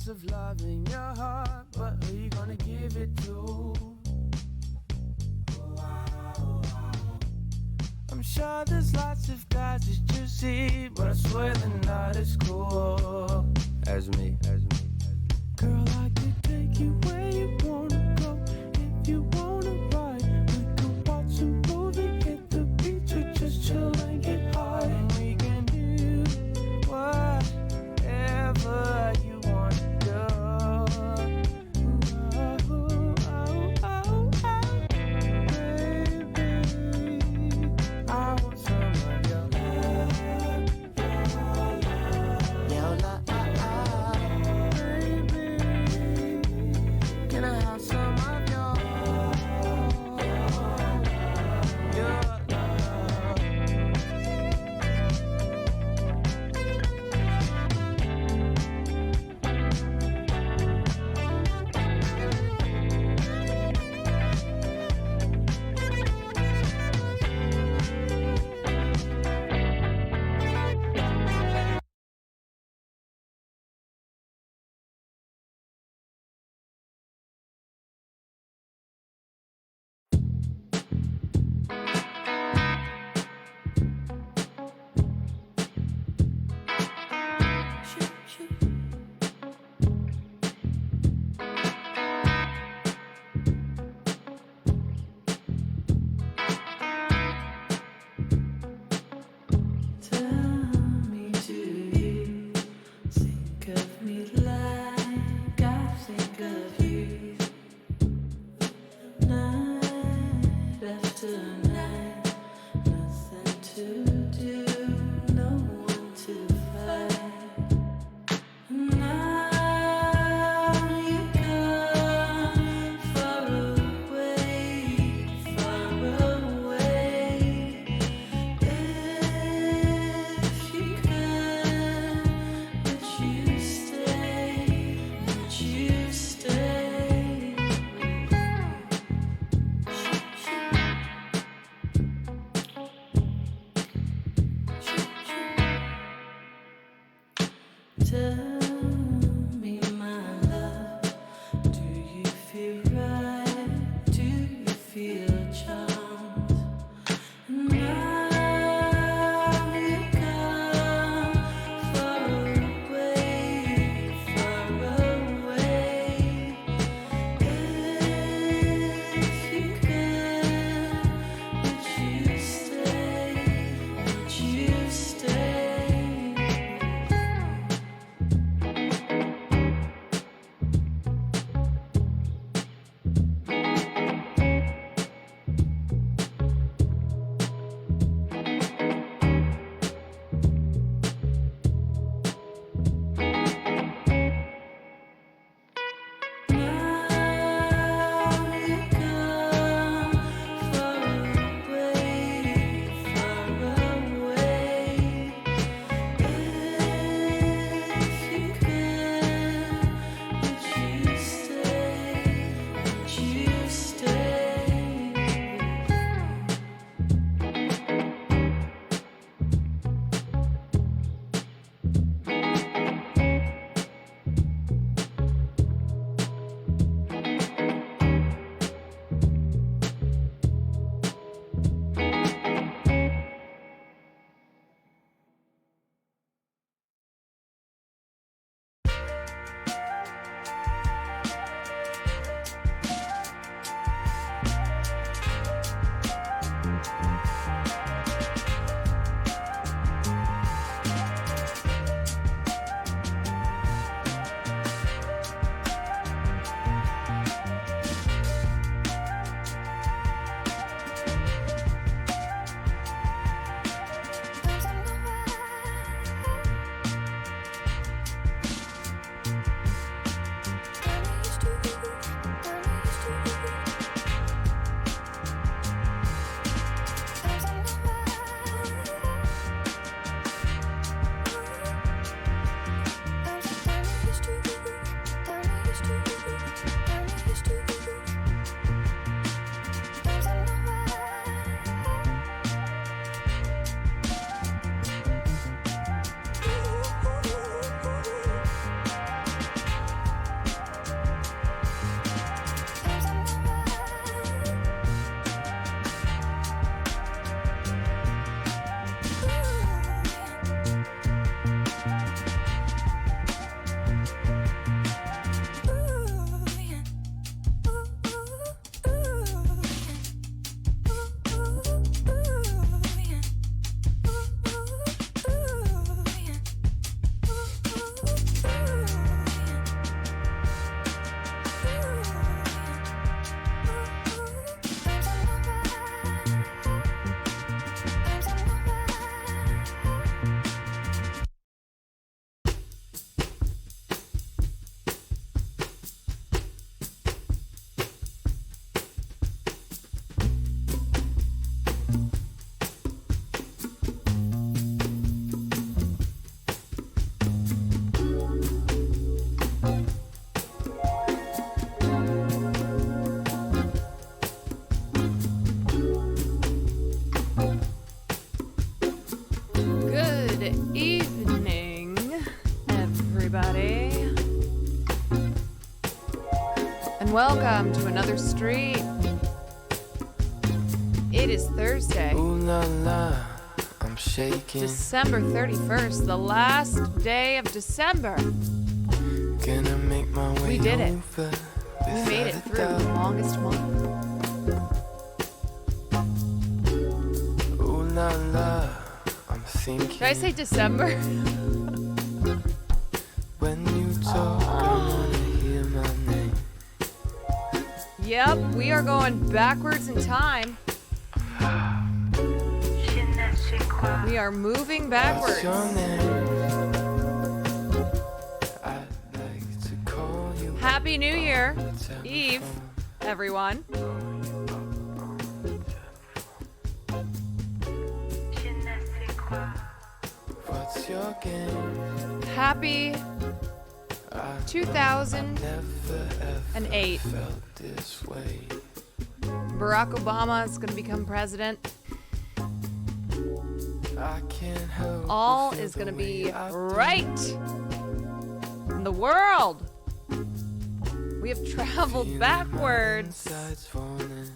Of love in your heart, but who you gonna give it to? I'm sure there's lots of guys that you see, but I swear they're not as cool as me. Girl, I could take you where you wanna go. If you wanna ride, we could watch a movie, hit the beach, or just chill and get high. And we can do whatever you want. and welcome to another stream. It is Thursday, Ooh la la, I'm shaking. December 31st, the last day of December. Gonna make my way We did it. over We made it without a through doubt. the longest month. Ooh la la, I'm thinking. Did I say December? When you talk, I wanna hear my name. Yep, we are going backwards in time. We are moving What's backwards. your name? I'd like to call you. Happy New Year Telephone. Eve, everyone. What's your game? Happy I 2008. never ever felt this way. Barack Obama is going to become president. I can't help but All feel is the going to way be I do. right in the world. We have traveled Feeling my backwards. insides falling.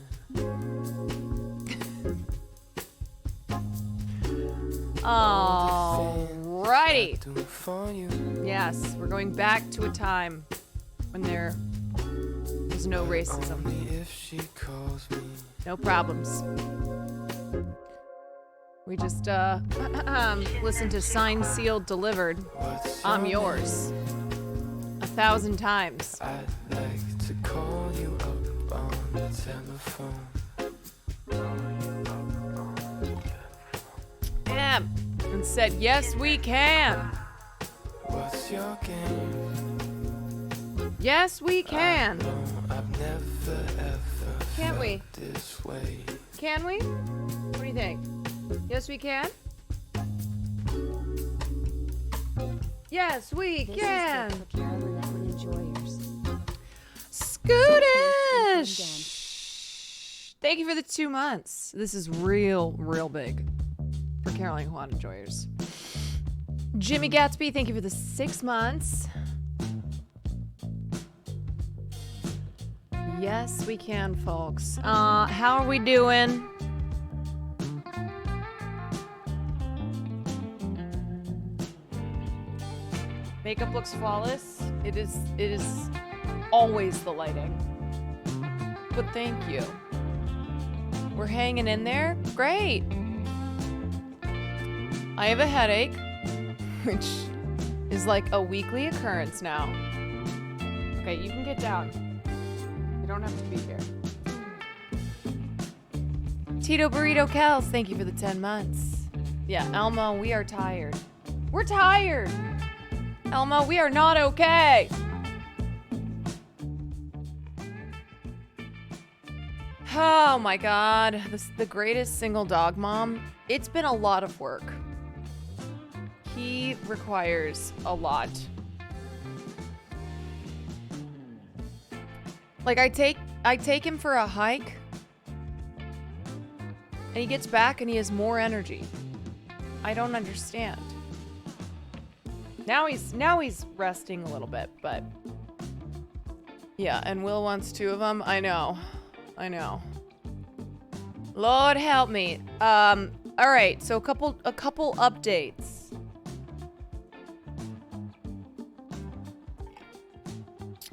Alrighty. Do it for you. Yes, we're going back to a time when there was no racism, Only if she calls me. no problems. We just listened to Signed, Sealed, Delivered. What's I'm your yours. 1,000 times. I'd like to call you up on the telephone. Yeah. And said, yes, we can. What's your game? Yes, we can. No, I've never ever Can't felt we? this way. Can we? What do you think? Yes, we can. Yes, we can. This is good for Carolyn Edwin enjoyers. Scootish. Thank you for the 2 months. This is real big for Caroline Juan enjoyers. Jimmy Gatsby, thank you for the 6 months. Yes, we can, folks. How are we doing? Makeup looks flawless. It is always the lighting. But thank you. We're hanging in there. Great. I have a headache, which is like a weekly occurrence now. Okay, you can get down. You don't have to be here. Tito Burrito Kels, thank you for the 10 months. Yeah, Elmo, we are tired. We're tired. Elmo, we are not okay. Oh my god, the greatest single dog mom. It's been a lot of work. He requires a lot. Like I take him for a hike and he gets back and he has more energy. I don't understand. Now he's resting a little bit, but yeah, and Will wants 2 of them. I know. Lord help me. All right, so a couple updates.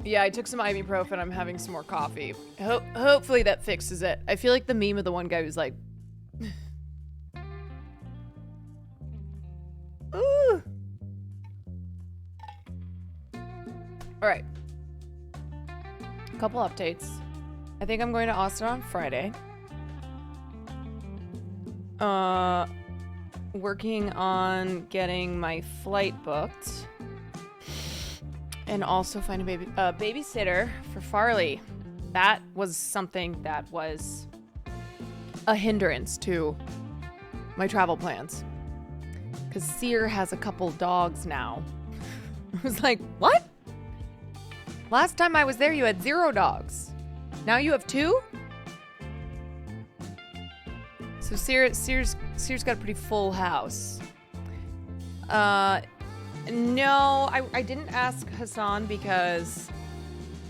Yeah, I took some ibuprofen. I'm having some more coffee. Hopefully that fixes it. I feel like the meme of the one guy who's like, ooh. All right. A couple updates. I think I'm going to Austin on Friday. Working on getting my flight booked. And also find a babysitter for Farley. That was something that was a hindrance to my travel plans. Because Sear has a couple dogs now. I was like, what? Last time I was there, you had 0 dogs. Now you have 2? So Sear's got a pretty full house. No, I didn't ask Hassan because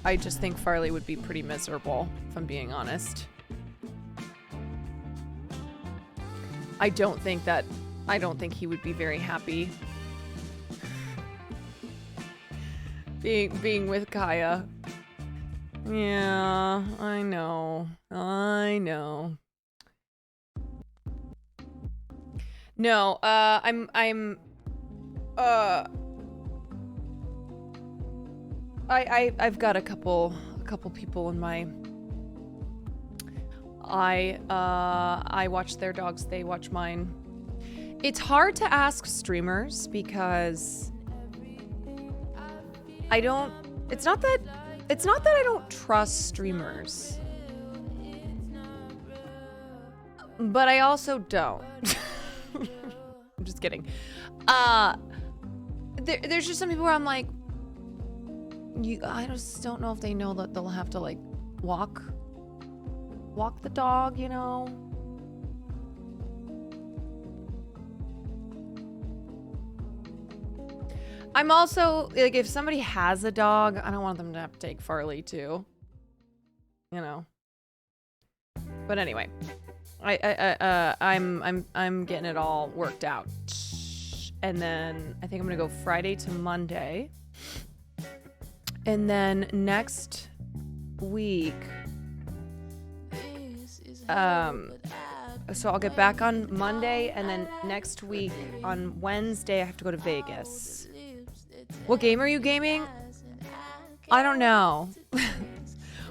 I just think Farley would be pretty miserable, if I'm being honest. I don't think he would be very happy being with Kaya. Yeah, I know. No, I've got a couple people in my. I watch their dogs, they watch mine. It's hard to ask streamers because it's not that I don't trust streamers, but I also don't. I'm just kidding. There's just some people where I'm like, I just don't know if they know that they'll have to like walk the dog, you know? I'm also like, if somebody has a dog, I don't want them to have to take Farley too, you know. But anyway, I'm getting it all worked out, and then I think I'm gonna go Friday to Monday, and then next week, so I'll get back on Monday, and then next week on Wednesday I have to go to Vegas. What game are you gaming? I don't know.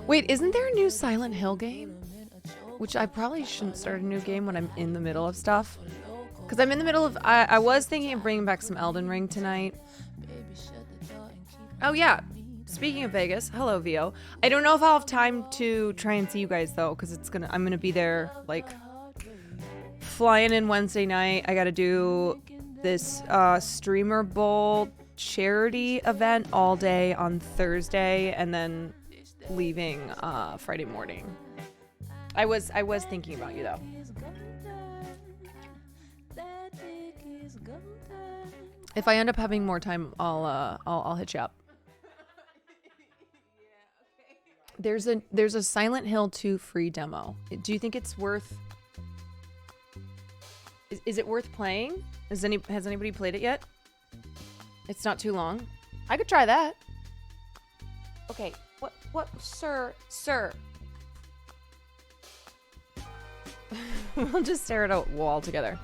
Wait, isn't there a new Silent Hill game? Which I probably shouldn't start a new game when I'm in the middle of stuff. Because I'm in the middle of... I was thinking of bringing back some Elden Ring tonight. Oh, yeah. Speaking of Vegas, hello, Vio. I don't know if I'll have time to try and see you guys, though, because I'm gonna be there, like, flying in Wednesday night. I gotta do this Streamer Bowl charity event all day on Thursday, and then leaving Friday morning. I was thinking about you, though. If I end up having more time, I'll hit you up. There's a Silent Hill 2 free demo. Do you think it's worth? Is it worth playing? Has anybody played it yet? It's not too long. I could try that. Okay. What, sir? We'll just stare at a wall together.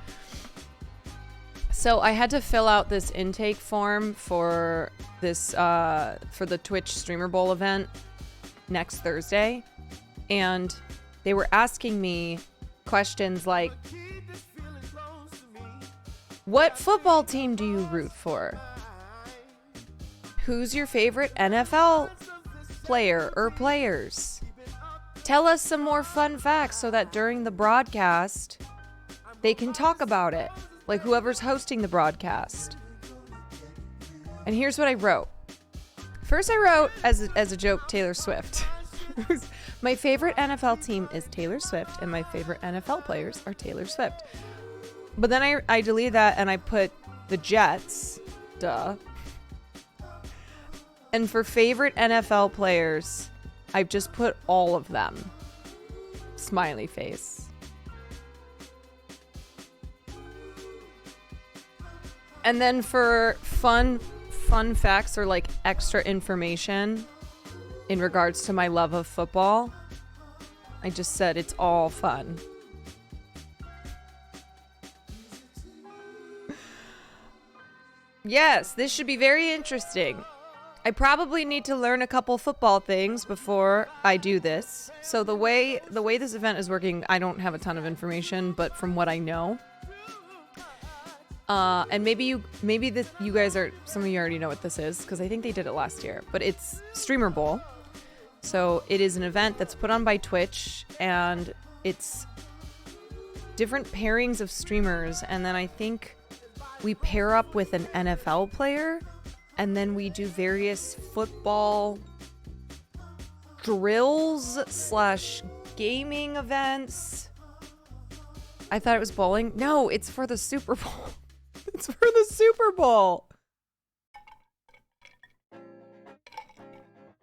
So I had to fill out this intake form for this for the Twitch Streamer Bowl event next Thursday, and they were asking me questions like, what football team do you root for? Who's your favorite NFL player or players? Tell us some more fun facts so that during the broadcast they can talk about it, like whoever's hosting the broadcast. And here's what I wrote. First, I wrote as a joke, Taylor Swift. My favorite NFL team is Taylor Swift, and my favorite NFL players are Taylor Swift. But then I deleted that and I put the Jets. Duh. And for favorite NFL players, I've just put all of them. Smiley face. And then for fun facts or like extra information in regards to my love of football, I just said it's all fun. Yes, this should be very interesting. I probably need to learn a couple football things before I do this. So the way this event is working, I don't have a ton of information, but from what I know, and maybe you guys are, some of you already know what this is because I think they did it last year, but it's Streamer Bowl. So it is an event that's put on by Twitch, and it's different pairings of streamers, and then I think we pair up with an NFL player, and then we do various football drills / gaming events. I thought it was bowling. No, it's for the Super Bowl. It's for the Super Bowl.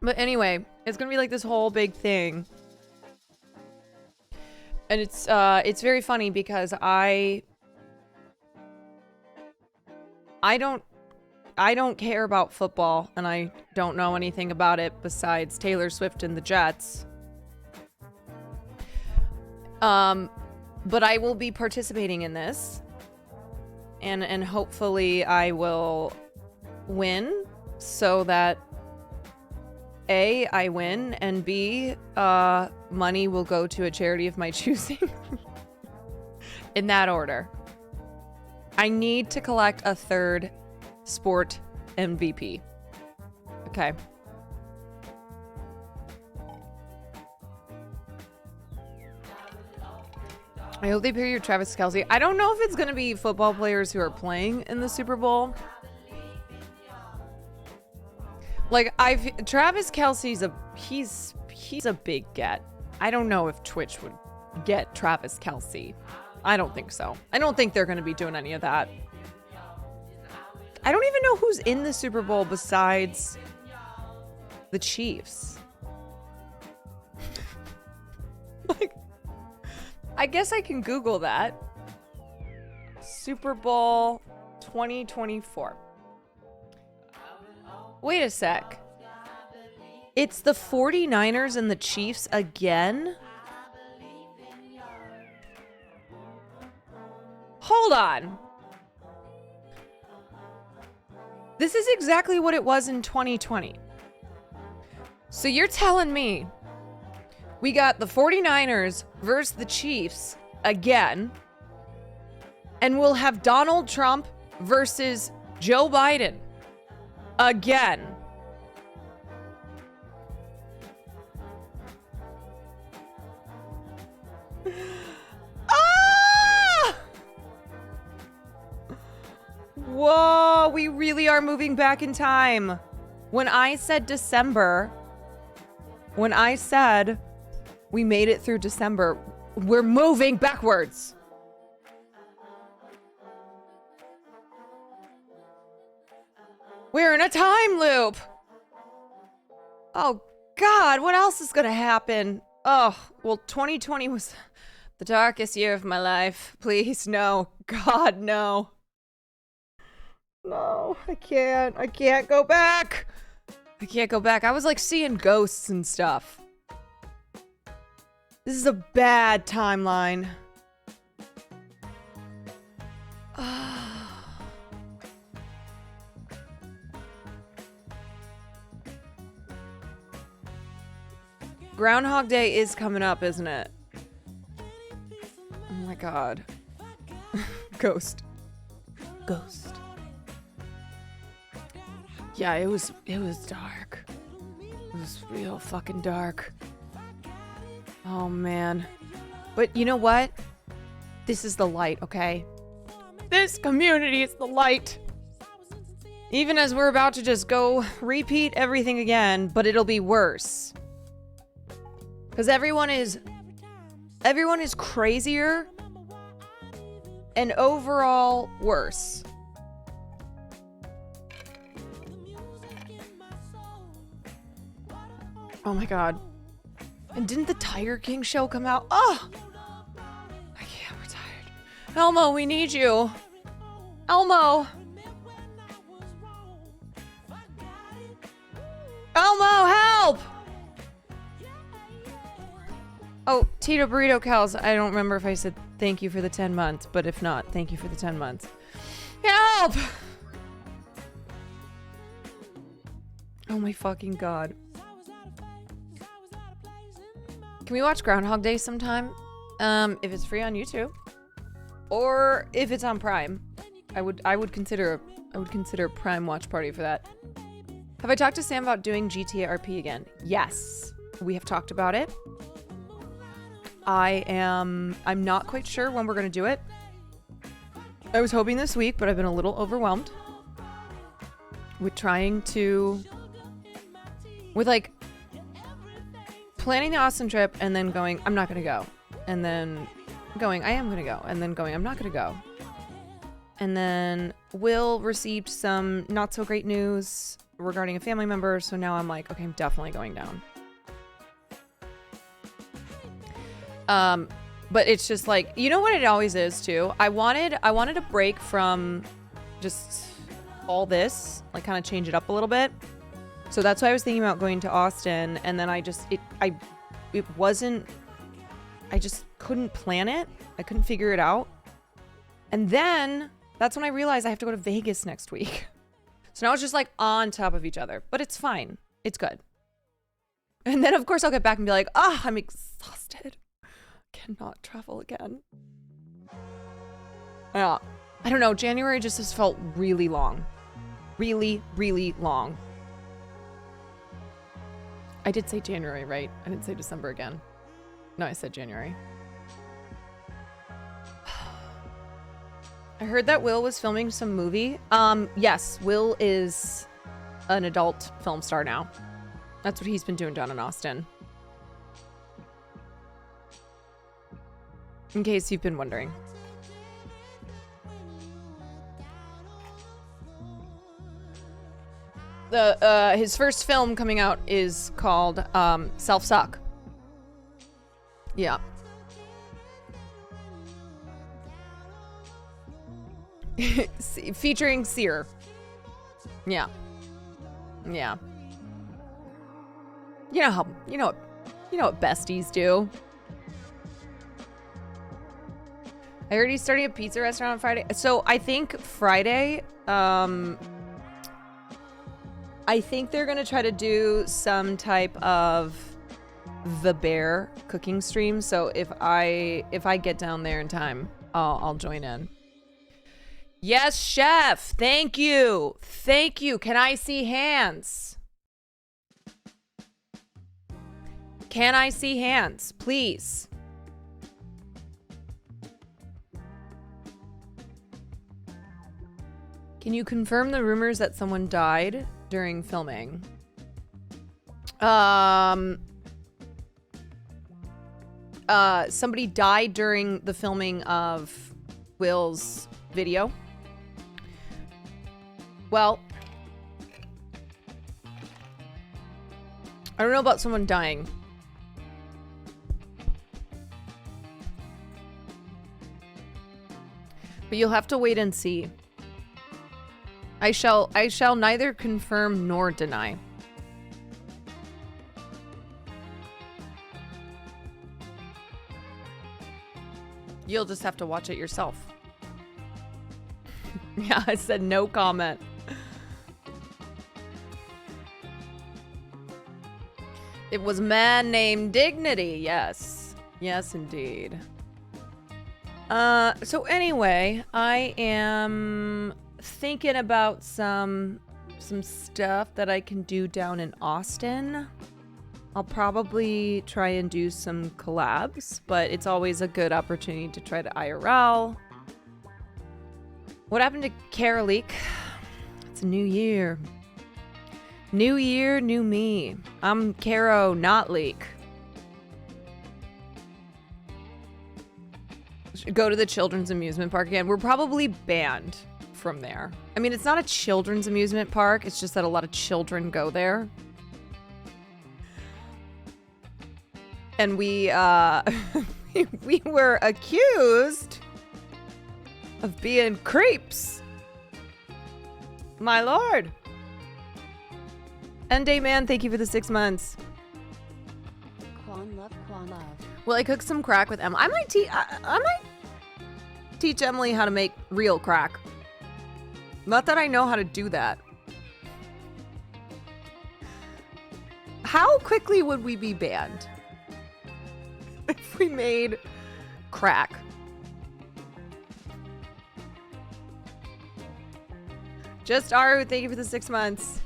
But anyway, It's gonna be like this whole big thing. And it's very funny because I don't care about football, and I don't know anything about it besides Taylor Swift and the Jets. But I will be participating in this, and hopefully I will win so that A, I win, and B, money will go to a charity of my choosing. In that order. I need to collect a third sport MVP. Okay. I hope they pair you with Travis Kelce. I don't know if it's going to be football players who are playing in the Super Bowl. Like, Travis Kelce's he's a big get. I don't know if Twitch would get Travis Kelce. I don't think so. I don't think they're going to be doing any of that. I don't even know who's in the Super Bowl besides the Chiefs. Like, I guess I can Google that. Super Bowl 2024. Wait a sec. It's the 49ers and the Chiefs again? Hold on. This is exactly what it was in 2020. So you're telling me we got the 49ers versus the Chiefs again, and we'll have Donald Trump versus Joe Biden again. Ah! Whoa, we really are moving back in time. When I said December, when I said we made it through December, we're moving backwards. We're in a time loop. Oh, God, what else is going to happen? Oh, well, 2020 was the darkest year of my life. Please, no. God, no. No, I can't. I can't go back. I can't go back. I was like seeing ghosts and stuff. This is a bad timeline. Groundhog Day is coming up, isn't it? Oh my God. Ghost. Ghost. Yeah, it was dark. It was real fucking dark. Oh man. But you know what? This is the light, okay? This community is the light. Even as we're about to just go repeat everything again, but it'll be worse. Because everyone is crazier and overall worse. Oh my God. And didn't the Tiger King show come out? Oh! I can't, we're tired. Elmo, we need you. Elmo! Elmo, help! Oh, Tito Burrito Cows. I don't remember if I said thank you for the 10 months, but if not, thank you for the 10 months. Help! Oh my fucking God. Can we watch Groundhog Day sometime? If it's free on YouTube, or if it's on Prime, I would consider a Prime watch party for that. Have I talked to Sam about doing GTA RP again? Yes, we have talked about it. I'm not quite sure when we're gonna do it. I was hoping this week, but I've been a little overwhelmed with like planning the Austin trip and then going, I'm not gonna go. And then going, I am gonna go. And then going, I'm not gonna go. And then Will received some not so great news regarding a family member. So now I'm like, okay, I'm definitely going down. But it's just like, you know what it always is too? I wanted a break from just all this, like kind of change it up a little bit. So that's why I was thinking about going to Austin, and then I just couldn't plan it. I couldn't figure it out. And then that's when I realized I have to go to Vegas next week. So now it's just like on top of each other, but it's fine. It's good. And then of course I'll get back and be like, I'm exhausted. Cannot travel again. Yeah. I don't know. January just has felt really long. Really, really long. I did say January, right? I didn't say December again. No, I said January. I heard that Will was filming some movie. Yes, Will is an adult film star now. That's what he's been doing down in Austin. In case you've been wondering. His first film coming out is called Self-Suck. Yeah. Featuring Sear. Yeah. Yeah. You know what besties do. I heard he's starting a pizza restaurant on Friday. So I think Friday, I think they're gonna try to do some type of The Bear cooking stream. So if I get down there in time, I'll join in. Yes, chef. Thank you. Thank you. Can I see hands? Can I see hands, please? Can you confirm the rumors that someone died during filming? Somebody died during the filming of Will's video. Well, I don't know about someone dying. But you'll have to wait and see. I shall neither confirm nor deny. You'll just have to watch it yourself. Yeah, I said no comment. It was a man named Dignity, yes. Yes, indeed. So anyway, I am thinking about some stuff that I can do down in Austin. I'll probably try and do some collabs, but it's always a good opportunity to try to IRL. What happened to Carolique? It's a new year. New year, new me. I'm Caro, not Leak. Should go to the children's amusement park again. We're probably banned from there. I mean, it's not a children's amusement park. It's just that a lot of children go there. And we were accused of being creeps. My lord. N-Day Man, thank you for the 6 months. Quan love, Quan love. Well, I cooked some crack with Emily. I might teach Emily how to make real crack. Not that I know how to do that. How quickly would we be banned if we made crack? Just Aru, thank you for the 6 months.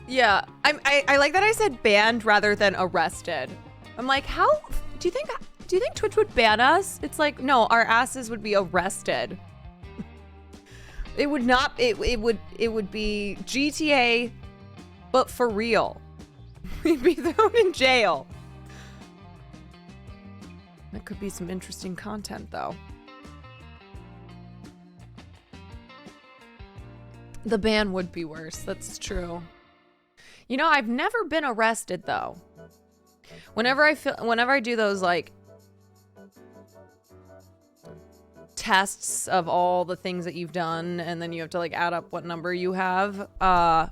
Yeah, I like that I said banned rather than arrested. I'm like, how do you think Twitch would ban us? It's like, no, our asses would be arrested. It would not. It would be GTA, but for real. We'd be thrown in jail. That could be some interesting content, though. The ban would be worse. That's true. You know, I've never been arrested though. Whenever I do those like tests of all the things that you've done, and then you have to like add up what number you have. I've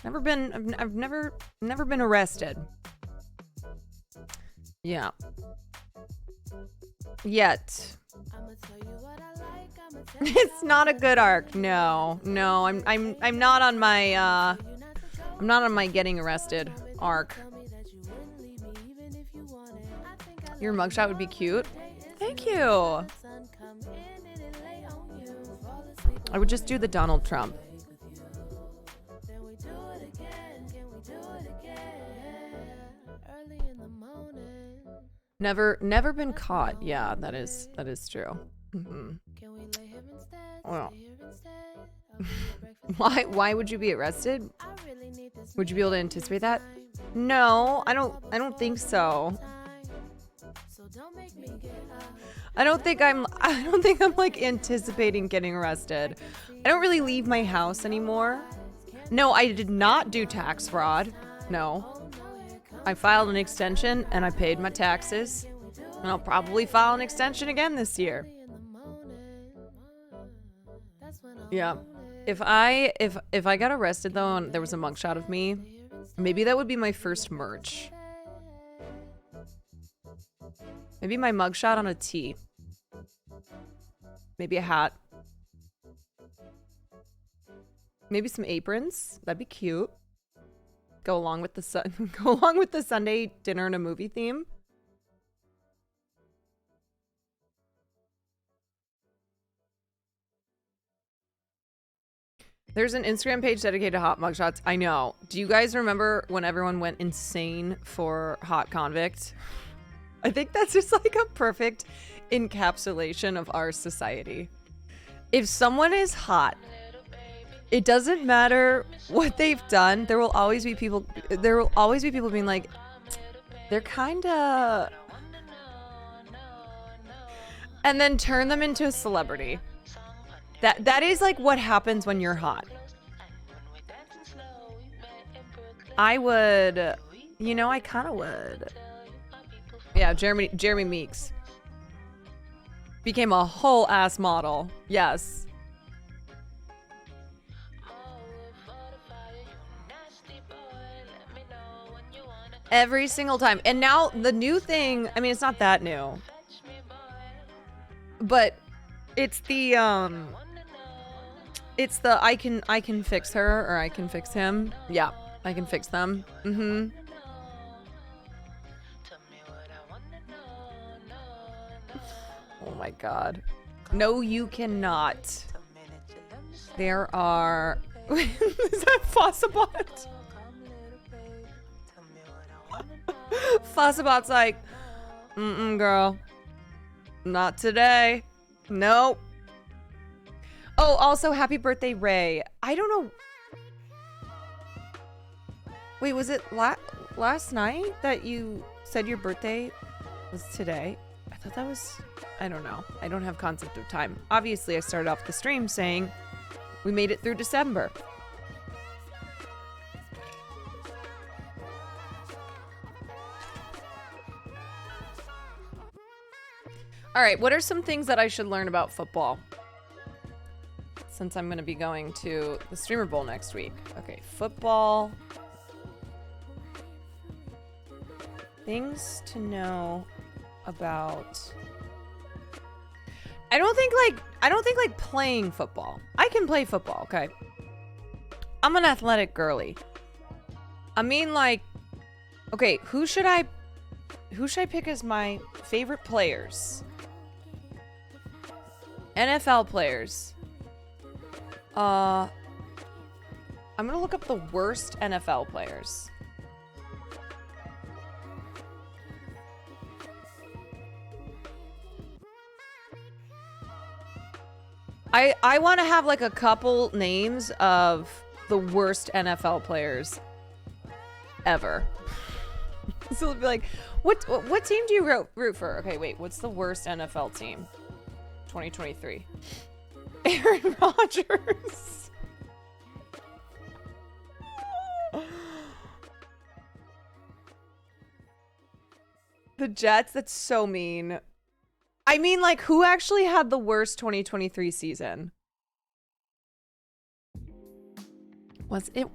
never been arrested. Yeah. Yet. It's not a good arc. No, I'm not on my I'm not on my getting arrested arc. Your mugshot would be cute. Thank you. I would just do the Donald Trump. Never been caught. Yeah, that is true. Mm-hmm. Well, why would you be arrested? Would you be able to anticipate that? No, I don't think so. I don't think I'm like anticipating getting arrested. I don't really leave my house anymore. No, I did not do tax fraud. No. I filed an extension and I paid my taxes. And I'll probably file an extension again this year. Yeah. If I got arrested though and there was a mugshot of me, maybe that would be my first merch. Maybe my mugshot on a tee. Maybe a hat. Maybe some aprons. That'd be cute. Go along with the Sunday dinner and a movie theme. There's an Instagram page dedicated to hot mugshots. I know. Do you guys remember when everyone went insane for hot convict? I think that's just like a perfect encapsulation of our society. If someone is hot, it doesn't matter what they've done. There will always be people being like, they're kinda, and then turn them into a celebrity. That is like what happens when you're hot. I would, you know, I kind of would. Yeah, Jeremy Meeks became a whole ass model. Yes. Every single time. And now the new thing, I mean, it's not that new, but it's the I can fix her or I can fix him. Yeah, I can fix them. Mm-hmm. Oh my god. No, you cannot. There are... Is that Fossabot? Fossabot's like, girl. Not today. Nope. Oh, also, happy birthday, Ray. I don't know. Wait, was it last night that you said your birthday was today? I thought that was... I don't know. I don't have concept of time. Obviously, I started off the stream saying we made it through December. All right, what are some things that I should learn about football? Since I'm going to be going to the Streamer Bowl next week. Okay, football. Things to know about... I don't think like playing football. I can play football, okay? I'm an athletic girly. I mean, like, okay, who should I pick as my favorite players? NFL players. I'm gonna look up the worst NFL players. I want to have like a couple names of the worst NFL players ever. So it'll be like, what team do you root for? Okay, wait, what's the worst NFL team? 2023. Aaron Rodgers. The Jets, that's so mean. I mean, like, who actually had the worst 2023 season? Was it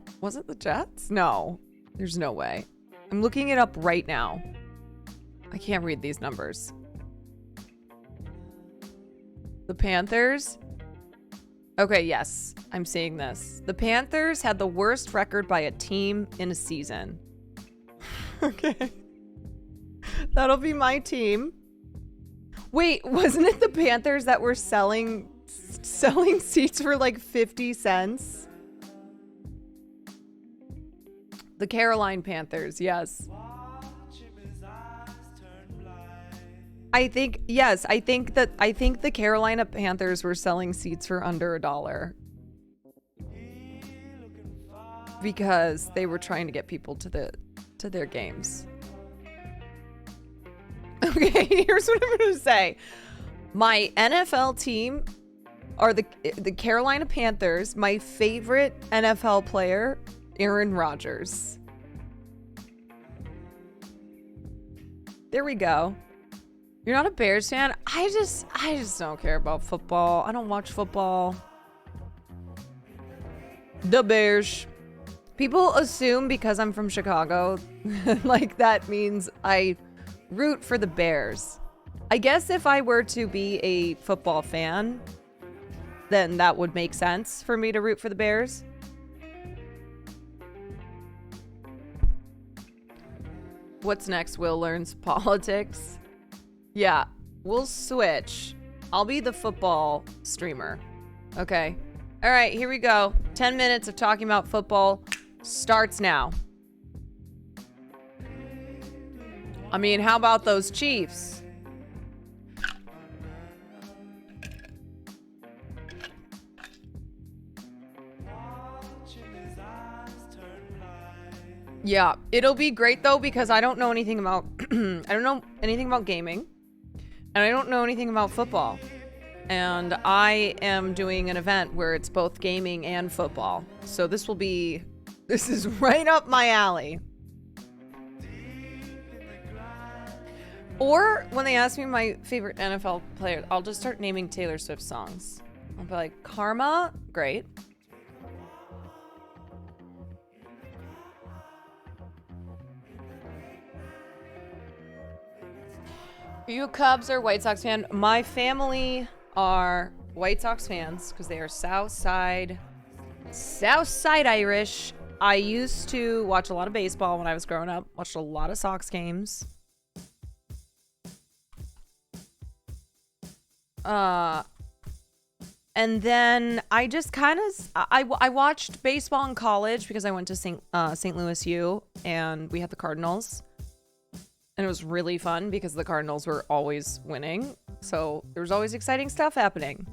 the Jets? No, there's no way. I'm looking it up right now. I can't read these numbers. The Panthers? Okay, yes, I'm seeing this. The Panthers had the worst record by a team in a season. Okay. That'll be my team. Wait, wasn't it the Panthers that were selling seats for like 50 cents? The Carolina Panthers, yes. I think the Carolina Panthers were selling seats for under $1 because they were trying to get people to their games. Okay, here's what I'm going to say. My NFL team are the Carolina Panthers. My favorite NFL player, Aaron Rodgers. There we go. You're not a Bears fan? I just don't care about football. I don't watch football. The Bears. People assume because I'm from Chicago, like that means I root for the Bears. I guess if I were to be a football fan, then that would make sense for me to root for the Bears. What's next? Will learns politics. Yeah, we'll switch. I'll be the football streamer. Okay. All right, here we go. 10 minutes of talking about football starts now. I mean, how about those Chiefs? Yeah, it'll be great though because I don't know anything about I don't know anything about gaming. And I don't know anything about football. And I am doing an event where it's both gaming and football. So this is right up my alley. Or when they ask me my favorite NFL player, I'll just start naming Taylor Swift songs. I'll be like, Karma, great. Are you a Cubs or White Sox fan? My family are White Sox fans because they are Southside Irish. I used to watch a lot of baseball when I was growing up. Watched a lot of Sox games. And then I just kind of I watched baseball in college because I went to St. Louis U and we had the Cardinals. And it was really fun because the Cardinals were always winning. So there was always exciting stuff happening.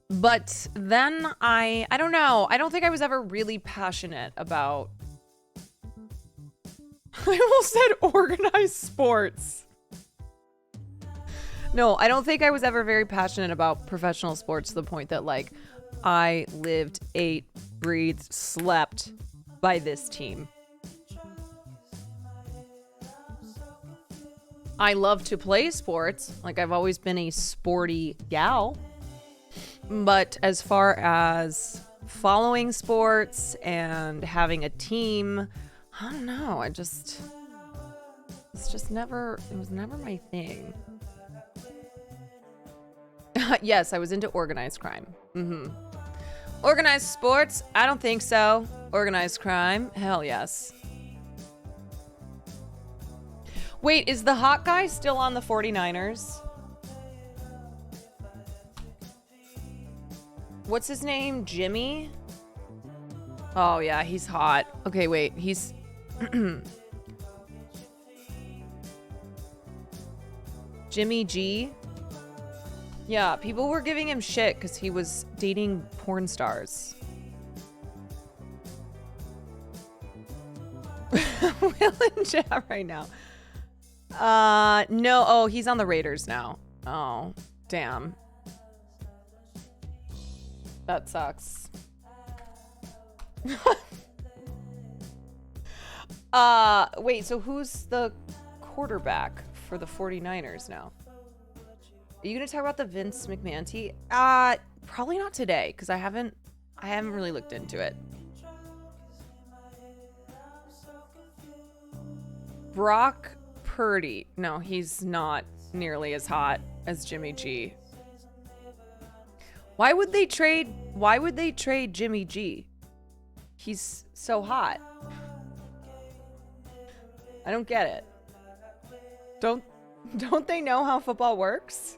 But then I don't know. I don't think I was ever really passionate about... I almost said organized sports. No, I don't think I was ever very passionate about professional sports to the point that, like, I lived, ate, breathed, slept by this team. I love to play sports. Like, I've always been a sporty gal. But as far as following sports and having a team, I don't know. It was never my thing. Yes, I was into organized crime. Organized sports? I don't think so. Organized crime? Hell yes. Wait, is the hot guy still on the 49ers? What's his name? Jimmy? Oh, yeah, he's hot. Okay, wait, he's... Jimmy G? Yeah, people were giving him shit because he was dating porn stars. Will and chat right now. No. Oh, he's on the Raiders now. Oh, damn. That sucks. Wait, so who's the quarterback for the 49ers now? Are you gonna talk about the Vince McMahon tea? Probably not today, because I haven't really looked into it. Brock Purdy. No, he's not nearly as hot as Jimmy G. Why would they trade Jimmy G? He's so hot. I don't get it. Don't they know how football works?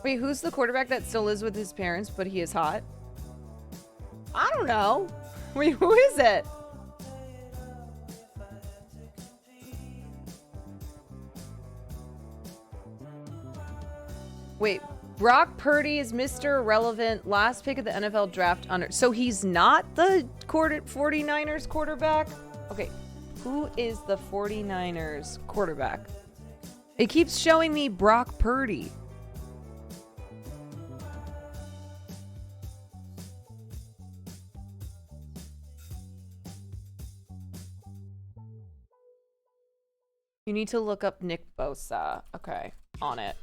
Wait, who's the quarterback that still lives with his parents, but he is hot? I don't know. Wait, who is it? Wait, Brock Purdy is Mr. Irrelevant, last pick of the NFL draft under. So he's not the 49ers quarterback? Okay, who is the 49ers quarterback? It keeps showing me Brock Purdy. You need to look up Nick Bosa. Okay, on it.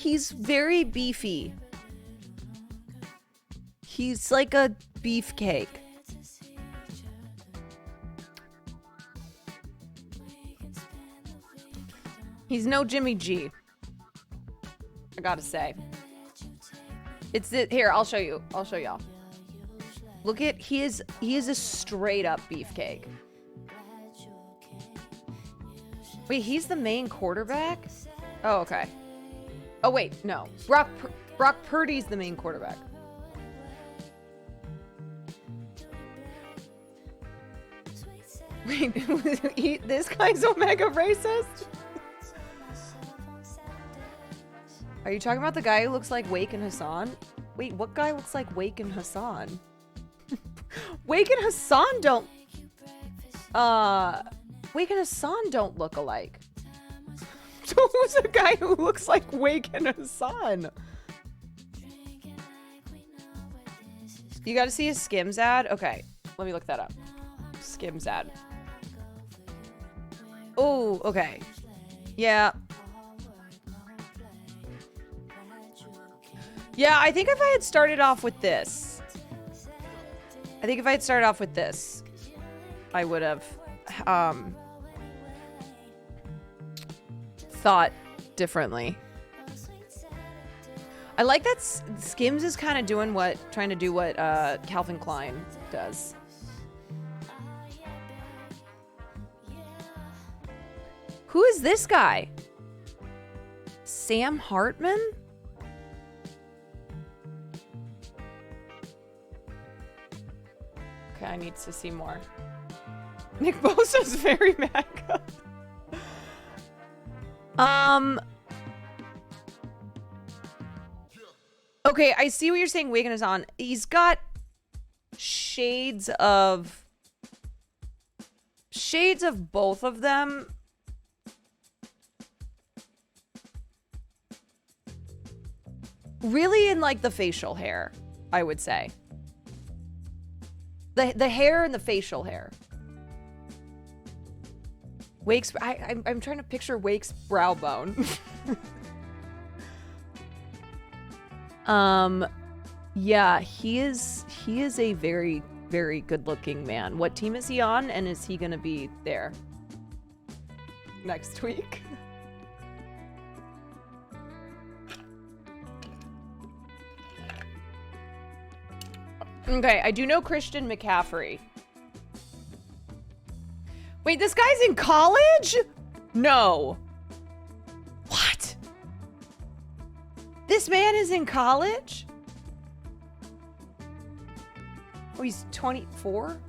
He's very beefy. He's like a beefcake. He's no Jimmy G. I gotta say. Here, I'll show you. I'll show y'all. Look at, he is a straight up beefcake. Wait, he's the main quarterback? Oh, okay. Oh, wait, no. Brock Purdy's the main quarterback. Wait, this guy's Omega racist? Are you talking about the guy who looks like Wake and Hassan? Wait, what guy looks like Wake and Hassan? Wake and Hassan don't... Wake and Hassan don't look alike. So who's a guy who looks like Wake and Hassan? You gotta see a Skims ad? Okay, let me look that up. Skims ad. Oh, okay. Yeah. Yeah, I think if I had started off with this, I would have thought differently. I like that Skims is kind of trying to do what Calvin Klein does. Who is this guy? Sam Hartman? Okay, I need to see more. Nick Bosa's very mad. Okay, I see what you're saying. Waken is on. He's got shades of both of them. Really in like the facial hair, I would say. The hair and the facial hair. Wake's I'm trying to picture Wake's brow bone. Yeah, he is a very, very good looking man. What team is he on, and is he gonna be there next week? Okay, I do know Christian McCaffrey. Wait, this guy's in college? No. What? This man is in college? Oh, he's 24?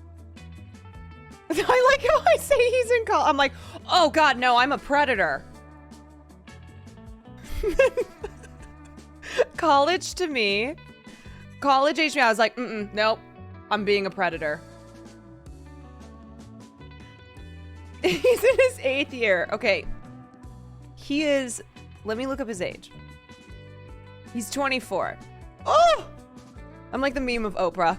I like how I say he's in college. I'm like, oh god, no, I'm a predator. College to me. College age me, I was like, nope, I'm being a predator. He's in his 8th year. Okay. He is... Let me look up his age. He's 24. Oh! I'm like the meme of Oprah.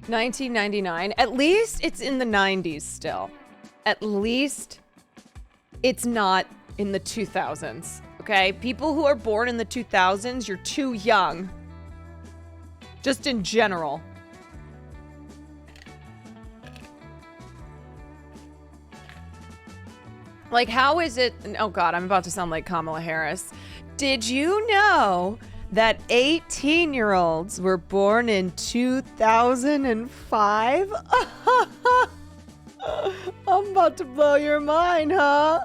$1999. At least it's in the 90s still. At least it's not in the 2000s. Okay? People who are born in the 2000s, you're too young. Just in general. Like, how is it... Oh, God, I'm about to sound like Kamala Harris. Did you know that 18-year-olds were born in 2005? I'm about to blow your mind, huh?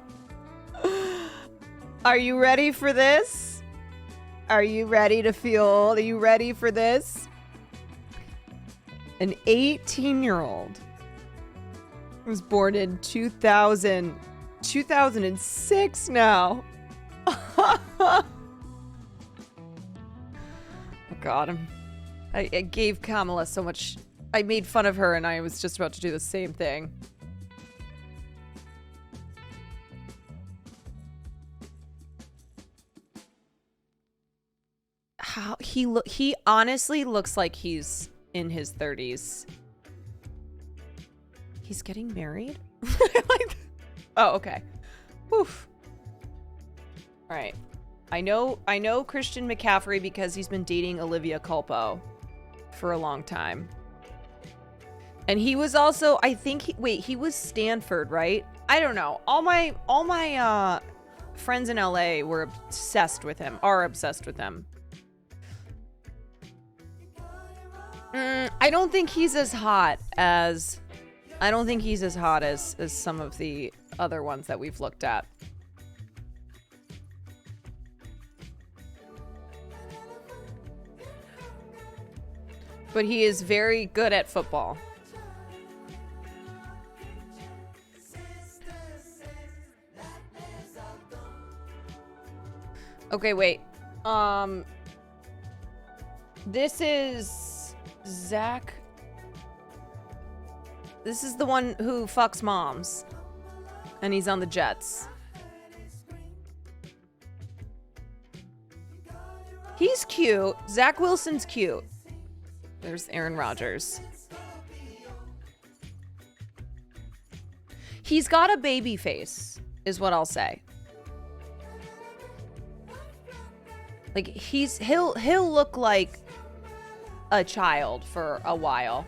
Are you ready for this? Are you ready to feel old? Are you ready for this? An 18-year-old was born in 2006 now. Oh God, I gave Kamala so much. I made fun of her and I was just about to do the same thing. How he honestly looks like he's in his 30s. He's getting married? Like, oh, okay. Oof. All right. I know Christian McCaffrey because he's been dating Olivia Culpo for a long time. And he was also, I think he was Stanford, right? I don't know. All my friends in LA were obsessed with him, are obsessed with him. I don't think he's as hot as some of the other ones that we've looked at. But he is very good at football. Okay, wait. This is Zach. This is the one who fucks moms. And he's on the Jets. He's cute. Zach Wilson's cute. There's Aaron Rodgers. He's got a baby face, is what I'll say. Like he'll look like a child for a while.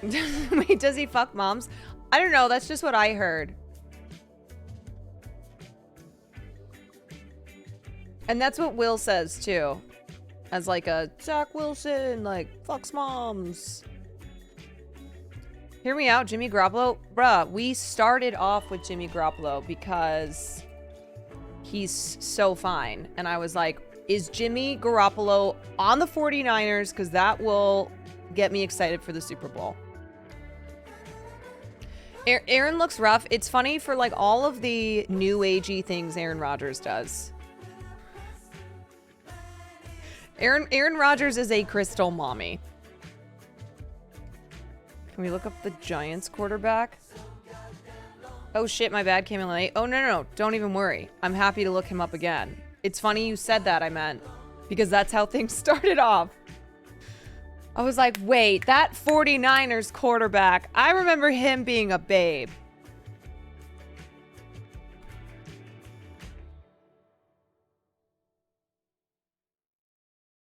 Wait, does he fuck moms? I don't know. That's just what I heard. And that's what Will says too. As like a Zach Wilson, like fucks moms. Hear me out, Jimmy Garoppolo. Bruh, we started off with Jimmy Garoppolo because he's so fine. And I was like, is Jimmy Garoppolo on the 49ers? Because that will get me excited for the Super Bowl. Aaron looks rough. It's funny for like all of the new agey things Aaron Rodgers does. Aaron Rodgers is a crystal mommy. Can we look up the Giants quarterback? Oh shit, my bad, came in late. Oh no, don't even worry. I'm happy to look him up again. It's funny you said that, I meant. Because that's how things started off. I was like, wait, that 49ers quarterback, I remember him being a babe.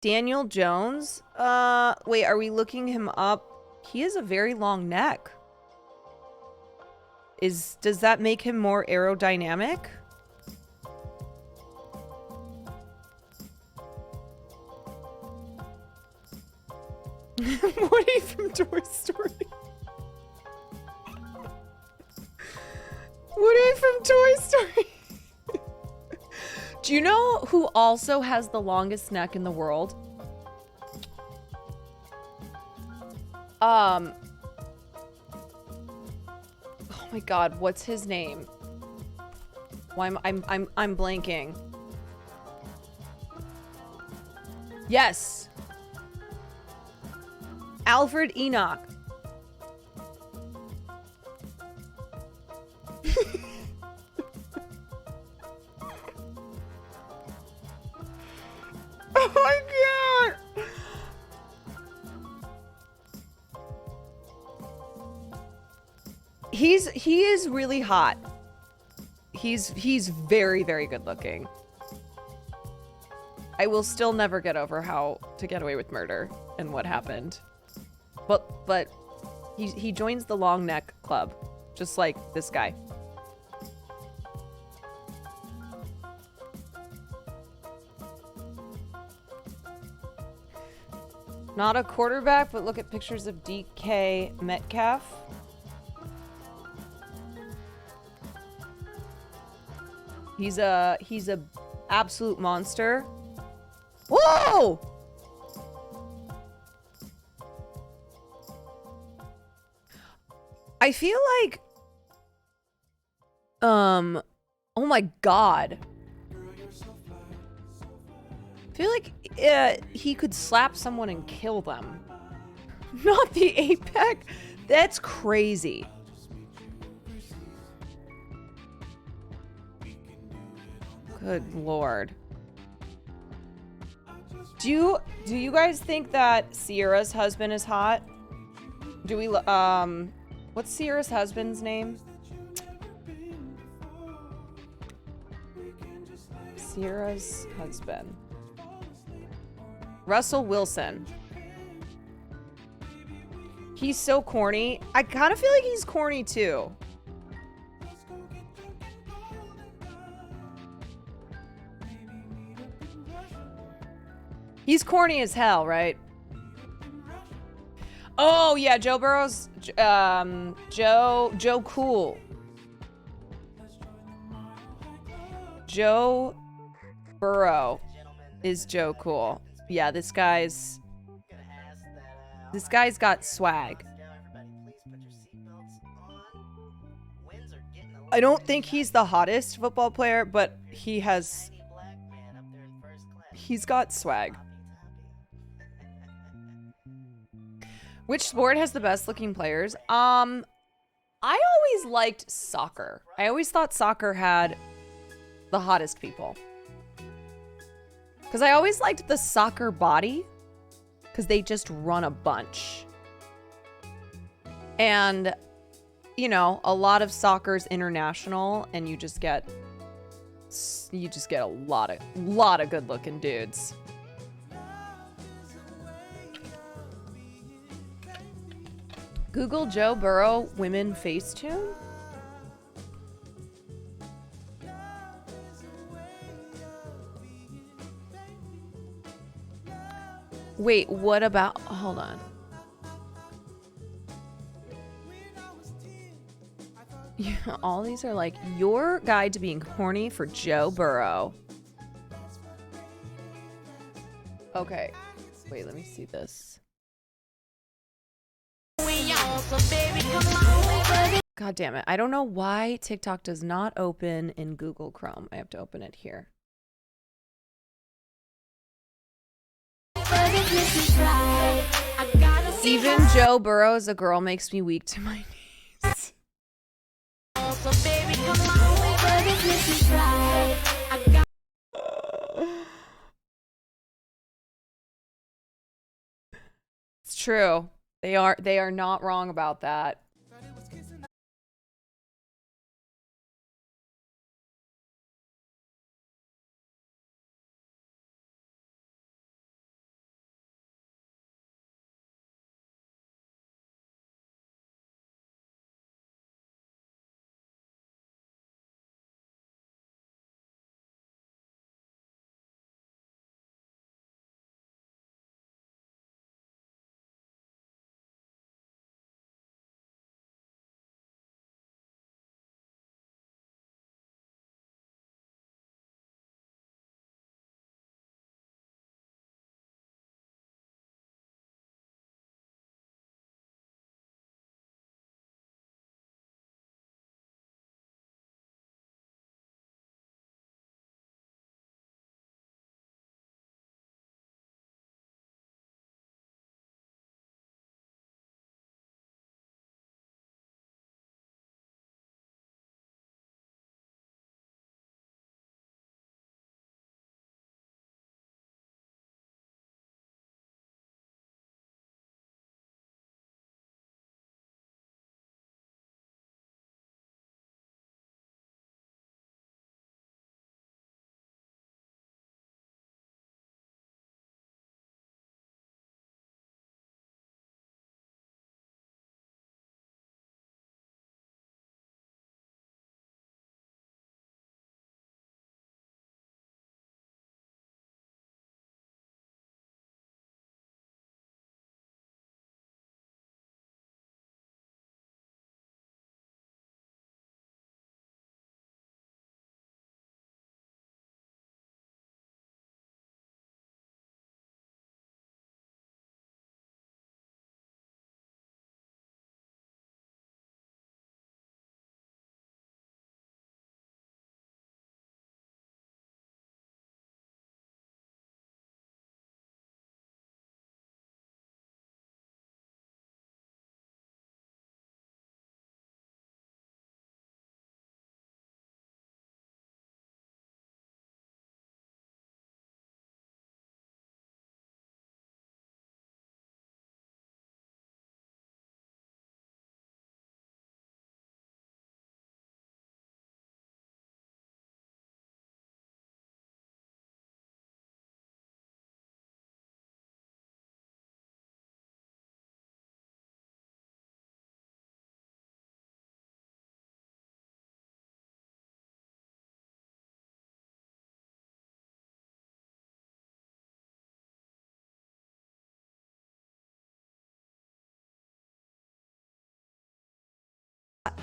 Daniel Jones? Wait, are we looking him up? He has a very long neck. Does that make him more aerodynamic? Woody from Toy Story. Woody from Toy Story. Do you know who also has the longest neck in the world? Oh my god, what's his name? Why I'm blanking. Yes. Alfred Enoch. Oh my god. He is really hot. He's very, very good looking. I will still never get over how to get away with murder and what happened. But he joins the long neck club, just like this guy. Not a quarterback, but look at pictures of DK Metcalf. He's a absolute monster. Whoa! I feel like oh my god. I feel like he could slap someone and kill them. Not the apex. That's crazy. Good lord. Do you guys think that Sierra's husband is hot? Do we what's Sierra's husband's name? Sierra's husband. Russell Wilson. He's so corny. I kind of feel like he's corny too. He's corny as hell, right? Oh yeah, Joe Burrow's Joe Cool. Joe Burrow is Joe Cool. Yeah, this guy's got swag. I don't think he's the hottest football player, but he's got swag. Which sport has the best looking players? I always liked soccer. I always thought soccer had the hottest people. Because I always liked the soccer body. Because they just run a bunch. And, you know, a lot of soccer's international, and you just get a lot of good looking dudes. Google Joe Burrow women Facetune? Wait, what about... Hold on. Yeah, all these are like, your guide to being horny for Joe Burrow. Okay. Wait, let me see this. God damn it. I don't know why TikTok does not open in Google Chrome. I have to open it here. Even Joe Burrow as a girl makes me weak to my knees. It's true. They are not wrong about that.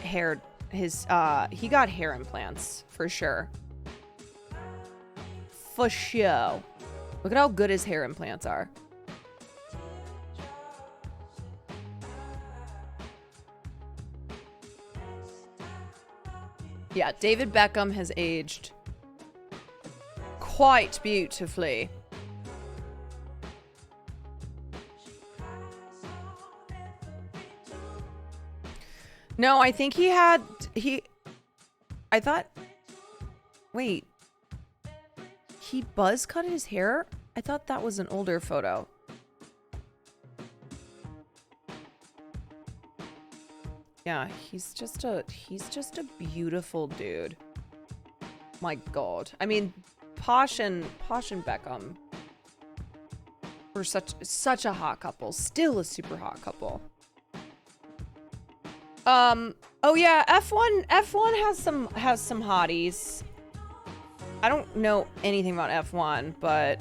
hair, he got hair implants for sure. For sure. Look at how good his hair implants are. Yeah, David Beckham has aged quite beautifully. No, I think I thought, wait, he buzz cut his hair? I thought that was an older photo. Yeah, he's just a beautiful dude. My God. I mean, Posh and Beckham were such a hot couple. Still a super hot couple. Oh yeah, F1 has some hotties. I don't know anything about F1, but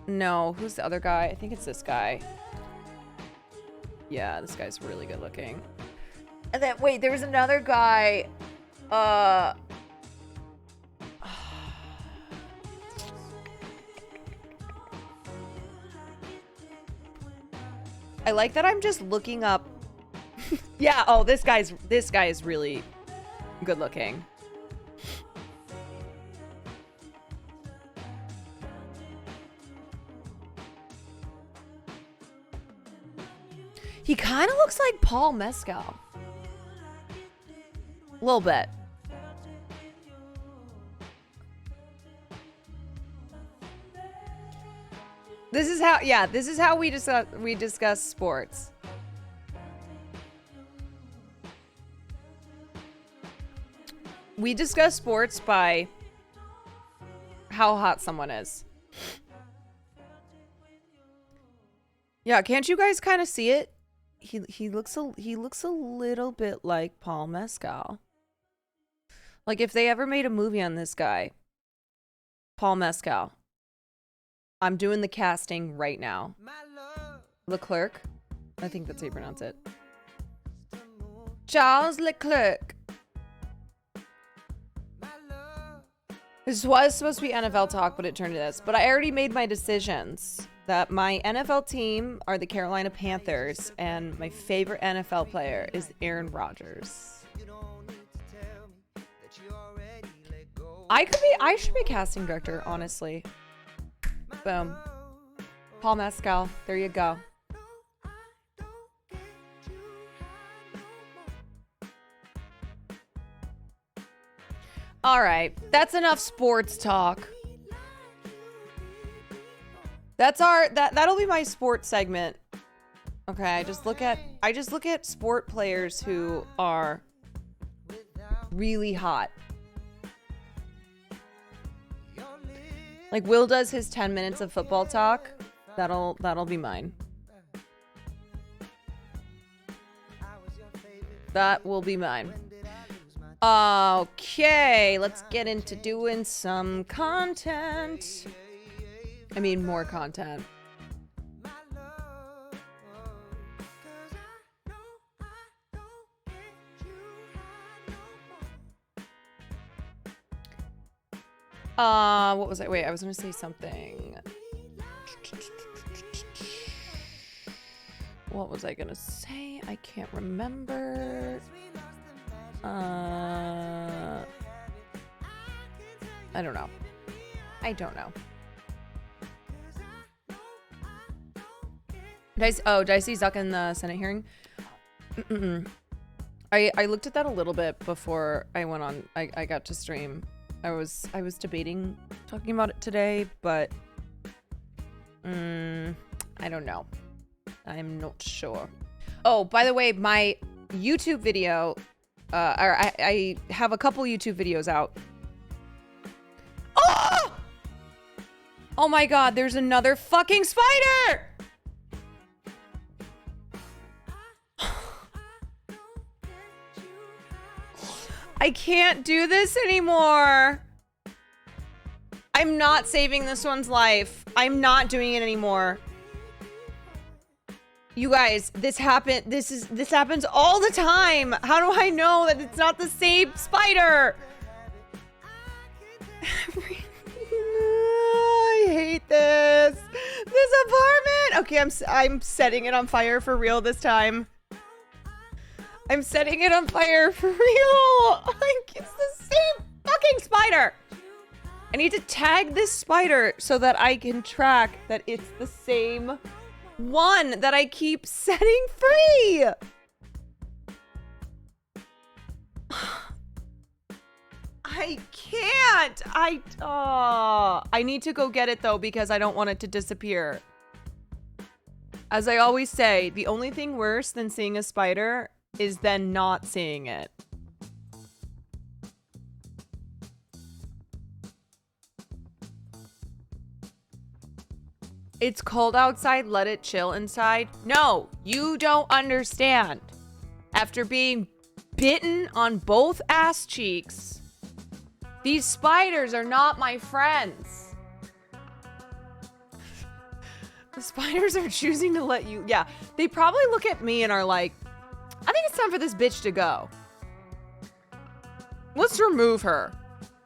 no, who's the other guy? I think it's this guy. Yeah, this guy's really good looking. And then wait, there was another guy I like that I'm just looking up. Yeah, oh, this guy is really good looking. He kind of looks like Paul Mescal. A little bit. This is how we discuss sports. We discuss sports by how hot someone is. Yeah, can't you guys kind of see it? He looks a little bit like Paul Mescal. Like if they ever made a movie on this guy, Paul Mescal. I'm doing the casting right now. Leclerc? I think that's how you pronounce it. Charles Leclerc. This was supposed to be NFL talk, but it turned to this. But I already made my decisions. That my NFL team are the Carolina Panthers, and my favorite NFL player is Aaron Rodgers. I should be a casting director, honestly. Boom. Paul Mescal. There you go. All right. That's enough sports talk. That'll be my sports segment. Okay, I just look at sport players who are really hot. Like Will does his 10 minutes of football talk. That'll be mine. That will be mine. Okay, let's get into doing some content. I mean, more content. What was I? Wait, I was gonna say something. What was I gonna say? I can't remember. I don't know. Did I see Zuck in the Senate hearing? I looked at that a little bit before I went on. I got to stream. I was debating talking about it today, but I don't know. I'm not sure. Oh, by the way, my YouTube video, I have a couple YouTube videos out. Oh! Oh my God, there's another fucking spider! I can't do this anymore. I'm not saving this one's life. I'm not doing it anymore. You guys, this happens all the time. How do I know that it's not the same spider? I hate this apartment. Okay, I'm setting it on fire for real this time. I'm setting it on fire for real. Like, it's the same fucking spider. I need to tag this spider so that I can track that it's the same one that I keep setting free. I can't. I need to go get it though because I don't want it to disappear. As I always say, the only thing worse than seeing a spider is then not seeing it. It's cold outside, let it chill inside. No, you don't understand. After being bitten on both ass cheeks, these spiders are not my friends. The spiders are choosing to let you, yeah. They probably look at me and are like, I think it's time for this bitch to go. Let's remove her.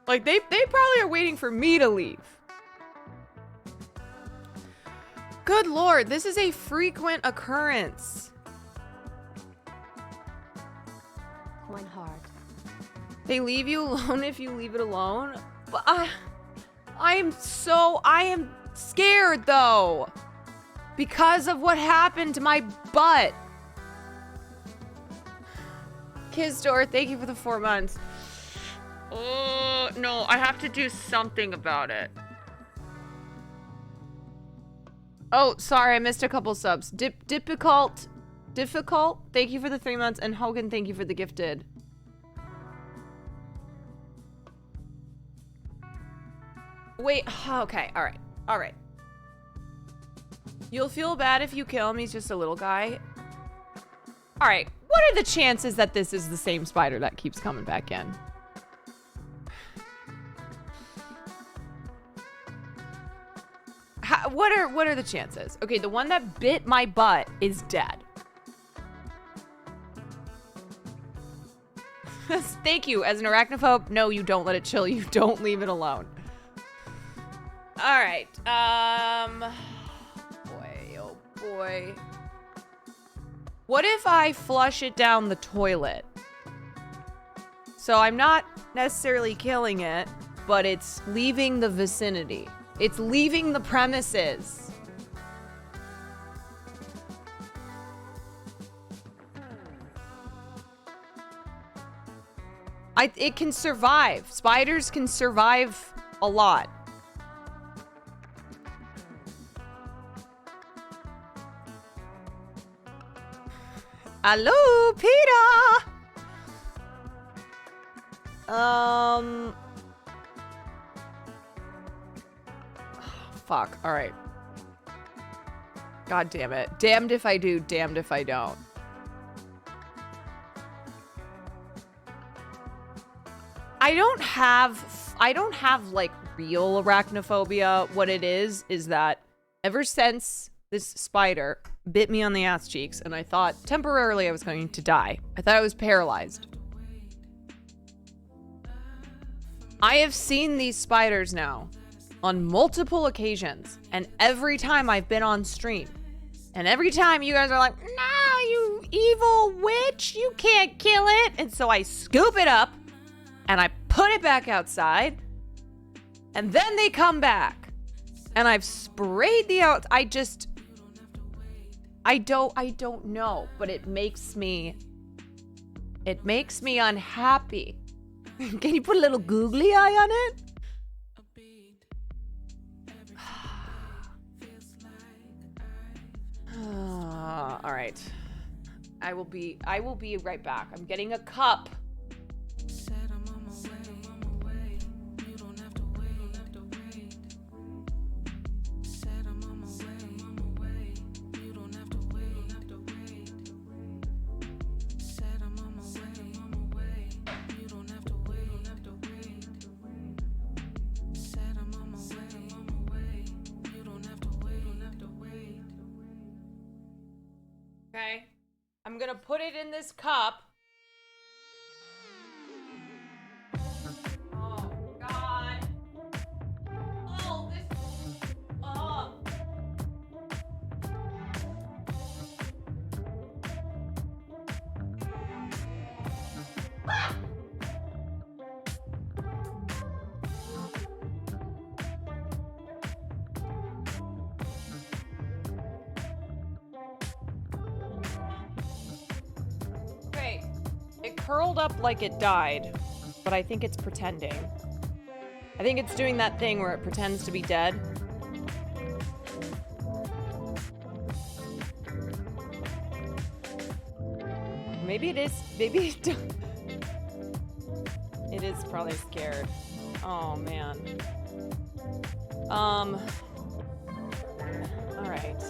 Like, they probably are waiting for me to leave. Good lord, this is a frequent occurrence. Coin hard. They leave you alone if you leave it alone? But I am scared though. Because of what happened to my butt. Kizdor, thank you for the 4 months. Oh, no, I have to do something about it. Oh, sorry, I missed a couple subs. Difficult, thank you for the 3 months, and Hogan, thank you for the gifted. Wait, okay, all right. You'll feel bad if you kill him, he's just a little guy. All right, what are the chances that this is the same spider that keeps coming back in? What are the chances? Okay, the one that bit my butt is dead. Thank you. As an arachnophobe, no, you don't let it chill. You don't leave it alone. All right. Boy, oh boy. What if I flush it down the toilet? So I'm not necessarily killing it, but it's leaving the vicinity. It's leaving the premises. It can survive. Spiders can survive a lot. Hello, Peter! Fuck. All right. God damn it. Damned if I do, damned if I don't. I don't have like real arachnophobia. What it is that ever since this spider bit me on the ass cheeks and I thought temporarily I was going to die. I thought I was paralyzed. I have seen these spiders now on multiple occasions, and every time I've been on stream, and every time you guys are like, nah, you evil witch, you can't kill it. And so I scoop it up and I put it back outside, and then they come back and I've sprayed the out. I don't know, but it makes me unhappy. Can you put a little googly eye on it? All right. I will be right back. I'm getting a cup. I'm gonna put it in this cup. Oh, God. Oh, this... Oh. Okay, it curled up like it died, but I think it's pretending. I think it's doing that thing where it pretends to be dead. Maybe it is, maybe it is probably scared. Oh, man. All right.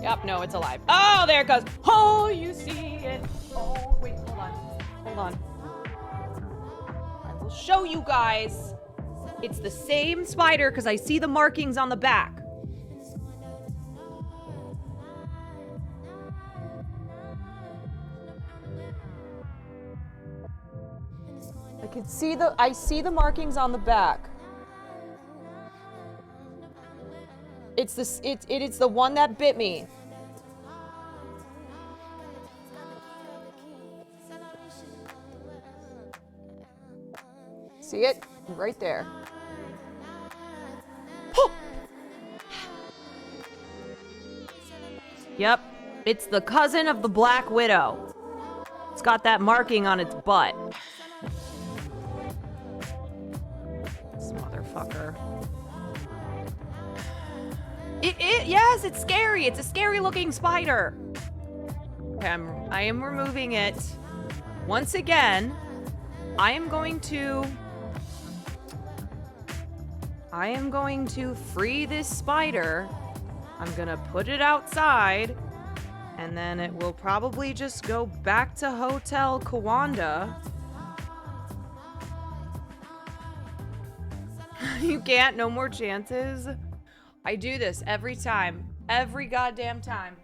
Yep, no, it's alive. Oh, there it goes. Oh, you see it. Oh, wait, hold on. Hold on. I will show you guys. It's the same spider because I see the markings on the back. I see the markings on the back. It's the one that bit me. See it? Right there. Oh! Yep. It's the cousin of the Black Widow. It's got that marking on its butt. This motherfucker. Yes, it's scary. It's a scary looking spider. Okay, I am removing it. Once again, I am going to free this spider. I'm gonna put it outside, and then it will probably just go back to Hotel Kawanda. You can't, no more chances. I do this every time. Every goddamn time.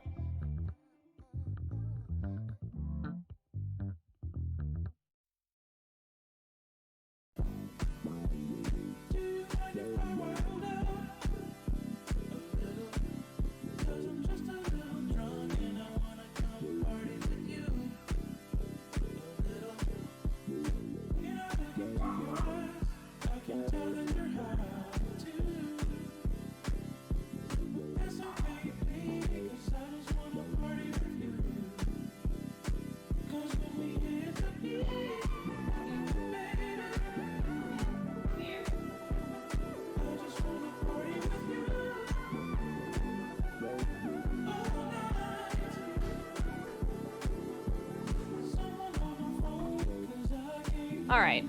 All right.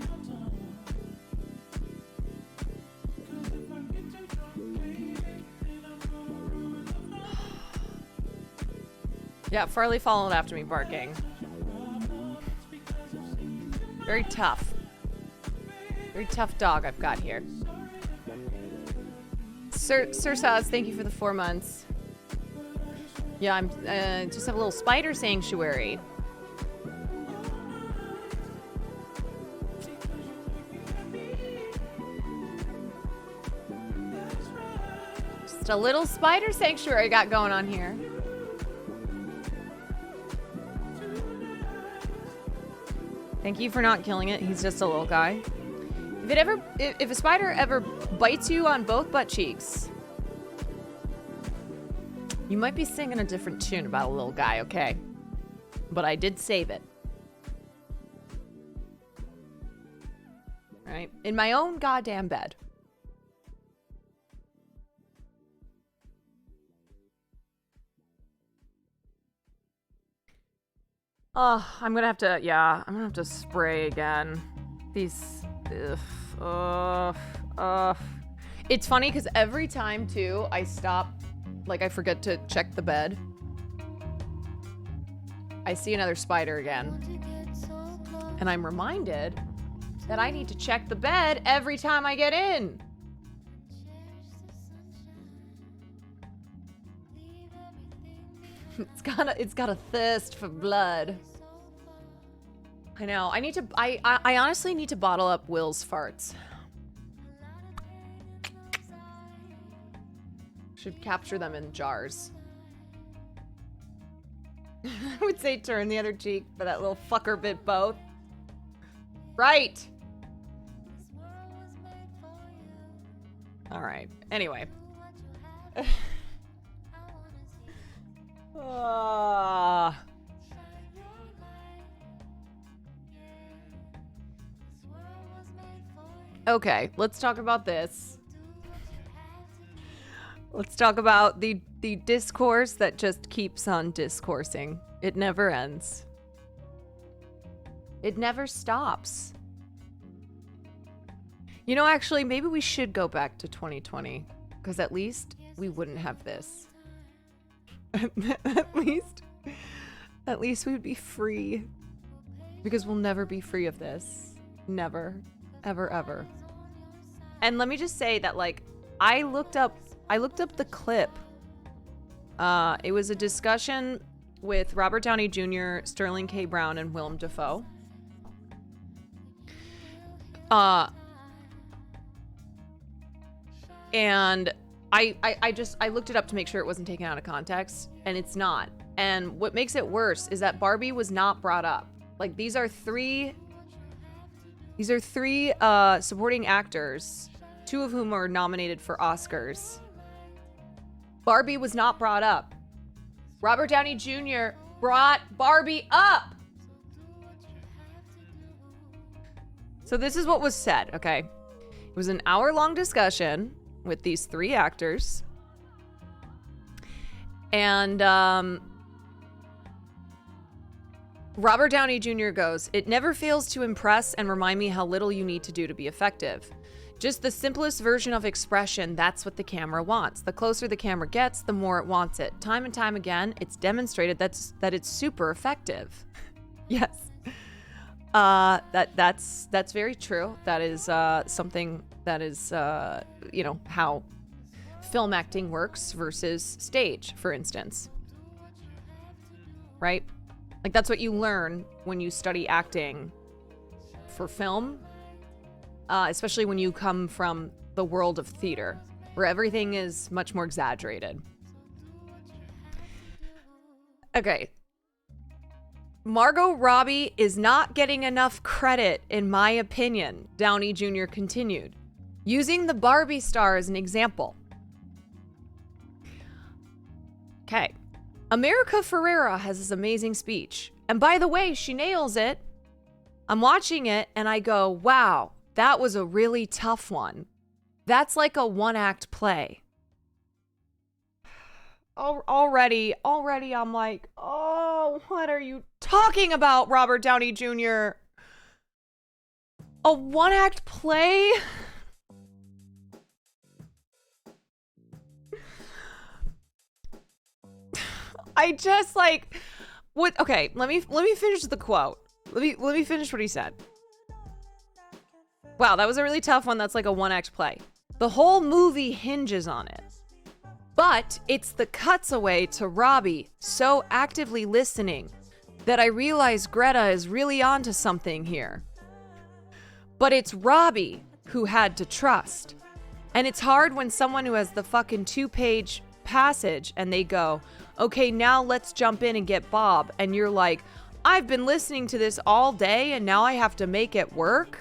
Yeah, Farley followed after me barking. Very tough. Very tough dog I've got here. Sir Saz, thank you for the 4 months. Yeah, I'm just have a little spider sanctuary. Just a little spider sanctuary I got going on here. Thank you for not killing it. He's just a little guy. If a spider ever bites you on both butt cheeks, you might be singing a different tune about a little guy, okay? But I did save it. Right? In my own goddamn bed. Oh, I'm gonna have to spray again. These, It's funny because every time too, I stop, like I forget to check the bed. I see another spider again. And I'm reminded that I need to check the bed every time I get in. It's got a thirst for blood. I know. I honestly need to bottle up Will's farts. Should capture them in jars. I would say turn the other cheek, but that little fucker bit both. Right. All right. Anyway. Okay, let's talk about this. Let's talk about the discourse that just keeps on discoursing. It never ends. It never stops. You know, actually, maybe we should go back to 2020, because at least we wouldn't have this. at least we'd be free. Because we'll never be free of this. Never. Ever, ever. And let me just say that, like, I looked up the clip. It was a discussion with Robert Downey Jr., Sterling K. Brown, and Willem Dafoe. And I looked it up to make sure it wasn't taken out of context, and it's not. And what makes it worse is that Barbie was not brought up. Like, these are three supporting actors, two of whom are nominated for Oscars. Barbie was not brought up. Robert Downey Jr. brought Barbie up. So this is what was said, okay? It was an hour-long discussion with these three actors. And Robert Downey Jr. goes, "It never fails to impress and remind me how little you need to do to be effective. Just the simplest version of expression, that's what the camera wants. The closer the camera gets, the more it wants it. Time and time again, it's demonstrated that it's super effective." Yes. That's very true. That is something that is how film acting works versus stage, for instance. Right? Like, that's what you learn when you study acting for film, especially when you come from the world of theater, where everything is much more exaggerated. Okay. Margot Robbie is not getting enough credit, in my opinion, Downey Jr. continued, using the Barbie star as an example. Okay. America Ferrera has this amazing speech. And by the way, she nails it. I'm watching it and I go, wow, that was a really tough one. That's like a one-act play. Already I'm like, oh, what are you talking about, Robert Downey Jr.? A one-act play? I just like, what? Okay, let me finish the quote. Let me finish what he said. Wow, that was a really tough one. That's like a one-act play. The whole movie hinges on it. But it's the cuts away to Robbie so actively listening that I realize Greta is really onto something here. But it's Robbie who had to trust. And it's hard when someone who has the fucking 2-page passage and they go, okay, now let's jump in and get Bob. And you're like, I've been listening to this all day and now I have to make it work.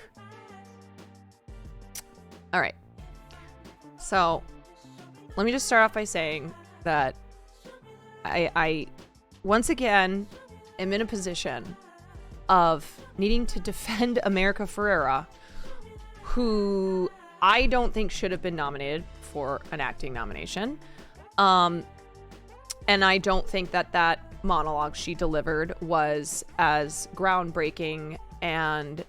All right. So let me just start off by saying that I once again am in a position of needing to defend America Ferrera, who I don't think should have been nominated for an acting nomination. And I don't think that monologue she delivered was as groundbreaking and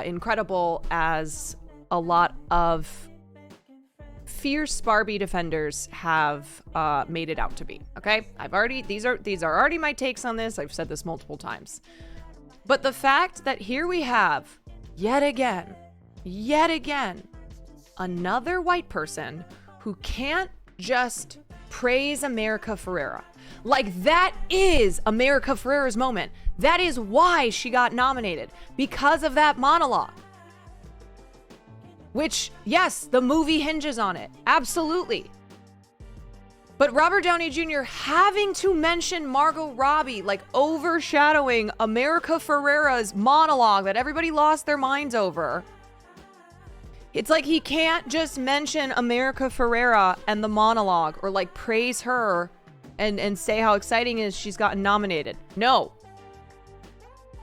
incredible as a lot of fierce Barbie defenders have made it out to be. Okay, these are already my takes on this. I've said this multiple times, but the fact that here we have yet again, another white person who can't just praise America Ferrera. Like, that is America Ferrera's moment. That is why she got nominated, because of that monologue. Which, yes, the movie hinges on it. Absolutely. But Robert Downey Jr. having to mention Margot Robbie, like overshadowing America Ferrera's monologue that everybody lost their minds over. It's like he can't just mention America Ferrera and the monologue, or like praise her and say how exciting it is she's gotten nominated. No.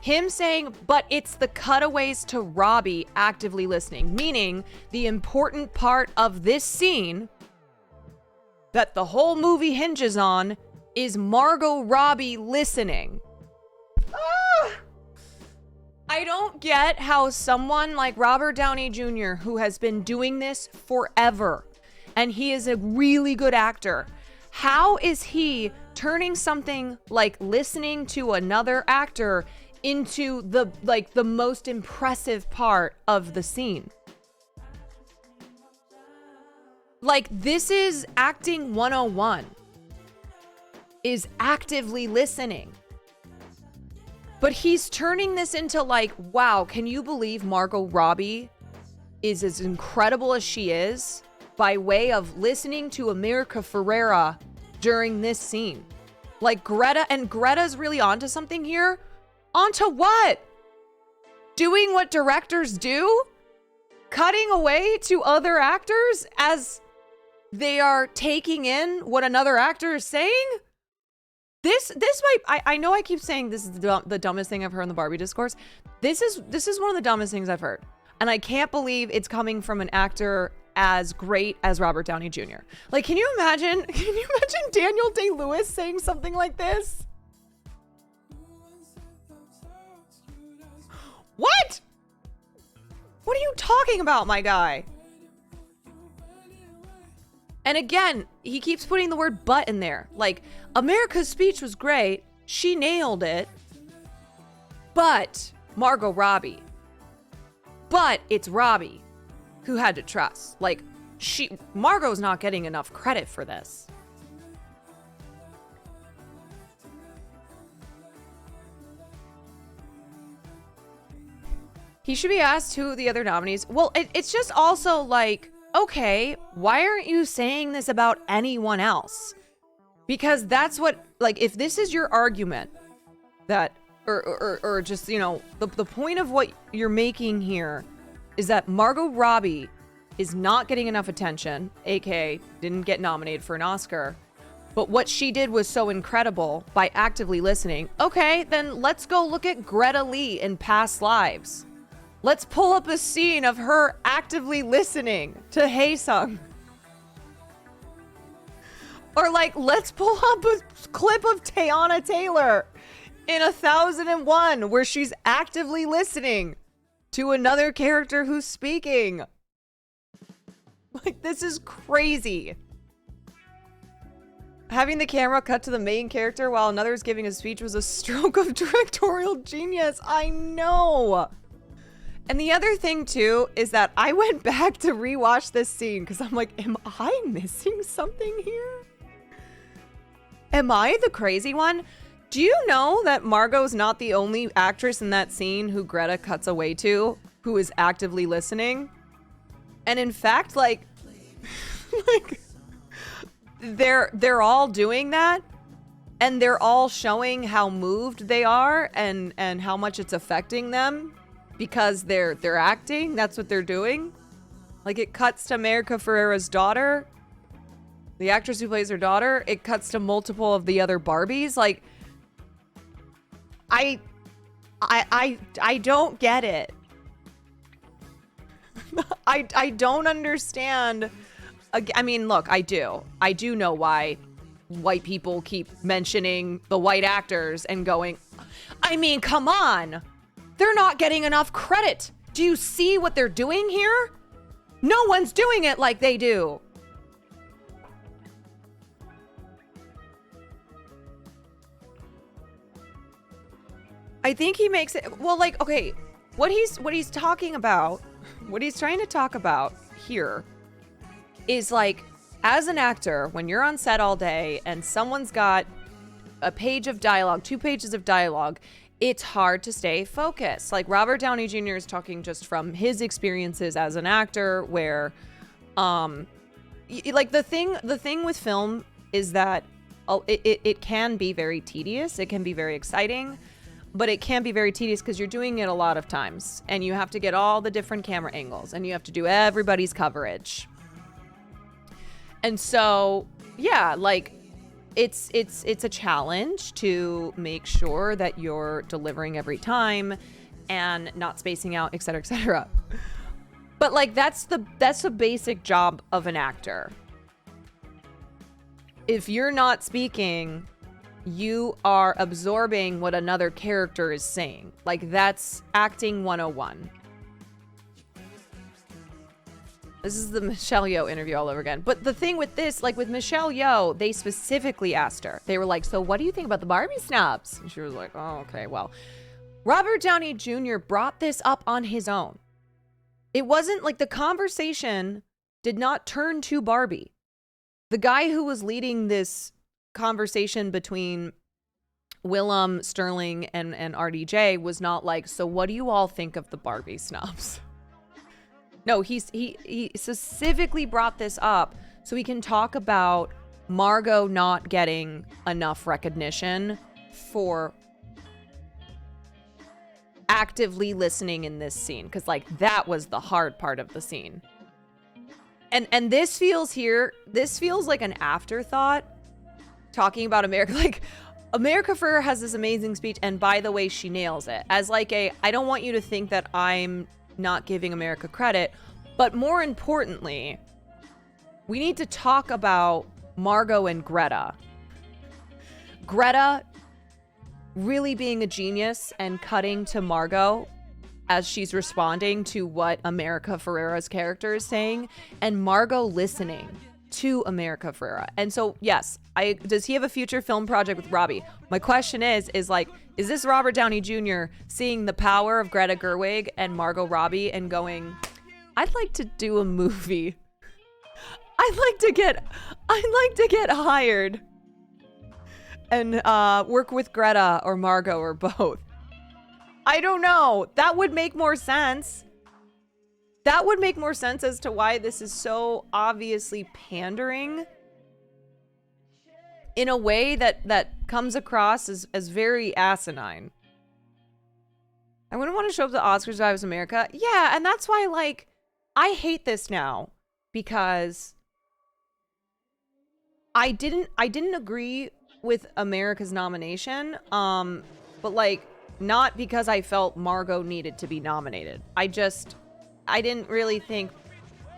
Him saying, but it's the cutaways to Robbie actively listening, meaning the important part of this scene that the whole movie hinges on is Margot Robbie listening. I don't get how someone like Robert Downey Jr., who has been doing this forever, and he is a really good actor, how is he turning something like listening to another actor into the most impressive part of the scene? Like, this is acting 101, is actively listening. But he's turning this into like, wow, can you believe Margot Robbie is as incredible as she is by way of listening to America Ferrera during this scene? Like, Greta's really onto something here. Onto what? Doing what directors do? Cutting away to other actors as they are taking in what another actor is saying? This might, I know I keep saying this is the dumbest thing I've heard in the Barbie discourse. This is one of the dumbest things I've heard. And I can't believe it's coming from an actor as great as Robert Downey Jr. Like, can you imagine Daniel Day-Lewis saying something like this? What? What are you talking about, my guy? And again, he keeps putting the word but in there. Like, America's speech was great. She nailed it. But Margot Robbie. But it's Robbie who had to trust. Like, Margot's not getting enough credit for this. He should be asked who the other nominees. Well, it's just also like, okay, why aren't you saying this about anyone else? Because that's what, like, if this is your argument that, or just, you know, the point of what you're making here is that Margot Robbie is not getting enough attention, aka didn't get nominated for an Oscar, but what she did was so incredible by actively listening. Okay, then let's go look at Greta Lee in Past Lives. Let's pull up a scene of her actively listening to Haesung. Or like, let's pull up a clip of Teyana Taylor in 1001 where she's actively listening to another character who's speaking. Like, this is crazy. Having the camera cut to the main character while another is giving a speech was a stroke of directorial genius. I know. And the other thing too is that I went back to rewatch this scene because I'm like, am I missing something here? Am I the crazy one? Do you know that Margot's not the only actress in that scene who Greta cuts away to who is actively listening? And in fact, like they're all doing that, and they're all showing how moved they are and how much it's affecting them because they're acting. That's what they're doing. Like, it cuts to America Ferrera's daughter, the actress who plays her daughter. It cuts to multiple of the other Barbies. Like, I don't get it. I don't understand. I mean, look, I do know why white people keep mentioning the white actors and going, I mean, come on. They're not getting enough credit. Do you see what they're doing here? No one's doing it like they do. I think he makes it, well, like, okay, what he's talking about, what he's trying to talk about here is like as an actor, when you're on set all day and someone's got a page of dialogue, 2 pages of dialogue, it's hard to stay focused. Like Robert Downey Jr. is talking just from his experiences as an actor, where, like the thing with film is that it can be very tedious. It can be very exciting, but it can be very tedious because you're doing it a lot of times, and you have to get all the different camera angles, and you have to do everybody's coverage. And so, yeah, like it's a challenge to make sure that you're delivering every time and not spacing out, et cetera, et cetera. But like that's the basic job of an actor. If you're not speaking, you are absorbing what another character is saying. Like that's acting 101. This is the Michelle Yeoh interview all over again. But the thing with this, like with Michelle Yeoh, they specifically asked her. They were like, so what do you think about the Barbie snubs? And she was like, oh, okay, well. Robert Downey Jr. brought this up on his own. It wasn't like the conversation did not turn to Barbie. The guy who was leading this conversation between Willem, Sterling, and RDJ was not like, so what do you all think of the Barbie snubs? No, he specifically brought this up so we can talk about Margot not getting enough recognition for actively listening in this scene, because like that was the hard part of the scene. And this feels like an afterthought, talking about America. Like America Ferrera has this amazing speech, and by the way, she nails it as like I don't want you to think that I'm not giving America credit, but more importantly, we need to talk about Margot and Greta. Greta really being a genius and cutting to Margot as she's responding to what America Ferrera's character is saying, and Margot listening to America Ferrera. And so, yes, does he have a future film project with Robbie? My question is like, is this Robert Downey Jr. seeing the power of Greta Gerwig and Margot Robbie and going, I'd like to do a movie. I'd like to get hired and work with Greta or Margot or both. I don't know. That would make more sense. That would make more sense as to why this is so obviously pandering in a way that comes across as very asinine. I wouldn't want to show up to the Oscars if I was America. Yeah, and that's why, like, I hate this now because I didn't agree with America's nomination, but like not because I felt Margot needed to be nominated. I didn't really think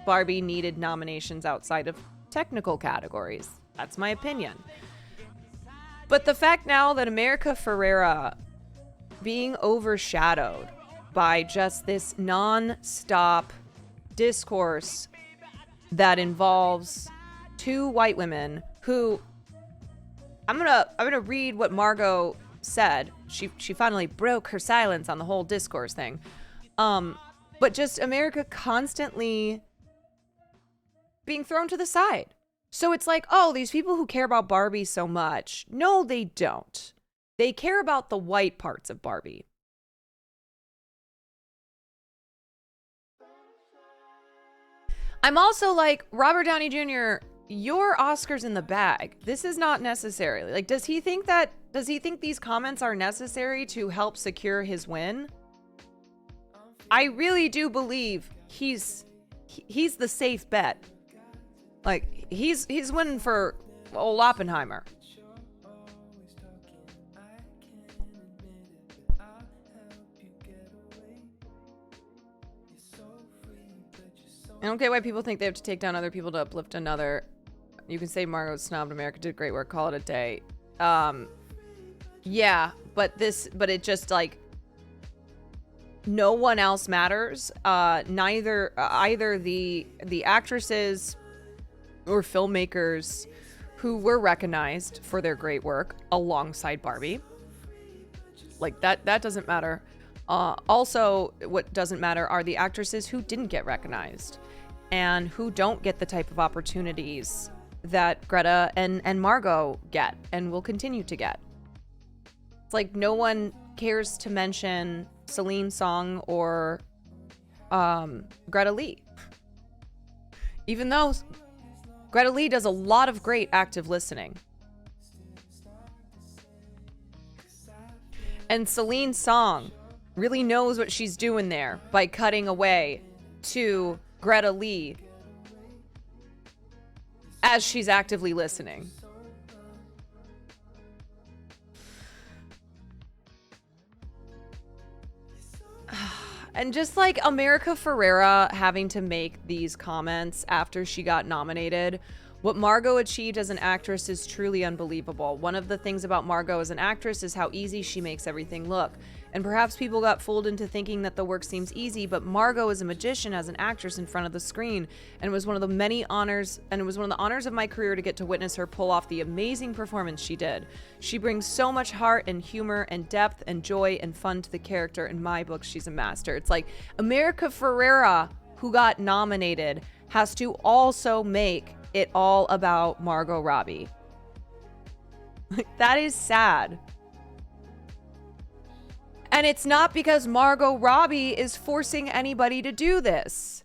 Barbie needed nominations outside of technical categories. That's my opinion. But the fact now that America Ferrera being overshadowed by just this non-stop discourse that involves 2 white women who I'm gonna read what Margot said. She finally broke her silence on the whole discourse thing. But just America constantly being thrown to the side. So it's like, oh, these people who care about Barbie so much. No, they don't. They care about the white parts of Barbie. I'm also like, Robert Downey Jr., your Oscar's in the bag. This is not necessarily like, does he think these comments are necessary to help secure his win? I really do believe he's the safe bet. Like he's winning for old Oppenheimer. I don't get why people think they have to take down other people to uplift another. You can say Margot snubbed, America did great work, call it a day. Yeah, but it just like no one else matters. Either the actresses or filmmakers who were recognized for their great work alongside Barbie. Like that doesn't matter. Also, what doesn't matter are the actresses who didn't get recognized and who don't get the type of opportunities that Greta and Margot get and will continue to get. It's like no one cares to mention Celine Song or Greta Lee. Even though Greta Lee does a lot of great active listening. And Celine Song really knows what she's doing there by cutting away to Greta Lee as she's actively listening. And just like America Ferrera having to make these comments after she got nominated, what Margot achieved as an actress is truly unbelievable. One of the things about Margot as an actress is how easy she makes everything look. And perhaps people got fooled into thinking that the work seems easy, but Margot is a magician as an actress in front of the screen, and it was one of the many honors, and it was one of the honors of my career to get to witness her pull off the amazing performance she did. She brings so much heart and humor and depth and joy and fun to the character. In my book, she's a master. It's like America Ferrera, who got nominated, has to also make it all about Margot Robbie. That is sad. And it's not because Margot Robbie is forcing anybody to do this.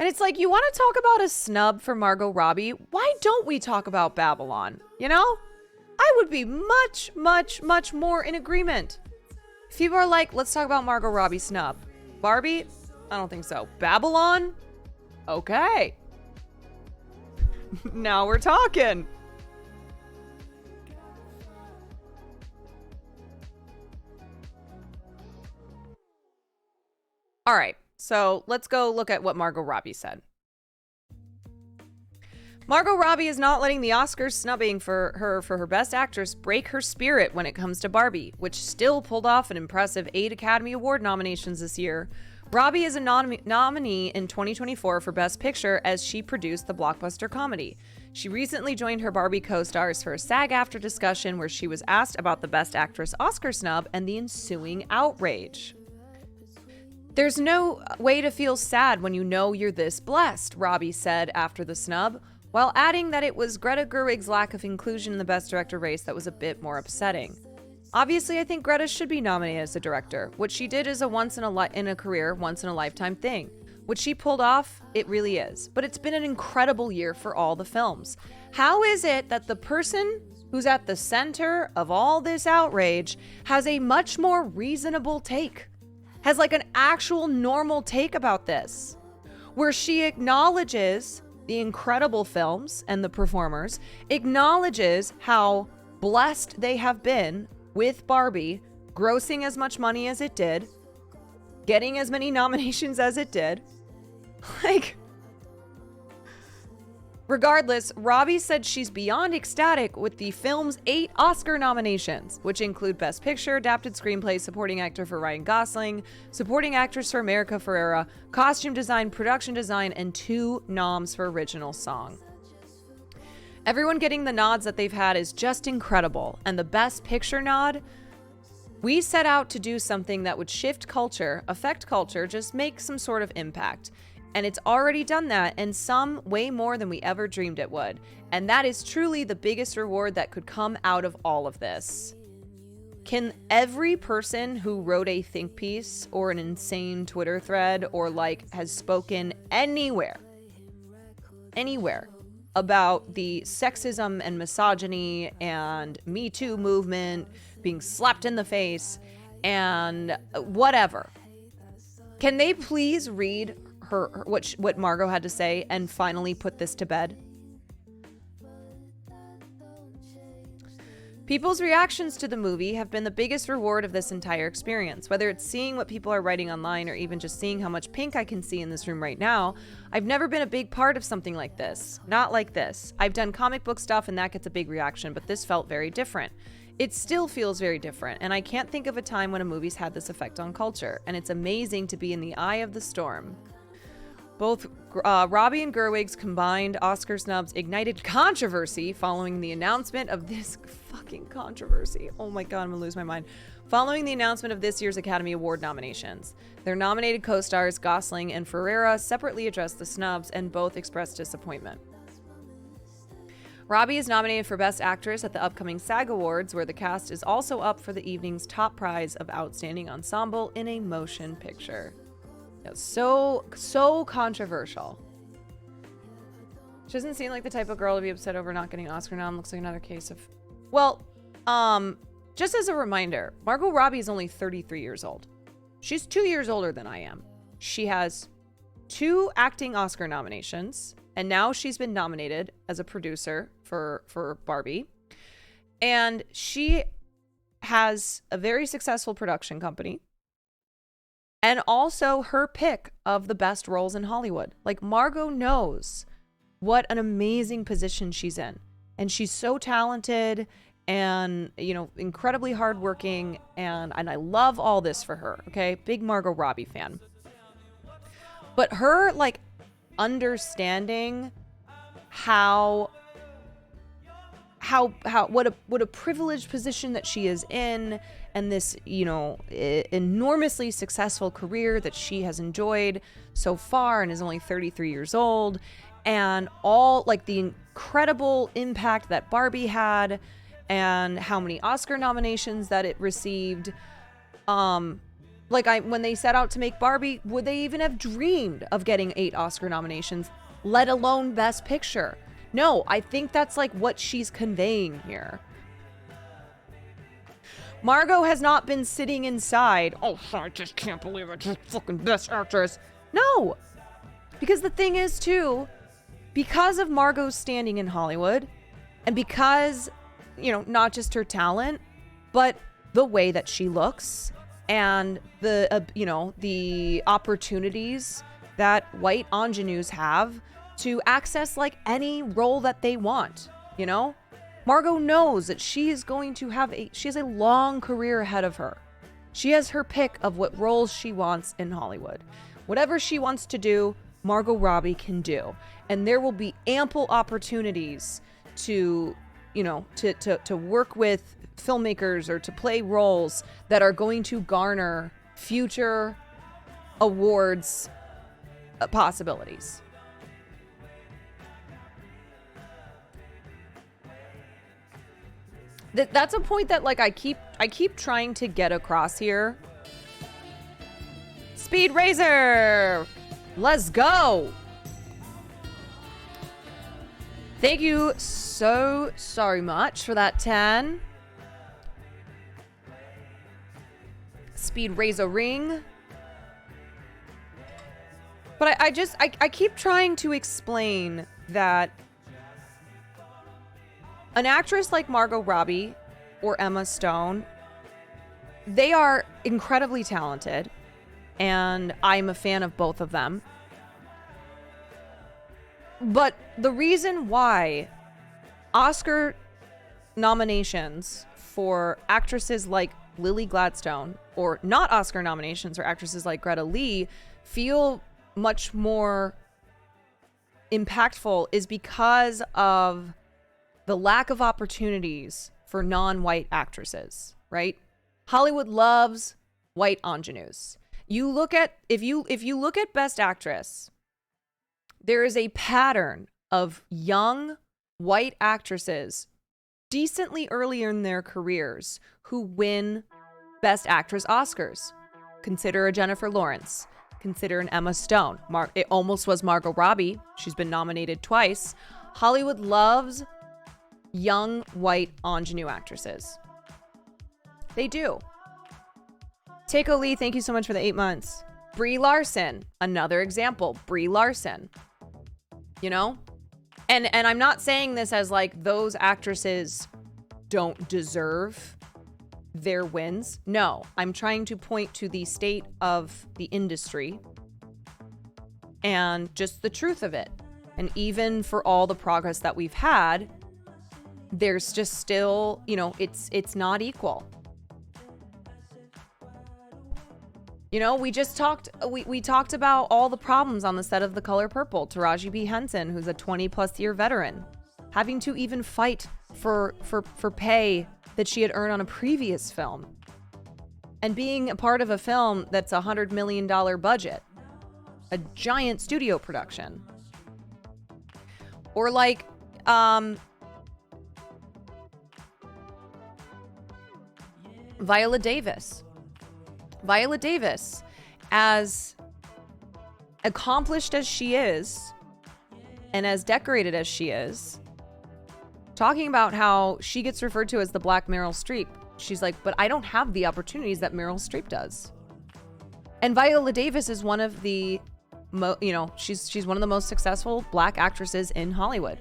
And it's like, you want to talk about a snub for Margot Robbie? Why don't we talk about Babylon? You know? I would be much, much, much more in agreement. If people are like, let's talk about Margot Robbie snub. Barbie? I don't think so. Babylon? Okay. Now we're talking. All right, so let's go look at what Margot Robbie said. Margot Robbie is not letting the Oscars snubbing for her Best Actress break her spirit when it comes to Barbie, which still pulled off an impressive 8 Academy Award nominations this year. Robbie is a nominee in 2024 for Best Picture as she produced the blockbuster comedy. She recently joined her Barbie co-stars for a SAG-AFTRA discussion where she was asked about the Best Actress Oscar snub and the ensuing outrage. There's no way to feel sad when you know you're this blessed, Robbie said after the snub, while adding that it was Greta Gerwig's lack of inclusion in the Best Director race that was a bit more upsetting. Obviously, I think Greta should be nominated as a director. What she did is a once-in-a-career, once-in-a-lifetime thing. What she pulled off, it really is. But it's been an incredible year for all the films. How is it that the person who's at the center of all this outrage has a much more reasonable take? Has like an actual normal take about this, where she acknowledges the incredible films and the performers, acknowledges how blessed they have been with Barbie grossing as much money as it did, getting as many nominations as it did. Like, regardless, Robbie said she's beyond ecstatic with the film's 8 Oscar nominations, which include Best Picture, Adapted Screenplay, Supporting Actor for Ryan Gosling, Supporting Actress for America Ferrera, Costume Design, Production Design, and 2 noms for Original Song. Everyone getting the nods that they've had is just incredible, and the Best Picture nod, we set out to do something that would shift culture, affect culture, just make some sort of impact. And it's already done that, and some way more than we ever dreamed it would. And that is truly the biggest reward that could come out of all of this. Can every person who wrote a think piece or an insane Twitter thread or like has spoken anywhere about the sexism and misogyny and Me Too movement being slapped in the face and whatever, can they please read what Margot had to say and finally put this to bed? People's reactions to the movie have been the biggest reward of this entire experience. Whether it's seeing what people are writing online or even just seeing how much pink I can see in this room right now, I've never been a big part of something like this. Not like this. I've done comic book stuff and that gets a big reaction, but this felt very different. It still feels very different, and I can't think of a time when a movie's had this effect on culture, and it's amazing to be in the eye of the storm. Both Robbie and Gerwig's combined Oscar snubs ignited controversy following the announcement of this fucking fucking controversy. Oh my God, I'm gonna lose my mind. Following the announcement of this year's Academy Award nominations, their nominated co-stars Gosling and Ferreira separately addressed the snubs and both expressed disappointment. Robbie is nominated for Best Actress at the upcoming SAG Awards, where the cast is also up for the evening's top prize of Outstanding Ensemble in a Motion Picture. It's so controversial. She doesn't seem like the type of girl to be upset over not getting an Oscar nom. Looks like another case of... Well, just as a reminder, Margot Robbie is only 33 years old. She's 2 years older than I am. She has 2 acting Oscar nominations, and now she's been nominated as a producer for Barbie. And she has a very successful production company, and also her pick of the best roles in Hollywood. Like, Margot knows what an amazing position she's in. And she's so talented and, you know, incredibly hardworking. And I love all this for her. Okay. Big Margot Robbie fan. But her, like, understanding what a privileged position that she is in, and this, you know, enormously successful career that she has enjoyed so far and is only 33 years old, and all, like, the incredible impact that Barbie had and how many Oscar nominations that it received. When they set out to make Barbie, would they even have dreamed of getting 8 Oscar nominations, let alone Best Picture? No, I think that's like what she's conveying here. Margot has not been sitting inside, oh, I just can't believe it, just fucking Best Actress. No, because the thing is too, because of Margot's standing in Hollywood, and because, you know, not just her talent, but the way that she looks, and the, you know, the opportunities that white ingenues have to access, like, any role that they want, you know? Margot knows that she is going to have she has a long career ahead of her. She has her pick of what roles she wants in Hollywood. Whatever she wants to do, Margot Robbie can do. And there will be ample opportunities to, you know, to work with filmmakers or to play roles that are going to garner future awards possibilities. That's a point that, like, I keep trying to get across here. Speed Razor, let's go. Thank you so much for that 10. Speed Razor ring. But I keep trying to explain that an actress like Margot Robbie or Emma Stone, they are incredibly talented, and I'm a fan of both of them. But the reason why Oscar nominations for actresses like Lily Gladstone, or not Oscar nominations for actresses like Greta Lee, feel much more impactful is because of the lack of opportunities for non-white actresses, right? Hollywood loves white ingenues. You look at, if you look at Best Actress, there is a pattern of young white actresses decently earlier in their careers who win Best Actress Oscars. Consider a Jennifer Lawrence. Consider an Emma Stone. It almost was Margot Robbie. She's been nominated twice. Hollywood loves young white ingenue actresses. They do. Takeo Lee, thank you so much for the 8 months. Brie Larson, another example. Brie Larson. You know? And I'm not saying this as like those actresses don't deserve their wins. No, I'm trying to point to the state of the industry and just the truth of it. And even for all the progress that we've had, there's just still, you know, it's not equal. You know, we just talked, we talked about all the problems on the set of The Color Purple. Taraji P. Henson, who's a 20 plus year veteran, having to even fight for pay that she had earned on a previous film. And being a part of a film that's $100 million budget, a giant studio production. Or like, Viola Davis. Viola Davis, as accomplished as she is, and as decorated as she is, talking about how she gets referred to as the Black Meryl Streep. She's like, but I don't have the opportunities that Meryl Streep does. And Viola Davis is one of the, she's one of the most successful Black actresses in Hollywood.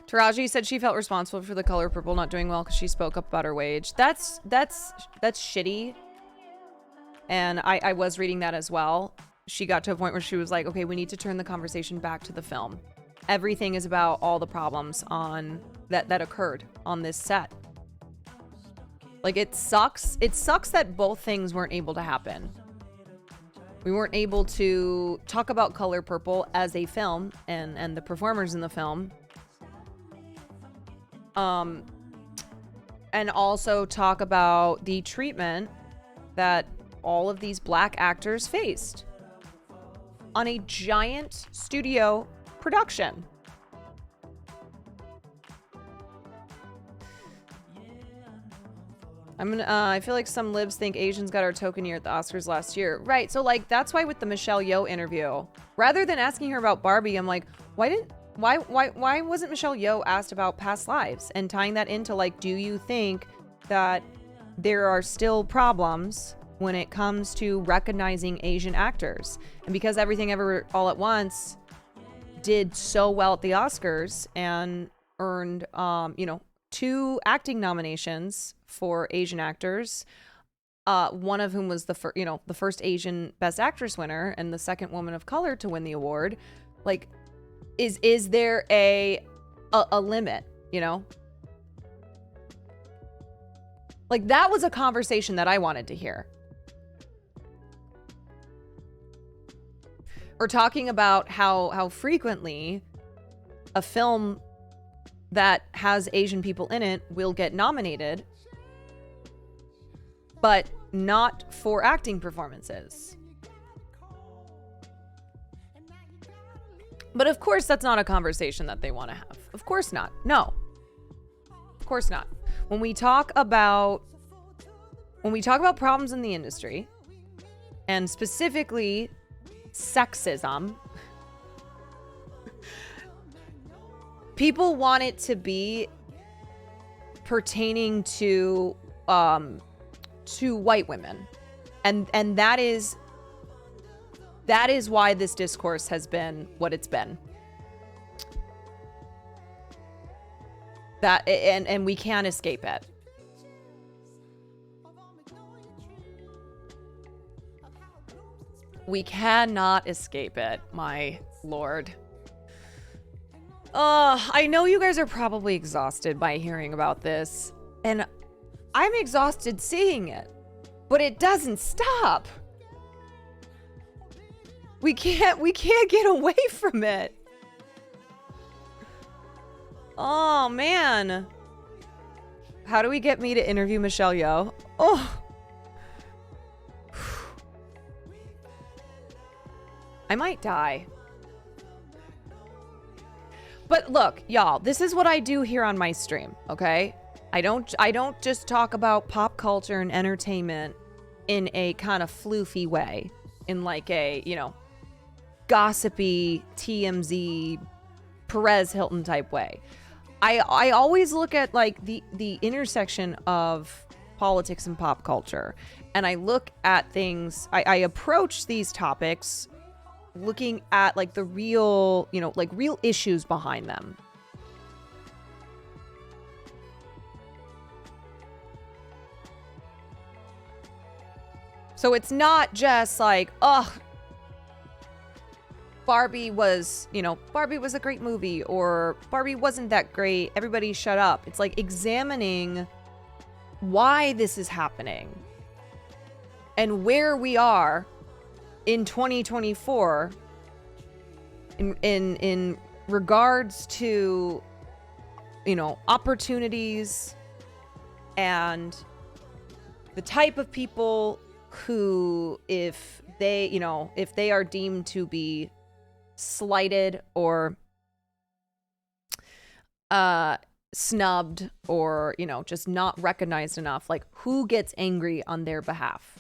Taraji said she felt responsible for The Color Purple not doing well because she spoke up about her wage. That's shitty. And I was reading that as well. She got to a point where she was like, okay, we need to turn the conversation back to the film. Everything is about all the problems on that occurred on this set. Like, it sucks. It sucks that both things weren't able to happen. We weren't able to talk about Color Purple as a film and the performers in the film. And also talk about the treatment that all of these Black actors faced on a giant studio production. I feel like some libs think Asians got our token year at the Oscars last year. Right, so like that's why with the Michelle Yeoh interview, rather than asking her about Barbie, I'm like, why wasn't Michelle Yeoh asked about past lives and tying that into like, do you think that there are still problems when it comes to recognizing Asian actors? And because Everything Ever All at Once did so well at the Oscars and earned 2 acting nominations for Asian actors, one of whom was the first Asian Best Actress winner and the second woman of color to win the award, like, is there a limit, Like, that was a conversation that I wanted to hear. Or talking about how frequently a film that has Asian people in it will get nominated, but not for acting performances. But of course, that's not a conversation that they want to have. Of course not. No. Of course not. When we talk about problems in the industry, and specifically sexism, people want it to be pertaining to white women, and that is why this discourse has been what it's been. That and we can't escape it. We cannot escape it, my lord. I know you guys are probably exhausted by hearing about this, and I'm exhausted seeing it, but it doesn't stop. We can't get away from it. Oh, man. How do we get me to interview Michelle Yeoh? Oh. I might die. But look, y'all, this is what I do here on my stream, okay? I don't just talk about pop culture and entertainment in a kind of floofy way, in like a, gossipy TMZ Perez Hilton type way. I always look at like the intersection of politics and pop culture, and I look at things, I approach these topics looking at like the real, like real issues behind them. So it's not just like, Barbie was a great movie, or Barbie wasn't that great, everybody shut up. It's like examining why this is happening and where we are in 2024 in regards to, you know, opportunities and the type of people who, if they, you know, if they are deemed to be slighted or snubbed or, you know, just not recognized enough, like, who gets angry on their behalf?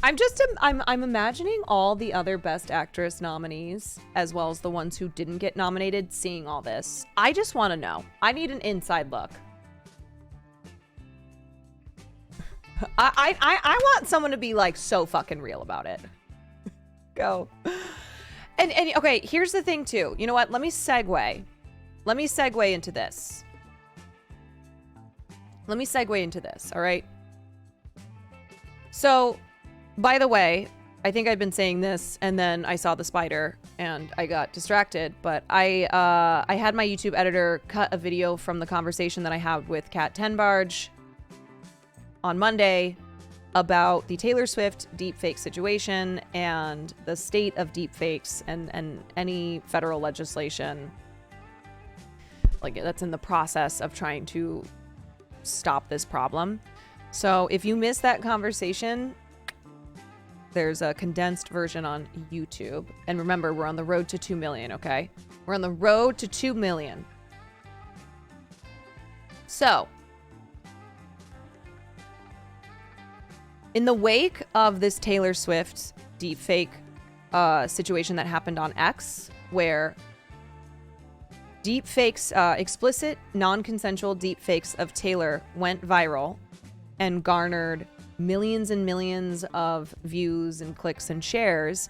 I'm imagining all the other Best Actress nominees, as well as the ones who didn't get nominated, seeing all this. I just want to know. I need an inside look. I want someone to be like so fucking real about it. Go. And okay, here's the thing too. You know what? Let me segue into this. All right. So, by the way, I think I've been saying this, and then I saw the spider and I got distracted, but I had my YouTube editor cut a video from the conversation that I had with Kat Tenbarge on Monday about the Taylor Swift deepfake situation and the state of deepfakes and any federal legislation like that's in the process of trying to stop this problem. So if you missed that conversation, there's a condensed version on YouTube. And remember, we're on the road to 2 million, okay? We're on the road to 2 million. So, in the wake of this Taylor Swift deepfake situation that happened on X, where deepfakes, explicit, non-consensual deepfakes of Taylor went viral and garnered millions and millions of views and clicks and shares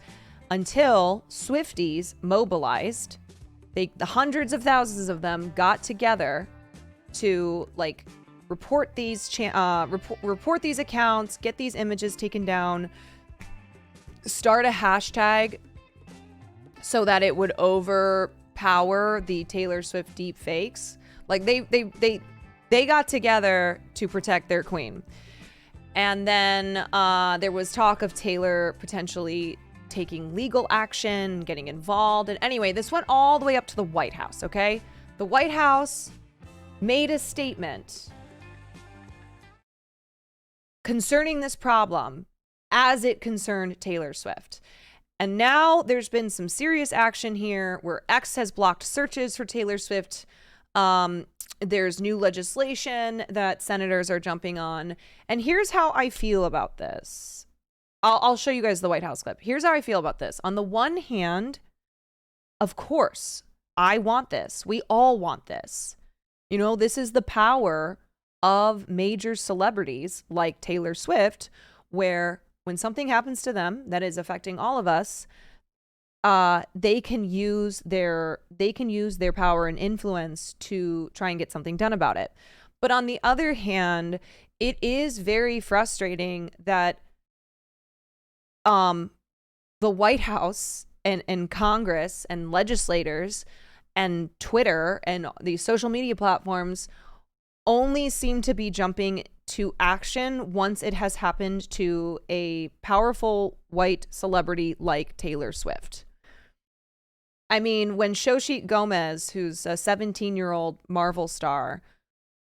until Swifties mobilized. The hundreds of thousands of them got together to like report these report these accounts, get these images taken down, start a hashtag so that it would overpower the Taylor Swift deep fakes. Like they got together to protect their queen. And then there was talk of Taylor potentially taking legal action, getting involved. And anyway, this went all the way up to the White House, okay? The White House made a statement concerning this problem as it concerned Taylor Swift. And now there's been some serious action here where X has blocked searches for Taylor Swift. There's new legislation that senators are jumping on. And here's how I feel about this. I'll show you guys the White House clip. Here's how I feel about this. On the one hand, of course, I want this. We all want this. You know, this is the power of major celebrities like Taylor Swift, where when something happens to them that is affecting all of us, they can use their power and influence to try and get something done about it. But on the other hand, it is very frustrating that the White House and Congress and legislators and Twitter and these social media platforms only seem to be jumping to action once it has happened to a powerful white celebrity like Taylor Swift. I mean, when Xochitl Gomez, who's a 17-year-old Marvel star,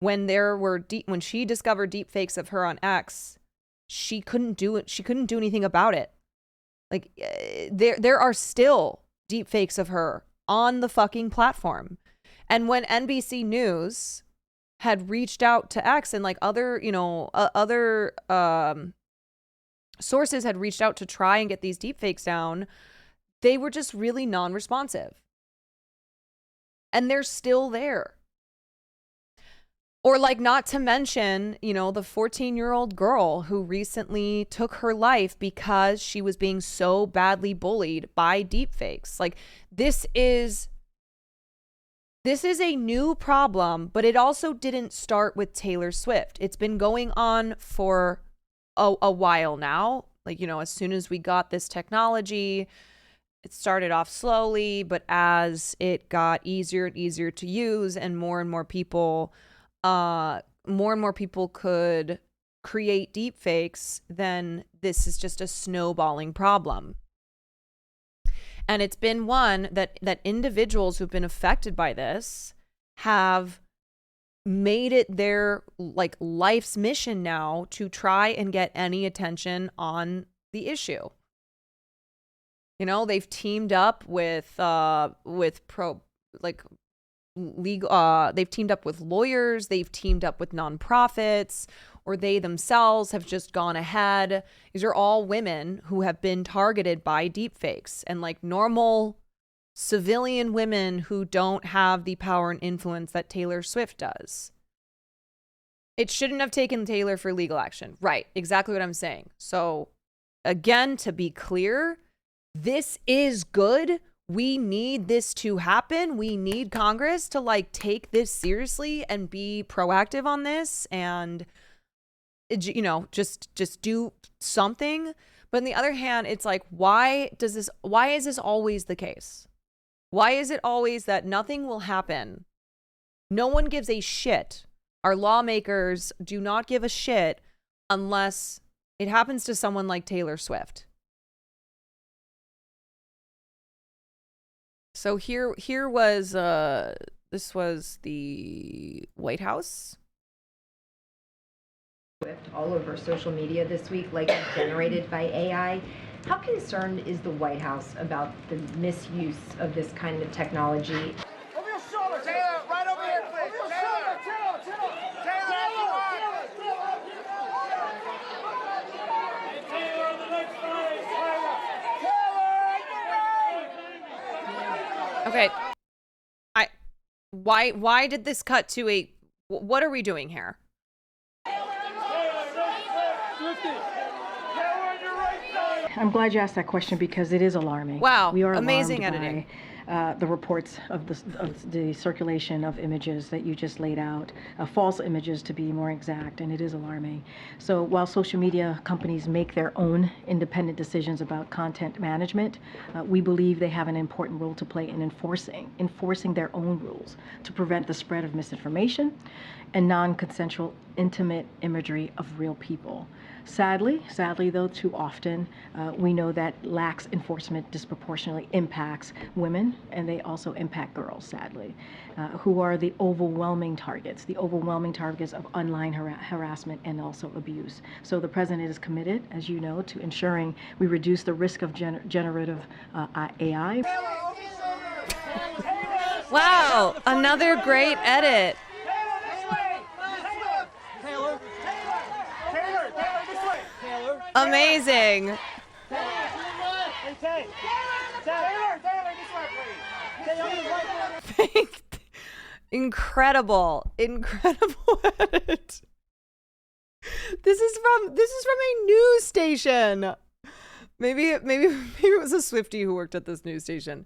when she discovered deep fakes of her on X, she couldn't do it. She couldn't do anything about it. Like there are still deep fakes of her on the fucking platform. And when NBC News had reached out to X and like other sources had reached out to try and get these deep fakes down, they were just really non-responsive. And they're still there. Or like, not to mention, you know, the 14-year-old girl who recently took her life because she was being so badly bullied by deepfakes. Like, this is a new problem, but it also didn't start with Taylor Swift. It's been going on for a while now. Like, you know, as soon as we got this technology it started off slowly, but as it got easier and easier to use and more people could create deepfakes, then this is just a snowballing problem. And it's been one that individuals who've been affected by this have made it their like life's mission now to try and get any attention on the issue. You know, they've teamed up with legal, they've teamed up with lawyers, they've teamed up with nonprofits, or they themselves have just gone ahead. These are all women who have been targeted by deepfakes, and like normal civilian women who don't have the power and influence that Taylor Swift does. It shouldn't have taken Taylor for legal action. Right, exactly what I'm saying. So again, to be clear, this is good. We need this to happen. We need Congress to like take this seriously and be proactive on this and, you know, just do something. But on the other hand, it's like, why is this always the case? Why is it always that nothing will happen? No one gives a shit. Our lawmakers do not give a shit unless it happens to someone like Taylor Swift. So here was this was the White House. All over social media this week, like generated by AI. How concerned is the White House about the misuse of this kind of technology? Over your shoulder, Taylor, right over here, please. Over your shoulder, Taylor. Taylor, on the next slide. Okay. Why did this cut to a, what are we doing here? I'm glad you asked that question because it is alarming. Wow, we are amazing alarmed editing. by the reports of the circulation of images that you just laid out, false images to be more exact, and it is alarming. So while social media companies make their own independent decisions about content management, we believe they have an important role to play in enforcing their own rules to prevent the spread of misinformation and non-consensual intimate imagery of real people. Sadly though, too often we know that lax enforcement disproportionately impacts women, and they also impact girls, sadly, who are the overwhelming targets of online harassment and also abuse. So the president is committed, as you know, to ensuring we reduce the risk of generative AI. Wow, another great edit. Amazing. Incredible edit. This is from a news station. Maybe it was a Swiftie who worked at this news station.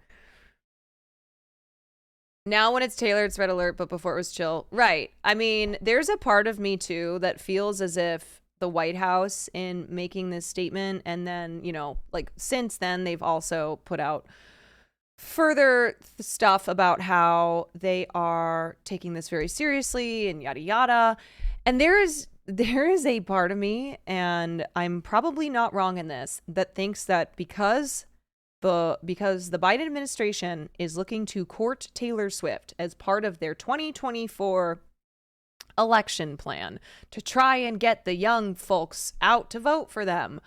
Now when it's Taylor, it's red alert, but before it was chill. Right. I mean, there's a part of me too that feels as if the White House, in making this statement, and then, you know, like since then, they've also put out further stuff about how they are taking this very seriously and yada yada. And there is a part of me, and I'm probably not wrong in this, that thinks that because the Biden administration is looking to court Taylor Swift as part of their 2024 election plan to try and get the young folks out to vote for them,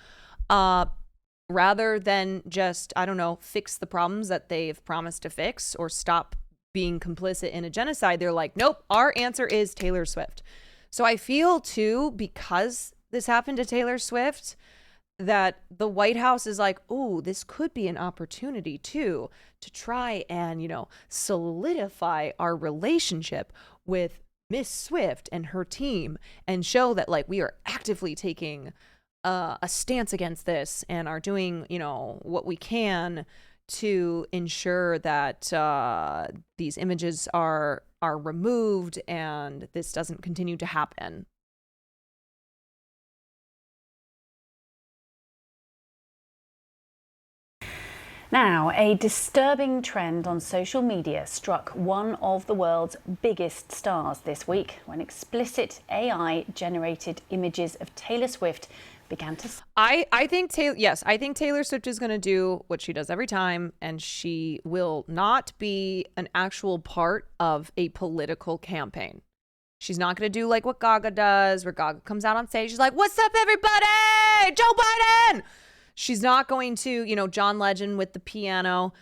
rather than just, I don't know, fix the problems that they've promised to fix or stop being complicit in a genocide. They're like, nope, our answer is Taylor Swift. So I feel too, because this happened to Taylor Swift, that the White House is like, oh, this could be an opportunity too to try and, you know, solidify our relationship with Miss Swift and her team and show that like we are actively taking a stance against this and are doing, you know, what we can to ensure that these images are removed and this doesn't continue to happen. Now, a disturbing trend on social media struck one of the world's biggest stars this week when explicit AI-generated images of Taylor Swift began to... I think Taylor Swift is going to do what she does every time, and she will not be an actual part of a political campaign. She's not going to do like what Gaga does, where Gaga comes out on stage. She's like, "What's up, everybody? Joe Biden!" She's not going to, John Legend with the piano.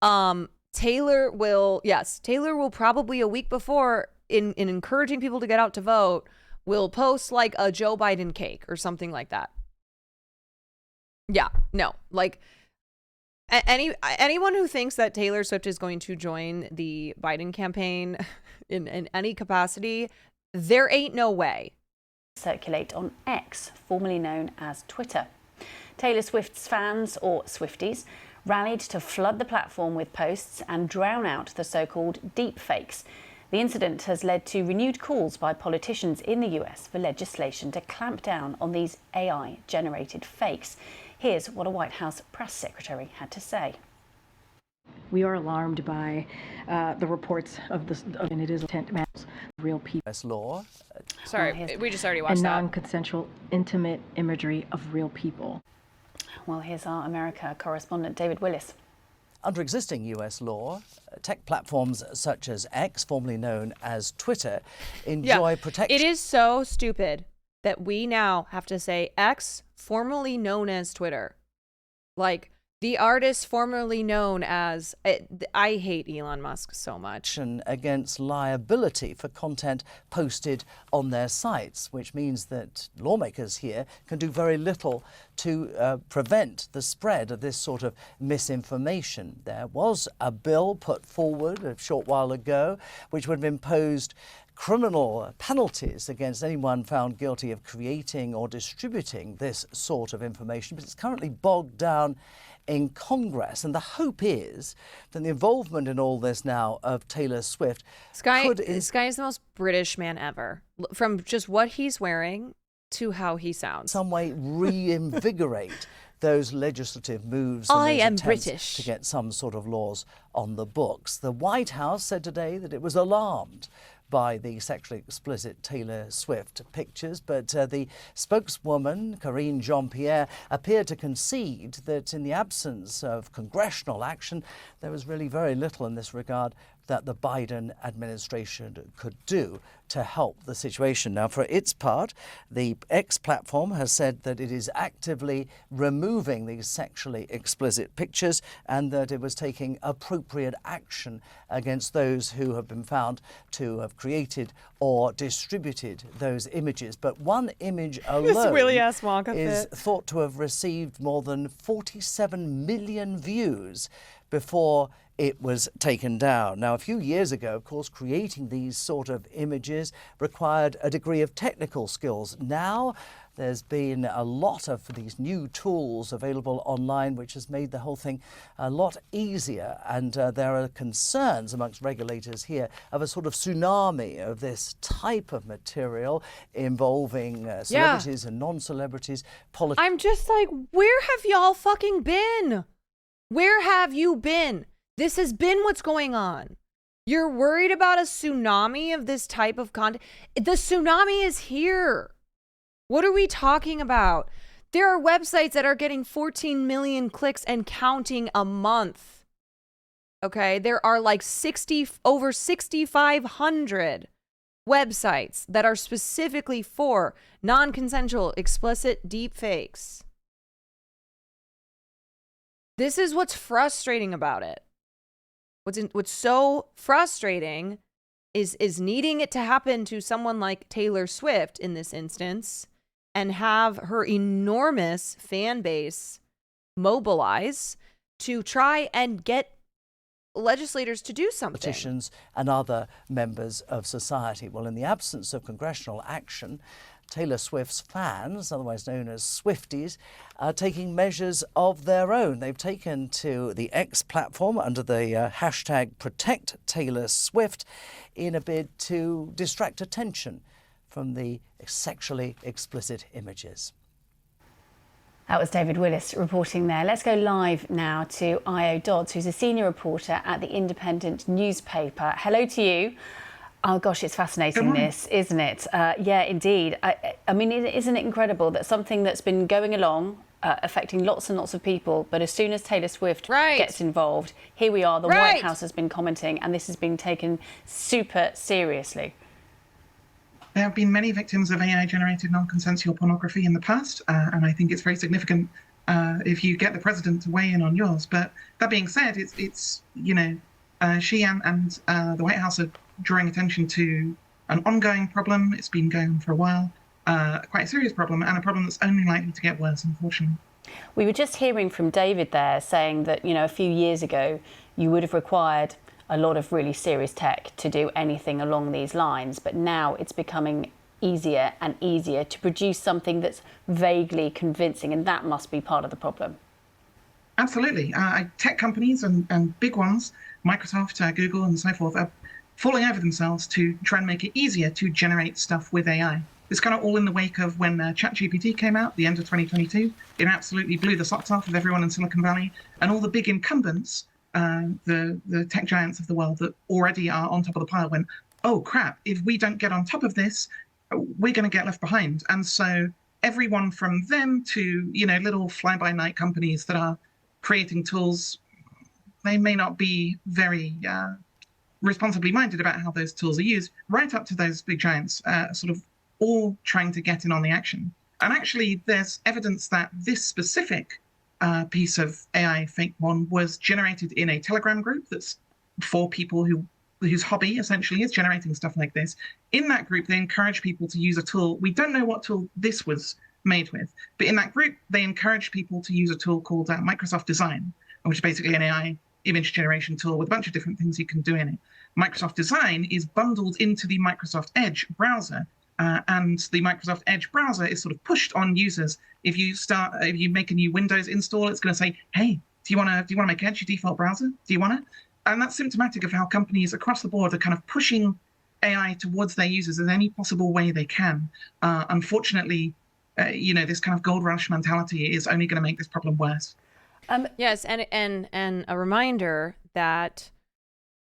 Taylor will probably a week before, in encouraging people to get out to vote, will post like a Joe Biden cake or something like that. Yeah, no, like anyone who thinks that Taylor Swift is going to join the Biden campaign in any capacity, there ain't no way. Circulate on X, formerly known as Twitter. Taylor Swift's fans, or Swifties, rallied to flood the platform with posts and drown out the so-called deep fakes. The incident has led to renewed calls by politicians in the US for legislation to clamp down on these AI-generated fakes. Here's what a White House press secretary had to say. We are alarmed by the reports of this, and it is intent matters, real people. Law. Sorry, we just already watched and that. non-consensual, intimate imagery of real people. Well, here's our America correspondent, David Willis. Under existing US law, tech platforms such as X, formerly known as Twitter, enjoy protection. It is so stupid that we now have to say X, formerly known as Twitter. Like, the artist formerly known as... I hate Elon Musk so much. Against liability for content posted on their sites, which means that lawmakers here can do very little to prevent the spread of this sort of misinformation. There was a bill put forward a short while ago which would have imposed criminal penalties against anyone found guilty of creating or distributing this sort of information, but it's currently bogged down in Congress. And the hope is that the involvement in all this now of Taylor Swift This guy is the most British man ever. From just what he's wearing to how he sounds. Some way reinvigorate those legislative moves and I am attempts British. to get some sort of laws on the books. The White House said today that it was alarmed by the sexually explicit Taylor Swift pictures, but the spokeswoman, Karine Jean-Pierre, appeared to concede that in the absence of congressional action, there was really very little in this regard that the Biden administration could do to help the situation. Now, for its part, the X platform has said that it is actively removing these sexually explicit pictures and that it was taking appropriate action against those who have been found to have created or distributed those images. But one image alone is thought to have received more than 47 million views before it was taken down. Now, a few years ago, of course, creating these sort of images required a degree of technical skills. Now, there's been a lot of these new tools available online, which has made the whole thing a lot easier. And there are concerns amongst regulators here of a sort of tsunami of this type of material involving celebrities and non-celebrities. I'm just like, where have y'all fucking been? Where have you been? This has been what's going on. You're worried about a tsunami of this type of content. The tsunami is here. What are we talking about? There are websites that are getting 14 million clicks and counting a month. Okay, there are like over 6,500 websites that are specifically for non-consensual, explicit deep fakes. This is what's frustrating about it. What's so frustrating is needing it to happen to someone like Taylor Swift in this instance and have her enormous fan base mobilize to try and get legislators to do something. Politicians and other members of society. Well, in the absence of congressional action, Taylor Swift's fans, otherwise known as Swifties, are taking measures of their own. They've taken to the X platform under the hashtag Protect Taylor Swift in a bid to distract attention from the sexually explicit images. That was David Willis reporting there. Let's go live now to Io Dodds, who's a senior reporter at the Independent newspaper. Hello to you. Oh gosh, it's fascinating this, isn't it? Yeah, indeed. I mean, isn't it incredible that something that's been going along, affecting lots and lots of people, but as soon as Taylor Swift gets involved, here we are, the White House has been commenting, and this has been taken super seriously. There have been many victims of AI-generated non-consensual pornography in the past, and I think it's very significant if you get the president to weigh in on yours. But that being said, it's you know, she and the White House are drawing attention to an ongoing problem. It's been going on for a while, quite a serious problem, and a problem that's only likely to get worse, unfortunately. We were just hearing from David there saying that, you know, a few years ago, you would have required a lot of really serious tech to do anything along these lines, but now it's becoming easier and easier to produce something that's vaguely convincing, and that must be part of the problem. Absolutely. Tech companies and big ones, Microsoft, Google and so forth, are falling over themselves to try and make it easier to generate stuff with AI. It's kind of all in the wake of when ChatGPT came out, the end of 2022. It absolutely blew the socks off of everyone in Silicon Valley, and all the big incumbents, the tech giants of the world that already are on top of the pile went, oh crap, if we don't get on top of this, we're going to get left behind. And so everyone from them to, you know, little fly-by-night companies that are creating tools, they may not be very responsibly minded about how those tools are used, right up to those big giants, sort of all trying to get in on the action. And actually, there's evidence that this specific piece of AI fake one was generated in a Telegram group that's for people whose hobby essentially is generating stuff like this. In that group, they encourage people to use a tool. We don't know what tool this was made with, but in that group, they encourage people to use a tool called Microsoft Design, which is basically an AI image generation tool with a bunch of different things you can do in it. Microsoft Design is bundled into the Microsoft Edge browser, and the Microsoft Edge browser is sort of pushed on users. If you make a new Windows install, it's going to say, "Hey, do you want to make Edge your default browser? Do you want to?" And that's symptomatic of how companies across the board are kind of pushing AI towards their users in any possible way they can. Unfortunately, you know, this kind of gold rush mentality is only going to make this problem worse. Yes, and a reminder that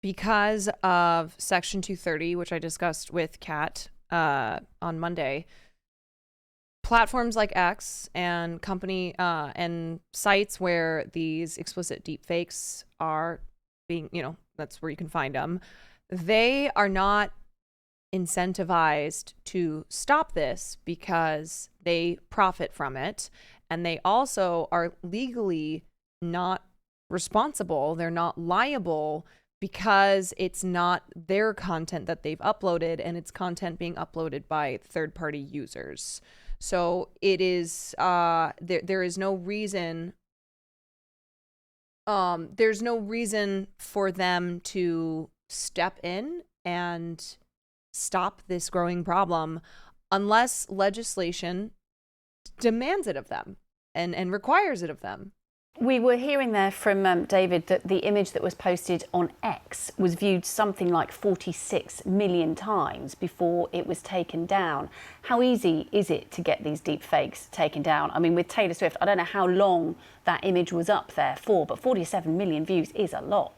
because of Section 230, which I discussed with Kat on Monday, platforms like X and company and sites where these explicit deepfakes are being, you know, that's where you can find them, they are not incentivized to stop this because they profit from it, and they also are legally not responsible. They're not liable because it's not their content that they've uploaded, and it's content being uploaded by third-party users. So it is there is no reason there's no reason for them to step in and stop this growing problem unless legislation demands it of them and requires it of them. We were hearing there from David that the image that was posted on X was viewed something like 46 million times before it was taken down. How easy is it to get these deep fakes taken down? I mean, with Taylor Swift, I don't know how long that image was up there for, but 47 million views is a lot.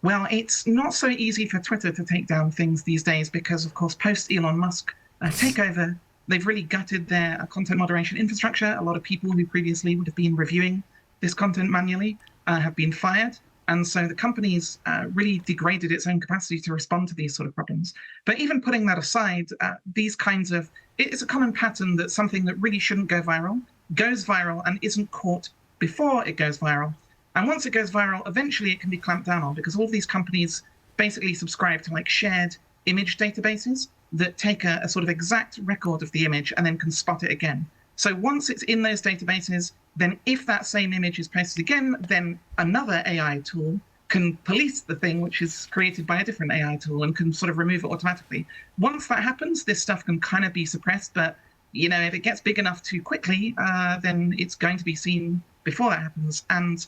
Well, it's not so easy for Twitter to take down things these days because, of course, post Elon Musk takeover, they've really gutted their content moderation infrastructure. A lot of people who previously would have been reviewing this content manually have been fired. And so the company's really degraded its own capacity to respond to these sort of problems. But even putting that aside, these kinds of, it's a common pattern that something that really shouldn't go viral goes viral and isn't caught before it goes viral. And once it goes viral, eventually it can be clamped down on because all of these companies basically subscribe to like shared image databases that take a sort of exact record of the image and then can spot it again. So once it's in those databases, then if that same image is posted again, then another AI tool can police the thing which is created by a different AI tool and can sort of remove it automatically. Once that happens, this stuff can kind of be suppressed, but you know, if it gets big enough too quickly, then it's going to be seen before that happens. And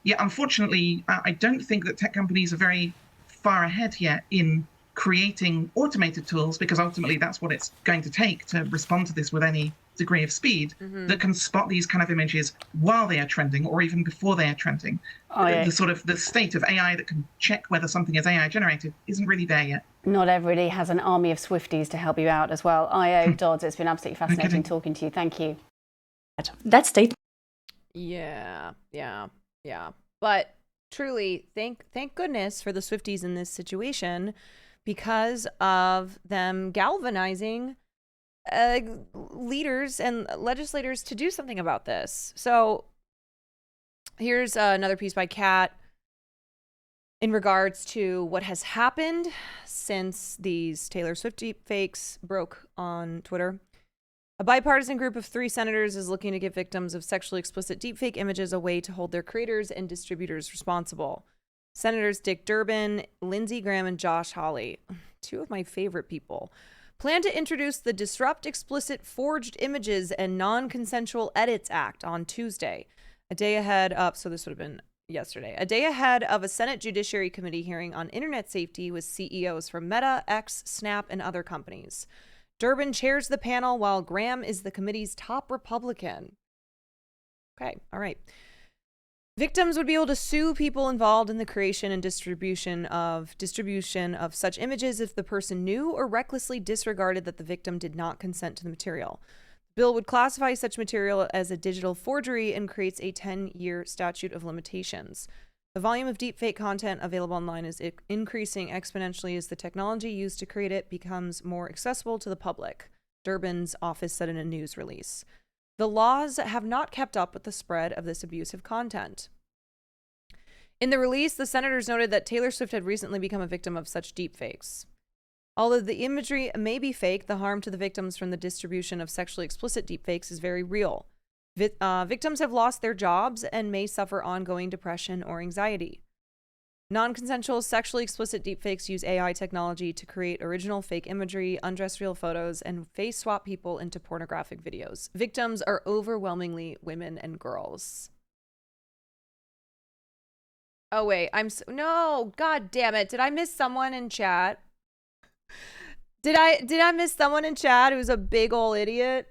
yeah, unfortunately, I don't think that tech companies are very far ahead yet in creating automated tools, because ultimately that's what it's going to take to respond to this with any degree of speed that can spot these kind of images while they are trending or even before they are trending. The sort of the state of AI that can check whether something is AI generated isn't really there yet. Not everybody has an army of Swifties to help you out as well. IO Dodds, it's been absolutely fascinating talking to you. Thank you. That state. Yeah. But truly, thank goodness for the Swifties in this situation, because of them galvanizing leaders and legislators to do something about this. So here's another piece by Kat in regards to what has happened since these Taylor Swift deepfakes broke on Twitter. A bipartisan group of 3 senators is looking to give victims of sexually explicit deepfake images a way to hold their creators and distributors responsible. Senators Dick Durbin, Lindsey Graham, and Josh Hawley, 2 of my favorite people, plan to introduce the Disrupt Explicit Forged Images and Non-Consensual Edits Act on Tuesday, a day ahead of, so this would have been yesterday, a day ahead of a Senate Judiciary Committee hearing on internet safety with CEOs from Meta, X, Snap, and other companies. Durbin chairs the panel while Graham is the committee's top Republican. Okay, all right. Victims would be able to sue people involved in the creation and distribution of such images if the person knew or recklessly disregarded that the victim did not consent to the material. The bill would classify such material as a digital forgery and creates a 10-year statute of limitations. The volume of deepfake content available online is increasing exponentially as the technology used to create it becomes more accessible to the public, Durbin's office said in a news release. The laws have not kept up with the spread of this abusive content. In the release, the senators noted that Taylor Swift had recently become a victim of such deepfakes. Although the imagery may be fake, the harm to the victims from the distribution of sexually explicit deepfakes is very real. Victims have lost their jobs and may suffer ongoing depression or anxiety. Non-consensual sexually explicit deepfakes use AI technology to create original fake imagery, undress real photos, and face swap people into pornographic videos. Victims are overwhelmingly women and girls. Oh wait, no, god damn it. Did I miss someone in chat? Did I miss someone in chat who's a big ol' idiot?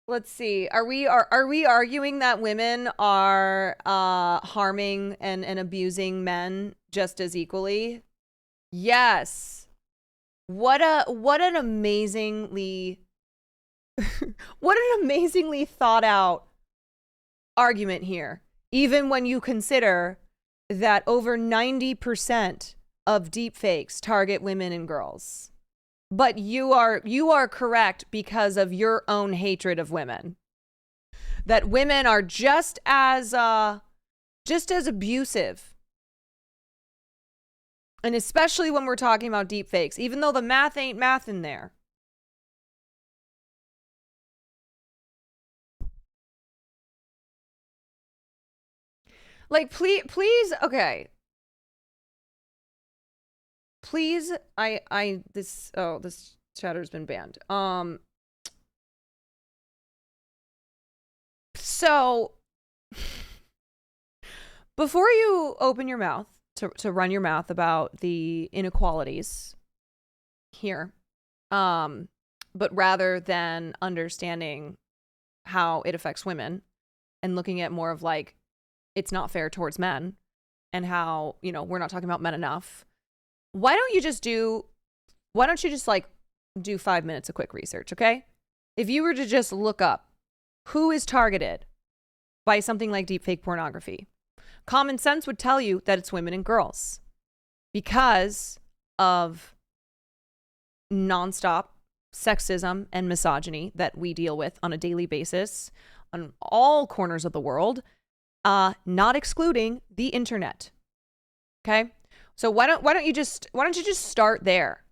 Let's see. Are we arguing that women are harming and abusing men just as equally? Yes. What an amazingly what an amazingly thought out argument here. Even when you consider that over 90% of deepfakes target women and girls. But you are correct because of your own hatred of women. That women are just as abusive. And especially when we're talking about deepfakes, even though the math ain't math in there. Like, please, okay. Please, this chatter's been banned. So before you open your mouth to run your mouth about the inequalities here, but rather than understanding how it affects women and looking at more of like, it's not fair towards men and how, we're not talking about men enough. Why don't you just do 5 minutes of quick research, okay? If you were to just look up who is targeted by something like deepfake pornography, common sense would tell you that it's women and girls because of nonstop sexism and misogyny that we deal with on a daily basis on all corners of the world, not excluding the internet. Okay? So why don't you just start there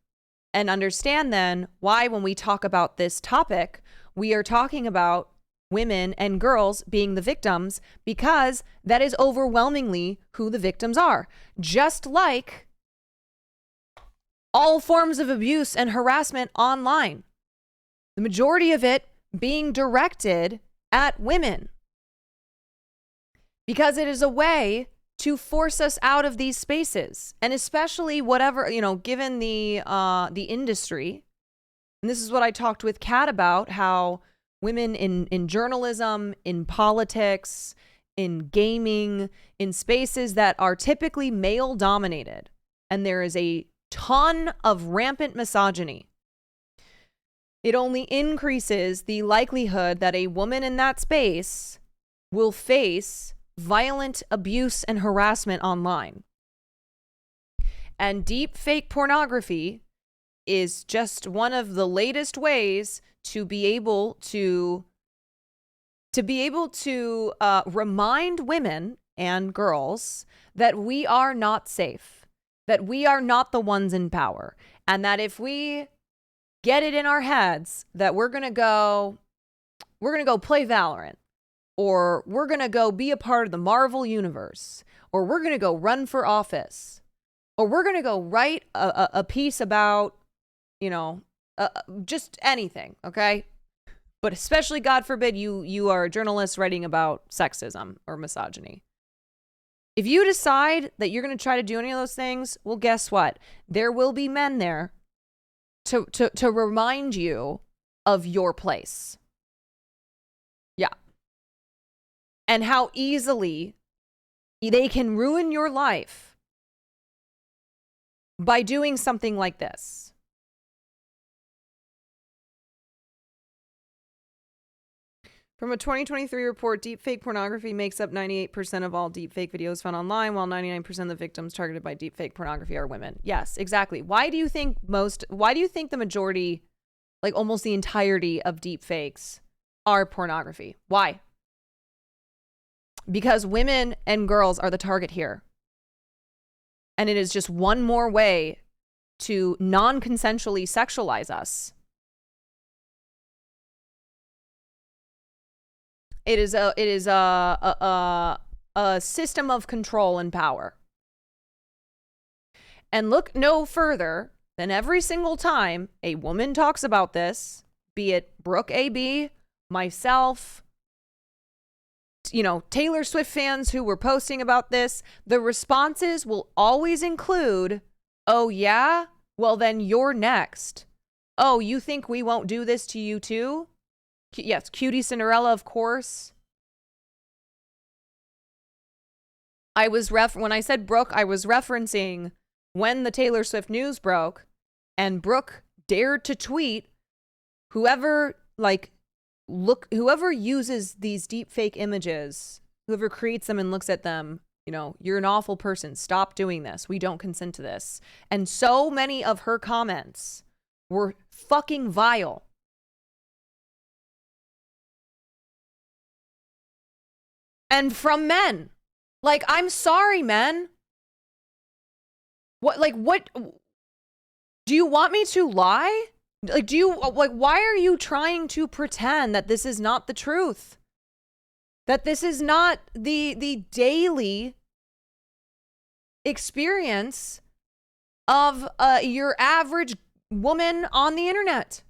and understand then why when we talk about this topic, we are talking about women and girls being the victims, because that is overwhelmingly who the victims are. Just like all forms of abuse and harassment online, the majority of it being directed at women, because it is a way to force us out of these spaces. And especially whatever, given the industry And this is what I talked with Kat about, how women in journalism, in politics, in gaming, in spaces that are typically male dominated, and there is a ton of rampant misogyny, it only increases the likelihood that a woman in that space will face violent abuse and harassment online. And deep fake pornography is just one of the latest ways to be able to remind women and girls that we are not safe, that we are not the ones in power, and that if we get it in our heads that we're gonna go play Valorant, or we're gonna go be a part of the Marvel universe, or we're gonna go run for office, or we're gonna go write a piece about, just anything, okay? But especially, God forbid, you are a journalist writing about sexism or misogyny. If you decide that you're going to try to do any of those things, well, guess what? There will be men there to remind you of your place. Yeah. And how easily they can ruin your life by doing something like this. From a 2023 report, deepfake pornography makes up 98% of all deepfake videos found online, while 99% of the victims targeted by deepfake pornography are women. Yes, exactly. Why do you think the majority, like almost the entirety of deepfakes are pornography? Why? Because women and girls are the target here. And it is just one more way to non-consensually sexualize us. It is a system of control and power. And look no further than every single time a woman talks about this, be it Brooke AB, myself, Taylor Swift fans who were posting about this, the responses will always include, "Oh yeah? Well then you're next. Oh, you think we won't do this to you too?" Yes, Cutie Cinderella, of course. When I said Brooke, I was referencing when the Taylor Swift news broke and Brooke dared to tweet, whoever uses these deep fake images, whoever creates them and looks at them, you're an awful person. Stop doing this. We don't consent to this. And so many of her comments were fucking vile. And from men. Like, I'm sorry, men. What do you want me to lie? Why are you trying to pretend that this is not the truth? That this is not the daily experience of your average woman on the internet?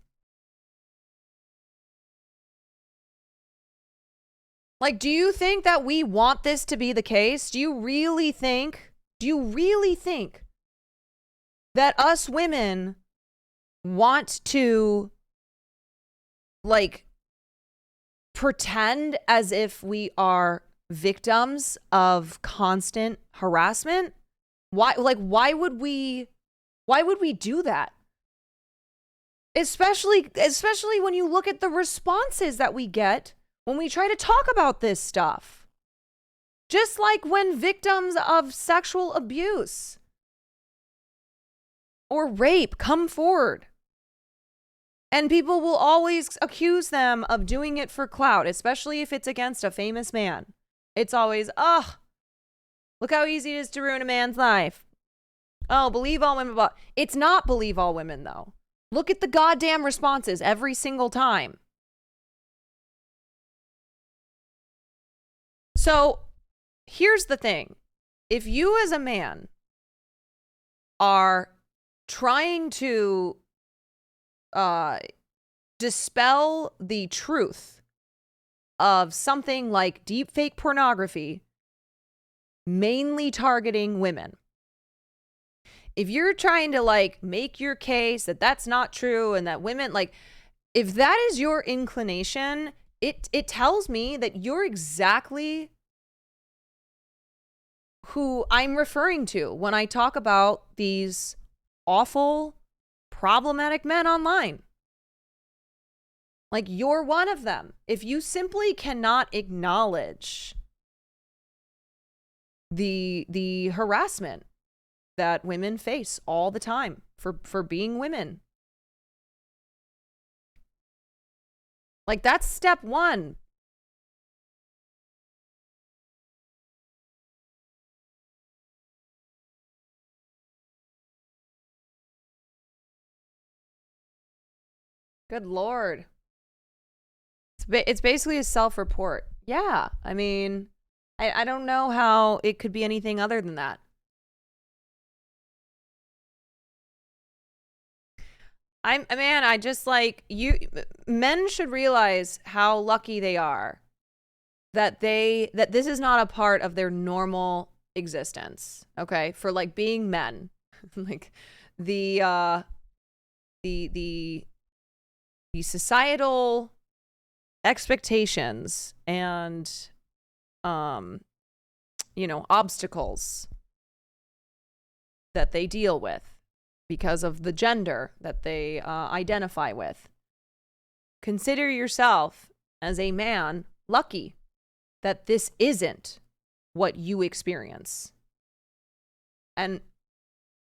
Like, do you think that we want this to be the case? Do you really think that us women want to, pretend as if we are victims of constant harassment? Why would we do that? Especially when you look at the responses that we get when we try to talk about this stuff. Just like when victims of sexual abuse or rape come forward, and people will always accuse them of doing it for clout, especially if it's against a famous man. It's always, oh, look how easy it is to ruin a man's life. Oh, believe all women. It's not believe all women, though. Look at the goddamn responses every single time. So here's the thing. If you as a man are trying to dispel the truth of something like deepfake pornography, mainly targeting women, if you're trying to like make your case that that's not true and that women like, if that is your inclination, it tells me that you're exactly who I'm referring to when I talk about these awful, problematic men online. Like, you're one of them. If you simply cannot acknowledge the harassment that women face all the time for being women. Like, that's step one. Good Lord. It's basically a self-report. Yeah, I mean, I don't know how it could be anything other than that. I just like men should realize how lucky they are that this is not a part of their normal existence. Okay, for like being men, like the societal expectations and obstacles that they deal with because of the gender that they identify with. Consider yourself as a man lucky that this isn't what you experience. And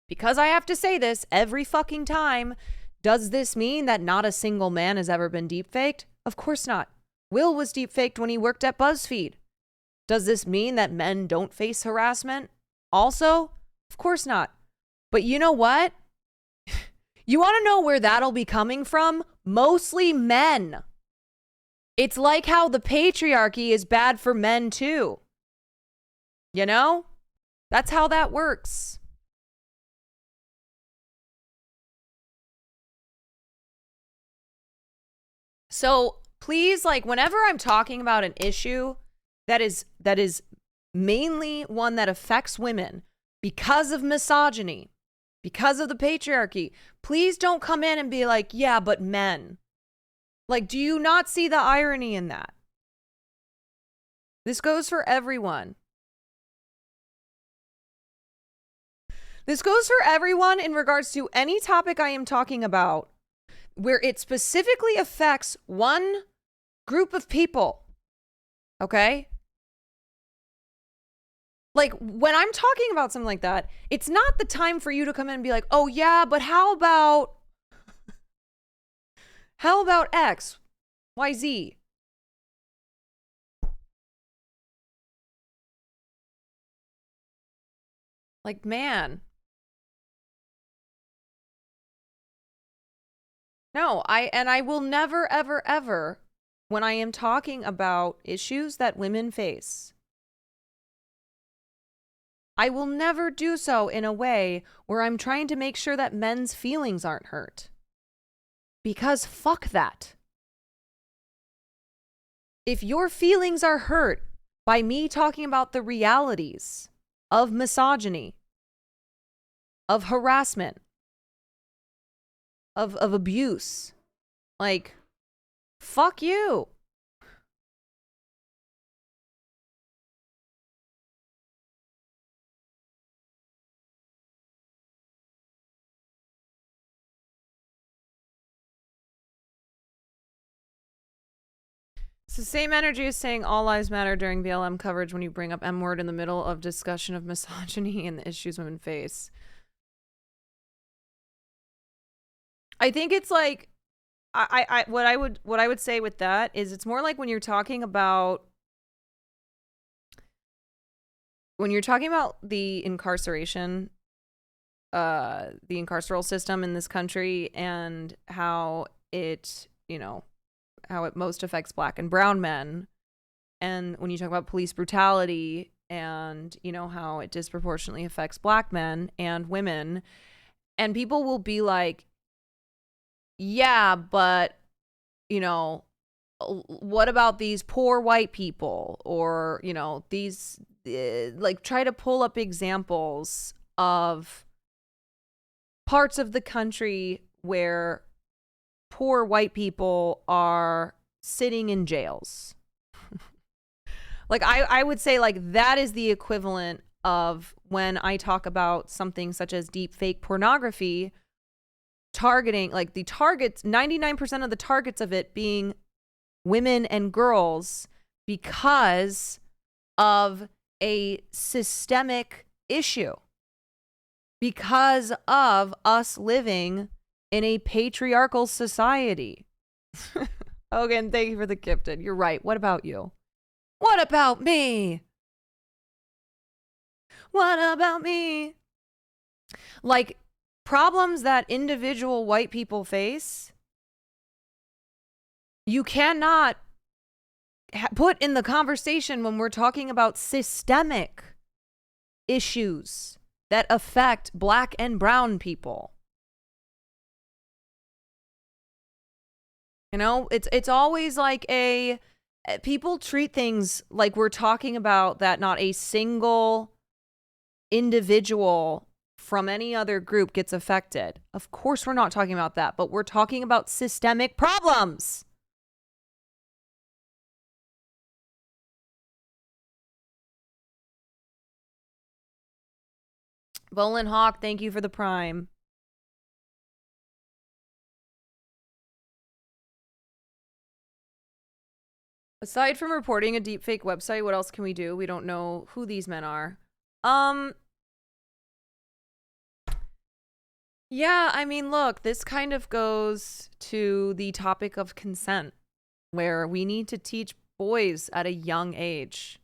because I have to say this every fucking time, does this mean that not a single man has ever been deepfaked? Of course not. Will was deepfaked when he worked at BuzzFeed. Does this mean that men don't face harassment? Also, of course not. But you know what? You want to know where that'll be coming from? Mostly men. It's like how the patriarchy is bad for men too. You know? That's how that works. So please, like, whenever I'm talking about an issue that is mainly one that affects women because of misogyny, because of the patriarchy, please don't come in and be like, yeah, but men. Like, do you not see the irony in that? This goes for everyone. This goes for everyone in regards to any topic I am talking about where it specifically affects one group of people. Okay? Like, when I'm talking about something like that, it's not the time for you to come in and be like, oh yeah, but how about X, Y, Z? Like, man. No, I will never, ever, ever, when I am talking about issues that women face, I will never do so in a way where I'm trying to make sure that men's feelings aren't hurt. Because fuck that. If your feelings are hurt by me talking about the realities of misogyny, of harassment, of abuse, like, fuck you. It's the same energy as saying all lives matter during BLM coverage when you bring up M word in the middle of discussion of misogyny and the issues women face. I think it's like, what I would say with that is it's more like when you're talking about the incarceration, the incarceral system in this country and how it, how it most affects black and brown men. And when you talk about police brutality and, how it disproportionately affects black men and women, and people will be like, yeah, but, what about these poor white people? Or, these, like, try to pull up examples of parts of the country where poor white people are sitting in jails. Like I would say like that is the equivalent of when I talk about something such as deep fake pornography targeting, like the targets, 99% of the targets of it being women and girls because of a systemic issue, because of us living in a patriarchal society. Hogan, thank you for the gifted. You're right. What about you? What about me? What about me? Like, problems that individual white people face, you cannot put in the conversation when we're talking about systemic issues that affect black and brown people. You know, it's always like people treat things like we're talking about that not a single individual from any other group gets affected. Of course, we're not talking about that, but we're talking about systemic problems. Bolin Hawk, thank you for the prime. Aside from reporting a deepfake website, what else can we do? We don't know who these men are. Yeah, I mean, look, this kind of goes to the topic of consent, where we need to teach boys at a young age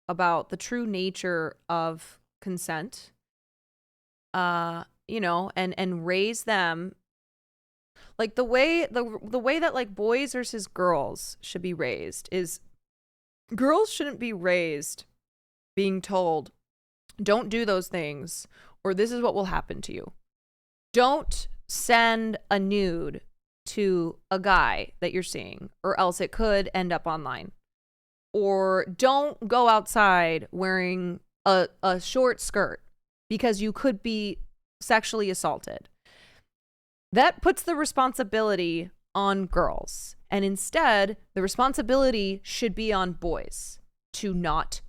about the true nature of consent, you know, and raise them like the way that like boys versus girls should be raised is girls shouldn't be raised being told, don't do those things, or this is what will happen to you. Don't send a nude to a guy that you're seeing, or else it could end up online. Or don't go outside wearing a short skirt because you could be sexually assaulted. That puts the responsibility on girls. And instead, the responsibility should be on boys to not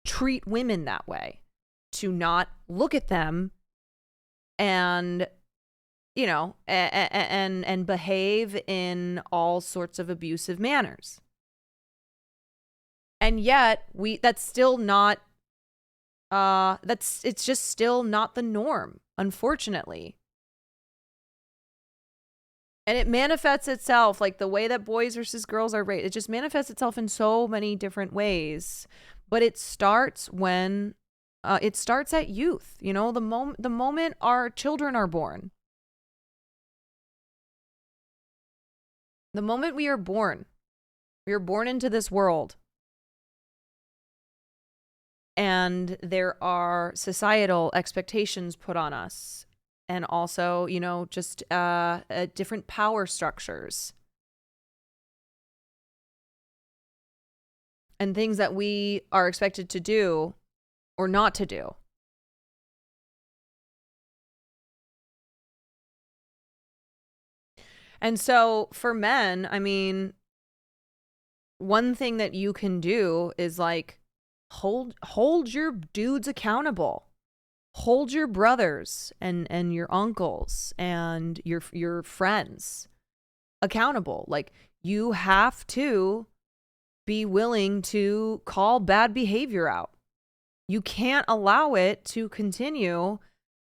treat women that way, to not look at them and, you know, and behave in all sorts of abusive manners. And yet that's still not, it's just still not the norm, unfortunately. And it manifests itself like the way that boys versus girls are raised. It just manifests itself in so many different ways. But it starts when it starts at youth. You know, the moment our children are born. The moment we are born into this world. And there are societal expectations put on us. And also, you know, just different power structures. And things that we are expected to do or not to do. And so for men, I mean, one thing that you can do is like hold your dudes accountable. Hold your brothers and your uncles and your friends accountable. Like, you have to be willing to call bad behavior out. You can't allow it to continue,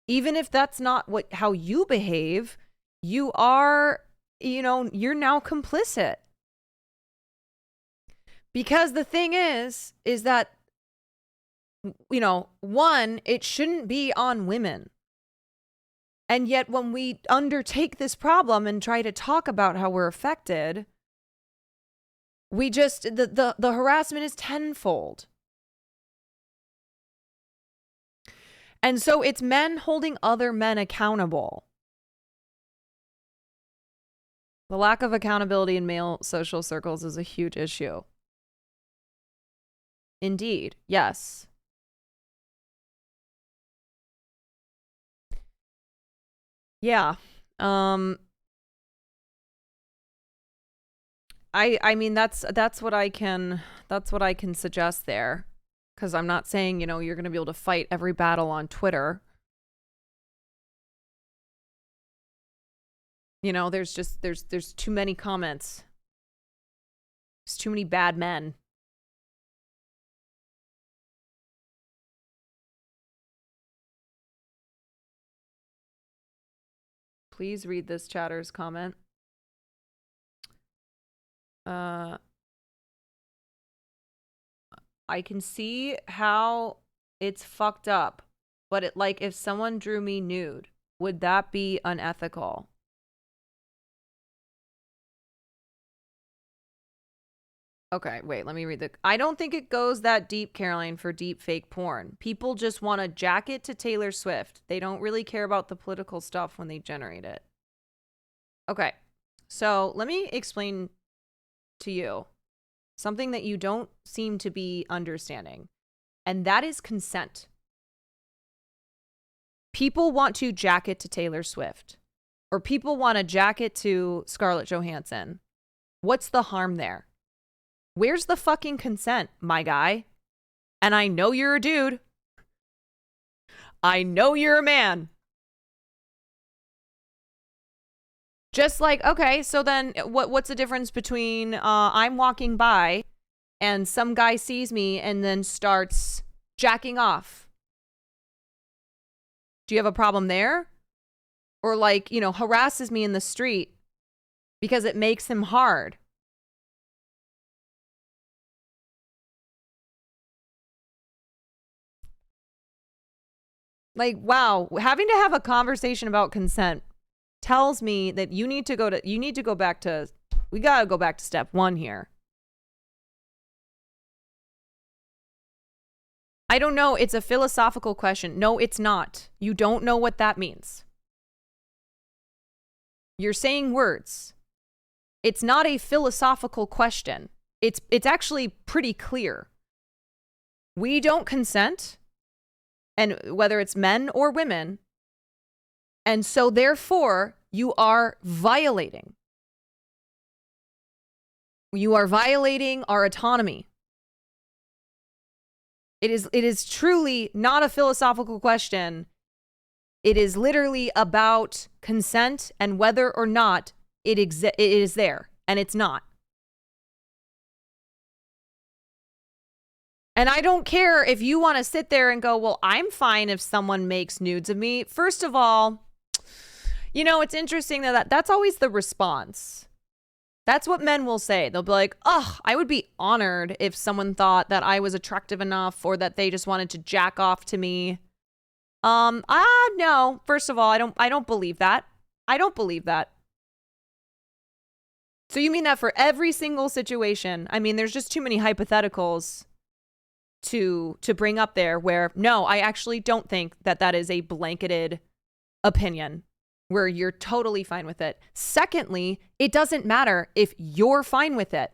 even if that's not how you behave. You are, you know, you're now complicit. Because the thing is that, you know, one, it shouldn't be on women. And yet when we undertake this problem and try to talk about how we're affected, we just, the harassment is tenfold. And so it's men holding other men accountable. The lack of accountability in male social circles is a huge issue. Indeed, yes. Yeah. I mean that's what I can suggest there, because I'm not saying, you know, you're going to be able to fight every battle on Twitter. You know, there's too many comments. There's too many bad men. Please read this chatter's comment. I can see how it's fucked up, but it, like, if someone drew me nude, would that be unethical? Okay, wait, let me read the... I don't think it goes that deep, Caroline, for deep fake porn. People just want to jack it to Taylor Swift. They don't really care about the political stuff when they generate it. Okay, so let me explain to you something that you don't seem to be understanding, and that is consent. People want to jack it to Taylor Swift, or people want to jack it to Scarlett Johansson. What's the harm there? Where's the fucking consent, my guy? And I know you're a dude. I know you're a man. Just like, okay, so then what's the difference between I'm walking by and some guy sees me and then starts jacking off? Do you have a problem there? Or, like, you know, harasses me in the street because it makes him hard? Like, wow, having to have a conversation about consent tells me that you need to go back to, we got to go back to step one here. I don't know. It's a philosophical question. No, it's not. You don't know what that means. You're saying words. It's not a philosophical question. It's actually pretty clear. We don't consent, and whether it's men or women, and so therefore you are violating. You are violating our autonomy. It is truly not a philosophical question. It is literally about consent and whether or not it is there, and it's not. And I don't care if you want to sit there and go, well, I'm fine if someone makes nudes of me. First of all, you know, it's interesting that's always the response. That's what men will say. They'll be like, oh, I would be honored if someone thought that I was attractive enough or that they just wanted to jack off to me. No. First of all, I don't believe that. I don't believe that. So you mean that for every single situation? I mean, there's just too many hypotheticals to bring up there where, no, I actually don't think that is a blanketed opinion where you're totally fine with it. Secondly, it doesn't matter if you're fine with it.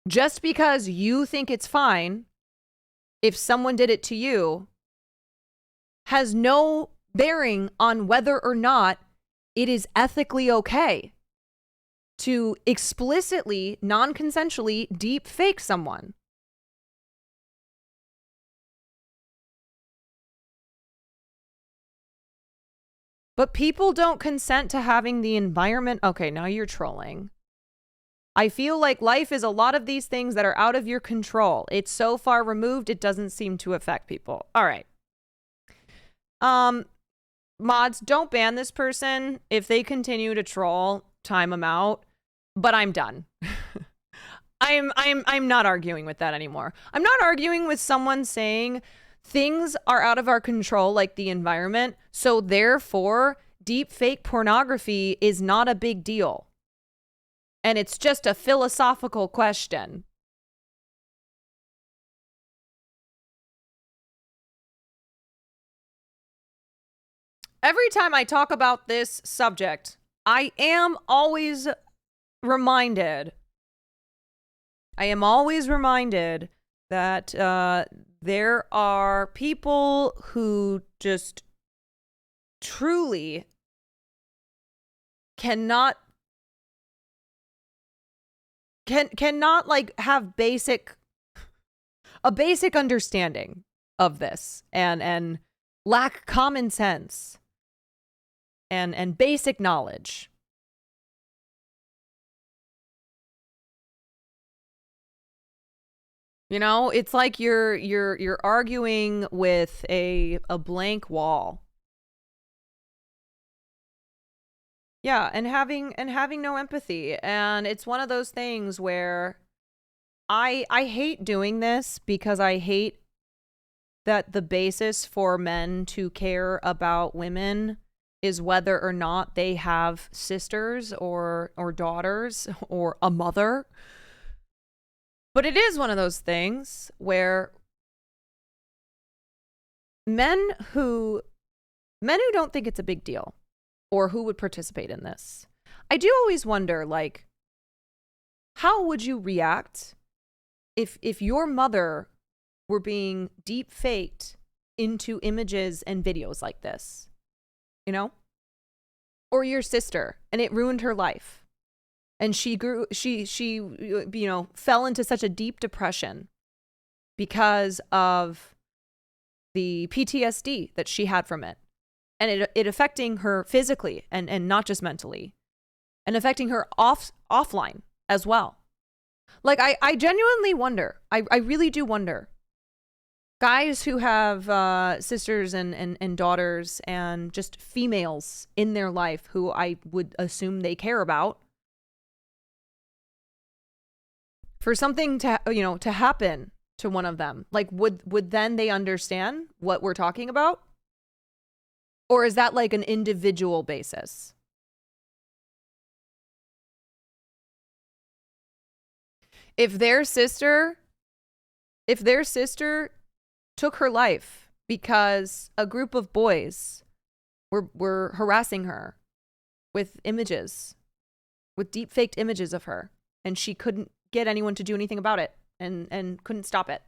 Just because you think it's fine, if someone did it to you, has no bearing on whether or not it is ethically okay to explicitly, non-consensually deep fake someone. But people don't consent to having the environment. Okay, now you're trolling. I feel like life is a lot of these things that are out of your control. It's so far removed, it doesn't seem to affect people. All right. Mods, don't ban this person. If they continue to troll, time them out. But I'm done. I'm not arguing with that anymore. I'm not arguing with someone saying things are out of our control, like the environment, so therefore deep fake pornography is not a big deal. And it's just a philosophical question. Every time I talk about this subject, I am always reminded that there are people who just truly cannot like have a basic understanding of this and lack common sense and basic knowledge. You know, it's like you're arguing with a blank wall. Yeah, and having no empathy. And it's one of those things where I hate doing this because I hate that the basis for men to care about women is whether or not they have sisters or daughters or a mother. But it is one of those things where men who don't think it's a big deal or who would participate in this, I do always wonder, like, how would you react if your mother were being deep faked into images and videos like this, you know? Or your sister, and it ruined her life. And she fell into such a deep depression because of the PTSD that she had from it. And it affecting her physically and not just mentally. And affecting her offline as well. Like, I genuinely wonder. I really do wonder. Guys who have sisters and daughters and just females in their life who I would assume they care about. For something to happen to one of them, like would then they understand what we're talking about? Or is that like an individual basis? If their sister took her life because a group of boys were harassing her with images, with deep faked images of her, and she couldn't get anyone to do anything about it and couldn't stop it.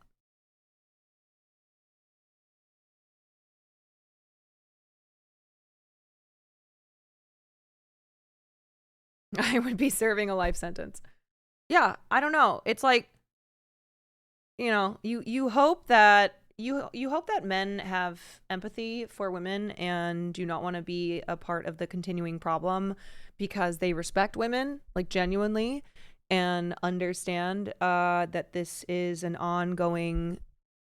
I would be serving a life sentence. Yeah, I don't know. It's like, you hope that you hope that men have empathy for women and do not want to be a part of the continuing problem because they respect women, like, genuinely, and understand that this is an ongoing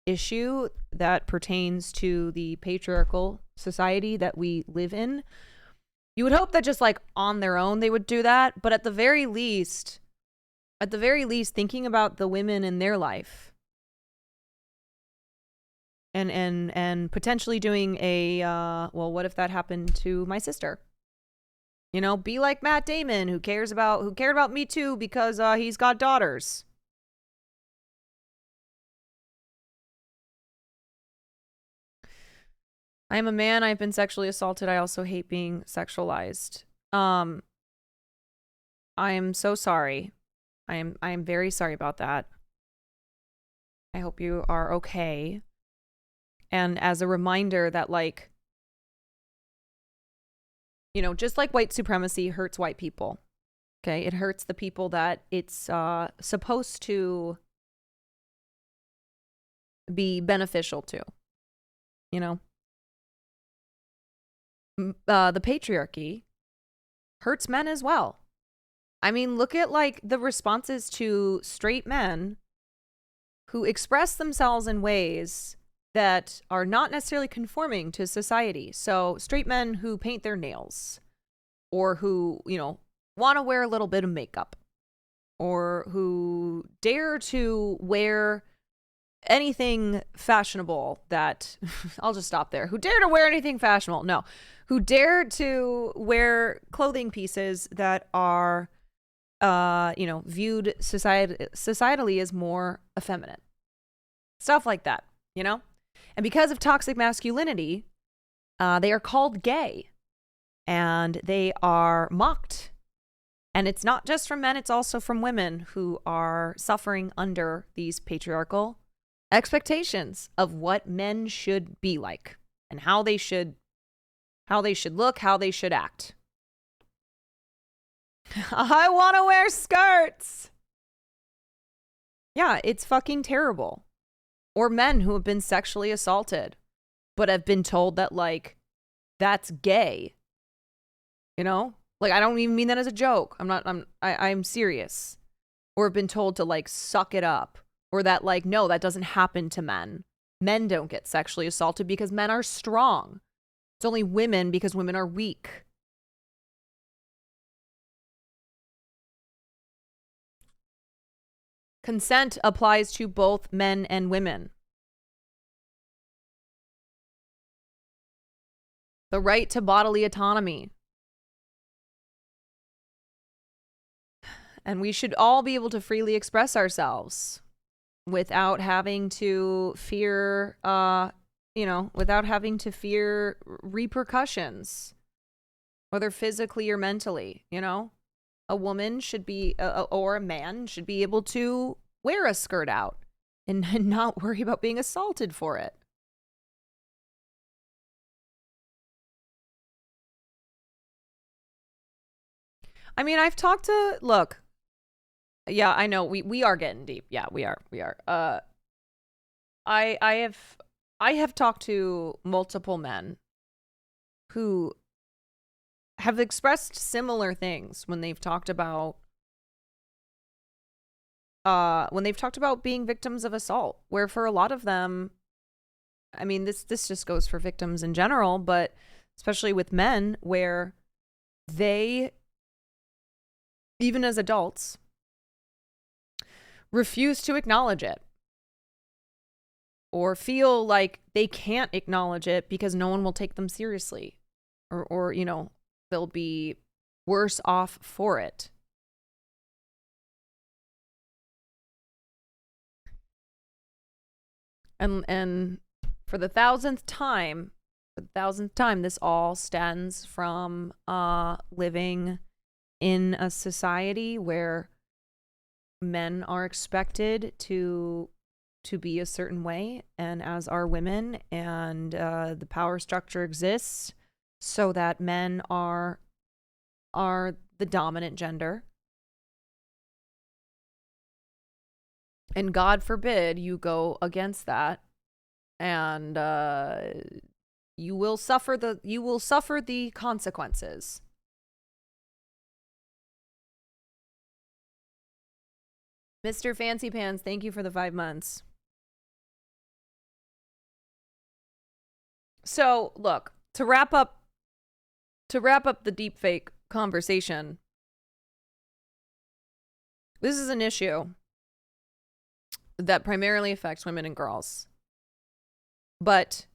issue that pertains to the patriarchal society that we live in. You would hope that just like on their own they would do that, but at the very least thinking about the women in their life and potentially doing a well, what if that happened to my sister? Be like Matt Damon, who cared about Me Too because he's got daughters. I am a man. I've been sexually assaulted. I also hate being sexualized. I am so sorry. I am very sorry about that. I hope you are okay. And as a reminder that, like, just like white supremacy hurts white people, okay? It hurts the people that it's supposed to be beneficial to, the patriarchy hurts men as well. I mean, look at, like, the responses to straight men who express themselves in ways that are not necessarily conforming to society. So straight men who paint their nails, or who, want to wear a little bit of makeup, or who dare to wear anything fashionable that I'll just stop there. Who dare to wear anything fashionable? No. Who dare to wear clothing pieces that are viewed societally as more effeminate. Stuff like that, And because of toxic masculinity, they are called gay. And they are mocked. And it's not just from men, it's also from women who are suffering under these patriarchal expectations of what men should be like and how they should how they should look, how they should act. I want to wear skirts. Yeah, it's fucking terrible. Or men who have been sexually assaulted, but have been told that, like, that's gay. You know? Like, I don't even mean that as a joke. I'm serious. Or have been told to, like, suck it up. Or that, like, no, that doesn't happen to men. Men don't get sexually assaulted because men are strong. It's only women because women are weak. Consent applies to both men and women. The right to bodily autonomy. And we should all be able to freely express ourselves without having to fear, without having to fear repercussions, whether physically or mentally, you know? A woman should be, or a man should be able to wear a skirt out and not worry about being assaulted for it. I mean, I've talked to, look, yeah, I know we are getting deep. Yeah, we are. I have talked to multiple men who have expressed similar things when they've talked about being victims of assault, where for a lot of them, I mean, this just goes for victims in general, but especially with men, where they, even as adults, refuse to acknowledge it or feel like they can't acknowledge it because no one will take them seriously, or you know, they'll be worse off for it. And for the thousandth time, this all stems from living in a society where men are expected to be a certain way, and as are women, and the power structure exists so that men are the dominant gender. And God forbid you go against that, and you will suffer the consequences. Mr. Fancy Pants, thank you for the 5 months. So, look, to wrap up the deepfake conversation, this is an issue that primarily affects women and girls. But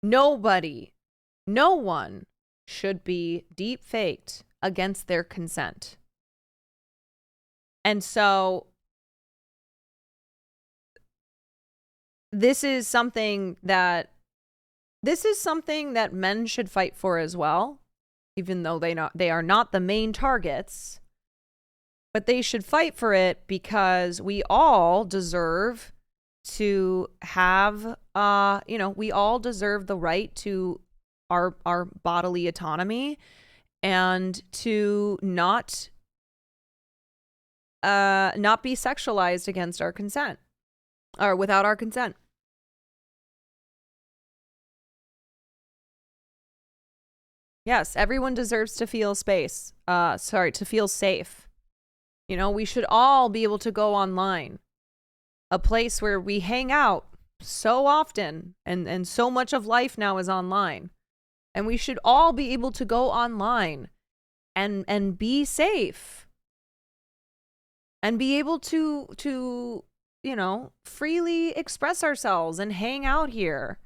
no one should be deepfaked against their consent. And so this is something that men should fight for as well, even though they are not the main targets. But they should fight for it because we all deserve to have, we all deserve the right to our bodily autonomy and to not be sexualized against our consent or without our consent. Yes, everyone deserves to feel to feel safe. You know, we should all be able to go online, a place where we hang out so often, and so much of life now is online. And we should all be able to go online and be safe and be able to, you know, freely express ourselves and hang out here.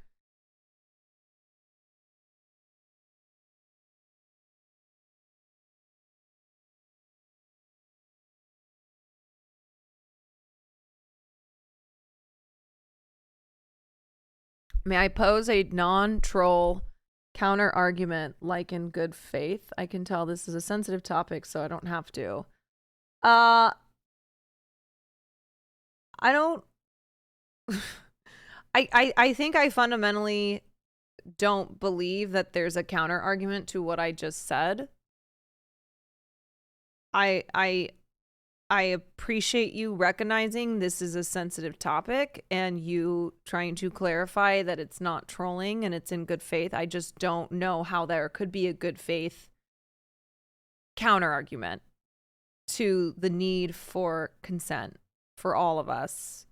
May I pose a non-troll counter argument, like in good faith? I can tell this is a sensitive topic, so I don't have to. I don't. I think I fundamentally don't believe that there's a counter argument to what I just said. I appreciate you recognizing this is a sensitive topic and you trying to clarify that it's not trolling and it's in good faith. I just don't know how there could be a good faith counter argument to the need for consent for all of us.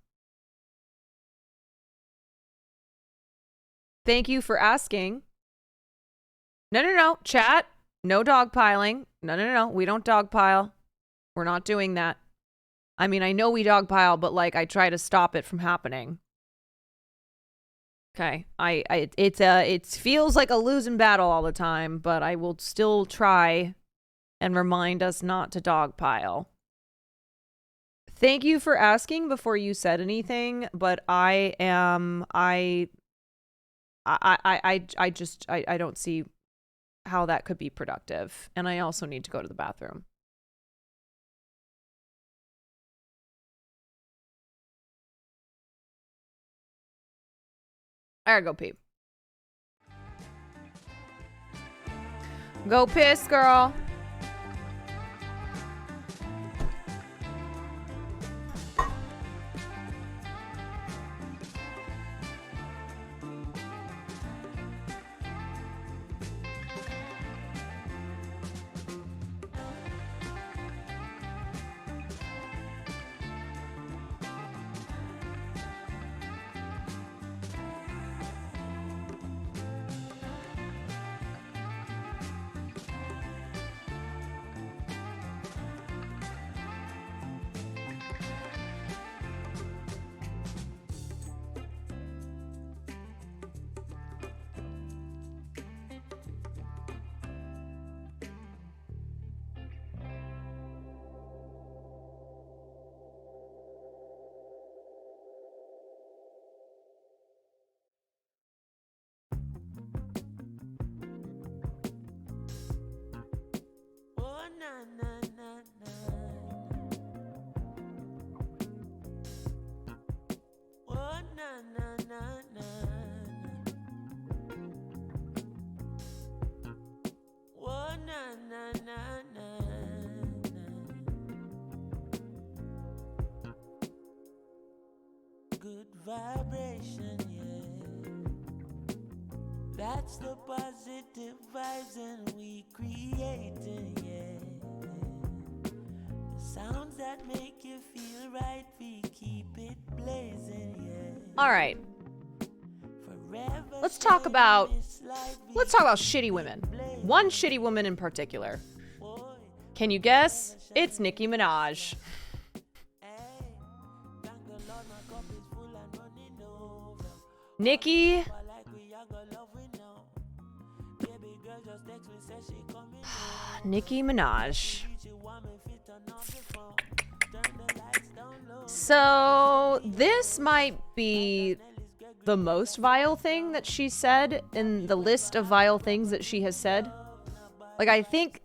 Thank you for asking. No, chat. No dogpiling. No. We don't dogpile. We're not doing that. I mean, I know we dogpile, but like I try to stop it from happening. Okay. It feels like a losing battle all the time, but I will still try and remind us not to dogpile. Thank you for asking before you said anything, but I don't see how that could be productive. And I also need to go to the bathroom. I gotta go pee. Go piss, girl. Good vibration, yeah. That's the positive vibes and we creating, yeah. The sounds that make you feel right, we keep it blazing, yeah. All right. Let's talk about shitty women. One shitty woman in particular. Can you guess? It's Nicki Minaj. Nicki Minaj. So this might be the most vile thing that she said in the list of vile things that she has said. Like, I think,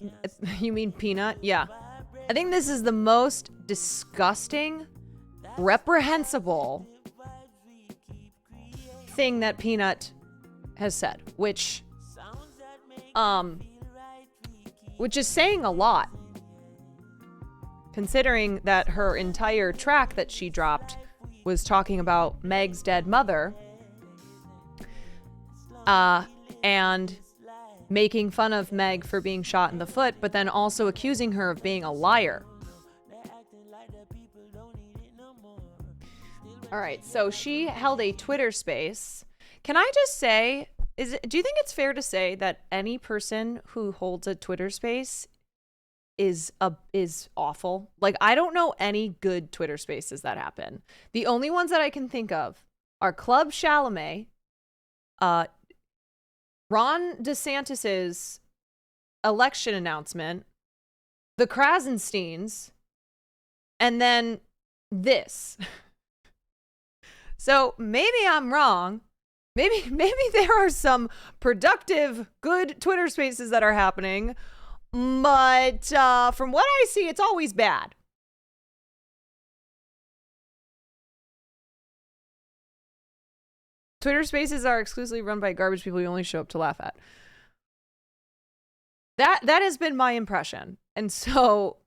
you mean Peanut? Yeah. I think this is the most disgusting, reprehensible thing that Peanut has said, which is saying a lot, considering that her entire track that she dropped was talking about Meg's dead mother, and making fun of Meg for being shot in the foot, but then also accusing her of being a liar. All right, so she held a Twitter space. Can I just say, do you think it's fair to say that any person who holds a Twitter space is awful? Like, I don't know any good Twitter spaces that happen. The only ones that I can think of are Club Chalamet, Ron DeSantis's election announcement, the Krasensteins, and then this. So maybe I'm wrong. Maybe there are some productive, good Twitter spaces that are happening, but from what I see, it's always bad. Twitter Spaces are exclusively run by garbage people you only show up to laugh at. That has been my impression. And so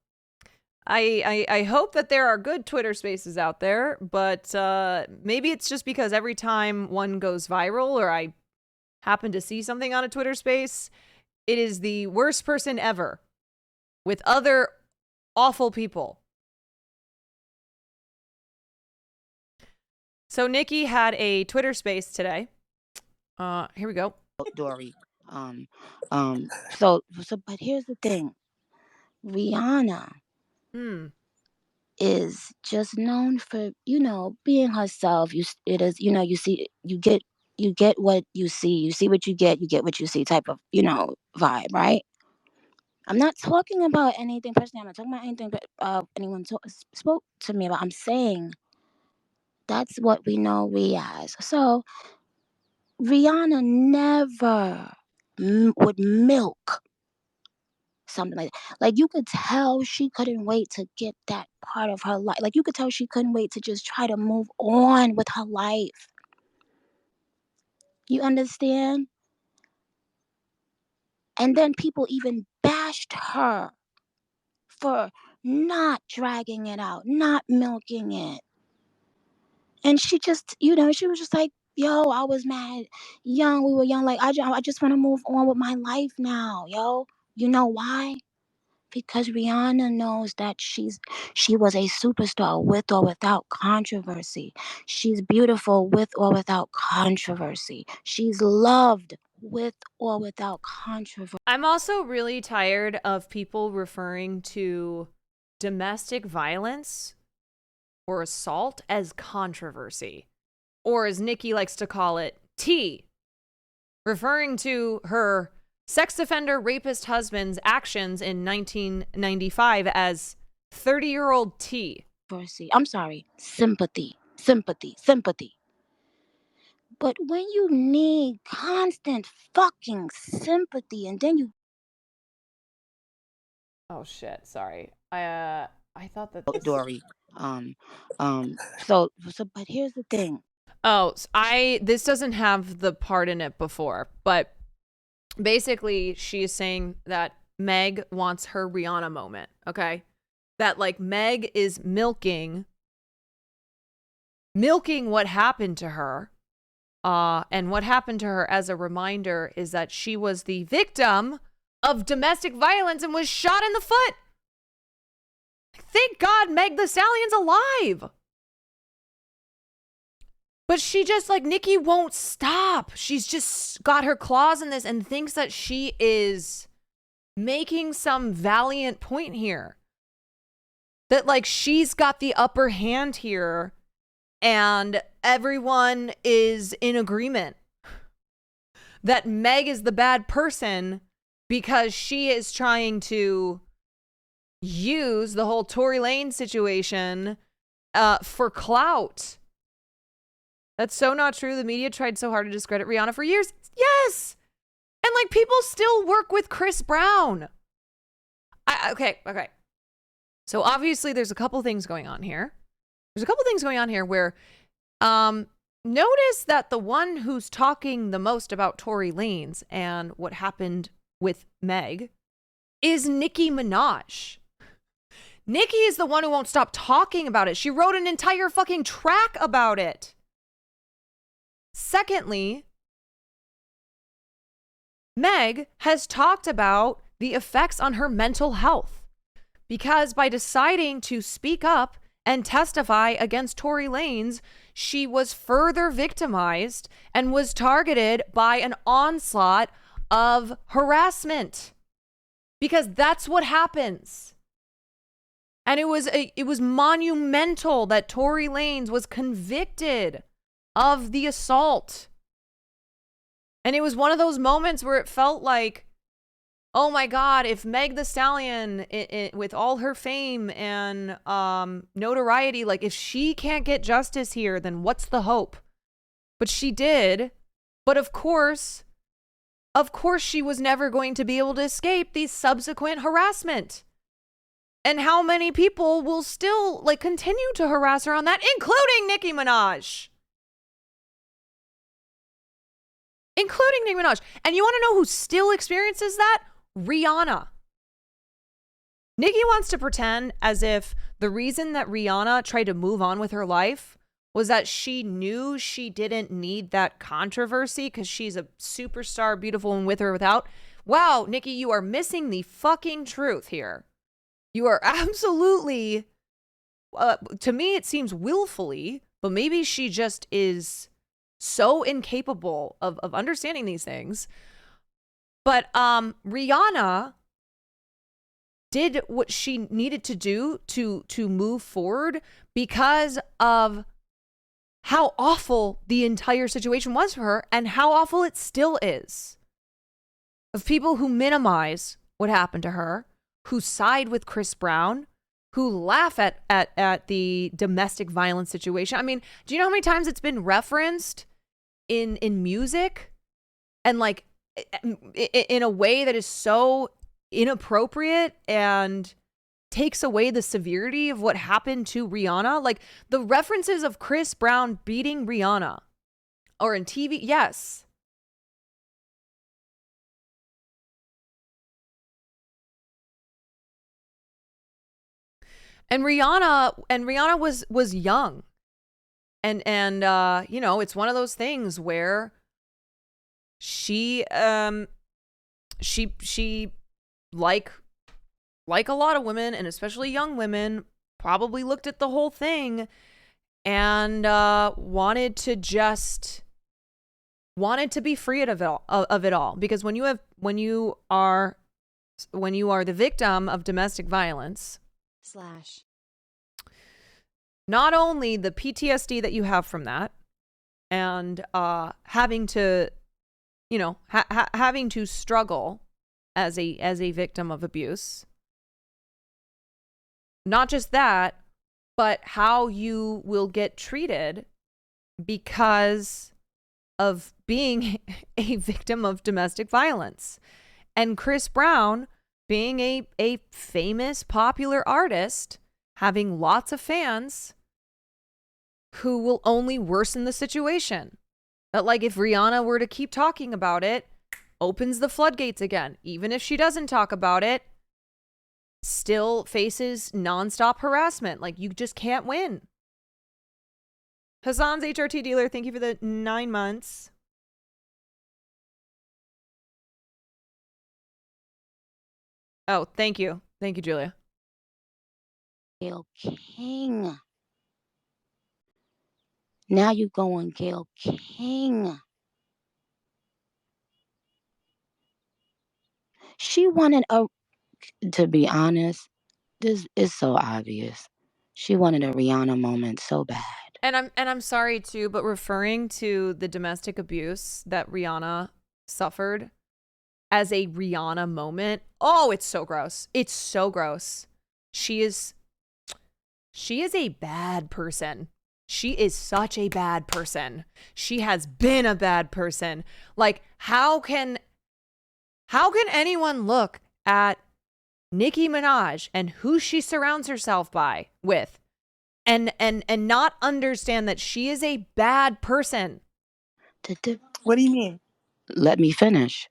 I hope that there are good Twitter Spaces out there, but maybe it's just because every time one goes viral or I happen to see something on a Twitter Space, it is the worst person ever with other awful people. So Nikki had a Twitter Space today. Here we go. Dory. But here's the thing. Rihanna is just known for, being herself. You get what you see what you get what you see type of, vibe, right? I'm not talking about anything personally. I'm not talking about anything anyone spoke to me about. I'm saying that's what we know as. So Rihanna never would milk something like that. Like, you could tell she couldn't wait to get that part of her life. Like, you could tell she couldn't wait to just try to move on with her life. You understand? And then people even bashed her for not dragging it out, not milking it. And she just, she was just like, yo, I was mad young. We were young. Like, I just want to move on with my life now, yo. You know why? Because Rihanna knows that she was a superstar with or without controversy. She's beautiful with or without controversy. She's loved with or without controversy. I'm also really tired of people referring to domestic violence or assault as controversy, or as Nikki likes to call it, tea, referring to her sex offender rapist husband's actions in 1995 as 30-year-old tea. I'm sorry, sympathy. But when you need constant fucking sympathy and then you... Oh shit, sorry. I thought that this... Dory. But here's the thing. Oh, this doesn't have the part in it before, but basically she's saying that Meg wants her Rihanna moment, okay? That like Meg is milking what happened to her. And what happened to her as a reminder is that she was the victim of domestic violence and was shot in the foot. Thank God Meg the Stallion's alive. But she just, like, Nikki won't stop. She's just got her claws in this and thinks that she is making some valiant point here. That, like, she's got the upper hand here and everyone is in agreement. That Meg is the bad person because she is trying to use the whole Tory Lane situation for clout. That's so not true. The media tried so hard to discredit Rihanna for years. Yes! And like people still work with Chris Brown. Okay. So obviously there's a couple things going on here. Where notice that the one who's talking the most about Tory Lanez and what happened with Meg is Nicki Minaj. Nicki is the one who won't stop talking about it. She wrote an entire fucking track about it. Secondly, Meg has talked about the effects on her mental health because by deciding to speak up and testify against Tory Lanez, she was further victimized and was targeted by an onslaught of harassment because that's what happens. And it was monumental that Tory Lanez was convicted of the assault. And it was one of those moments where it felt like, oh my God, if Meg the Stallion, with all her fame and notoriety, like if she can't get justice here, then what's the hope? But she did. But of course she was never going to be able to escape the subsequent harassment. And how many people will still like continue to harass her on that, including Nicki Minaj? including Nicki Minaj. And you want to know who still experiences that? Rihanna. Nicki wants to pretend as if the reason that Rihanna tried to move on with her life was that she knew she didn't need that controversy because she's a superstar, beautiful and with or without. Wow, Nicki, you are missing the fucking truth here. You are absolutely, to me, it seems willfully, but maybe she just is so incapable of understanding these things. But Rihanna did what she needed to do to move forward because of how awful the entire situation was for her and how awful it still is. Of people who minimize what happened to her, who side with Chris Brown, who laugh at the domestic violence situation. I mean, do you know how many times it's been referenced in music and like in a way that is so inappropriate and takes away the severity of what happened to Rihanna? Like the references of Chris Brown beating Rihanna or in TV. Yes. And Rihanna was young. And you know, it's one of those things where she like a lot of women, and especially young women, probably looked at the whole thing and wanted to be free of it all. Because when you are the victim of domestic violence, not only the PTSD that you have from that, and having to, you know, having to struggle as a victim of abuse. Not just that, but how you will get treated because of being a victim of domestic violence. And Chris Brown, being a famous, popular artist, having lots of fans who will only worsen the situation. That, like, if Rihanna were to keep talking about it, opens the floodgates again. Even if she doesn't talk about it, still faces nonstop harassment. Like, you just can't win. Hassan's HRT dealer, thank you for the 9 months. Oh, thank you. Thank you, Julia. Gail King. Now you going Gail King. She wanted to be honest, this is so obvious. She wanted a Rihanna moment so bad. And I'm sorry too, but referring to the domestic abuse that Rihanna suffered as a Rihanna moment, oh, it's so gross. It's so gross. She is a bad person. She is such a bad person. She has been a bad person. Like, how can anyone look at Nicki Minaj and who she surrounds herself with and not understand that she is a bad person? What do you mean? Let me finish.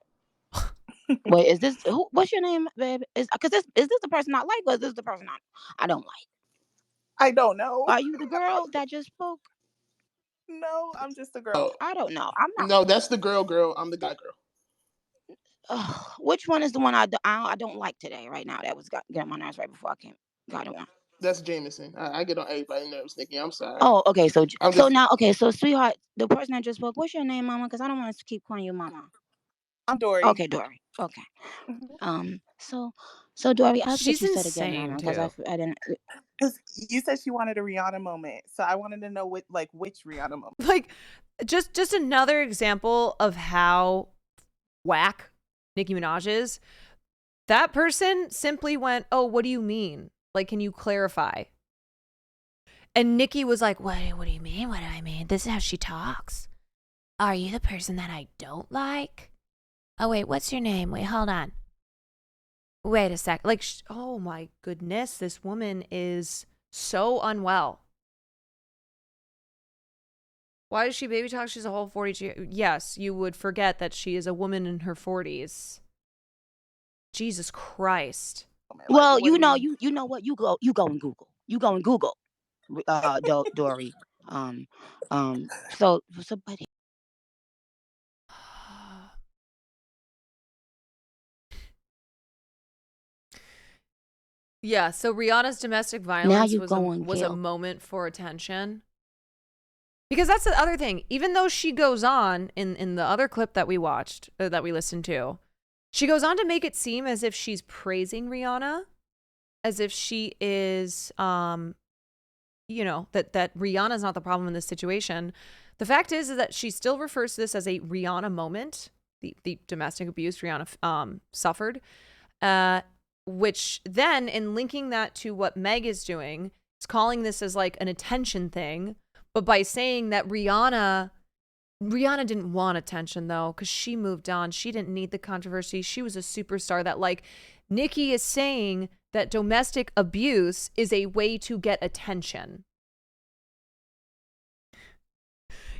Wait, is this what's your name, babe? Is this the person I like, or is this the person I don't like? I don't know. Are you the girl that just spoke? No, I'm just a girl. I don't know. I'm not. No, that's the girl. I'm the guy girl. Which one is the one I don't like today, right now? That was getting on my nerves right before I got on. That's Jameson. I get on everybody's nerves, Nikki. I'm sorry. Oh, okay. So sweetheart, the person that just spoke, what's your name, Mama? Because I don't want to keep calling you Mama. I'm Dory. Okay, Dory. Okay. So Dory, I'll She's get you said insane, again, Mama, because I didn't. Because you said she wanted a Rihanna moment, so I wanted to know which Rihanna moment. Like, just another example of how whack Nicki Minaj is. That person simply went, "Oh, what do you mean? Like, can you clarify?" And Nicki was like, "What do you mean? What do I mean? This is how she talks. Are you the person that I don't like? Oh, wait, what's your name? Wait, hold on. Wait a sec." Like, oh my goodness, this woman is so unwell. Why does she baby talk? She's a whole 42. Yes, you would forget that she is a woman in her 40s. Jesus Christ. Well, you know what? You go and Google. You go and Google, Dory. Um, but Yeah, so Rihanna's domestic now violence you was go and a kill. moment for attention. Because that's the other thing. Even though she goes on in the other clip that we watched, that we listened to, she goes on to make it seem as if she's praising Rihanna, as if she is, that Rihanna's not the problem in this situation. The fact is that she still refers to this as a Rihanna moment, the domestic abuse Rihanna suffered, which then, in linking that to what Meg is doing, is calling this as like an attention thing. But by saying that Rihanna didn't want attention, though, because she moved on. She didn't need the controversy. She was a superstar. That, like, Nicki is saying that domestic abuse is a way to get attention.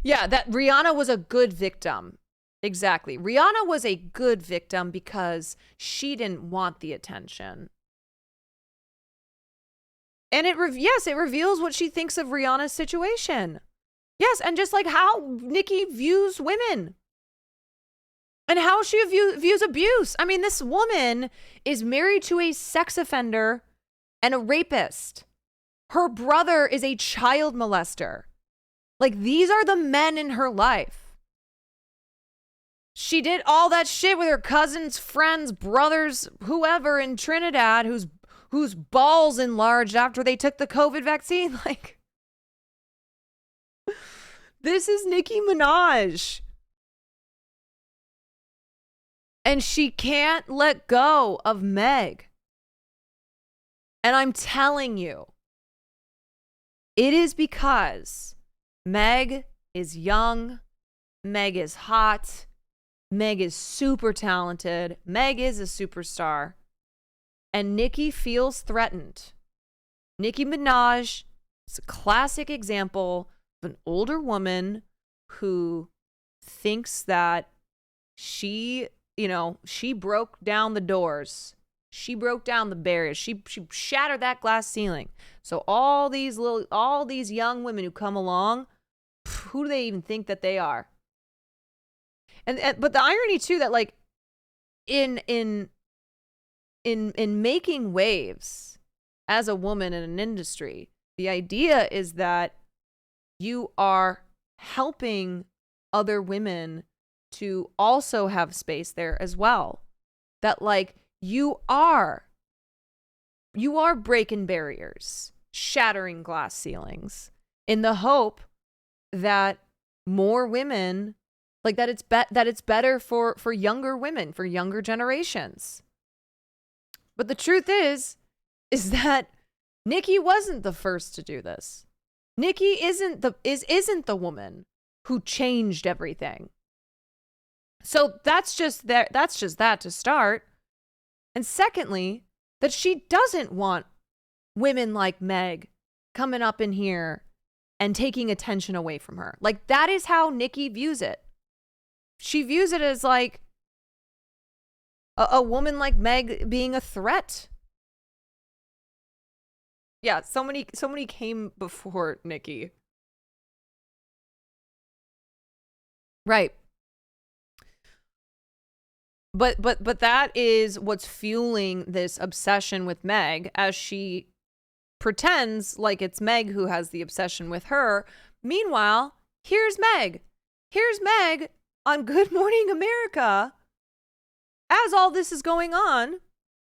Yeah, that Rihanna was a good victim. Exactly. Rihanna was a good victim because she didn't want the attention. And it reveals what she thinks of Rihanna's situation. Yes, and just like how Nicki views women. And how she views abuse. I mean, this woman is married to a sex offender and a rapist. Her brother is a child molester. Like, these are the men in her life. She did all that shit with her cousins, friends, brothers, whoever in Trinidad whose balls enlarged after they took the COVID vaccine. Like, this is Nicki Minaj. And she can't let go of Meg. And I'm telling you, it is because Meg is young, Meg is hot, Meg is super talented, Meg is a superstar. And Nicki feels threatened. Nicki Minaj is a classic example of an older woman who thinks that she broke down the doors. She broke down the barriers. She shattered that glass ceiling. So all these young women who come along, who do they even think that they are? And but the irony too that, like, in making waves as a woman in an industry, the idea is that you are helping other women to also have space there as well. That, like, you are breaking barriers, shattering glass ceilings in the hope that more women, like, that it's better for younger women, for younger generations. But the truth is that Nicki wasn't the first to do this. Nicki isn't the woman who changed everything. So that's just that to start. And secondly, that she doesn't want women like Meg coming up in here and taking attention away from her. Like, that is how Nicki views it. She views it as like a woman like Meg being a threat. Yeah, so many came before Nicki. Right. But that is what's fueling this obsession with Meg, as she pretends like it's Meg who has the obsession with her. Meanwhile, here's Meg. Here's Meg on Good Morning America as all this is going on.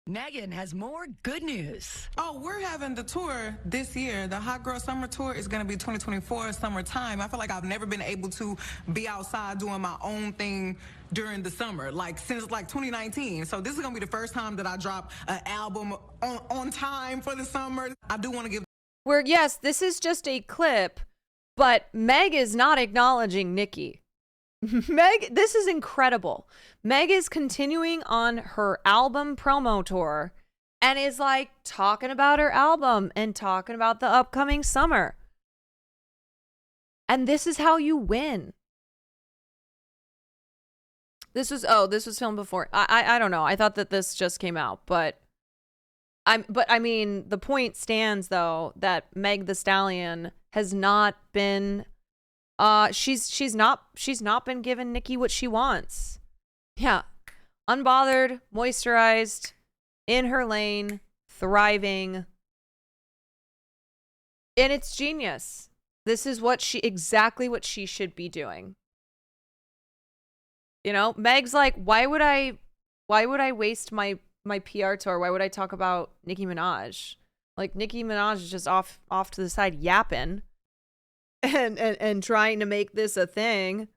Megan has more good news. Oh, we're having the tour this year. The Hot Girl Summer Tour is going to be 2024 summertime. I feel like I've never been able to be outside doing my own thing during the summer, like since like 2019. So this is going to be the first time that I drop an album on time for the summer. I do want to give... Where, yes, this is just a clip, but Meg is not acknowledging Nicki. Meg, this is incredible. Meg is continuing on her album promo tour and is like talking about her album and talking about the upcoming summer. And this is how you win. This was filmed before. I don't know. I thought that this just came out, but I mean, the point stands though that Meg the Stallion has not been she's not been given Nicki what she wants. Yeah. Unbothered, moisturized, in her lane, thriving. And it's genius. This is exactly what she should be doing. You know, Meg's like, why would I waste my PR tour? Why would I talk about Nicki Minaj? Like, Nicki Minaj is just off to the side yapping and trying to make this a thing.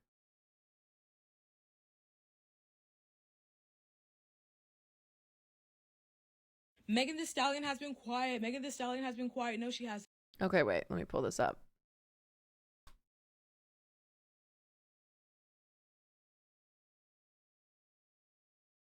Megan Thee Stallion has been quiet. Megan Thee Stallion has been quiet. No, she has. Okay, wait, let me pull this up.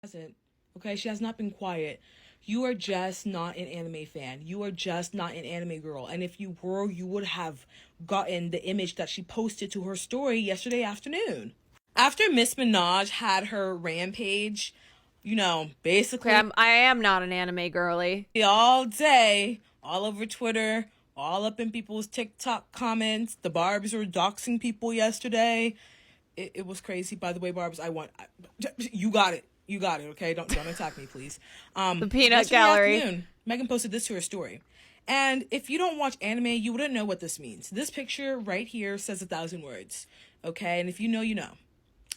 Hasn't. Okay, she has not been quiet. You are just not an anime fan. You are just not an anime girl. And if you were, you would have gotten the image that she posted to her story yesterday afternoon. After Miss Minaj had her rampage, you know, basically... Okay, I am not an anime girly. All day, all over Twitter, all up in people's TikTok comments. The Barbs were doxing people yesterday. It was crazy. By the way, Barbs, you got it. You got it, okay? Don't attack me, please. The peanut gallery. Afternoon, Megan posted this to her story. And if you don't watch anime, you wouldn't know what this means. This picture right here says 1,000 words, okay? And if you know, you know.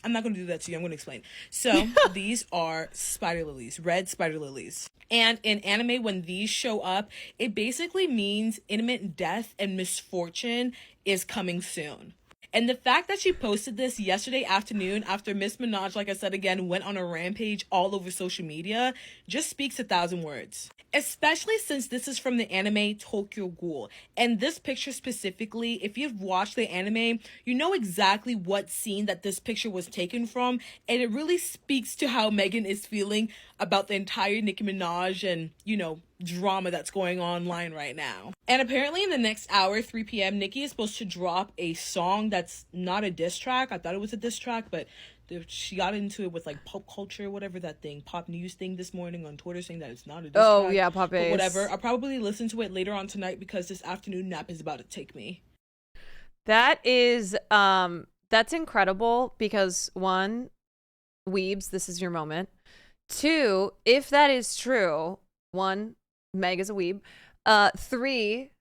I'm not going to do that to you. I'm going to explain. So these are spider lilies, red spider lilies. And in anime, when these show up, it basically means imminent death and misfortune is coming soon. And the fact that she posted this yesterday afternoon after Miss Minaj, like I said again, went on a rampage all over social media, just speaks 1,000 words. Especially since this is from the anime Tokyo Ghoul. And this picture specifically, if you've watched the anime, you know exactly what scene that this picture was taken from. And it really speaks to how Megan is feeling about the entire Nicki Minaj and, you know, drama that's going online right now. And apparently in the next hour, 3 p.m., Nicki is supposed to drop a song that's not a diss track. I thought it was a diss track, but she got into it with like pop culture, whatever that thing, pop news thing this morning on Twitter saying that it's not a diss track. Oh, yeah, pop but whatever. I'll probably listen to it later on tonight because this afternoon nap is about to take me. That is, that's incredible because one, weebs, this is your moment. Two, if that is true, one, Meg is a weeb. Three,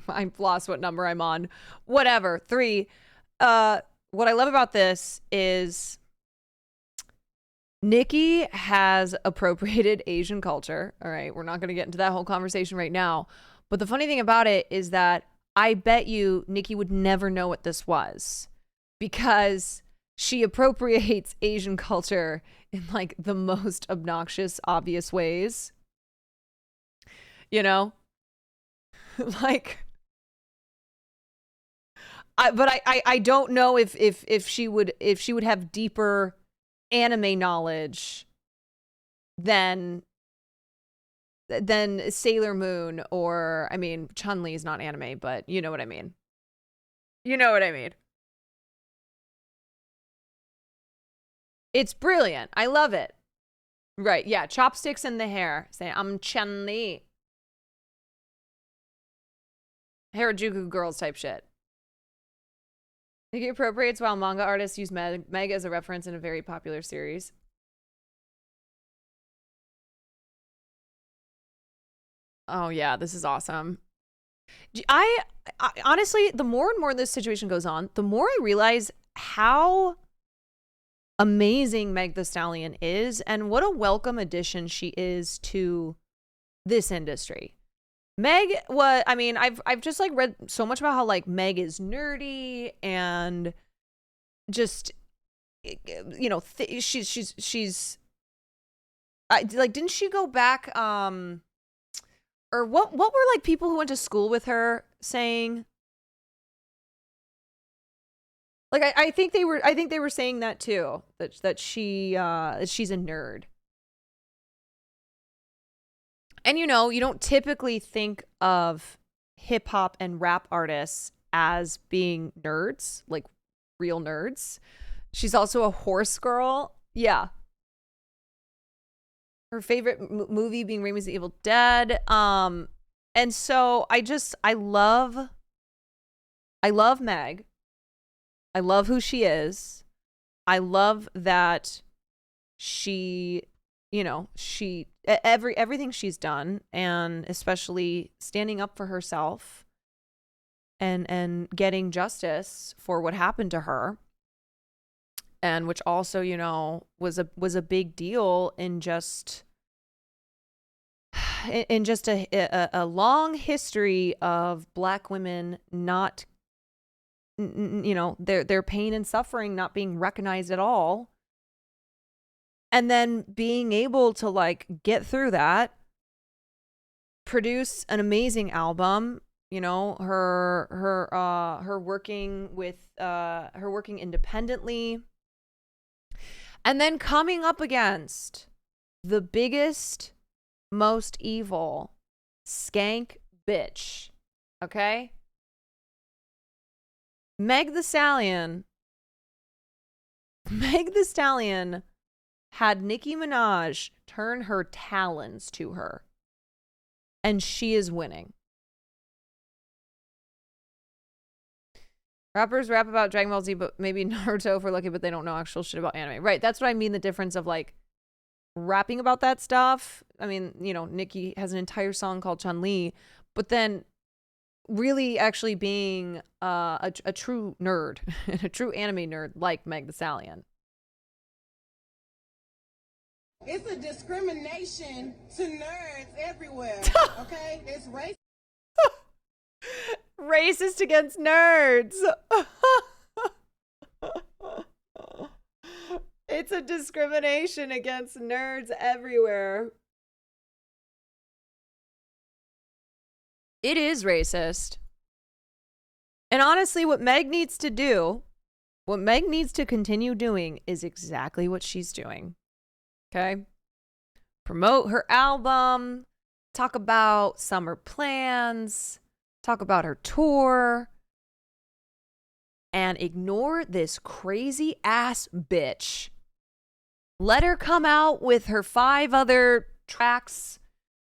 I've lost what number I'm on. Whatever. Three, what I love about this is Nicki has appropriated Asian culture. All right, we're not going to get into that whole conversation right now. But the funny thing about it is that I bet you Nicki would never know what this was because she appropriates Asian culture in like the most obnoxious, obvious ways. You know? Like... I don't know if she would have deeper anime knowledge than Sailor Moon or, I mean, Chun-Li is not anime, but you know what I mean. You know what I mean. It's brilliant. I love it. Right, yeah, chopsticks in the hair. Say, I'm Chun-Li. Harajuku girls type shit. Nicki appropriates while manga artists use Meg as a reference in a very popular series. Oh yeah, this is awesome. I honestly, the more and more this situation goes on, the more I realize how amazing Meg the Stallion is and what a welcome addition she is to this industry. Meg was, I mean, I've just like read so much about how like Meg is nerdy and just, you know, she's like, didn't she go back, or what were like people who went to school with her saying? Like, I think they were saying that too, that she's a nerd. And, you know, you don't typically think of hip hop and rap artists as being nerds, like real nerds. She's also a horse girl. Yeah. Her favorite movie being Raimi's The Evil Dead. And so I love Meg. I love who she is. I love that she, everything she's done, and especially standing up for herself and getting justice for what happened to her. And which also, was a big deal in just a long history of Black women not, their pain and suffering not being recognized at all. And then being able to like get through that, produce an amazing album, her working independently, and then coming up against the biggest, most evil skank bitch. Okay? Meg the Stallion had Nicki Minaj turn her talons to her. And she is winning. Rappers rap about Dragon Ball Z, but maybe Naruto if we're lucky, but they don't know actual shit about anime. Right, that's what I mean, the difference of like rapping about that stuff. I mean, Nicki has an entire song called Chun-Li, but then really actually being a true nerd, a true anime nerd like Meg the Stallion. It's a discrimination to nerds everywhere, okay? It's racist. Racist against nerds. It's a discrimination against nerds everywhere. It is racist. And honestly, what Meg needs to continue doing is exactly what she's doing. Okay? Promote her album, talk about summer plans, talk about her tour, and ignore this crazy ass bitch. Let her come out with her 5 other tracks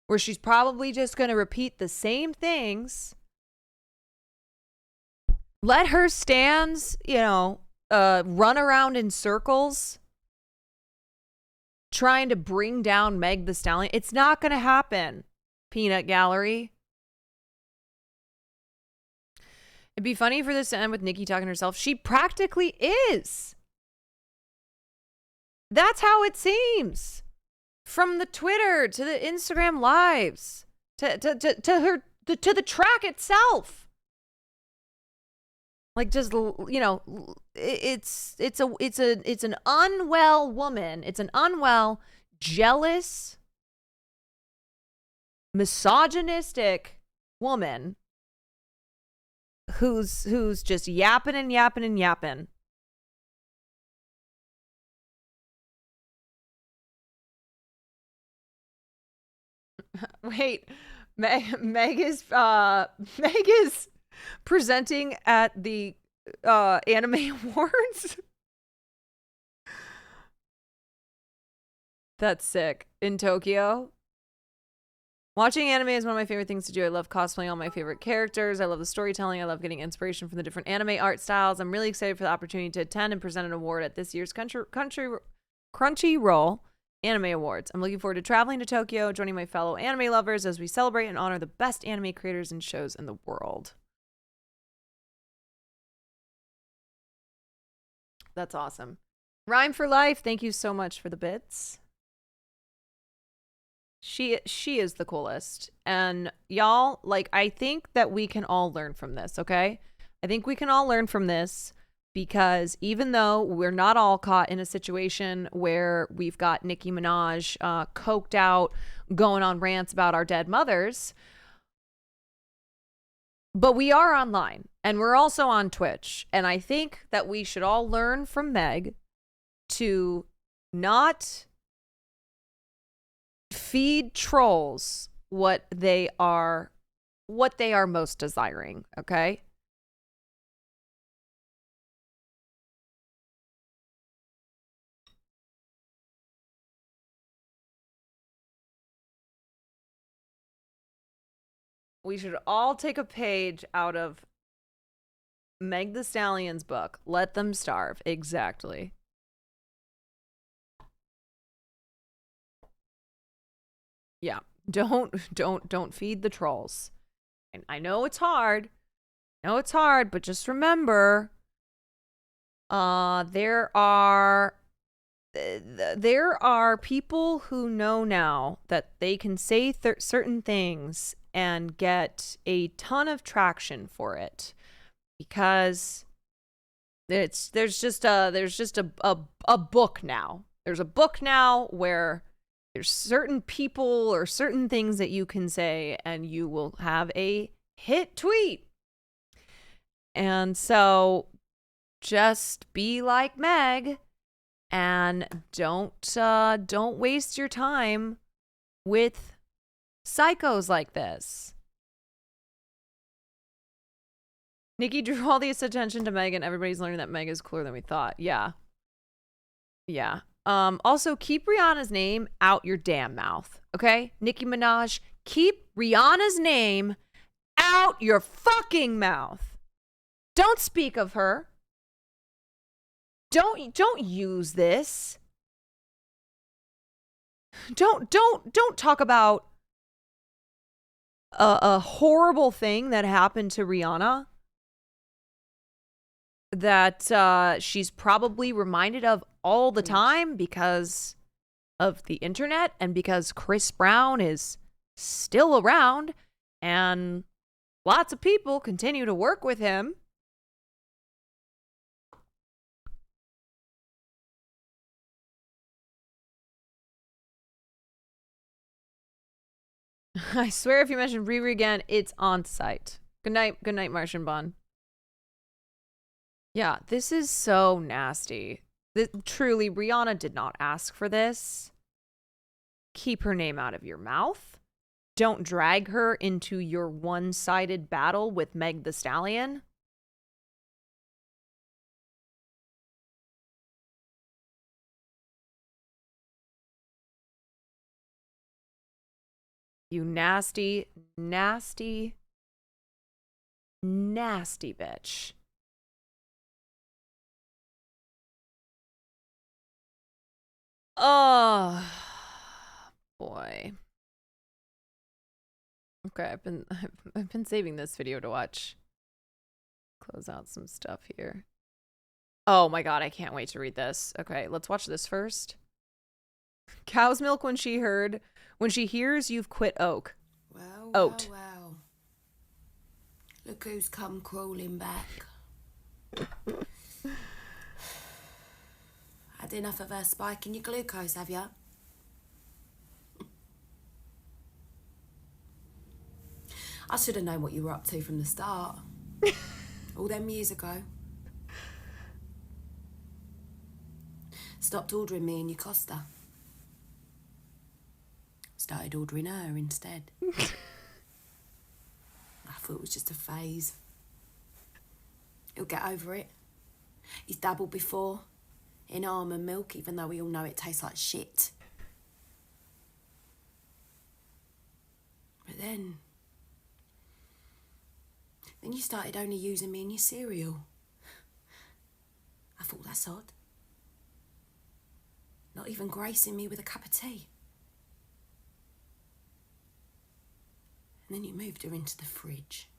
where she's probably just going to repeat the same things. Let her stands, run around in circles trying to bring down Meg the Stallion. It's not going to happen, Peanut Gallery. It'd be funny for this to end with Nicki talking to herself. She practically is. That's how it seems. From the Twitter to the Instagram lives to the track itself. Like, just, it's an unwell woman. It's an unwell, jealous, misogynistic woman who's just yapping and yapping and yapping. Wait, Meg is presenting at the anime awards. That's sick. In Tokyo. Watching anime is one of my favorite things to do. I love cosplaying all my favorite characters. I love the storytelling. I love getting inspiration from the different anime art styles. I'm really excited for the opportunity to attend and present an award at this year's Crunchyroll Anime Awards. I'm looking forward to traveling to Tokyo, joining my fellow anime lovers as we celebrate and honor the best anime creators and shows in the world. That's awesome. Rhyme for Life, thank you so much for the bits. She is the coolest. And y'all, like, I think that we can all learn from this, okay? I think we can all learn from this because even though we're not all caught in a situation where we've got Nicki Minaj coked out, going on rants about our dead mothers, but we are online and we're also on Twitch. And I think that we should all learn from Meg to not feed trolls what they are most desiring, okay? We should all take a page out of Meg the Stallion's book. Let them starve. Exactly. Yeah. Don't feed the trolls. And I know it's hard. But just remember, there are people who know now that they can say certain things and get a ton of traction for it, because there's just a book now. There's a book now where there's certain people or certain things that you can say and you will have a hit tweet. And so just be like Meg and don't waste your time with psychos like this. Nikki drew all this attention to Meg, and everybody's learning that Meg is cooler than we thought. Yeah. Also, keep Rihanna's name out your damn mouth, okay? Nicki Minaj, keep Rihanna's name out your fucking mouth. Don't speak of her. Don't use this. Don't talk about a horrible thing that happened to Rihanna that she's probably reminded of all the time because of the internet and because Chris Brown is still around and lots of people continue to work with him. I swear if you mention Riri again, it's on site. Good night, Martian Bond. Yeah, this is so nasty. Truly, Rihanna did not ask for this. Keep her name out of your mouth. Don't drag her into your one-sided battle with Meg the Stallion. You nasty, nasty, nasty bitch. Oh, boy. Okay, I've been saving this video to watch. Close out some stuff here. Oh my god, I can't wait to read this. Okay, let's watch this first. Cow's milk when she hears you've quit Oak. Well, Oat. well. Look who's come crawling back. Had enough of her spiking your glucose, have ya? I should have known what you were up to from the start. All them years ago. Stopped ordering me and your Costa. Started ordering her instead. I thought it was just a phase. He'll get over it. He's dabbled before in almond milk, even though we all know it tastes like shit. But then you started only using me in your cereal. I thought, that's odd. Not even gracing me with a cup of tea. And then you moved her into the fridge.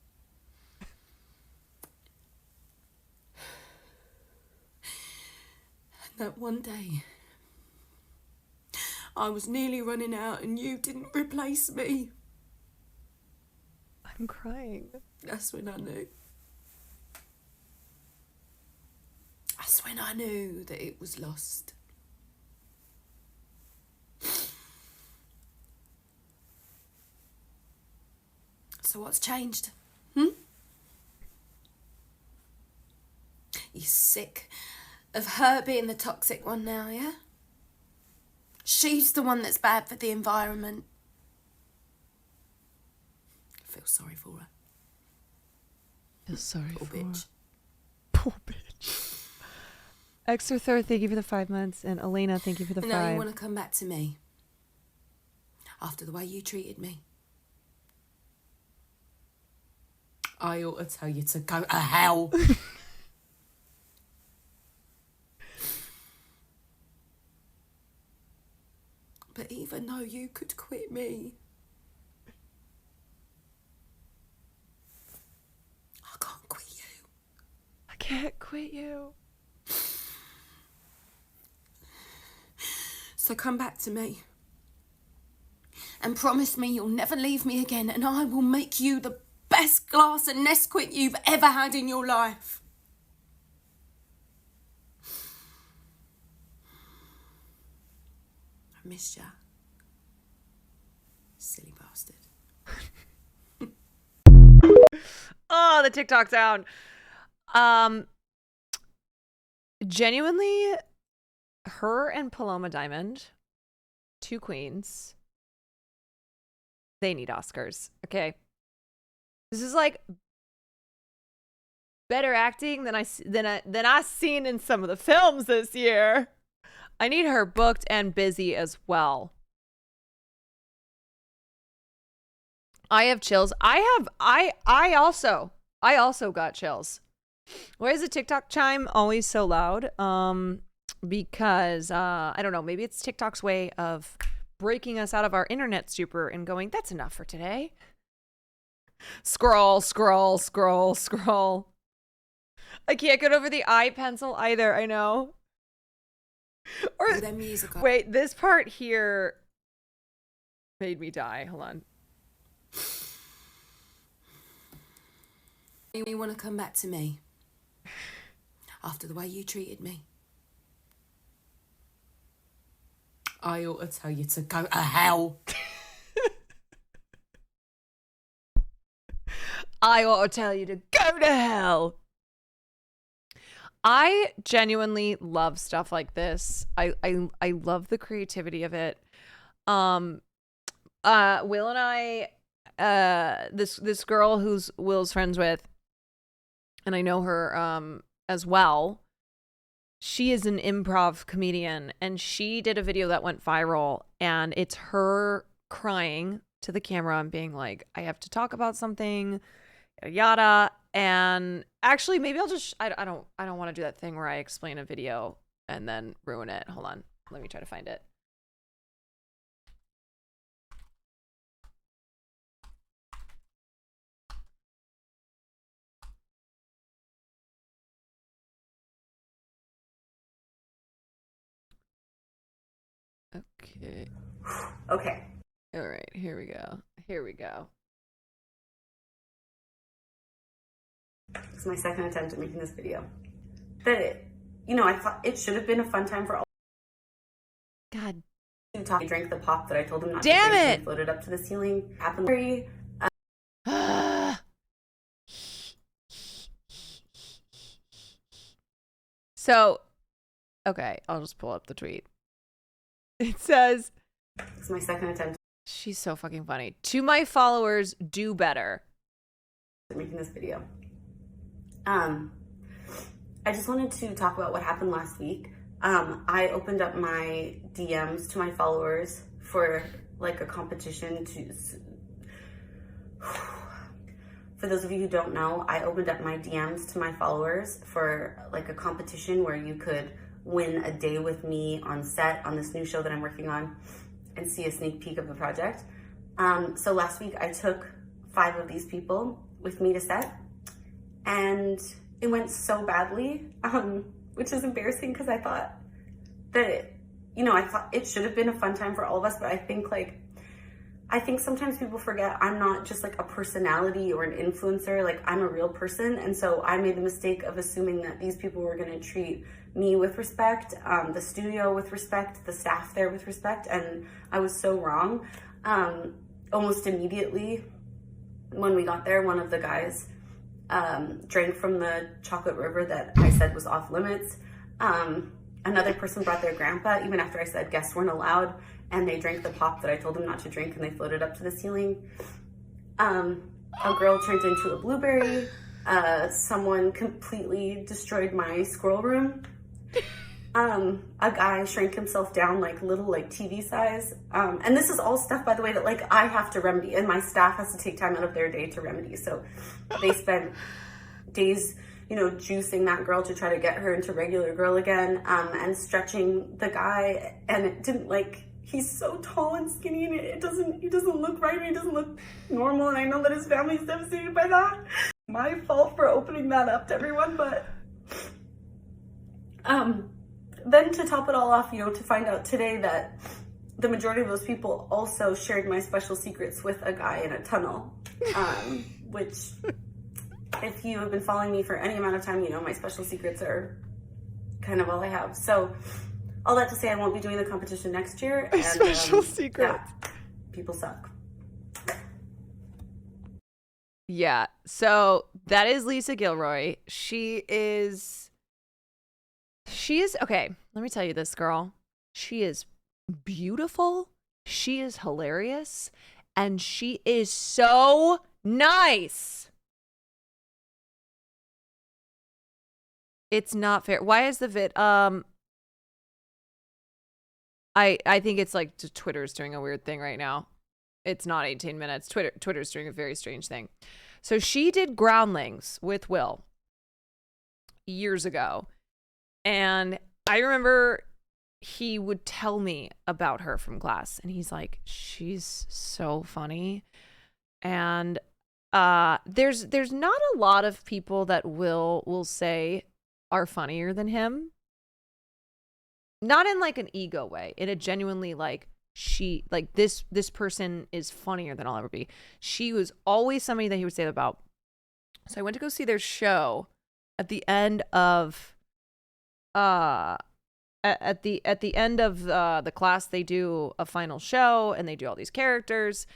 And that one day, I was nearly running out and you didn't replace me. I'm crying. That's when I knew. That's when I knew that it was lost. So what's changed? You're sick of her being the toxic one now, yeah? She's the one that's bad for the environment. I feel sorry for her. Feel sorry Poor for bitch. her. Poor bitch. Extra Thor, thank you for the 5 months. And Elena, thank you for the And 5. now you want to come back to me? After the way you treated me? I ought to tell you to go to hell. But even though you could quit me, I can't quit you. I can't quit you. So come back to me and promise me you'll never leave me again, and I will make you the best glass and Nesquik you've ever had in your life. I missed ya. Silly bastard. Oh, the TikTok sound. Genuinely, her and Paloma Diamond, two queens, they need Oscars. Okay, this is like better acting than I seen in some of the films this year. I need her booked and busy as well. I have chills. I also got chills. Why is the TikTok chime always so loud? Because I don't know, maybe it's TikTok's way of breaking us out of our internet stupor and going, that's enough for today. Scroll, scroll, scroll, scroll. I can't get over the eye pencil either, I know. Or wait, this part here made me die. Hold on. You want to come back to me after the way you treated me? I ought to tell you to go to hell. I ought to tell you to go to hell. I genuinely love stuff like this. I love the creativity of it. Will and I, this girl who's Will's friends with, and I know her as well. She is an improv comedian, and she did a video that went viral, and it's her crying to the camera and being like, I have to talk about something, yada yada. And actually, maybe I'll just I don't want to do that thing where I explain a video and then ruin it. Hold on, let me try to find it. Okay. Okay. All right, here we go. Here we go. It's my second attempt at making this video. But I thought it should have been a fun time for all. God. I drank the pop that I told him not Damn to drink it! and floated up to the ceiling. Happened very. So, okay, I'll just pull up the tweet. It says, it's my second attempt. She's so fucking funny. To my followers, do better. Making this video. I just wanted to talk about what happened last week. I opened up my DMs to my followers for like a competition to. For those of you who don't know, I opened up my DMs to my followers for like a competition where you could win a day with me on set on this new show that I'm working on and see a sneak peek of the project. So last week I took 5 of these people with me to set, and it went so badly, which is embarrassing because I thought that, I thought it should have been a fun time for all of us, but I think sometimes people forget I'm not just like a personality or an influencer, like I'm a real person. And so I made the mistake of assuming that these people were going to treat me with respect, the studio with respect, the staff there with respect. And I was so wrong. Almost immediately when we got there, one of the guys drank from the chocolate river that I said was off limits. Another person brought their grandpa, even after I said guests weren't allowed, and they drank the pop that I told them not to drink, and they floated up to the ceiling. A girl turned into a blueberry. Someone completely destroyed my squirrel room. A guy shrank himself down like little like TV size. And this is all stuff, by the way, that like I have to remedy and my staff has to take time out of their day to remedy. So they spent days, you know, juicing that girl to try to get her into regular girl again, and stretching the guy. And it didn't like, he's so tall and skinny and he doesn't look right. He doesn't look normal. And I know that his family's devastated by that. My fault for opening that up to everyone, but, then to top it all off, you know, to find out today that the majority of those people also shared my special secrets with a guy in a tunnel, which if you have been following me for any amount of time, you know my special secrets are kind of all I have. So all that to say, I won't be doing the competition next year. And, special secrets. Yeah, people suck. Yeah. So that is Lisa Gilroy. She is okay. Let me tell you this, girl. She is beautiful. She is hilarious. And she is so nice. It's not fair. Why is the vid? I think it's like Twitter's doing a weird thing right now. It's not 18 minutes. Twitter's doing a very strange thing. So she did Groundlings with Will years ago. And I remember he would tell me about her from class. And he's like, she's so funny. And there's not a lot of people that will say are funnier than him. Not in like an ego way. In a genuinely like, this person is funnier than I'll ever be. She was always somebody that he would say that about. So I went to go see their show at the end of at the end of the class. They do a final show and they do all these characters.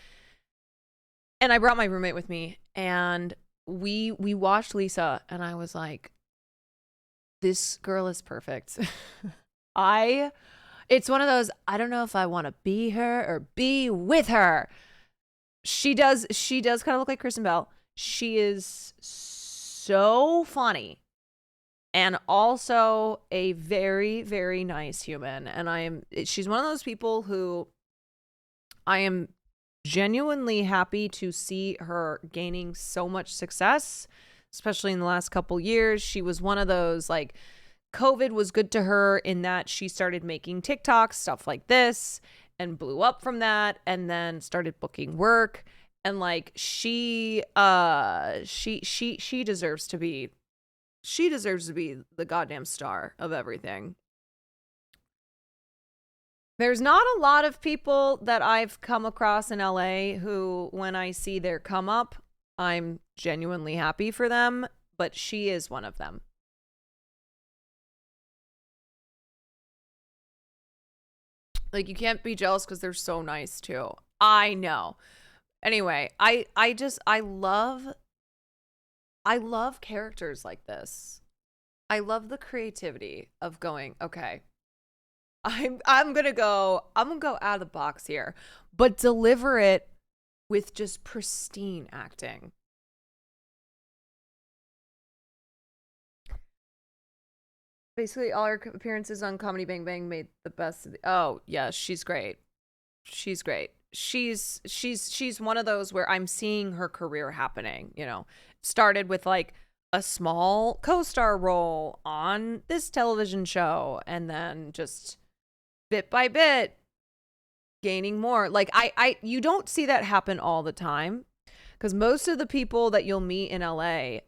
And I brought my roommate with me and we watched Lisa and I was like, this girl is perfect. It's one of those, I don't know if I want to be her or be with her. She does kind of look like Kristen Bell. She is so funny and also a very, very nice human. And she's one of those people who I am genuinely happy to see her gaining so much success, especially in the last couple years. She was one of those, like, COVID was good to her in that she started making TikToks, stuff like this, and blew up from that, and then started booking work. And like she deserves to be the goddamn star of everything. There's not a lot of people that I've come across in LA who, when I see their come up, I'm genuinely happy for them, but she is one of them. Like, you can't be jealous because they're so nice too. I know. Anyway, I love characters like this. I love the creativity of going, okay, I'm gonna go out of the box here, but deliver it with just pristine acting. Basically, all her appearances on Comedy Bang Bang made the best of the. Oh yeah, she's great. She's great. She's one of those where I'm seeing her career happening. You know, started with like a small co-star role on this television show, and then just bit by bit gaining more. Like you don't see that happen all the time, because most of the people that you'll meet in LA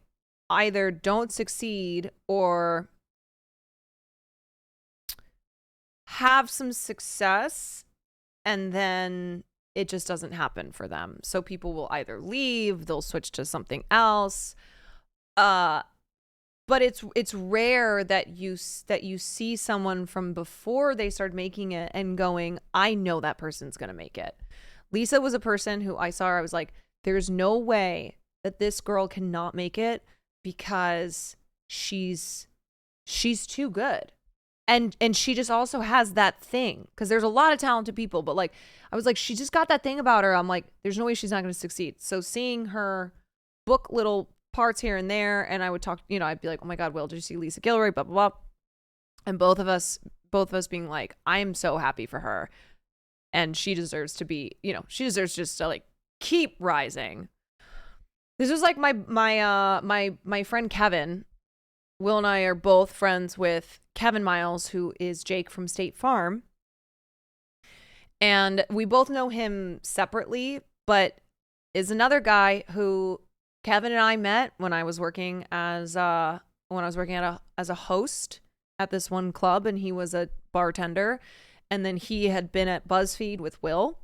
either don't succeed or have some success and then it just doesn't happen for them. So people will either leave, they'll switch to something else. But it's rare that you see someone from before they start making it and going, I know that person's going to make it. Lisa was a person who I saw her, I was like, there's no way that this girl cannot make it because she's too good. And she just also has that thing, because there's a lot of talented people, but like I was like, she just got that thing about her. I'm like, there's no way she's not going to succeed. So seeing her book little parts here and there, and I would talk, you know, I'd be like, oh my God, Will, did you see Lisa Gilroy? Blah, blah, blah. And both of us being like, I'm so happy for her. And she deserves to be, she deserves just to like keep rising. This was like my friend Kevin. Will and I are both friends with Kevin Miles, who is Jake from State Farm. And we both know him separately, but is another guy who Kevin and I met when I was working as a host at this one club, and he was a bartender, and then he had been at BuzzFeed with Will.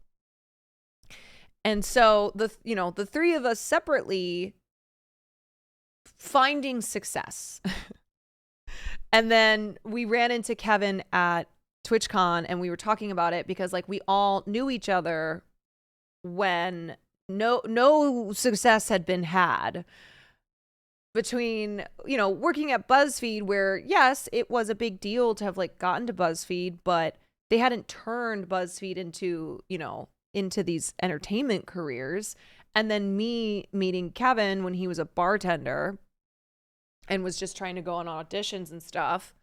And so the three of us separately finding success. And then we ran into Kevin at TwitchCon, and we were talking about it because like we all knew each other when no success had been had between, working at BuzzFeed, where yes, it was a big deal to have like gotten to BuzzFeed, but they hadn't turned BuzzFeed into these entertainment careers. And then me meeting Kevin when he was a bartender and was just trying to go on auditions and stuff.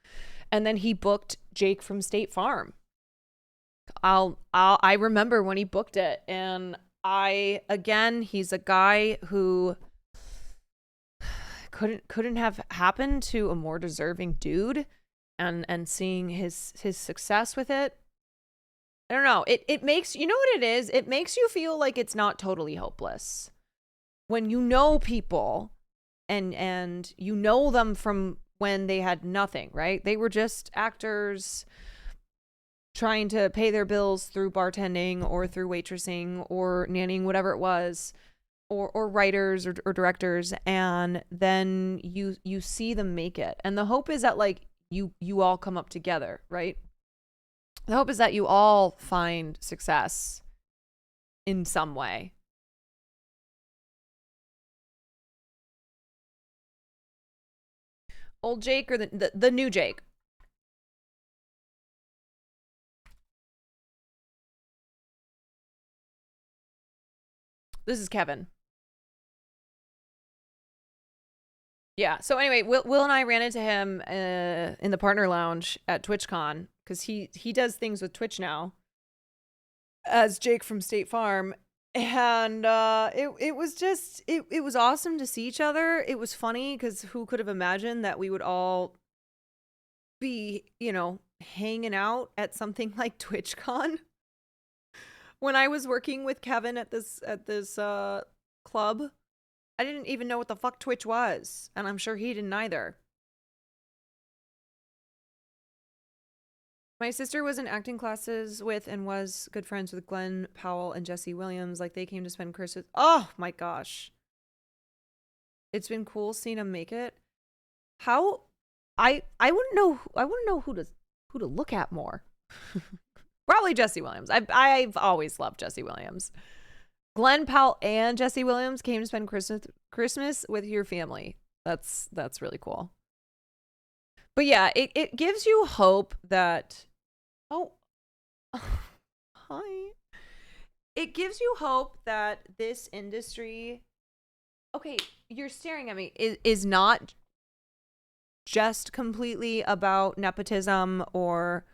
And then he booked Jake from State Farm. I remember when he booked it, and he's a guy who couldn't have happened to a more deserving dude, and seeing his success with it. I don't know. It makes, you know what it is? It makes you feel like it's not totally hopeless. When you know people and you know them from when they had nothing, right? They were just actors trying to pay their bills through bartending or through waitressing or nannying, whatever it was, or writers or directors, and then you see them make it. And the hope is that like you all come up together, right? The hope is that you all find success in some way. Old Jake or the new Jake? This is Kevin. Yeah. So anyway, Will and I ran into him in the partner lounge at TwitchCon, because he does things with Twitch now as Jake from State Farm. And it was awesome to see each other. It was funny because who could have imagined that we would all be, hanging out at something like TwitchCon. When I was working with Kevin at this club, I didn't even know what the fuck Twitch was, and I'm sure he didn't either. My sister was in acting classes with and was good friends with Glenn Powell and Jesse Williams. Like, they came to spend Christmas. Oh my gosh. It's been cool seeing them make it. How I wouldn't know who to look at more. Probably Jesse Williams. I've always loved Jesse Williams. Glenn Powell and Jesse Williams came to spend Christmas with your family. That's really cool. But yeah, it gives you hope that, hi. It gives you hope that this industry, okay, you're staring at me, is not just completely about nepotism or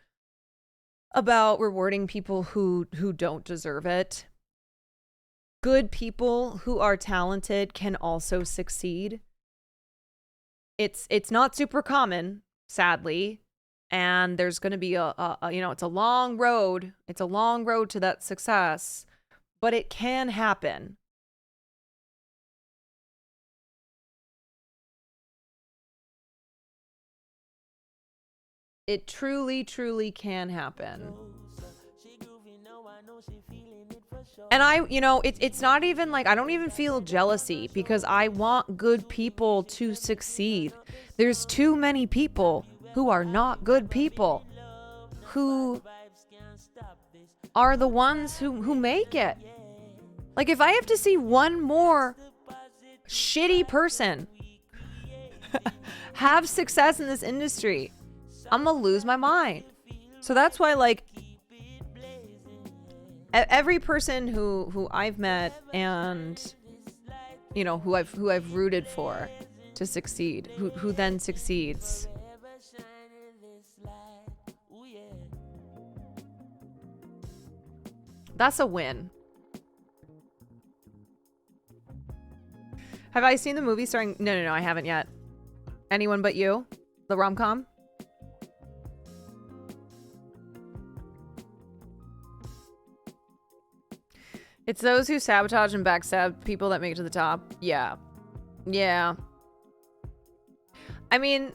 about rewarding people who don't deserve it. Good people who are talented can also succeed. It's not super common, sadly, and there's going to be it's a long road. It's a long road to that success, but it can happen. It truly, truly can happen. And it's not even like, I don't even feel jealousy because I want good people to succeed. There's too many people who are not good people, who are the ones who make it. Like, if I have to see one more shitty person have success in this industry, I'm gonna lose my mind. So that's why, like, every person who I've met and who I've rooted for to succeed, who then succeeds, That's a win. Have I seen the movie starring... No, I haven't yet. Anyone But You? The rom-com? It's those who sabotage and backstab people that make it to the top. Yeah. Yeah. I mean,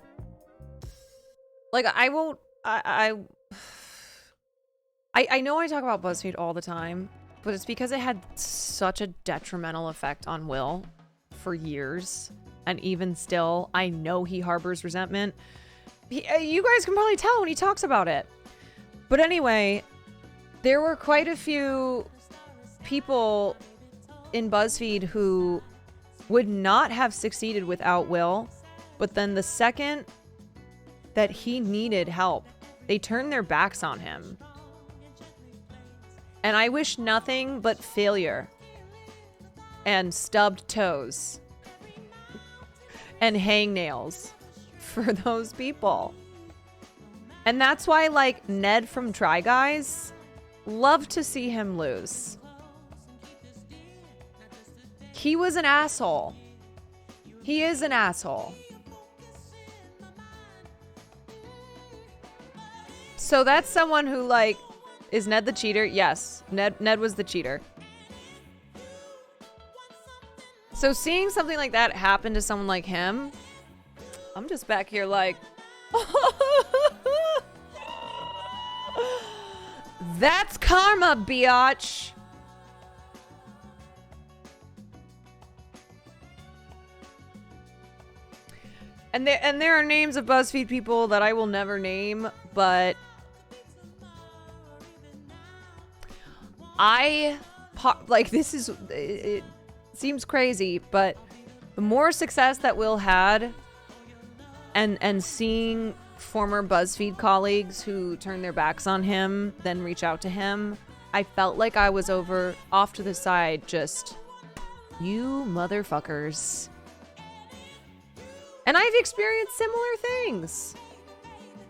like, I won't... I know I talk about BuzzFeed all the time, but it's because it had such a detrimental effect on Will for years. And even still, I know he harbors resentment. You guys can probably tell when he talks about it. But anyway, there were quite a few people in BuzzFeed who would not have succeeded without Will. But then the second that he needed help, they turned their backs on him. And I wish nothing but failure and stubbed toes and hangnails for those people. And that's why, like, Ned from Try Guys, love to see him lose. He was an asshole. He is an asshole. So that's someone who, like, is Ned the cheater? Yes, Ned was the cheater. So seeing something like that happen to someone like him, I'm just back here like, that's karma, biatch. And there are names of BuzzFeed people that I will never name, but this is, it seems crazy, but the more success that Will had and seeing former BuzzFeed colleagues who turned their backs on him then reach out to him, I felt like I was off to the side, just, you motherfuckers. And I've experienced similar things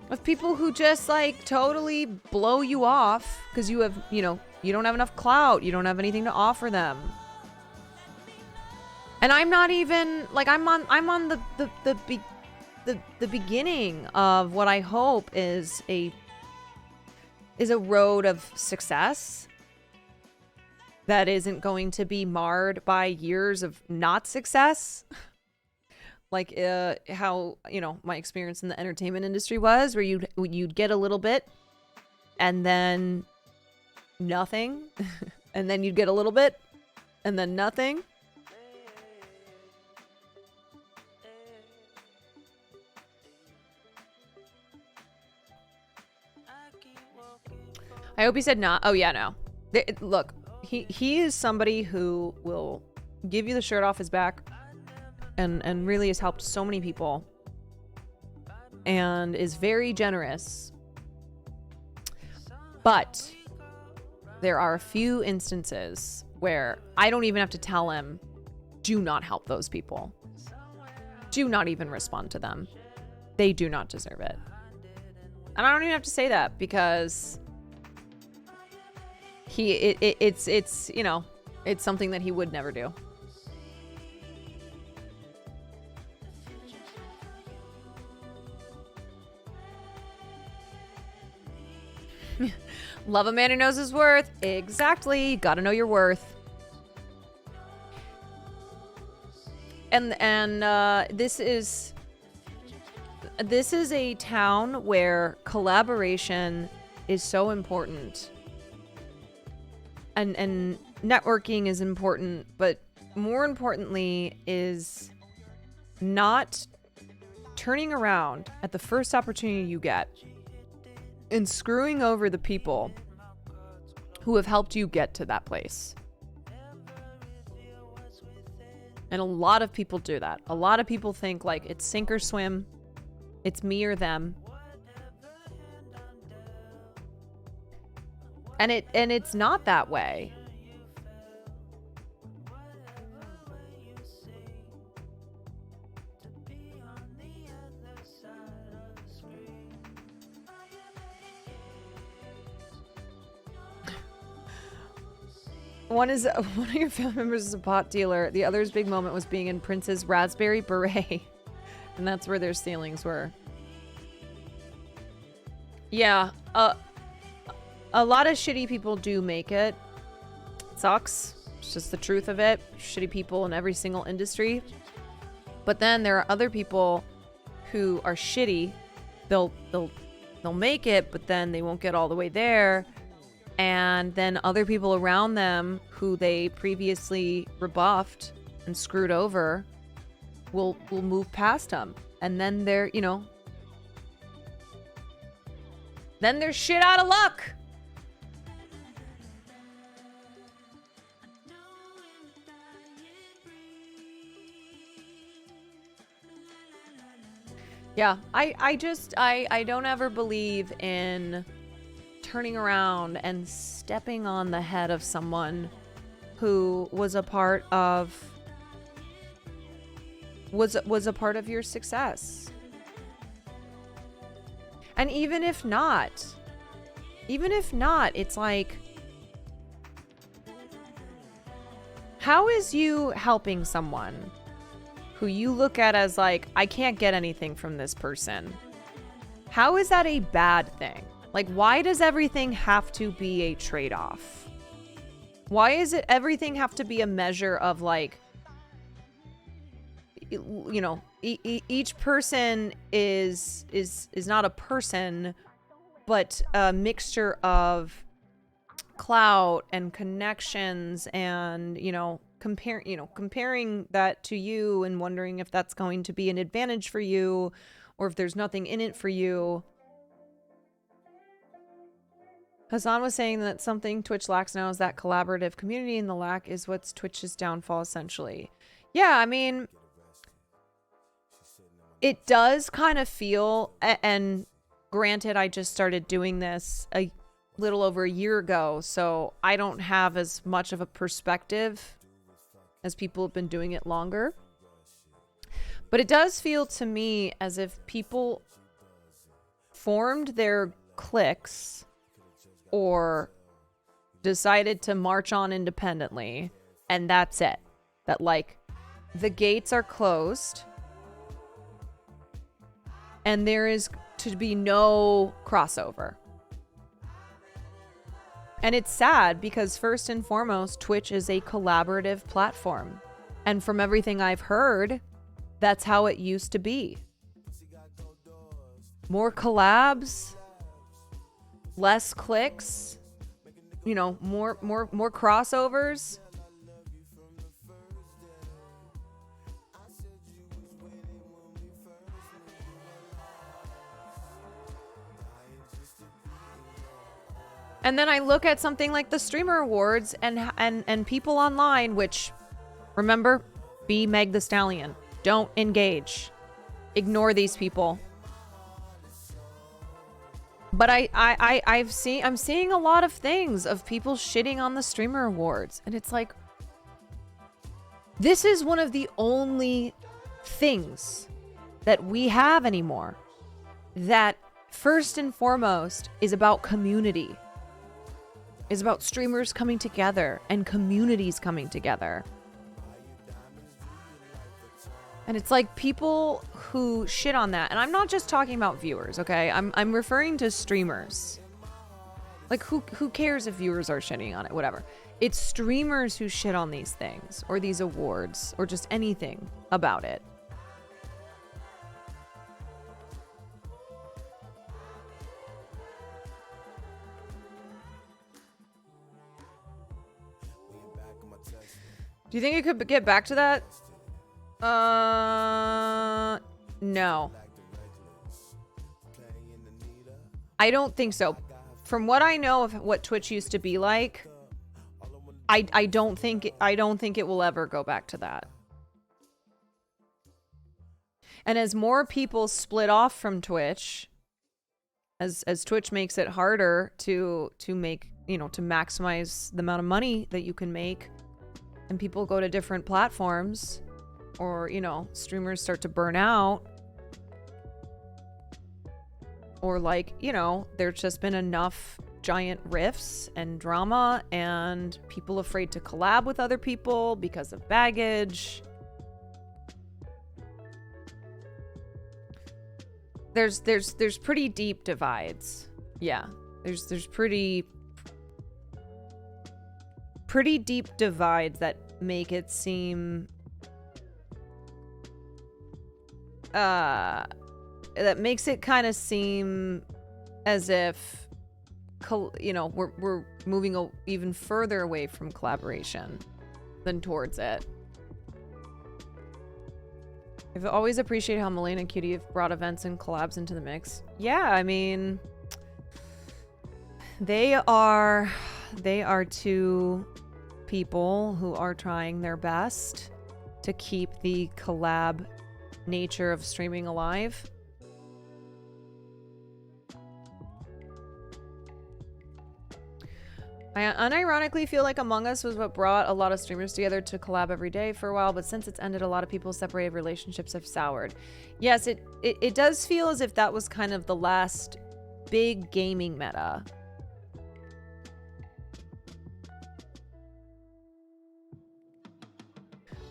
with people who just, like, totally blow you off because you have, you don't have enough clout. You don't have anything to offer them. And I'm not even, like, I'm on the beginning of what I hope is a road of success that isn't going to be marred by years of not success. Like how, my experience in the entertainment industry was, where you'd get a little bit and then nothing, and then you'd get a little bit and then nothing. I hope he said not. Oh yeah, no. Look, he is somebody who will give you the shirt off his back and really has helped so many people and is very generous. But there are a few instances where I don't even have to tell him, do not help those people. Do not even respond to them. They do not deserve it. And I don't even have to say that because it's something that he would never do. Love a man who knows his worth. Exactly. Gotta know your worth. And this is a town where collaboration is so important. And networking is important, but more importantly is not turning around at the first opportunity you get and screwing over the people who have helped you get to that place. And a lot of people do that. A lot of people think like it's sink or swim. It's me or them. And it's not that way. One of your family members is a pot dealer. The other's big moment was being in Prince's Raspberry Beret. And that's where their ceilings were. Yeah, a lot of shitty people do make it. It sucks. It's just the truth of it. Shitty people in every single industry. But then there are other people who are shitty. They'll make it, but then they won't get all the way there. And then other people around them who they previously rebuffed and screwed over will move past them. And then they're, you know, then they're shit out of luck. Yeah, I don't ever believe in turning around and stepping on the head of someone who was a part of a part of your success. And even if not, it's like, how is you helping someone who you look at as like, I can't get anything from this person? How is that a bad thing? Like, why does everything have to be a trade-off? Why is it everything have to be a measure of like, you know, each person is not a person, but a mixture of clout and connections, and comparing that to you and wondering if that's going to be an advantage for you or if there's nothing in it for you. Hassan was saying that something Twitch lacks now is that collaborative community, and the lack is what's Twitch's downfall, essentially. Yeah, I mean, it does kind of feel, and granted, I just started doing this a little over a year ago, so I don't have as much of a perspective as people have been doing it longer. But it does feel to me as if people formed their cliques or decided to march on independently, and that's it. That, like, the gates are closed and there is to be no crossover. And it's sad because first and foremost, Twitch is a collaborative platform. And from everything I've heard, that's how it used to be. More collabs, less clicks, you know, more crossovers. And then I look at something like the Streamer Awards and people online, which, remember, be Meg the Stallion. Don't engage. Ignore these people. But I'm seeing a lot of things of people shitting on the Streamer Awards, and it's like, this is one of the only things that we have anymore that first and foremost is about community. Is about streamers coming together and communities coming together. And it's like people who shit on that, and I'm not just talking about viewers, okay? I'm referring to streamers. Like, who cares if viewers are shitting on it? Whatever. It's streamers who shit on these things, or these awards, or just anything about it. Do you think it could get back to that? No. I don't think so. From what I know of what Twitch used to be like, I don't think it will ever go back to that. And as more people split off from Twitch, as Twitch makes it harder to make, you know, to maximize the amount of money that you can make, and people go to different platforms, or, you know, streamers start to burn out, or, like, you know, there's just been enough giant rifts and drama and people afraid to collab with other people because of baggage. There's pretty deep divides. Yeah. There's pretty deep divides that make it seem that makes it kind of seem as if, you know, we're moving even further away from collaboration than towards it. I've always appreciated how Melanie and Cutie have brought events and collabs into the mix. Yeah, I mean, they are two people who are trying their best to keep the collab nature of streaming alive. I unironically feel like Among Us was what brought a lot of streamers together to collab every day for a while, but since it's ended, a lot of people's separated relationships have soured. Yes, it does feel as if that was kind of the last big gaming meta.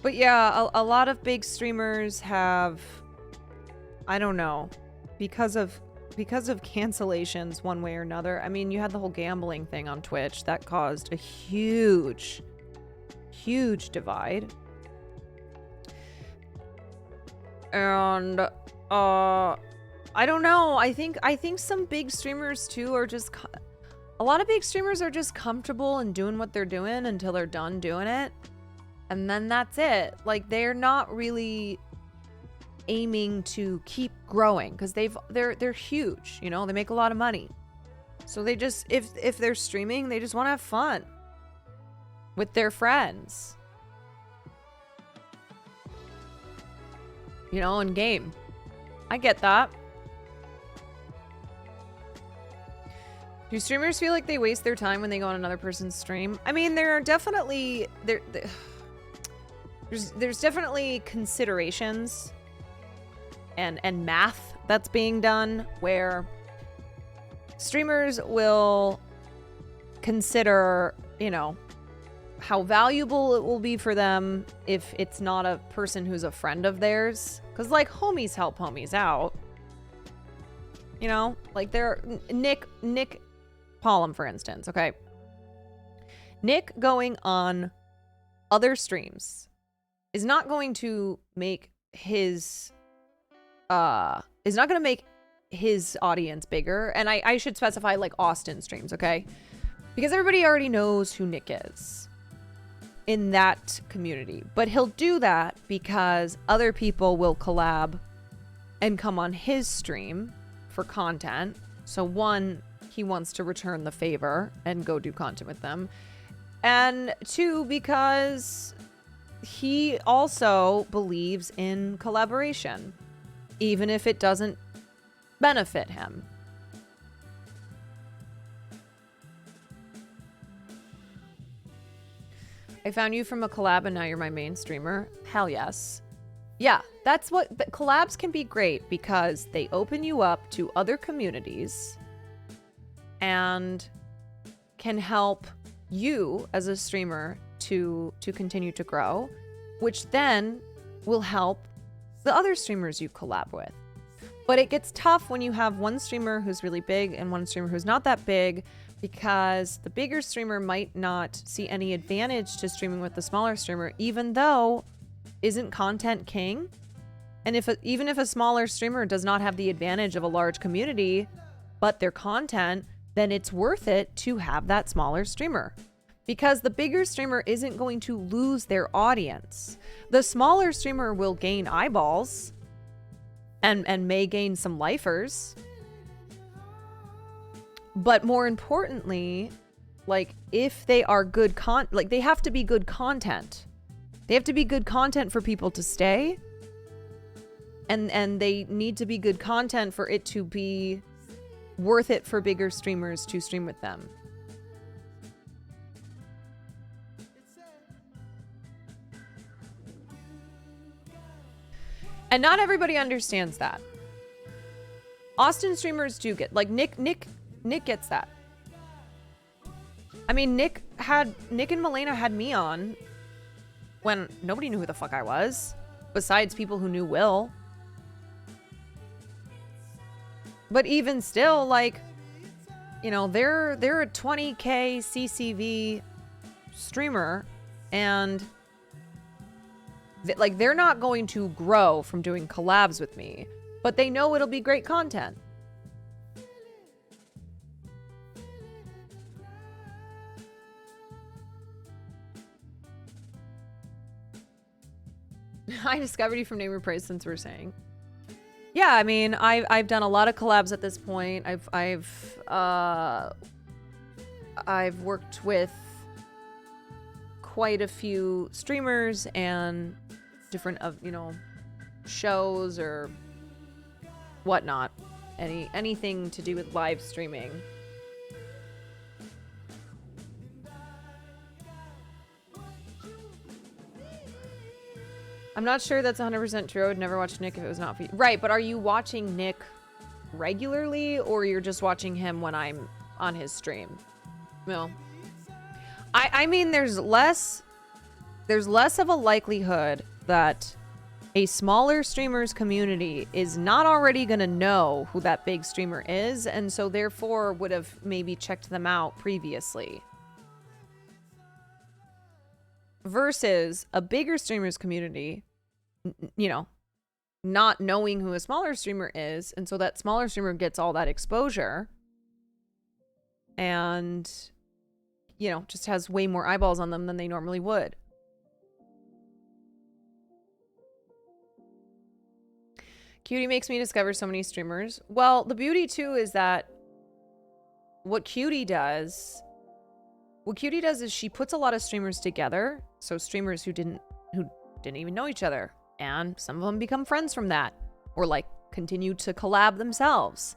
But yeah, a lot of big streamers have, I don't know, because of cancellations one way or another. I mean, you had the whole gambling thing on Twitch that caused a huge divide. And I don't know. I think some big streamers too are just a lot of big streamers are just comfortable in doing what they're doing until they're done doing it. And then that's it. Like, they're not really aiming to keep growing because they're huge, you know, they make a lot of money. So they just, if they're streaming, they just want to have fun with their friends, you know, and game. I get that. Do streamers feel like they waste their time when they go on another person's stream? I mean, there are definitely there's definitely considerations and math that's being done where streamers will consider, you know, how valuable it will be for them if it's not a person who's a friend of theirs. Because, like, homies help homies out. You know? Like, Nick Pollum, for instance, okay? Nick going on other streams is not going to make his audience bigger. And I should specify, like, Austin streams, okay? Because everybody already knows who Nick is in that community. But he'll do that because other people will collab and come on his stream for content. So one, he wants to return the favor and go do content with them. And two, because he also believes in collaboration, even if it doesn't benefit him. I found you from a collab and now you're my main streamer. Hell yes. Yeah, that's what collabs can be great because they open you up to other communities and can help you as a streamer to continue to grow, which then will help the other streamers you collab with. But it gets tough when you have one streamer who's really big and one streamer who's not that big, because the bigger streamer might not see any advantage to streaming with the smaller streamer, even though isn't content king. And even if a smaller streamer does not have the advantage of a large community, but their content, then it's worth it to have that smaller streamer. Because the bigger streamer isn't going to lose their audience. The smaller streamer will gain eyeballs and may gain some lifers. But more importantly, like, if they are good they have to be good content. They have to be good content for people to stay. And they need to be good content for it to be worth it for bigger streamers to stream with them. And not everybody understands that. Austin streamers do get, like, Nick gets that. I mean, Nick and Milena had me on when nobody knew who the fuck I was, besides people who knew Will. But even still, like, you know, they're a 20K CCV streamer, and like, they're not going to grow from doing collabs with me, but they know it'll be great content. I discovered you from Name Your Praise, since we're saying. Yeah, I mean, I've done a lot of collabs at this point. I've worked with quite a few streamers and different shows or whatnot. Anything to do with live streaming. I'm not sure that's 100% true. I would never watch Nick if it was not for you. Right, but are you watching Nick regularly, or you're just watching him when I'm on his stream? No. I mean, there's less of a likelihood that a smaller streamer's community is not already going to know who that big streamer is, and so therefore would have maybe checked them out previously. Versus a bigger streamer's community, you know, not knowing who a smaller streamer is, and so that smaller streamer gets all that exposure and, you know, just has way more eyeballs on them than they normally would. Cutie makes me discover so many streamers. Well, the beauty too is that what Cutie does is she puts a lot of streamers together. So streamers who didn't even know each other, and some of them become friends from that, or like continue to collab themselves.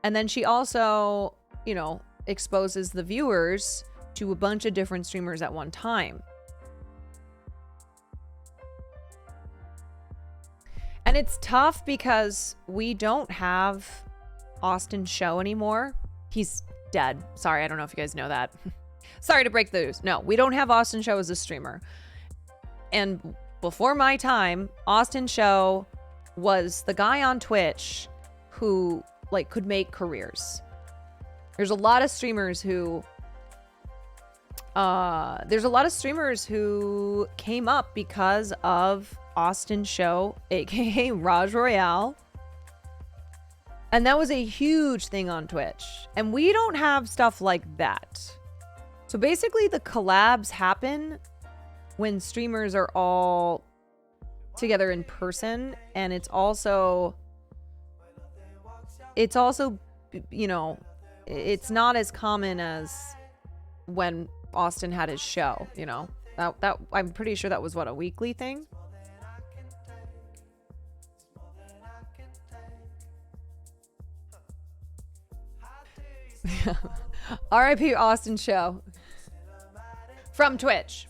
And then she also, you know, exposes the viewers to a bunch of different streamers at one time. And it's tough because we don't have Austin's show anymore. He's dead. Sorry, I don't know if you guys know that. Sorry to break the news. No, we don't have Austin Show as a streamer. And before my time, Austin Show was the guy on Twitch who like could make careers. There's a lot of streamers who came up because of Austin Show, aka Raj Royale. And that was a huge thing on Twitch. And we don't have stuff like that. So basically the collabs happen when streamers are all together in person, and it's also, you know, it's not as common as when Austin had his show, you know. That I'm pretty sure that was what, a weekly thing? R.I.P. Austin Show. From Twitch.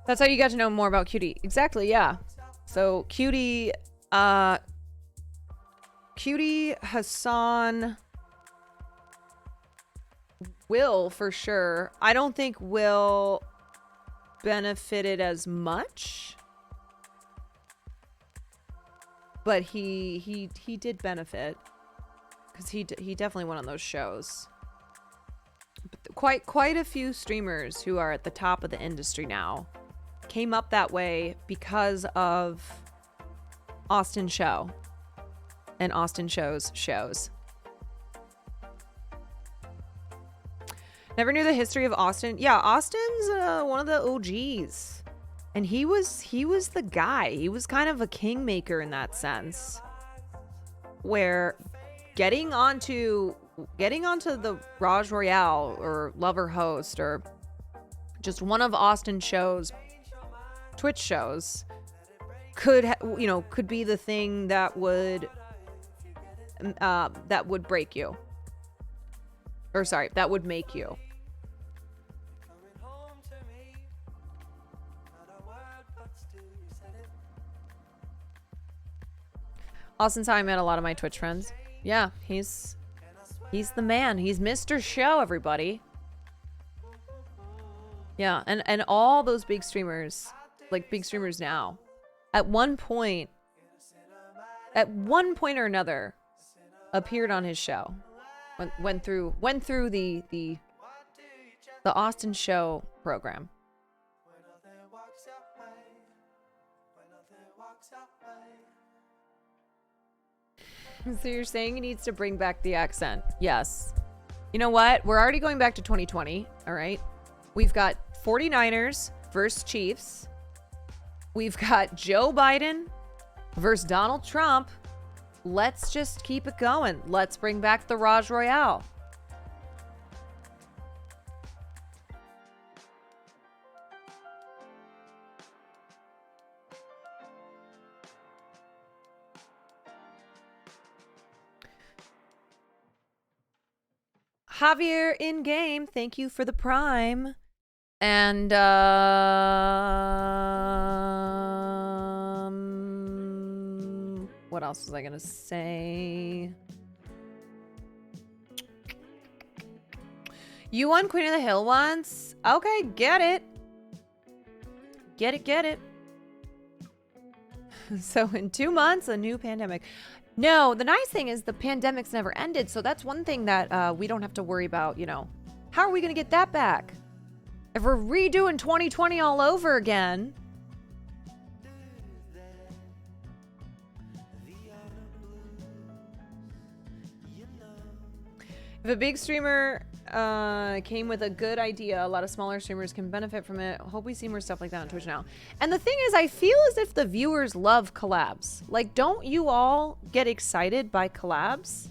That's how you got to know more about Cutie. Exactly, yeah. So Cutie, Hassan, Will for sure. I don't think Will benefited as much, but he did benefit because he definitely went on those shows. But quite a few streamers who are at the top of the industry now came up that way because of Austin Show and Austin Show's shows. Never knew the history of Austin. Yeah, Austin's one of the OGs. And he was the guy. He was kind of a kingmaker in that sense. Where getting onto the Raj Royale or Lover Host or just one of Austin Show's Twitch shows could be the thing that would break you. Or sorry, that would make you. Austin's how I met a lot of my Twitch friends. Yeah, he's the man. He's Mr. Show, everybody. Yeah, and all those big streamers, like big streamers now, at one point or another, appeared on his show. Went through the Austin Show program. So you're saying he needs to bring back the accent? Yes. You know what? We're already going back to 2020, all right? We've got 49ers versus Chiefs. We've got Joe Biden versus Donald Trump. Let's just keep it going. Let's bring back the Raj Royale. Javier in game, thank you for the prime. And what else was I gonna say? You won Queen of the Hill once? Okay, get it. Get it. So in 2 months, a new pandemic. No, the nice thing is the pandemic's never ended, so that's one thing that we don't have to worry about, you know. How are we gonna get that back? If we're redoing 2020 all over again. If a big streamer came with a good idea, a lot of smaller streamers can benefit from it. Hope we see more stuff like that on Twitch now. And the thing is, I feel as if the viewers love collabs. Like, don't you all get excited by collabs?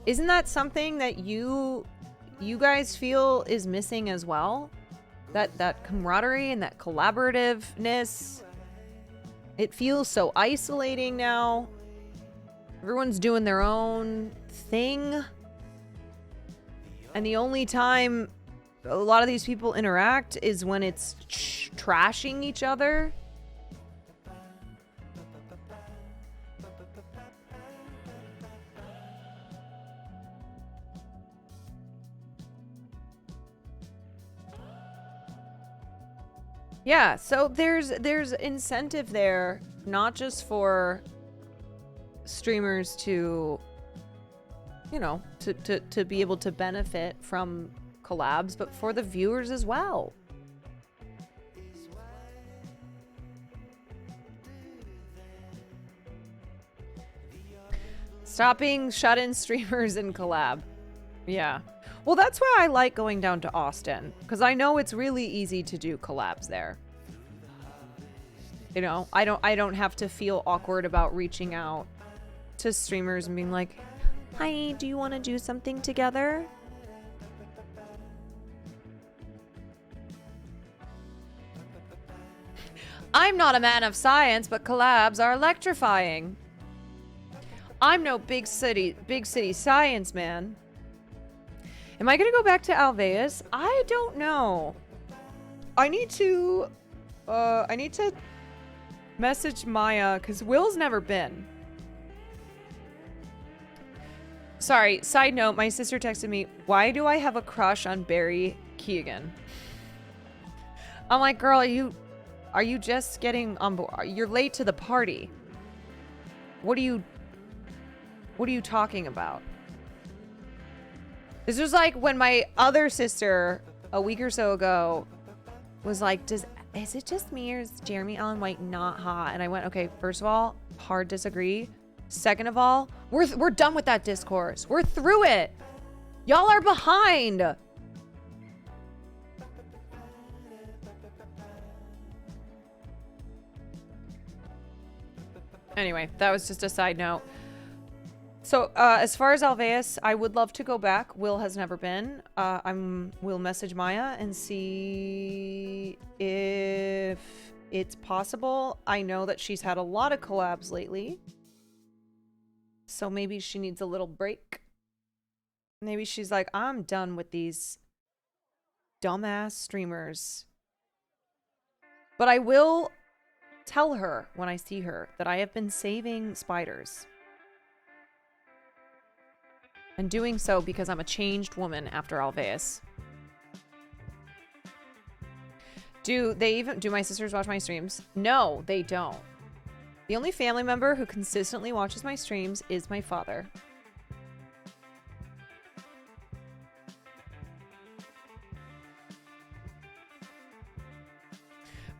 Isn't that something that you guys feel is missing as well? That camaraderie and that collaborativeness. It feels so isolating now. Everyone's doing their own thing. And the only time a lot of these people interact is when it's trashing each other. Yeah, so there's incentive there, not just for streamers to, you know, to be able to benefit from collabs, but for the viewers as well. Stop being shut-in streamers and collab. Yeah. Well, that's why I like going down to Austin, because I know it's really easy to do collabs there. You know, I don't have to feel awkward about reaching out to streamers and being like, "Hi, do you want to do something together?" I'm not a man of science, but collabs are electrifying. I'm no big city science man. Am I gonna go back to Alveus? I don't know. I need to message Maya, because Will's never been. Sorry, side note, my sister texted me, "Why do I have a crush on Barry Keoghan?" I'm like, girl, are you just getting on board? You're late to the party. What are you talking about? This was like when my other sister a week or so ago was like, is it just me or is Jeremy Allen White not hot? And I went, okay, first of all, hard disagree. Second of all, we're done with that discourse. We're through it. Y'all are behind. Anyway, that was just a side note. So, as far as Alveus, I would love to go back. Will has never been. We'll message Maya and see if it's possible. I know that she's had a lot of collabs lately. So maybe she needs a little break. Maybe she's like, I'm done with these dumbass streamers. But I will tell her when I see her that I have been saving spiders. And doing so because I'm a changed woman after Alveus. Do my sisters watch my streams? No, they don't. The only family member who consistently watches my streams is my father.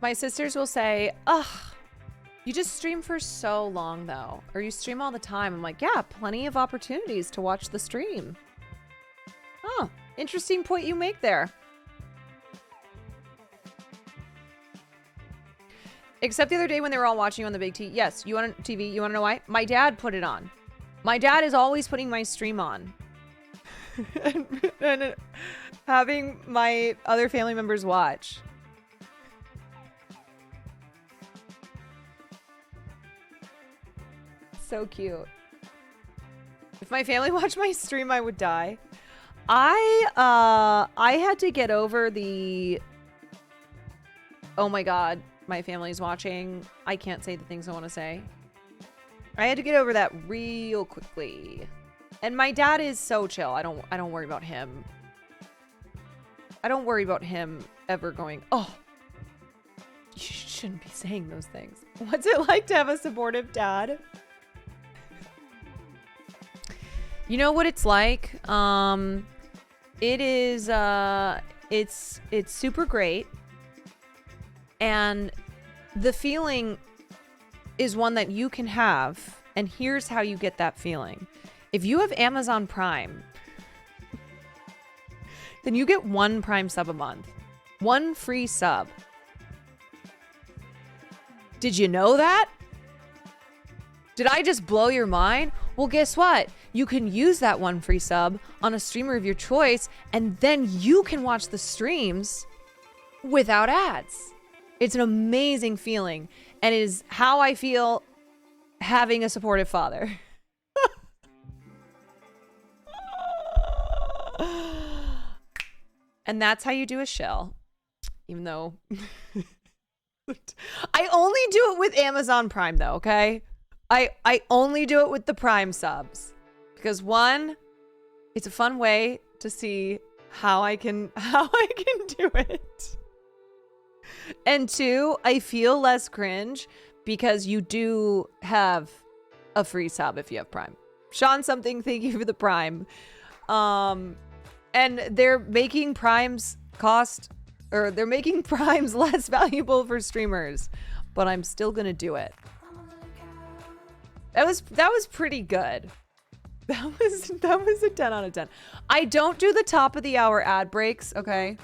My sisters will say, ugh, you just stream for so long though. Or you stream all the time. I'm like, yeah, plenty of opportunities to watch the stream. Oh, interesting point you make there. Except the other day when they were all watching you on the big TV. Yes, you want TV. You want to know why? My dad put it on. My dad is always putting my stream on. and having my other family members watch. So cute. If my family watched my stream, I would die. I had to get over the, oh my god, my family's watching, I can't say the things I want to say. I had to get over that real quickly. And my dad is so chill. I don't worry about him. I don't worry about him ever going, oh, you shouldn't be saying those things. What's it like to have a supportive dad? You know what it's like? It is, it's super great. And the feeling is one that you can have. And here's how you get that feeling. If you have Amazon Prime, then you get 1 Prime sub a month. 1 free sub. Did you know that? Did I just blow your mind? Well, guess what? You can use that 1 free sub on a streamer of your choice, and then you can watch the streams without ads. It's an amazing feeling, and it is how I feel having a supportive father. And that's how you do a shell. Even though I only do it with Amazon Prime though, okay? I only do it with the Prime subs. Because 1, it's a fun way to see how I can do it. And 2, I feel less cringe because you do have a free sub if you have Prime. Sean something, thank you for the Prime. And they're making Primes they're making Primes less valuable for streamers, but I'm still gonna do it. That was pretty good. That was a 10 out of 10. I don't do the top of the hour ad breaks, okay?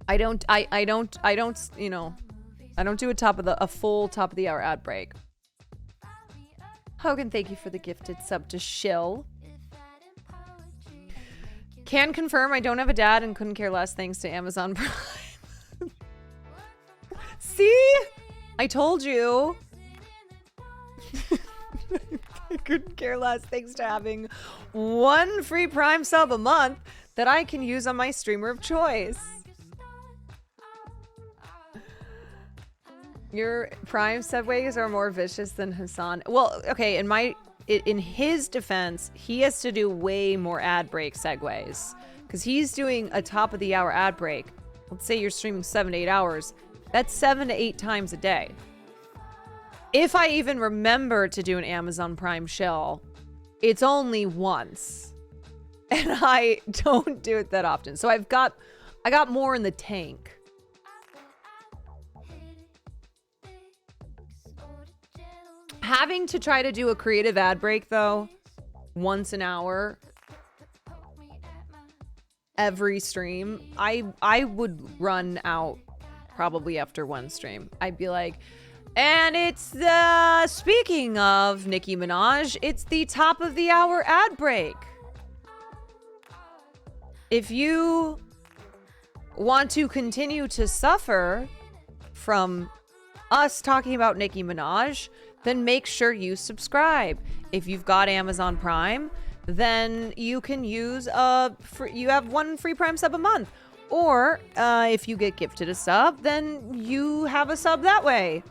I don't, you know, I don't do a full top of the hour ad break. Hogan, thank you for the gifted sub to Shill. Can confirm I don't have a dad and couldn't care less thanks to Amazon Prime. See? I told you. I couldn't care less thanks to having 1 free Prime sub a month that I can use on my streamer of choice. Your Prime segues are more vicious than Hassan. Well, okay, in his defense, he has to do way more ad break segues because he's doing a top of the hour ad break. Let's say you're streaming 7 to 8 hours. That's 7 to 8 times a day. If I even remember to do an Amazon Prime shell, it's only once. And I don't do it that often. So I got more in the tank. Having to try to do a creative ad break though, once an hour, every stream, I would run out probably after 1 stream. I'd be like, and it's the, speaking of Nicki Minaj, it's the top of the hour ad break. If you want to continue to suffer from us talking about Nicki Minaj, then make sure you subscribe. If you've got Amazon Prime, then you can use you have 1 free Prime sub a month. Or if you get gifted a sub, then you have a sub that way.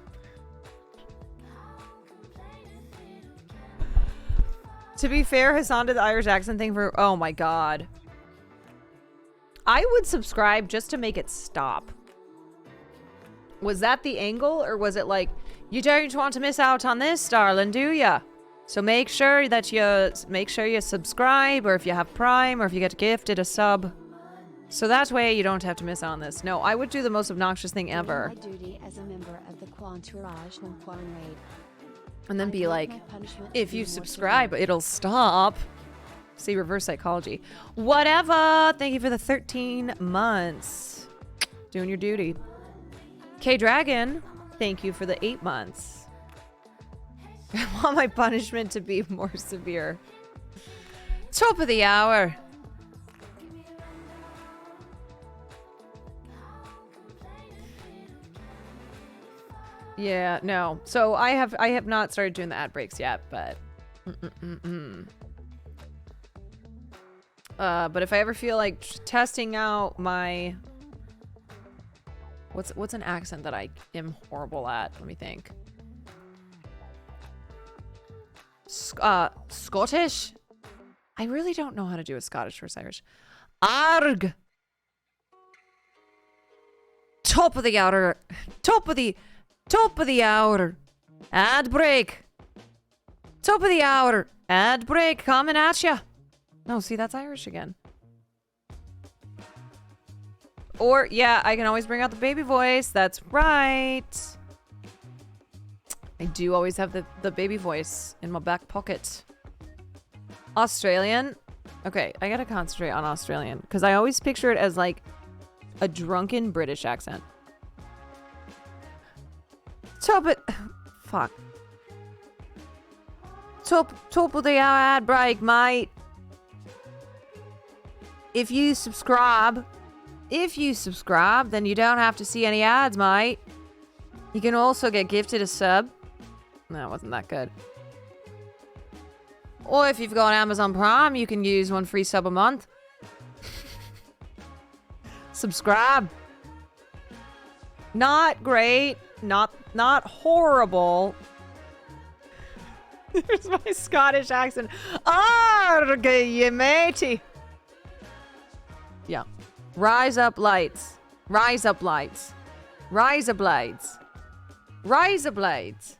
To be fair, Hassan did the Irish accent thing for... Oh my god. I would subscribe just to make it stop. Was that the angle? Or was it like, you don't want to miss out on this, darling, do ya? So make sure that you subscribe, or if you have Prime, or if you get gifted a sub. So that way you don't have to miss out on this. No, I would do the most obnoxious thing ever. My duty as a member of the Quantourage when Quan raid. And then be like, if you subscribe, it'll stop. See, reverse psychology. Whatever. Thank you for the 13 months. Doing your duty. K-Dragon, thank you for the 8 months. I want my punishment to be more severe. Top of the hour. Yeah, no. So I have not started doing the ad breaks yet, but but if I ever feel like testing out my what's an accent that I am horrible at? Let me think. Scottish? I really don't know how to do a Scottish versus Irish. Arg. Top of the hour. Top of the hour. Ad break. Top of the hour. Ad break coming at ya. No, see, that's Irish again. Or, yeah, I can always bring out the baby voice. That's right. I do always have the baby voice in my back pocket. Australian. Okay, I gotta concentrate on Australian. Because I always picture it as, like, a drunken British accent. Top it. Fuck. Top of the hour ad break, mate. If you subscribe, then you don't have to see any ads, mate. You can also get gifted a sub. No, it wasn't that good. Or if you've got Amazon Prime, you can use 1 free sub a month. Subscribe. Not great. Not horrible. There's my Scottish accent. Arg, ye matey. Yeah. Rise up lights. Rise up lights. Rise up blades. Rise up blades.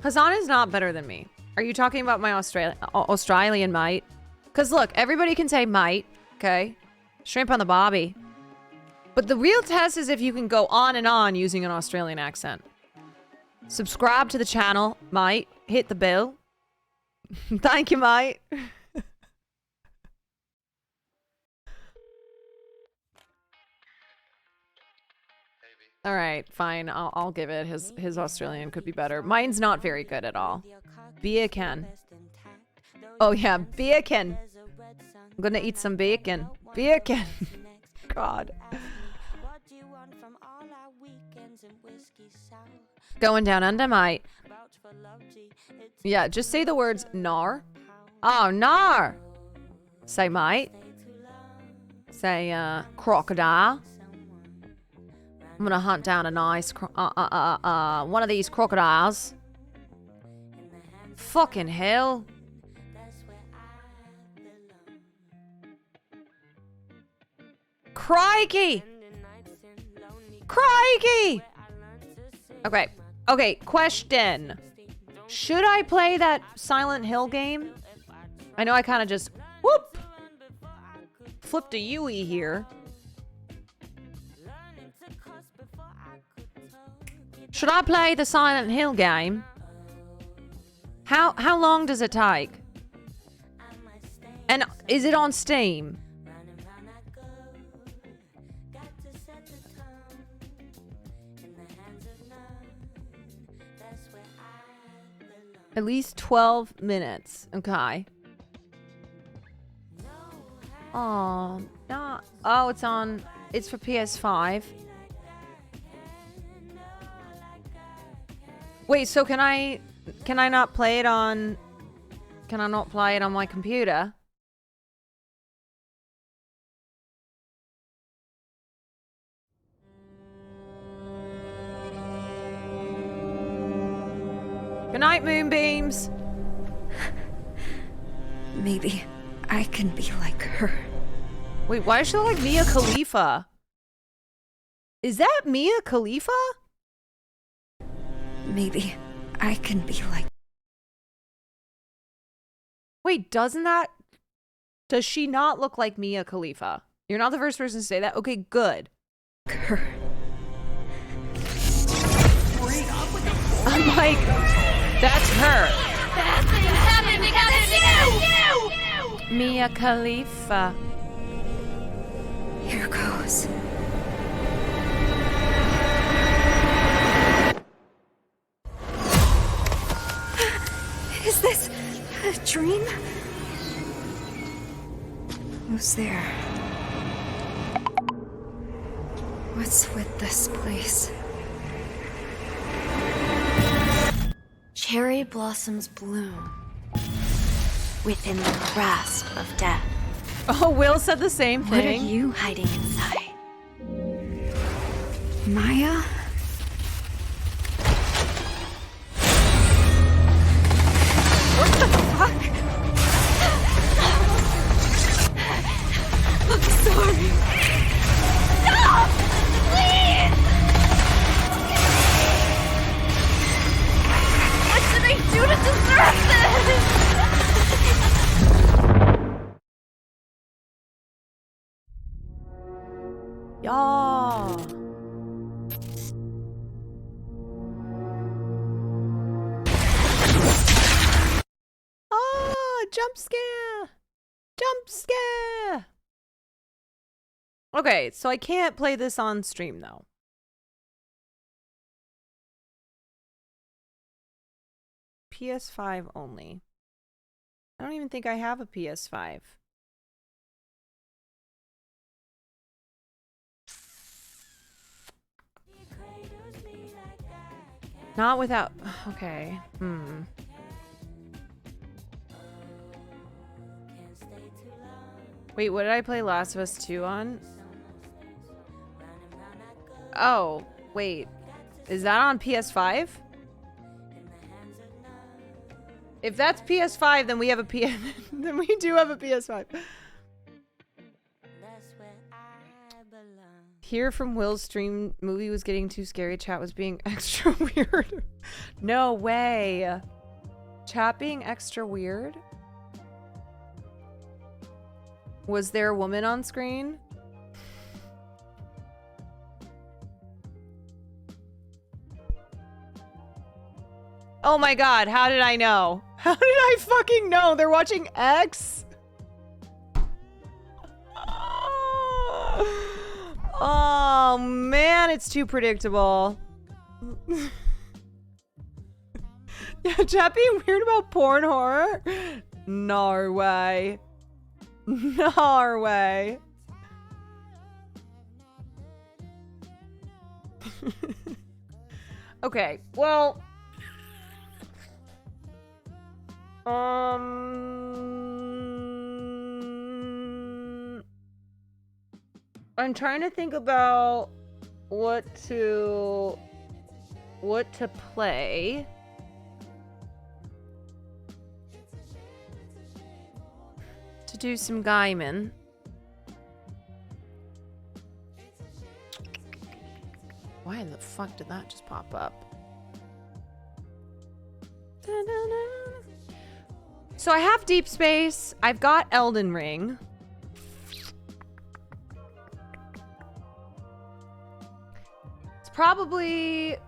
Hassan is not better than me. Are you talking about my Australian mate? Because look, everybody can say mate, okay? Shrimp on the bobby. But the real test is if you can go on and on using an Australian accent. Subscribe to the channel, mate. Hit the bell. Thank you, mate. All right, fine. I'll give it. His Australian could be better. Mine's not very good at all. Bacon. Oh yeah, bacon. I'm gonna eat some bacon. Bacon. God. Going down under, mate. Yeah, just say the words nar. Oh, nar. Say mate. Say crocodile. I'm gonna hunt down a nice one of these crocodiles. Fucking hell. Crikey! Crikey! Okay. Okay, question. Should I play that Silent Hill game? I know I kind of just, whoop! Flipped a Yui here. Should I play the Silent Hill game? How long does it take? And is it on Steam? At least 12 minutes. Okay. Oh, no. Oh, it's for PS5. Wait, so can I not play it on... Can I not play it on my computer? Good night, moonbeams. Maybe I can be like her. Wait, why does she look like Mia Khalifa? Is that Mia Khalifa? Maybe I can be like... Wait, doesn't that... Does she not look like Mia Khalifa? You're not the first person to say that? Okay, good. Her. I'm like, that's her. Bad things happen because of you! Mia Khalifa. Here goes. Is this a dream? Who's there? What's with this place? Cherry blossoms bloom within the grasp of death. Oh, Will said the same thing. What are you hiding inside? Maya? What the fuck? I'm sorry. Stop! Please! What did I do to deserve this? Yeah. Ah, jump scare. Jump scare. Okay, so I can't play this on stream though. PS5 only. I don't even think I have a PS5. Not without... Okay. Wait, what did I play Last of Us 2 on? Oh, wait. Is that on PS5? If that's PS5, then we have a then we do have a PS5. Here from Will's stream, movie was getting too scary. Chat was being extra weird. No way. Chat being extra weird? Was there a woman on screen? Oh my god, how did I know? How did I fucking know? They're watching X? Oh man, it's too predictable. Yeah, chat being weird about porn horror? Norway. Norway. Okay, well... I'm trying to think about what to play. To do some Gaiman. Why the fuck did that just pop up? So I have Deep Space. I've got Elden Ring. It's probably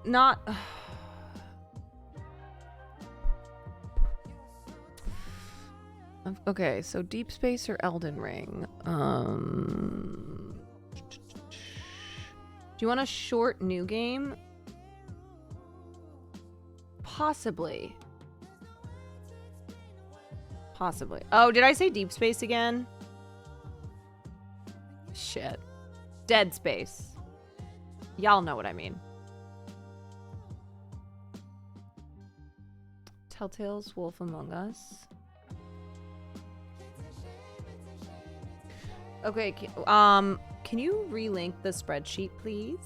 not... Okay, so Deep Space or Elden Ring? Do you want a short new game? Possibly. Possibly. Oh, did I say Deep Space again? Shit. Dead Space. Y'all know what I mean. Telltale's Wolf Among Us. Okay, can you relink the spreadsheet, please?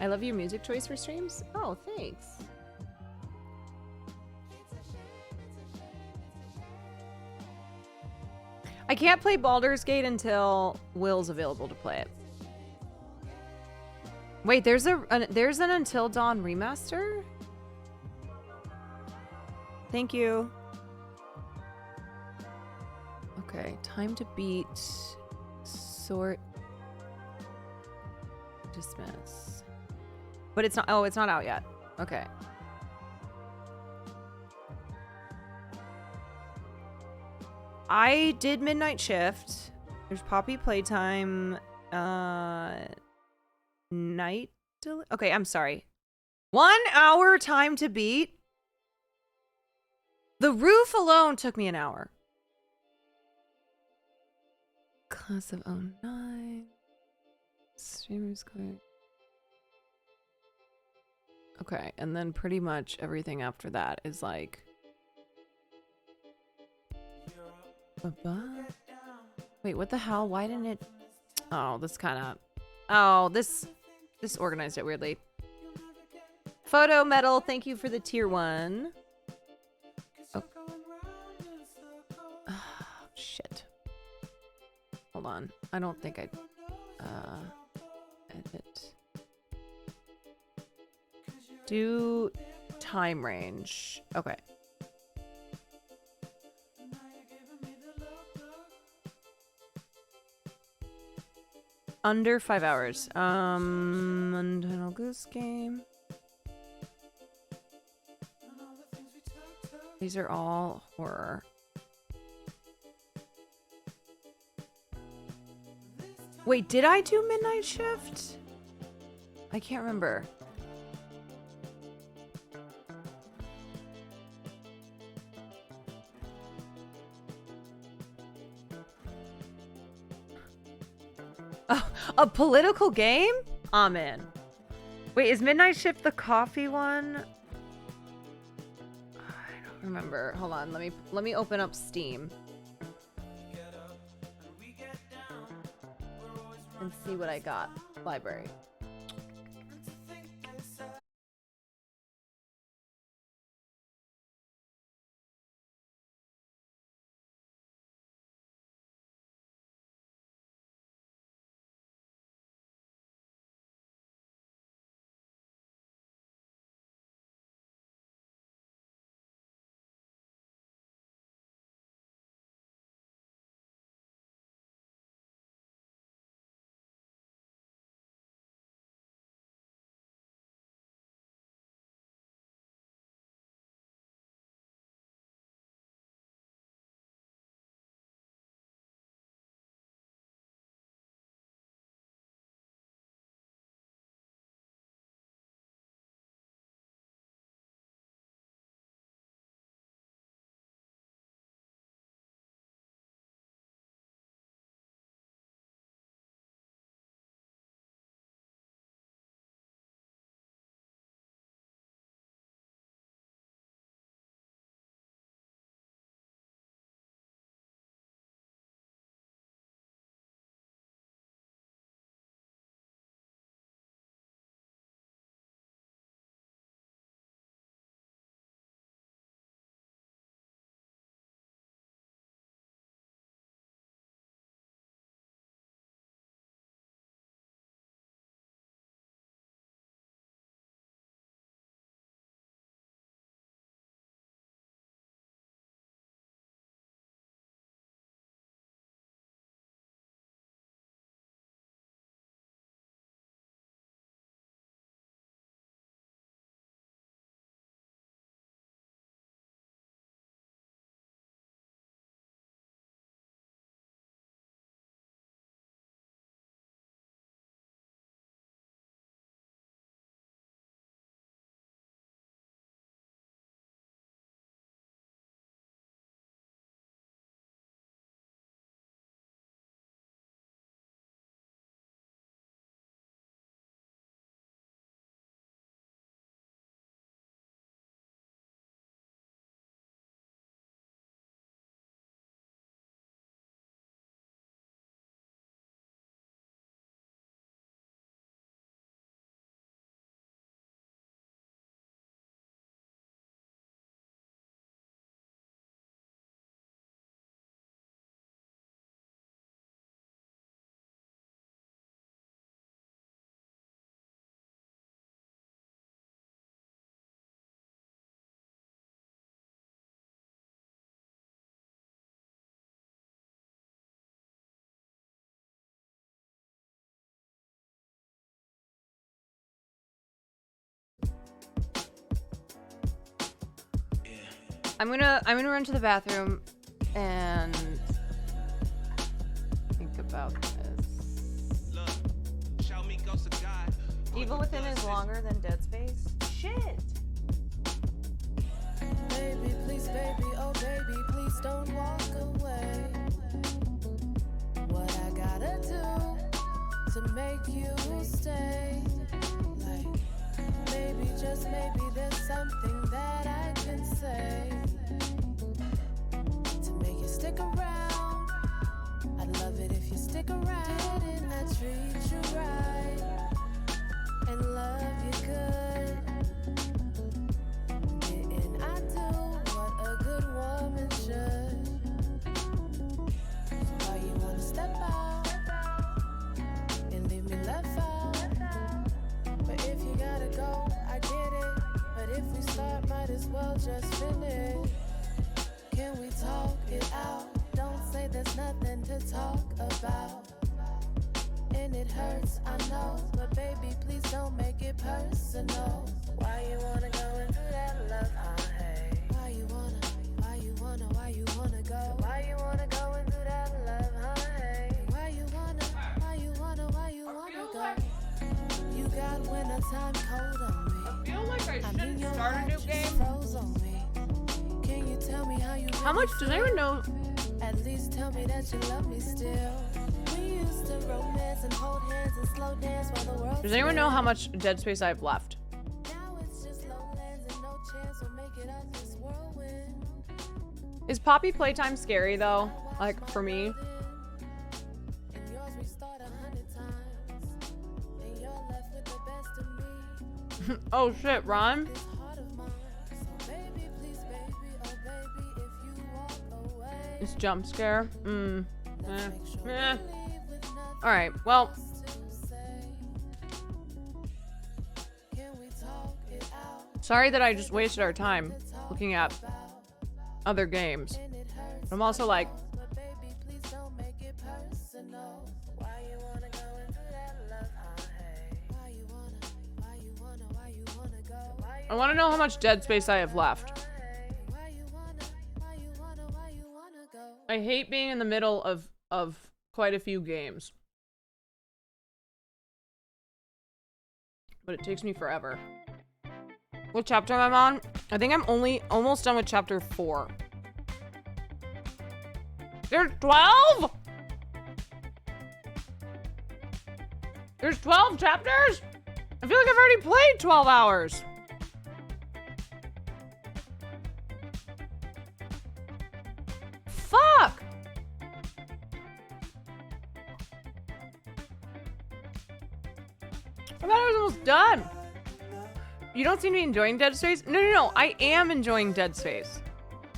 I love your music choice for streams. Oh, thanks. I can't play Baldur's Gate until Will's available to play it. Wait, there's an Until Dawn remaster? Thank you. Okay, time to beat, sort, dismiss. But it's not, oh, it's not out yet. Okay. I did Midnight Shift. There's Poppy Playtime, Night okay, I'm sorry. 1 hour time to beat? The roof alone took me an hour. Class of 09. Streamers going. Okay, and then pretty much everything after that is like. Wait, what the hell? Why didn't it? Oh, this kind of. Oh, this organized it weirdly. Photo Metal, thank you for the tier 1. Oh. Oh, shit. Hold on. I don't think I edit. Do time range. Okay. Under 5 hours. Untitled Goose Game. These are all horror. Wait, did I do Midnight Shift? I can't remember. Oh, a political game? I'm in. Wait, is Midnight Shift the coffee one? I don't remember. Hold on, let me open up Steam. And see what I got. Library. I'm gonna run to the bathroom and think about this. Evil Within is longer than Dead Space? Shit! Baby, please, baby, oh baby, please don't walk away. What I gotta do to make you stay? Like, maybe, just maybe there's something that I can say to make you stick around. I'd love it if you stick around. Didn't I treat you right and love you good? Didn't I do what a good woman should? So why you wanna step out and leave me left out? But if you gotta go, I get it. But if we start, might as well just finish. Can we talk it out? Don't say there's nothing to talk about. And it hurts, I know. But baby, please don't make it personal. Why you wanna go into that love? Hey. Why you wanna go? Why you wanna go into that love? Hey. Why you wanna go? You got wintertime cold on me. I feel like I mean, should your start a new heart game. just froze on me. Can you tell me how you How much does anyone know? At least tell me that you love me still. We used to romance and hold hands and slow dance while the world. Does anyone know how much Dead Space I have left? Now it's just lowlands and no chance we'll make it out this whirlwind. Is Poppy Playtime scary though? Like for me? And yours restart 100 times. And you're left with the best of me. Oh shit, Ron. This heart of mine. So baby, please, baby, oh baby, if you walk away. This jump scare. Alright, well. Sorry that I just wasted our time looking at other games. But I'm also like, I want to know how much Dead Space I have left. I hate being in the middle of quite a few games. But it takes me forever. What chapter am I on? I think I'm almost done with chapter 4. There's 12? There's 12 chapters? I feel like I've already played 12 hours. Fuck! I thought I was almost done. You don't seem to be enjoying Dead Space? No. I am enjoying Dead Space.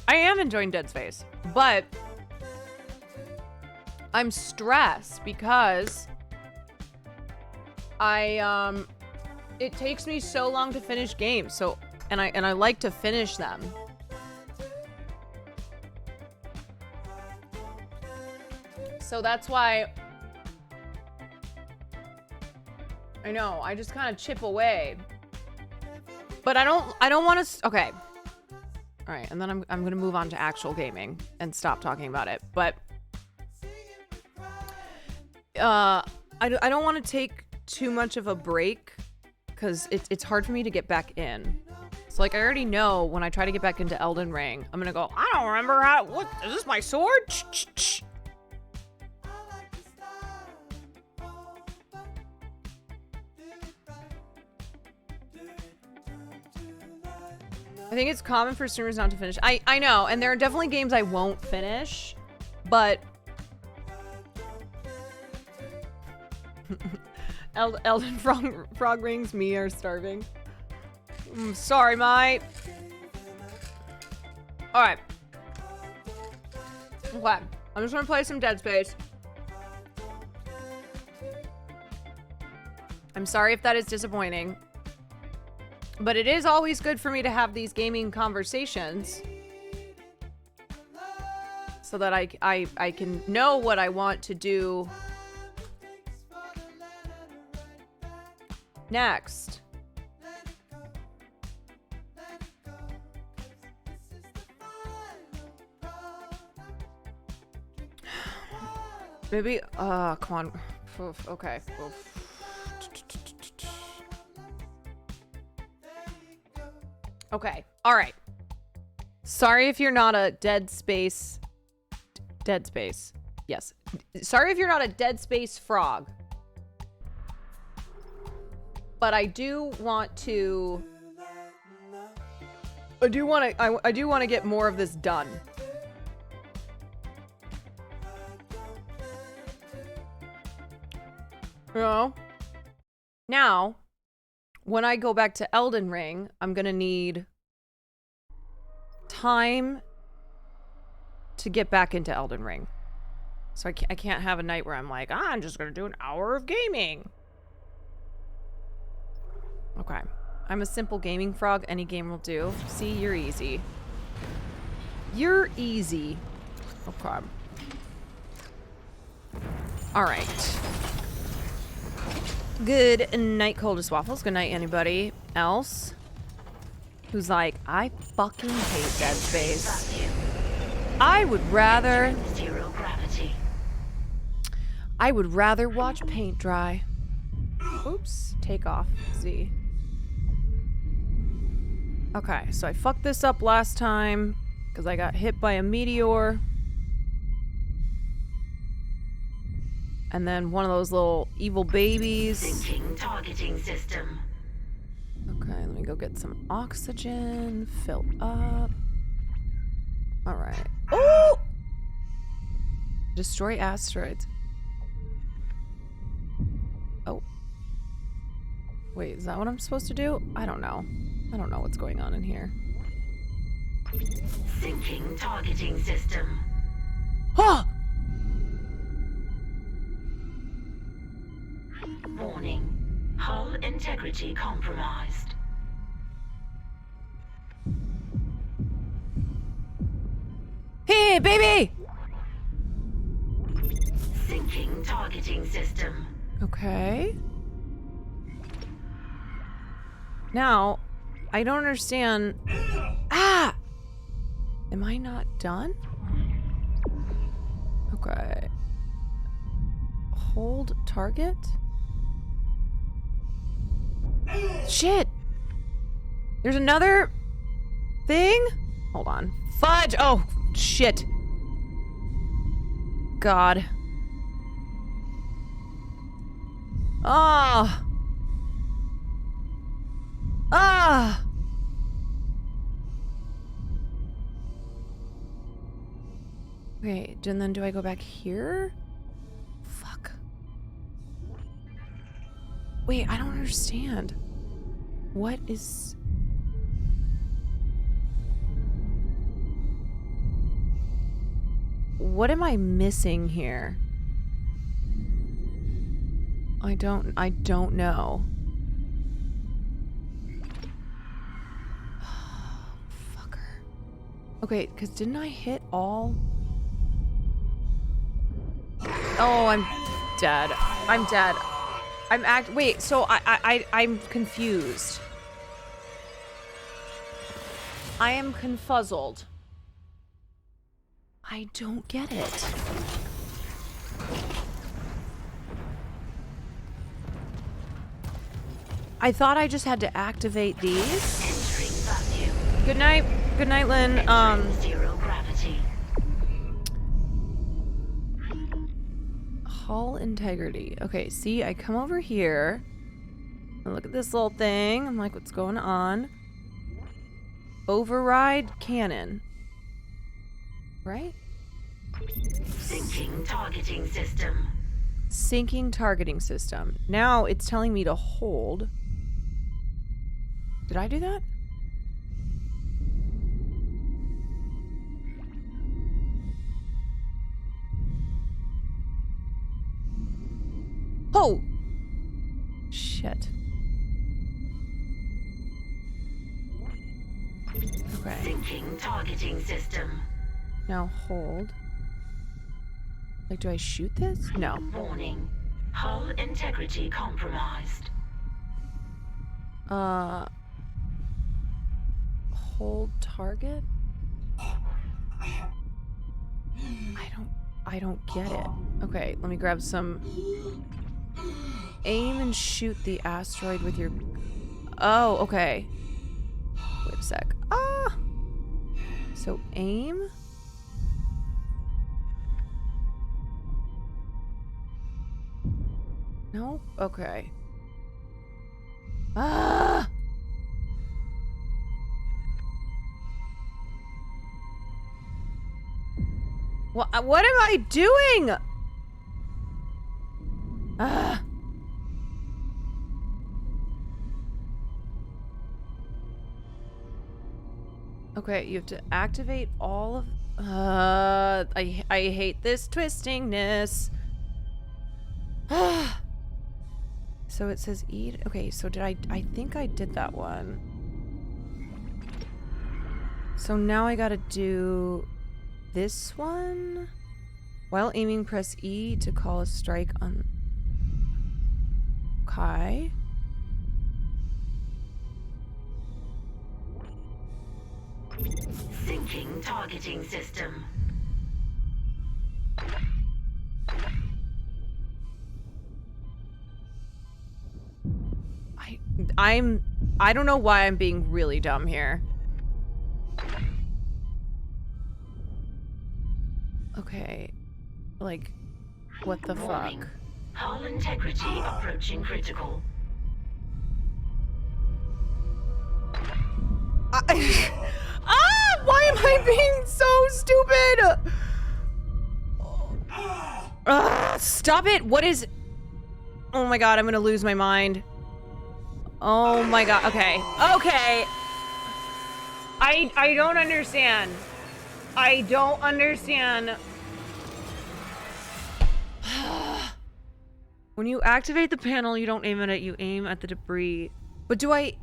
I am enjoying Dead Space. But I'm stressed because it takes me so long to finish games. So and I like to finish them. So that's why I know, I just kind of chip away. But I don't want to okay. All right, and then I'm going to move on to actual gaming and stop talking about it. But I don't want to take too much of a break cuz it's hard for me to get back in. So like I already know when I try to get back into Elden Ring, I'm going to go, I don't remember how what is this my sword? I think it's common for streamers not to finish. I know, and there are definitely games I won't finish, but Elden Frog Rings, me are starving. Sorry, mate. Alright. Okay, I'm just gonna play some Dead Space. I'm sorry if that is disappointing. But it is always good for me to have these gaming conversations so that I can know what I want to do next. Maybe, come on. Oof, okay. Oof. Okay. All right. Sorry if you're not a Dead Space. Dead Space. Yes. Sorry if you're not a Dead Space frog. But I do want to. I do want to get more of this done. You know? Now, when I go back to Elden Ring, I'm gonna need time to get back into Elden Ring. So I can't have a night where I'm like, I'm just gonna do an hour of gaming. Okay. I'm a simple gaming frog. Any game will do. See, you're easy. You're easy. Okay. Alright. Good night, Coldest Waffles. Good night, anybody else who's like, I fucking hate Dead Space. I would rather... I would rather watch paint dry. Oops. Take off. Z. Okay, so I fucked this up last time because I got hit by a meteor. And then one of those little evil babies. Syncing targeting system. Okay, let me go get some oxygen. Fill up. Alright. Oh! Destroy asteroids. Oh. Wait, is that what I'm supposed to do? I don't know. I don't know what's going on in here. Syncing targeting system. Ah! Warning. Hull integrity compromised. Hey, baby! Syncing targeting system. Okay. Now, I don't understand. Ah! Am I not done? Okay. Hold target? Shit! There's another thing? Hold on. Fudge! Oh, shit. God. Ah! Ah! Okay, and then do I go back here? Fuck. Wait, I don't understand. What is... What am I missing here? I don't know. Fucker. Okay, because didn't I hit all? Oh, I'm dead. I'm dead. Wait, so I'm confused. I am confuzzled. I don't get it. I thought I just had to activate these. Good night. Good night, Lynn. Zero gravity. Hull integrity. Okay, see, I come over here and look at this little thing. I'm like, what's going on? Override cannon. Right? Syncing targeting system. Syncing targeting system. Now it's telling me to hold. Did I do that? Oh! Shit. Okay. Syncing targeting system. Now hold. Like, do I shoot this? No. Warning. Hull integrity compromised. Hold target? I don't get it. Okay, let me grab some. Aim and shoot the asteroid with your... Oh, okay. Wait a sec. Ah! So aim? No? Okay. Ah! What am I doing? Ah! Okay, you have to activate all of... I hate this twistingness. So it says eat. Okay, so did I think I did that one. So now I gotta do this one. While aiming, press E to call a strike on... Okay. Syncing targeting system. I don't know why I'm being really dumb here. Okay. Like, what the fuck? Hull integrity approaching critical. Why am I being so stupid? Stop it! What is... Oh my god, I'm gonna lose my mind. Oh my god, okay. Okay! I don't understand. I don't understand. When you activate the panel, you don't aim at it, you aim at the debris. But do I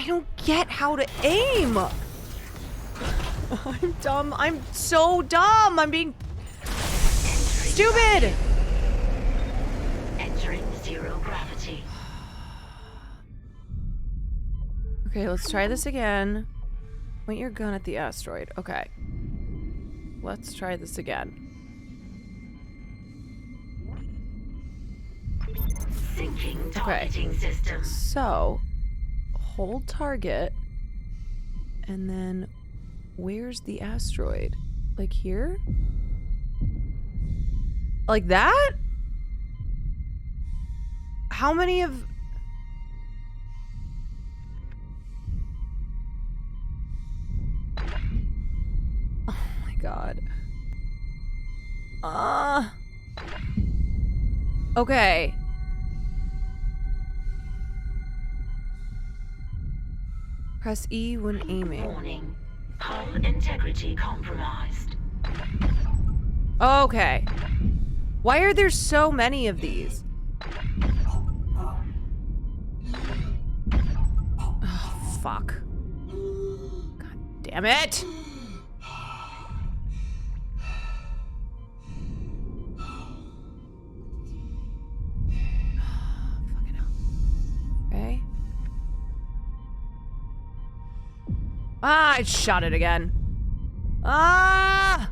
don't get how to aim! I'm dumb. I'm so dumb! I'm being stupid! Entering zero gravity. Okay, let's try this again. Point your gun at the asteroid. Okay. Let's try this again. Syncing targeting system. So, hold target, and then where's the asteroid? Like here? Like that? How many of... Oh my god. Okay. Press E when aiming. Warning. Hull integrity compromised. Okay. Why are there so many of these? Oh, fuck. God damn it! Fucking hell. Okay. Ah, I shot it again. Ah!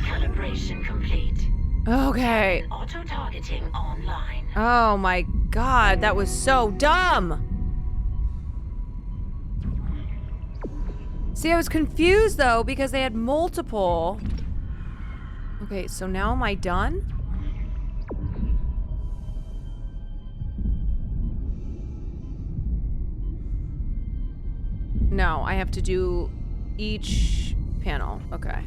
Calibration complete. Okay. Auto targeting online. Oh my god, that was so dumb! See, I was confused though because they had multiple. Okay, so now am I done? No, I have to do each panel. Okay.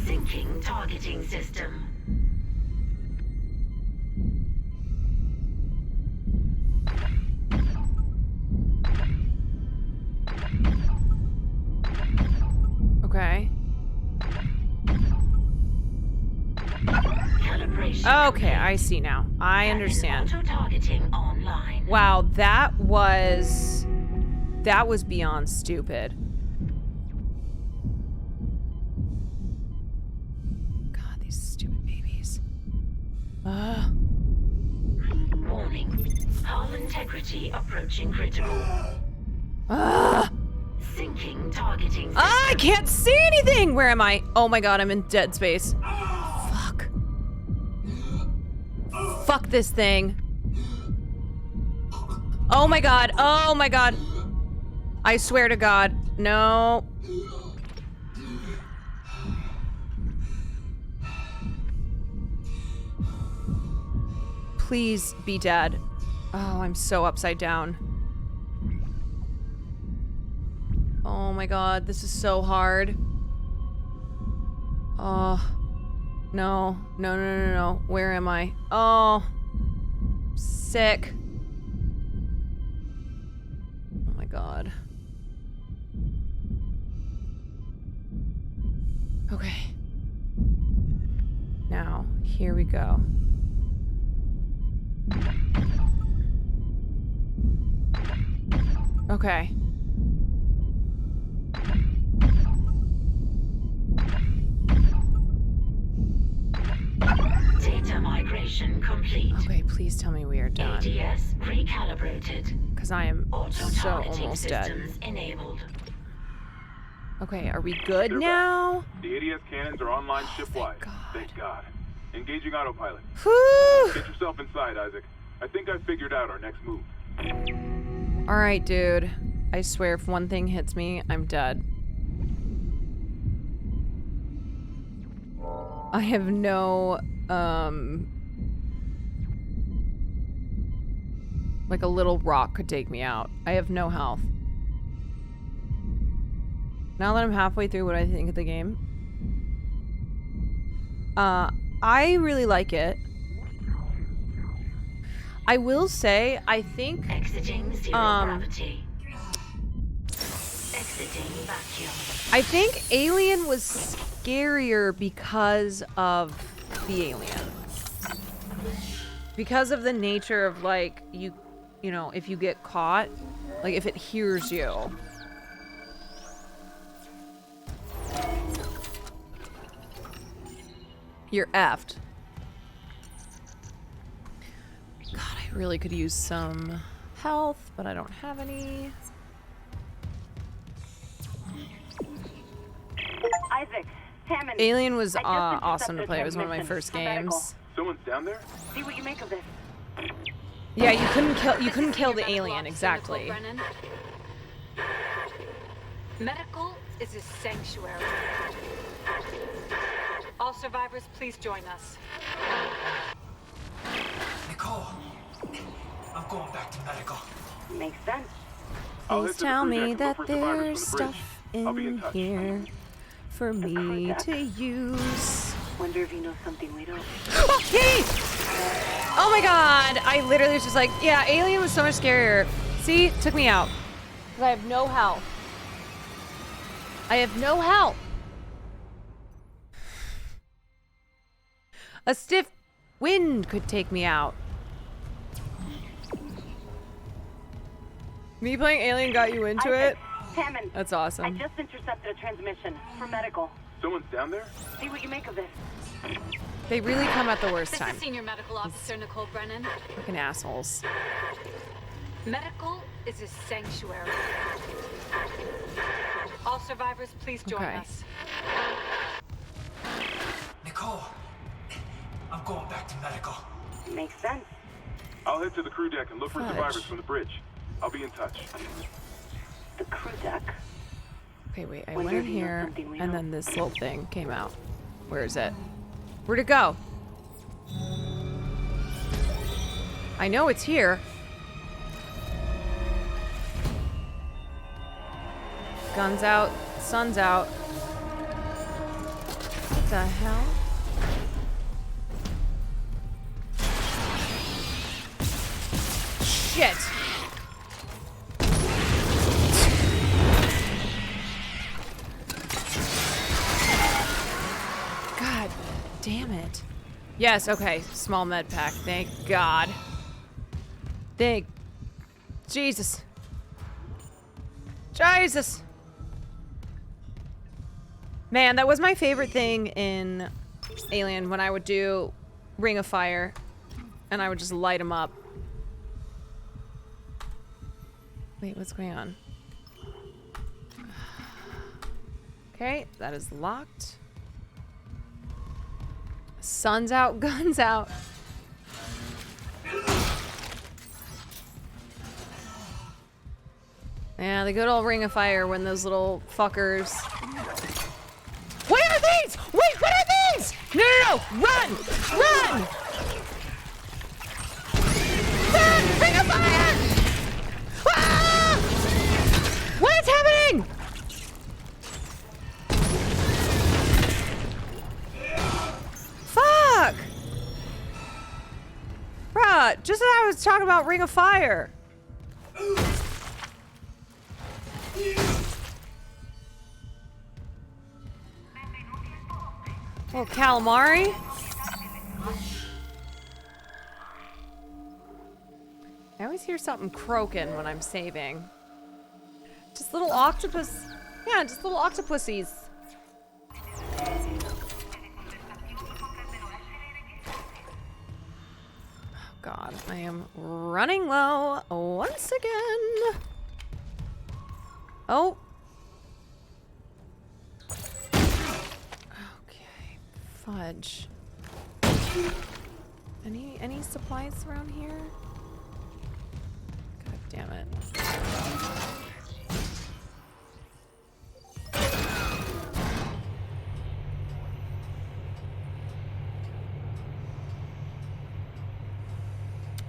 Syncing targeting system. Okay. Calibration. Okay, I see now. I understand. Auto targeting online. Wow, that was beyond stupid. God, these stupid babies. Warning. Hull integrity approaching critical. Syncing targeting. Ah, I can't see anything! Where am I? Oh my god, I'm in dead space. Fuck. Fuck this thing. Oh my god. Oh my god. I swear to god. No. Please be dead. Oh, I'm so upside down. Oh my god, this is so hard. Oh. No. No, no, no, no. Where am I? Oh. Sick. Oh my god. Okay. Now, here we go. Okay. Data migration complete. Okay, please tell me we are done. ADS recalibrated. Because I am so Auto-targeting almost dead. systems enabled. Okay, are we good now? The ADS cannons are online ship-wide. Thank God. Engaging autopilot. Whew. Get yourself inside, Isaac. I think I figured out our next move. Alright, dude. I swear if one thing hits me, I'm dead. I have no, like a little rock could take me out. I have no health. Now that I'm halfway through what I think of the game, I really like it. I will say, I think, Exiting zero gravity. Exiting vacuum. I think Alien was scarier because of the alien. Because of the nature of, like, you know, if you get caught, like, if it hears you. You're effed. God, I really could use some health, but I don't have any. Isaac, Hammond. Alien was awesome to play. It was one of my first games. Someone's down there? See what you make of this. Yeah, you couldn't kill the alien, exactly. Medical is a sanctuary. All survivors, please join us. Nicole, I'm going back to medical. Makes sense. Please tell me that there's stuff in here for me to use. Wonder if you know something we don't. Oh my god! I literally was just like, yeah, Alien was so much scarier. See? Took me out. Because I have no health. I have no health. A stiff wind could take me out. Me playing Alien got you into it? Hammond. That's awesome. I just intercepted a transmission for medical. Someone's down there? See what you make of this. They really come at the worst This time. is Senior Medical Officer Nicole Brennan. Fucking assholes. Medical is a sanctuary. All survivors, please join us. Nicole, I'm going back to medical. Makes sense. I'll head to the crew deck and look for Fudge. survivors from the bridge. I'll be in touch. The crew deck. Okay, wait, I Wonder went in if you know here, something we and don't. then this little thing came out. Where is it? Where'd it go? I know it's here. Guns out, sun's out. What the hell? Shit! God damn it. Yes, okay. Small med pack. Thank God. Thank Jesus. Jesus. Man, that was my favorite thing in Alien when I would do Ring of Fire and I would just light them up. Wait, what's going on? Okay, that is locked. Sun's out, guns out. Yeah, the good old Ring of Fire when those little fuckers. What are these? Wait, what are these? No, no, no! Run! Run! Run! Ring of Fire! Ah! What is happening? Fuck! Bruh, just as I was talking about Ring of Fire. Oh, calamari? I always hear something croaking when I'm saving. Just little octopus. Yeah, just little octopussies. Oh god, I am running low once again. Oh. Okay, fudge. Any supplies around here? God damn it.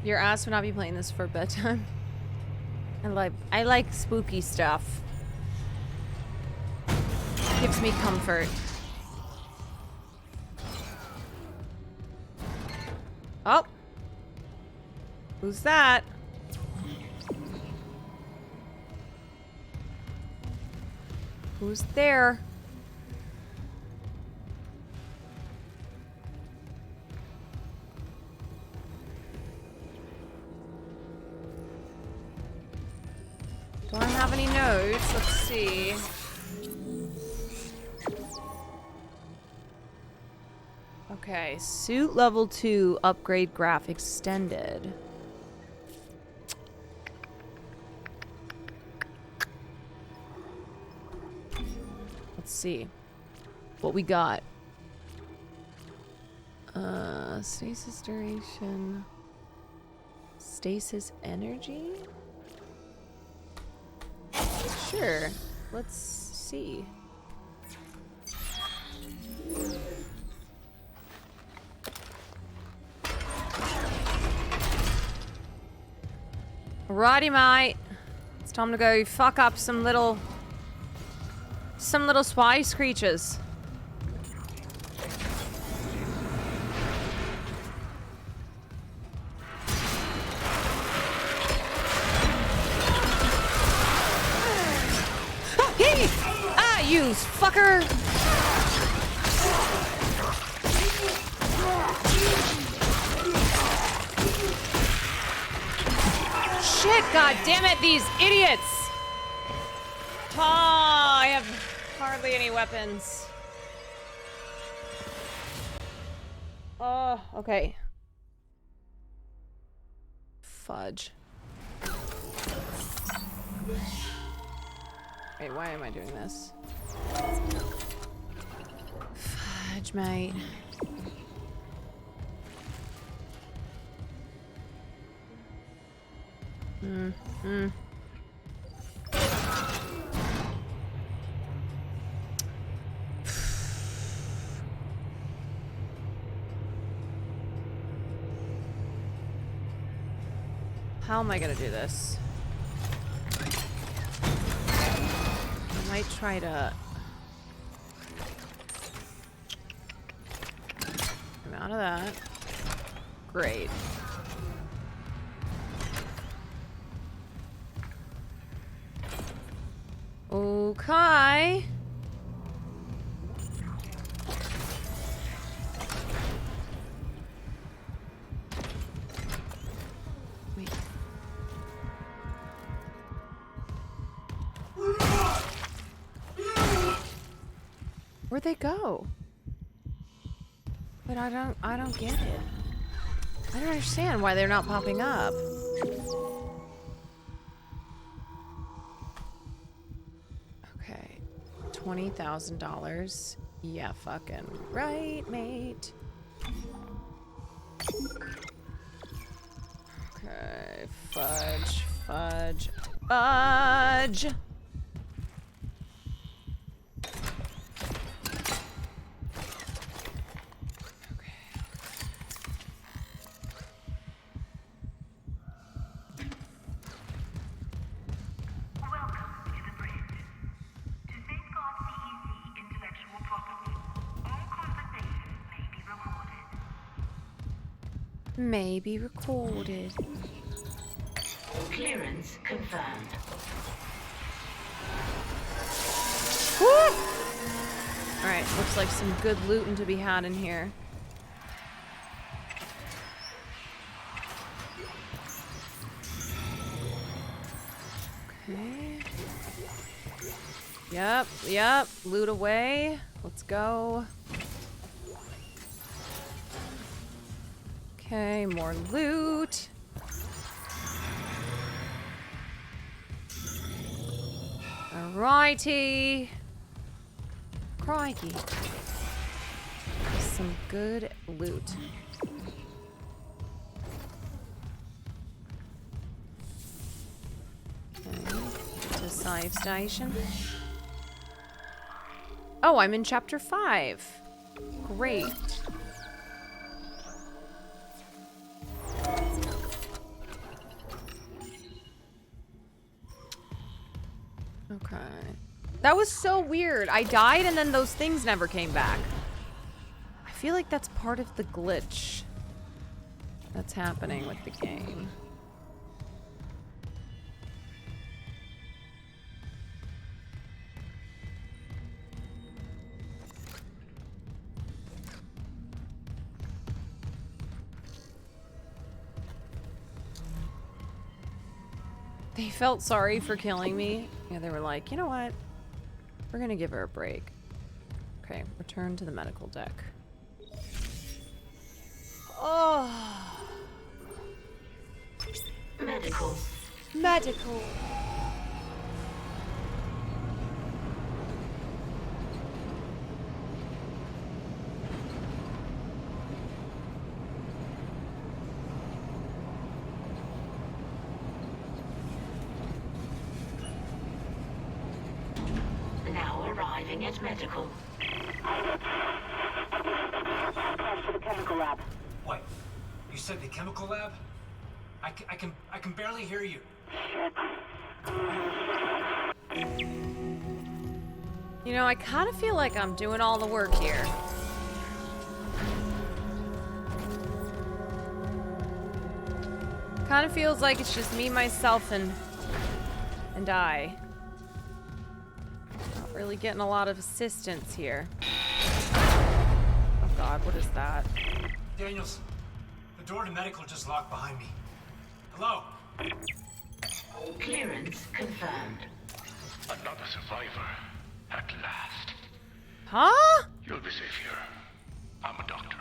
Your ass would not be playing this for bedtime. I like spooky stuff. Gives me comfort. Oh. Who's that? Who's there? Do I have any notes? Let's see. Okay, suit level 2 upgrade graph extended. Let's see what we got. Stasis duration. Stasis energy? Sure. Let's see. Righty, mate. It's time to go fuck up some little spice creatures. You fucker! Shit, god damn it, these idiots! Oh, I have hardly any weapons. Oh, okay. Fudge. Wait, why am I doing this? Fudge, mate. How am I gonna do this? I might try to... I'm out of that. Great. Okay. Wait. Where'd they go? But I don't get it. I don't understand why they're not popping up. Okay. $20,000. Yeah, fucking right, mate. Okay, fudge, fudge, fudge. May be recorded. Clearance confirmed. Alright, looks like some good looting to be had in here. Okay. Yep, loot away. Let's go. Okay, more loot. Alrighty. Crikey. Some good loot. Okay, to save station. Oh, I'm in chapter 5. Great. Okay. That was so weird. I died and then those things never came back. I feel like that's part of the glitch that's happening with the game. They felt sorry for killing me. Yeah, they were like, you know what? We're gonna give her a break. Okay, return to the medical deck. Oh. Medical. Medical. Now arriving at medical. Pass to the chemical lab. What? You said the chemical lab? I can barely hear you. You know, I kind of feel like I'm doing all the work here. Kind of feels like it's just me, myself, and I. Not really getting a lot of assistance here. Oh God, what is that? Daniels, the door to medical just locked behind me. Hello? Clearance confirmed. Another survivor, at last. Huh? You'll be safe here. I'm a doctor.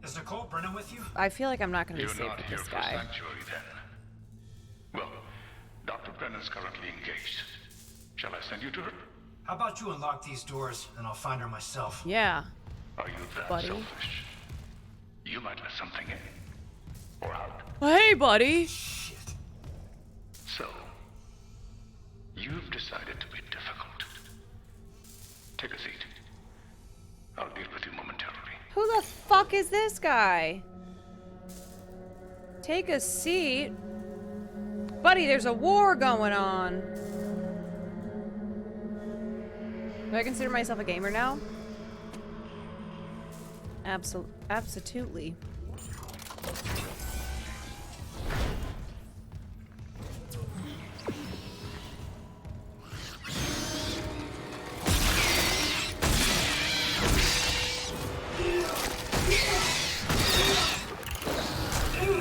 Is Nicole Brennan with you? I feel like I'm not gonna be You're safe not with here this for guy. sanctuary then. Well, Dr. Brennan's currently engaged. Shall I send you to her? How about you unlock these doors and I'll find her myself? Yeah. Are you that Buddy. selfish? You might let something in. Or out. Hey, buddy. Shit. So, you've decided to be difficult. Take a seat. I'll deal with you momentarily. Who the fuck is this guy? Take a seat. Buddy, there's a war going on. Do I consider myself a gamer now? Absolutely.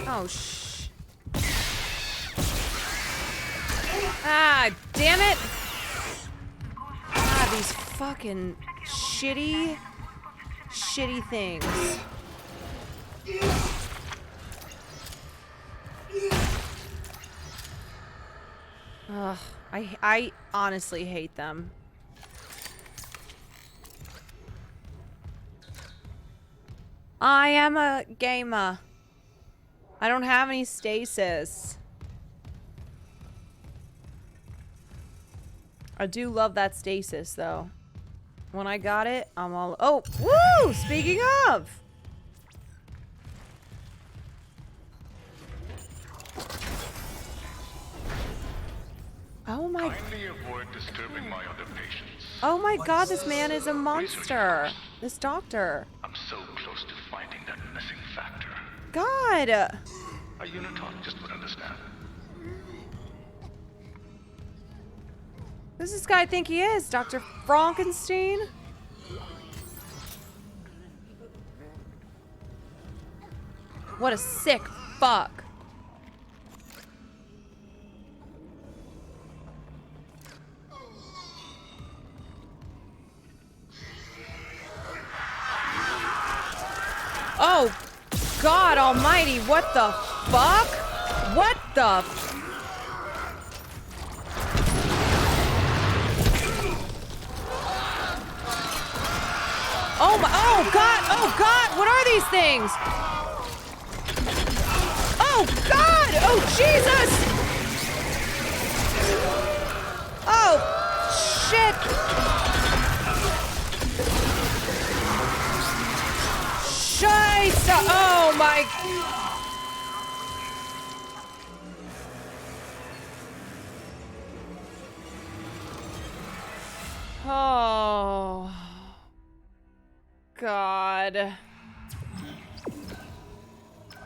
Oh, ah, damn it! Ah, these fucking shitty things. Ugh, I honestly hate them. I am a gamer. I don't have any stasis. I do love that stasis, though. When I got it, I'm all... Oh, woo! Speaking of! Oh my... Kindly avoid disturbing my other patients. Oh my god, this man is a monster. This doctor. I'm so close to finding that missing factor. God! A unitologist would understand. Who's this guy think he is? Dr. Frankenstein? What a sick fuck. Oh, God almighty, what the fuck? What the Oh God, what are these things? Oh God, oh Jesus! Oh, shit! Scheiße! Oh my... Oh... God.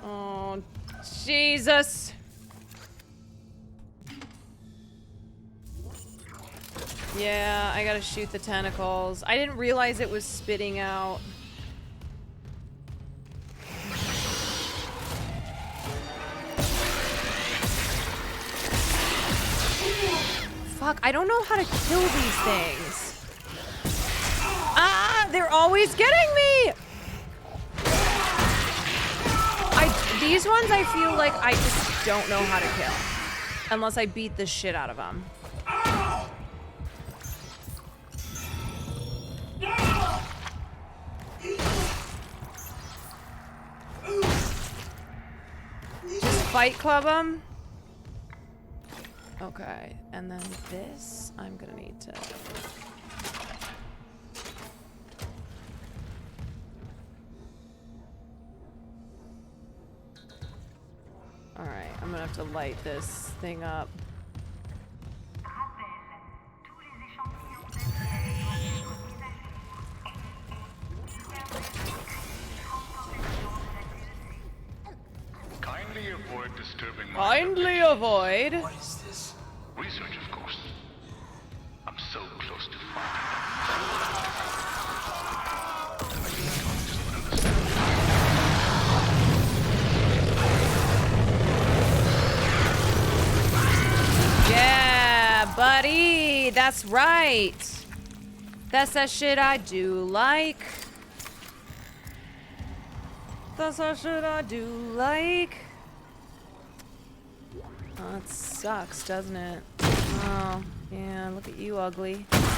Oh, Jesus. Yeah, I gotta shoot the tentacles. I didn't realize it was spitting out. Fuck, I don't know how to kill these things. Ah, they're always getting me! These ones I feel like I just don't know how to kill. Unless I beat the shit out of them. Just fight club them? Okay, and then this, I'm gonna need to... Alright, I'm gonna have to light this thing up. Kindly avoid disturbing my Kindly avoid? What is this? Research, of course. I'm so close to finding Yeah, buddy, that's right. That's that shit I do like. That's that shit I do like. Oh, it sucks, doesn't it? Oh, yeah, look at you, ugly. Yeah,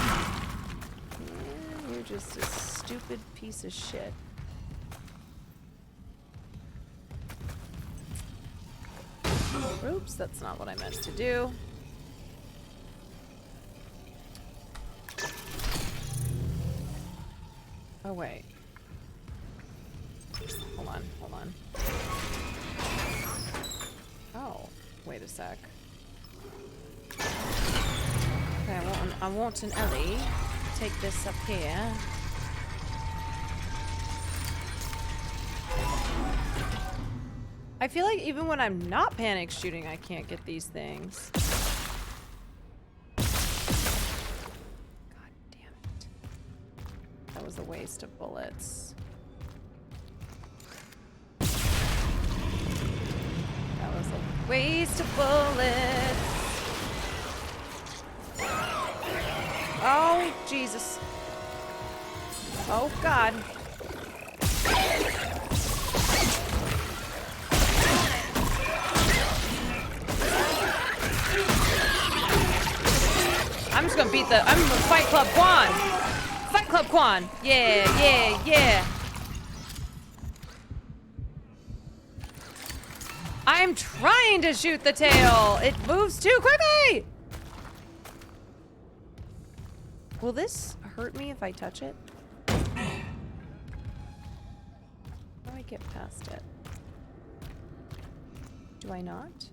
you're just a stupid piece of shit. Oops, that's not what I meant to do. Oh, wait. Hold on, hold on. Oh, wait a sec. Okay, I want an Ellie. Take this up here. I feel like even when I'm not panic shooting, I can't get these things. God damn it. That was a waste of bullets. That was a waste of bullets. Oh, Jesus. Oh, God. I'm just gonna beat the... I'm gonna Fight Club Quan! Fight Club Quan! Yeah, yeah, yeah! I'm trying to shoot the tail. It moves too quickly. Will this hurt me if I touch it? How do I get past it? Do I not?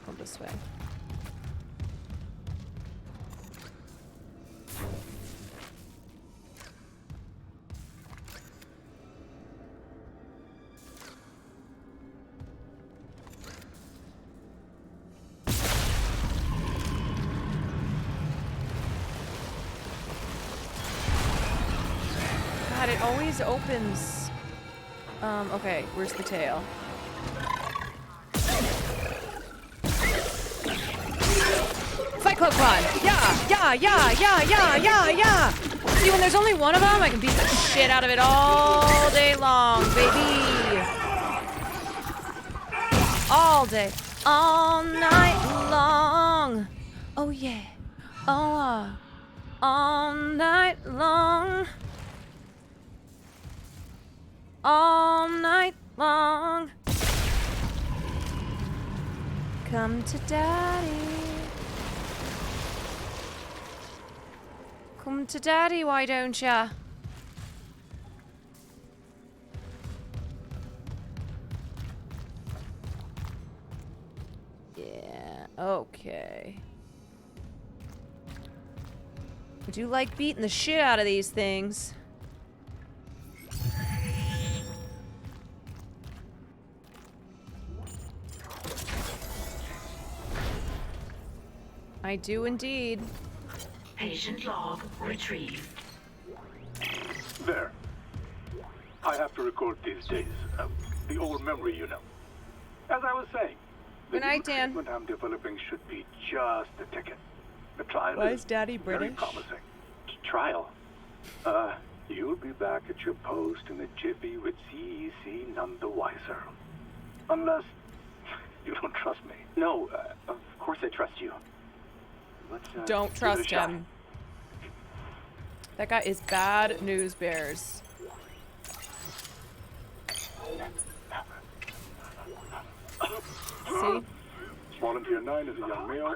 Go this way. God, it always opens. Okay, where's the tail? Cyclone Quad! Yeah! See, when there's only one of them, I can beat the shit out of it all day long, baby! All day, all night long! Oh yeah, oh, all night long! All night long. Come to daddy. Come to daddy, why don't ya? Yeah, okay. I do like beating the shit out of these things. I do indeed. Patient log retrieved. There. I have to record these days. The old memory, you know. As I was saying, the Good night, Dan. treatment I'm developing should be just the ticket. The trial Why is Daddy very British? promising. Trial? You'll be back at your post in a jiffy with CEC none the wiser. Unless you don't trust me. No, of course I trust you. Let's, Don't trust him. That guy is bad news bears. See? Volunteer 9 is a young male,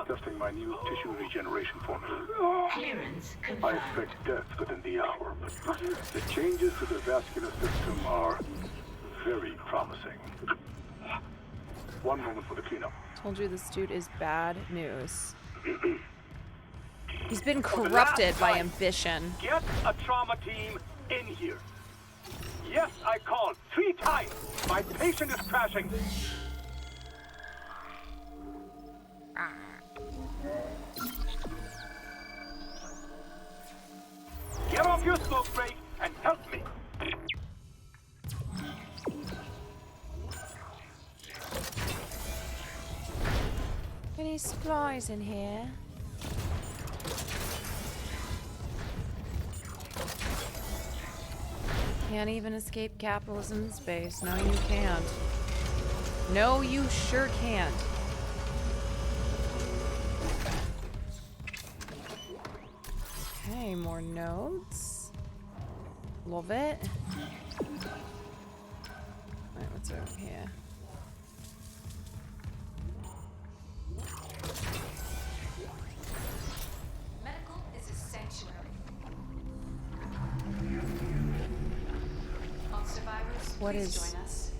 testing my new tissue regeneration formula. Clearance I confirmed. expect death within the hour, but the changes to the vascular system are very promising. One moment for the cleanup. Told you this dude is bad news. He's been corrupted by ambition. Get a trauma team in here. Yes, I called 3 times. My patient is crashing. Get off your smoke break and help me. Any supplies in here? Can't even escape capitalism in space. No, you can't. No, you sure can't. Okay, more notes. Love it. Alright, what's over here? Medical is a sanctuary. All survivors, What please is- join us.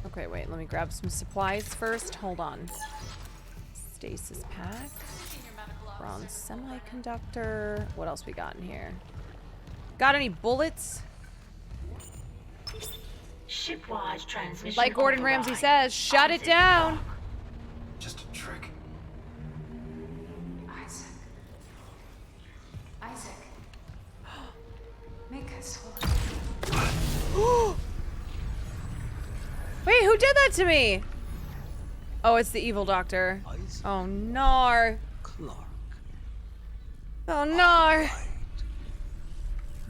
Okay, wait, let me grab some supplies first. Hold on. Stasis pack. Bronze semiconductor. What else we got in here? Got any bullets? Shipwide transmission. Like Gordon Ramsay authorized. says, shut it down. Just a trick. Isaac. Isaac. Make us whole. Wait, who did that to me? Oh, it's the evil doctor. Oh, no. Clark. Oh, no.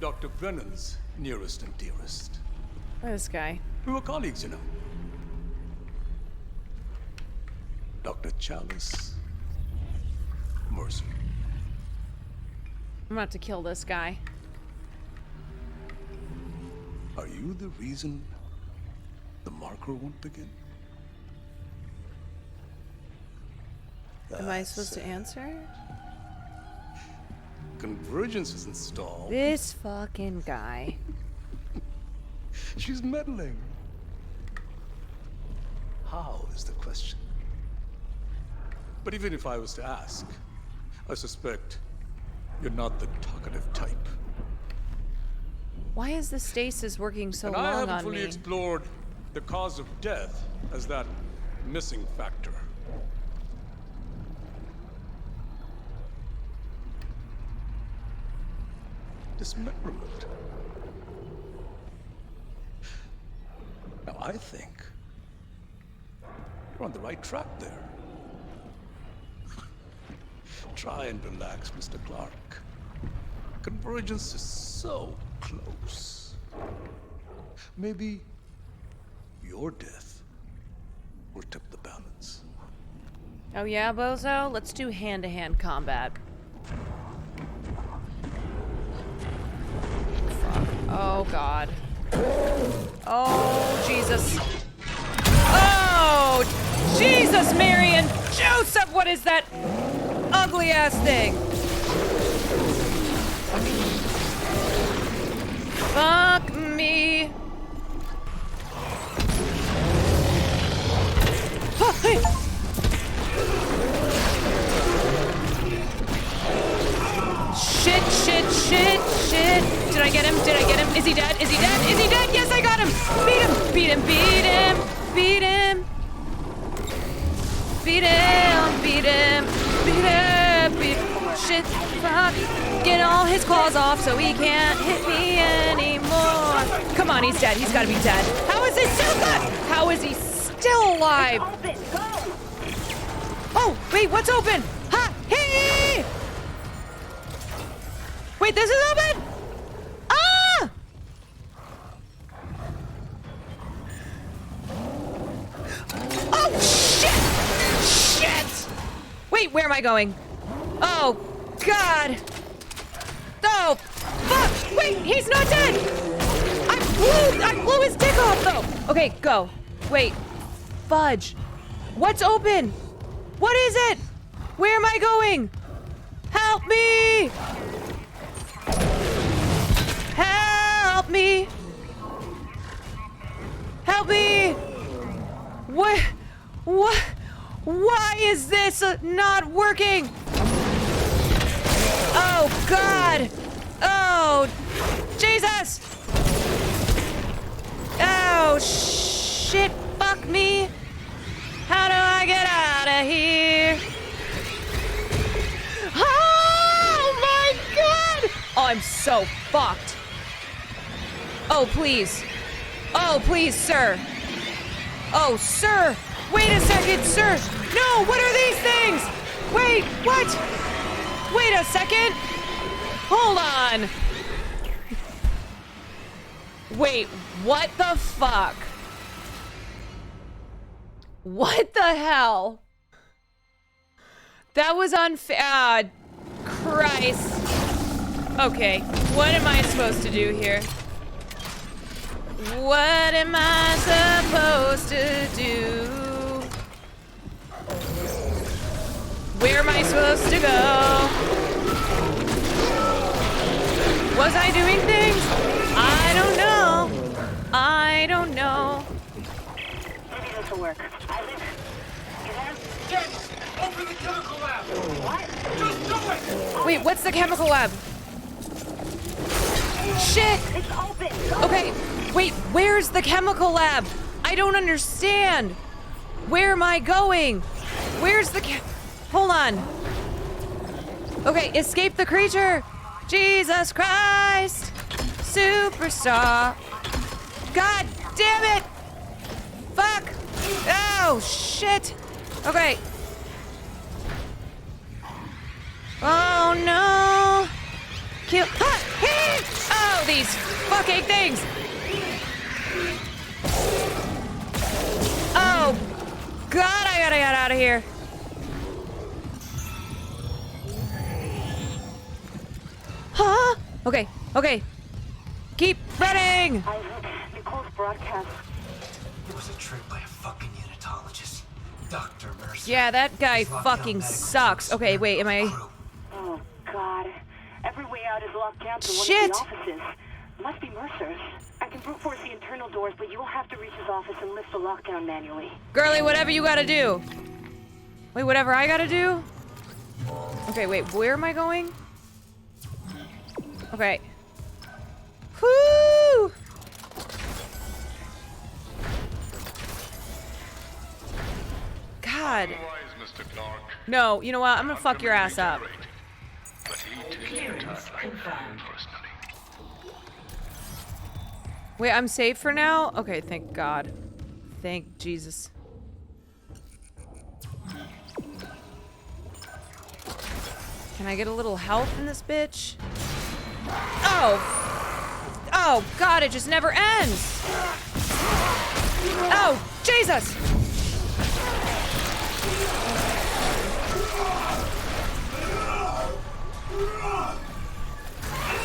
Dr. Brennan's nearest and dearest. This guy. We were colleagues, you know. Dr. Chalice. Mercer. I'm about to kill this guy. Are you the reason the marker won't begin? Am I supposed to answer? Convergence is installed. This fucking guy. She's meddling. How is the question? But even if I was to ask, I suspect you're not the talkative type. Why is the stasis working so And long I haven't on fully me? explored the cause of death as that missing factor. Dismemberment. Now I think you're on the right track there. Try and relax, Mr. Clark. Convergence is so close. Maybe your death will tip the balance. Oh yeah, bozo? Let's do hand-to-hand combat. Fuck. Oh god. Oh, Jesus. Oh, Jesus, Mary and Joseph! What is that ugly-ass thing? Fuck me. Oh, hey. Shit, shit, shit, shit. Did I get him? Did I get him? Is he dead? Is he dead? Is he dead? Yes, I got him. Beat him. Beat him. Beat him. Beat him. Beat him. Beat him. Beat him. Beat him. Shit. Fuck. Get all his claws off so he can't hit me anymore. Come on, he's dead. He's gotta be dead. How is he still alive? How is he still alive? Oh, wait, what's open? Ha! Hey! Wait, this is open? Ah! Oh, shit! Shit! Wait, where am I going? Oh, God. Oh, fuck! Wait, he's not dead! I blew his dick off, though! Okay, go. Wait. Fudge. What's open? What is it? Where am I going? Help me! Help me! Help me! What? Why is this not working? Oh, God! Oh, Jesus! Oh, shit, fuck me! How do I get out of here? Oh, my God! Oh, I'm so fucked. Oh, please. Oh, please, sir. Oh, sir! Wait a second, sir! No, what are these things? Wait, what? Wait a second! Hold on! Wait, what the fuck? What the hell? That was unfair. Christ. Okay, what am I supposed to do here? What am I supposed to do? Where am I supposed to go? Was I doing things? I don't know. I don't know. Maybe this will work. I live. You have? Yes! Open the chemical lab! What? Just do it! Wait, what's the chemical lab? Shit! It's open! Go. Okay, wait, where's the chemical lab? I don't understand. Where am I going? Where's the Hold on. Okay, escape the creature. Jesus Christ. Superstar. God damn it. Fuck. Oh, shit. Okay. Oh, no. Kill. Ha! Hey! Oh, these fucking things. Oh, God, I gotta get out of here. Huh? Okay, okay. Keep running! Nicole's broadcast. It was a trick by a fucking unitologist. Dr. Mercer. Yeah, that guy He's locked down fucking medical sucks. Okay, wait, am I... Oh, God. Every way out is locked down to Shit! one of the offices. Must be Mercer's. I can brute force the internal doors, but you'll have to reach his office and lift the lockdown manually. Girly, whatever you gotta do. Wait, whatever I gotta do? Okay, wait, where am I going? Okay. Whoo! God. No, you know what? I'm gonna fuck your ass up. Wait, I'm safe for now? Okay, thank God. Thank Jesus. Can I get a little health in this bitch? Oh! Oh, God, it just never ends! Oh, Jesus!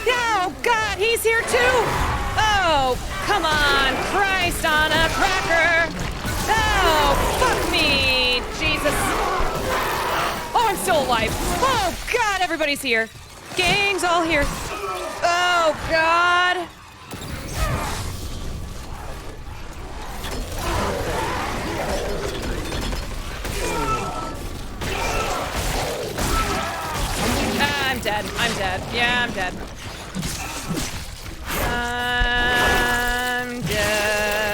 Oh, God, he's here too! Oh, come on, Christ on a cracker! Oh, fuck me, Jesus! Oh, I'm still alive! Oh, God, everybody's here! Gang's all here! Oh, God! I'm dead. I'm dead. Yeah, I'm dead. I'm dead.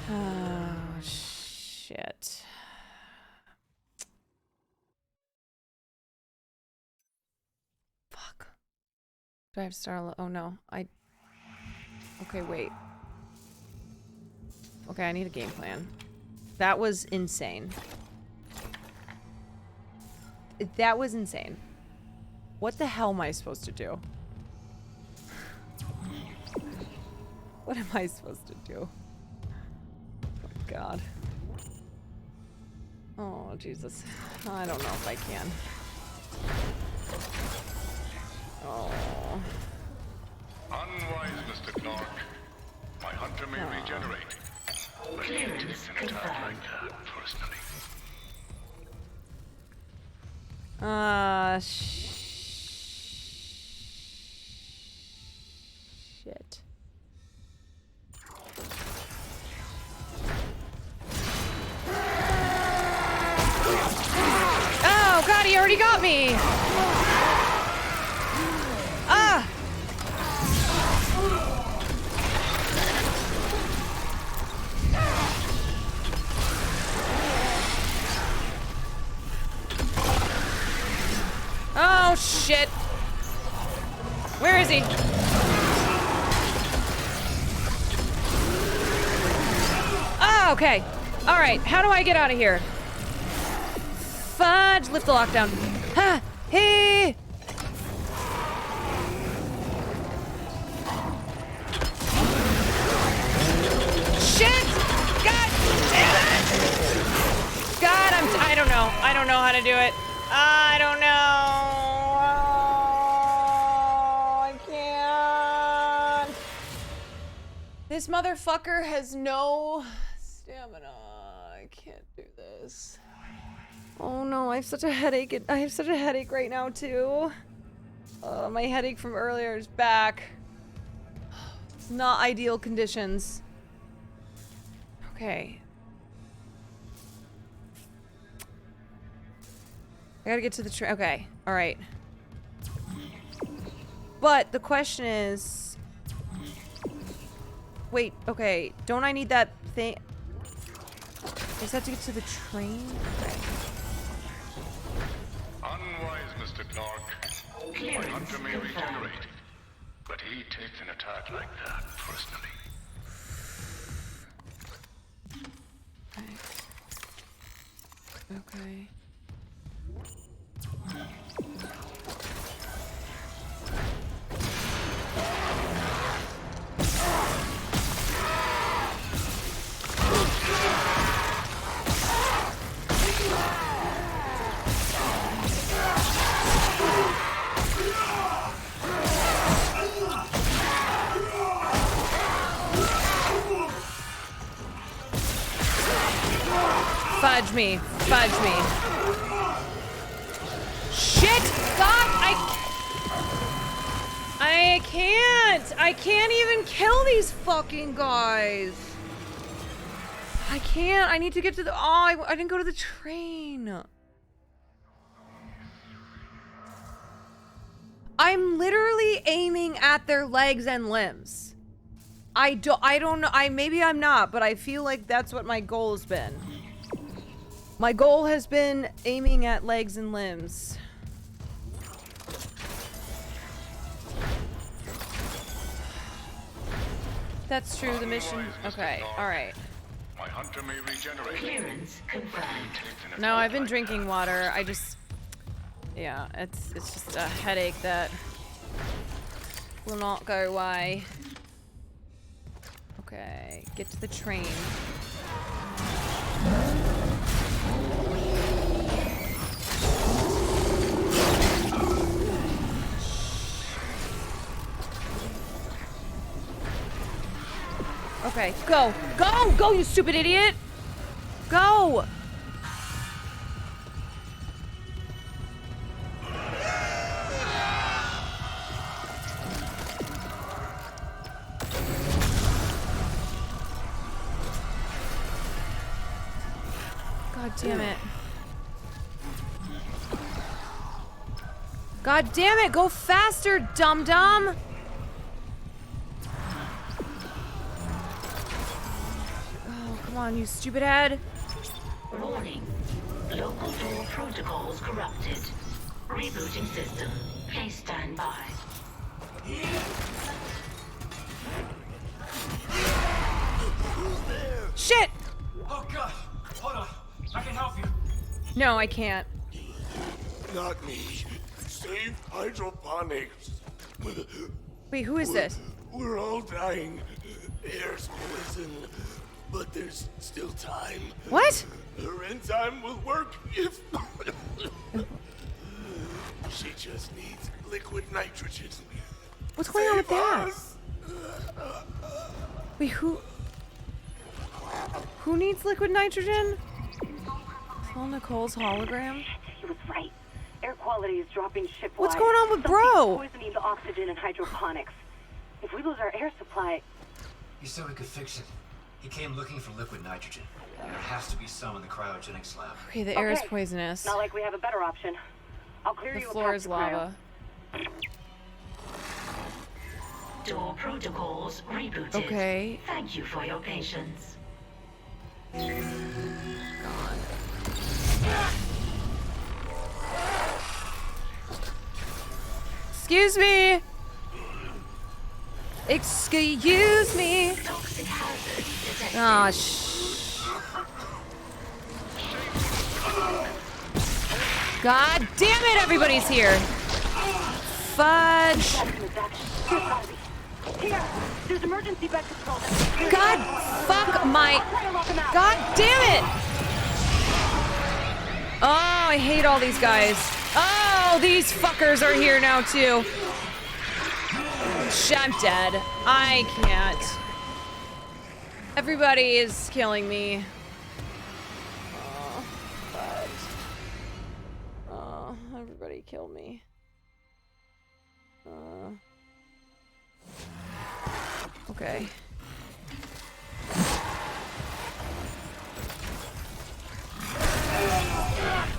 Oh, shit. Fuck. Do I have to start? Oh, no. Okay, wait. Okay, I need a game plan. That was insane. That was insane. What the hell am I supposed to do? What am I supposed to do? Oh, God. Oh, Jesus. I don't know if I can. Oh. Unwise, Mr. Clark. My hunter may regenerate. But he takes an attack like that personally. Shit. Oh, God, he already got me! Ah! Oh, shit. Where is he? Oh, okay. All right, how do I get out of here? Fudge, lift the lockdown. Ha! Hey! Shit! God damn it! God, I don't know. I don't know how to do it. I don't know. Oh, I can't. This motherfucker has no stamina. I can't do this. Oh no, I have such a headache. I have such a headache right now too. My headache from earlier is back. It's not ideal conditions. Okay. I gotta get to the train. Okay, alright. But the question is... Wait, okay. Don't I need that thing? I just have to get to the train? Okay. Unwise, Mr. Clark. My hunter may regenerate, but he takes an attack like that personally. Okay. me. Fudge me. Shit! God, I can't! I can't even kill these fucking guys! I can't. I need to get to the... Oh, I didn't go to the train. I'm literally aiming at their legs and limbs. I don't know. Maybe I'm not, but I feel like that's what my goal has been. My goal has been aiming at legs and limbs. That's true, the mission... Okay, alright. My hunter may regenerate. Clearance confirmed. No, I've been drinking water. I just... Yeah, it's just a headache that will not go away. Okay, get to the train. Okay, go! Go! Go, you stupid idiot! Go! God damn it. God damn it! Go faster, dum-dum! Oh, come on, you stupid head. Warning. Local door protocols corrupted. Rebooting system. Please stand by. Shit! Oh god! Hold on. I can help you. No, I can't. Not me. Save hydroponics. Wait, who is this? We're all dying. Air's poison. But there's still time. What? Her enzyme will work if... She just needs liquid nitrogen. What's going on with that? Wait, who needs liquid nitrogen? Call Nicole's hologram? He was right. Air quality is dropping shipwide. What's going on with Bro? Poisoning the oxygen and hydroponics. If we lose our air supply... He said we could fix it. He came looking for liquid nitrogen. There has to be some in the cryogenics lab. Okay, the air is poisonous. Not like we have a better option. I'll clear The you floor a is path to cryo. lava. Door protocols rebooted. Okay. Thank you for your patience. Excuse me! Excuse me! Toxic hazard detected. Aw, shh. God damn it, everybody's here! Fudge! Here, there's emergency bed control. God fuck my... God damn it! Oh, I hate all these guys. Oh, these fuckers are here now, too. I'm dead. I can't. Everybody is killing me. Oh, but... Oh, everybody killed me. Okay.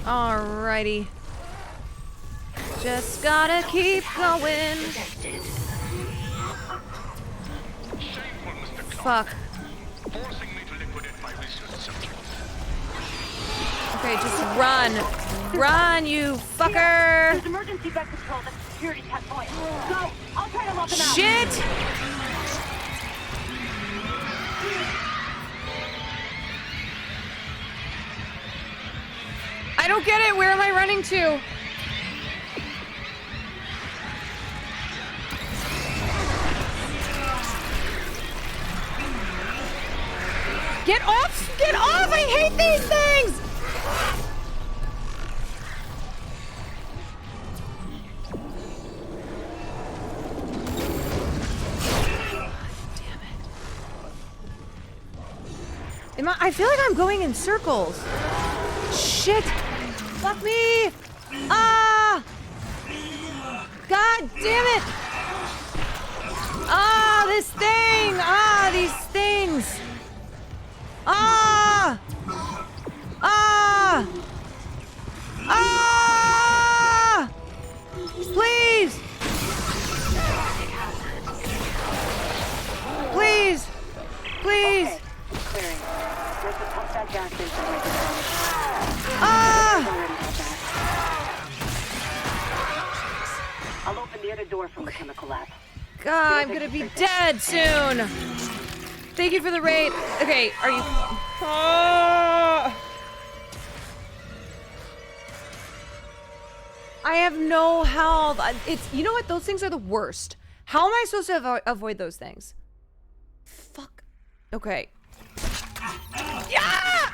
Alrighty. Just gotta keep going. Fuck. Okay, just run. Run, you fucker! There's emergency bed control at the security checkpoint. Go! I'll try to lock them out. Shit! I don't get it. Where am I running to? Get off! Get off! I hate these things! Damn it. I feel like I'm going in circles. shit! Fuck me! Ah! God damn it! Ah, this thing! Ah, these things! Ah! Ah! Ah! Please! Please! Please! Okay. Clearing. Let's pump that gas in for my Ah! I'll open the other door from the chemical lab. God, I'm gonna be dead soon! Thank you for the raid. Okay, are you... Ah! I have no health. It's, you know what? Those things are the worst. How am I supposed to avoid those things? Fuck. Okay. Yeah!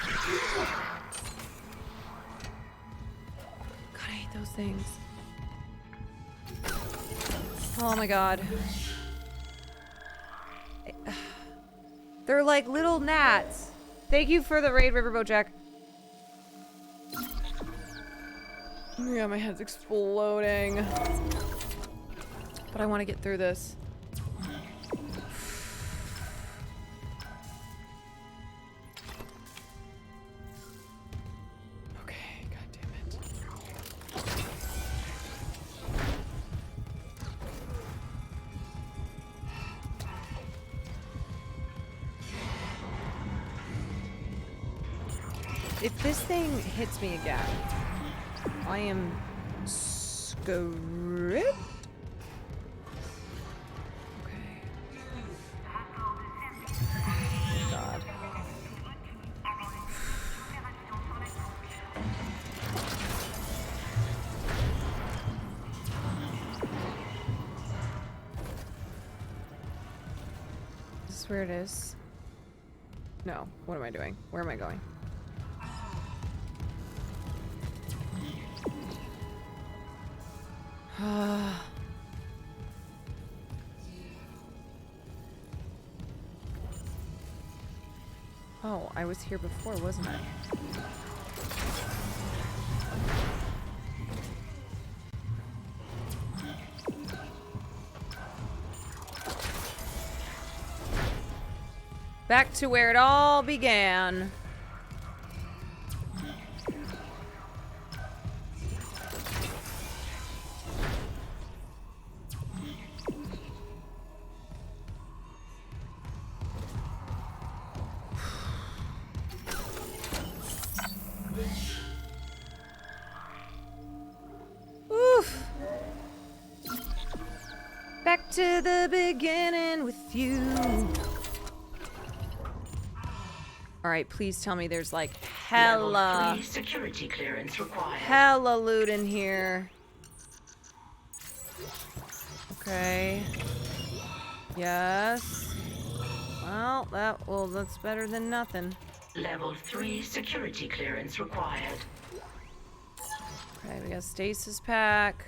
God, I hate those things. Oh my god. They're like little gnats. Thank you for the raid, Riverboat Jack. Oh my god, my head's exploding. But I want to get through this. Okay, god damn it. If this thing hits me again, I am screwed. Okay. God. Is this where it is? No. What am I doing? Where am I going? Oh, I was here before, wasn't I? Back to where it all began. Oof. Back to the beginning with you. Alright, please tell me there's like hella... Level 3 security clearance required. Hella loot in here. Okay. Yes. Well, that's better than nothing. Level 3 security clearance required. Okay, we got stasis pack.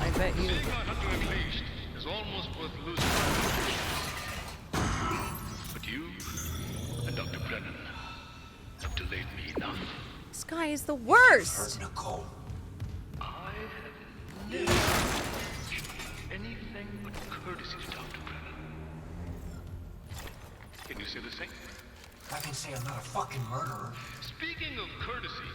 I bet you. Is almost worth losing. But you and Dr. Brennan have delayed me enough. This guy is the worst. Nicole. I have never shown anything but courtesy to Dr. Brennan. Can you say the same? I can say I'm not a fucking murderer. Speaking of courtesy.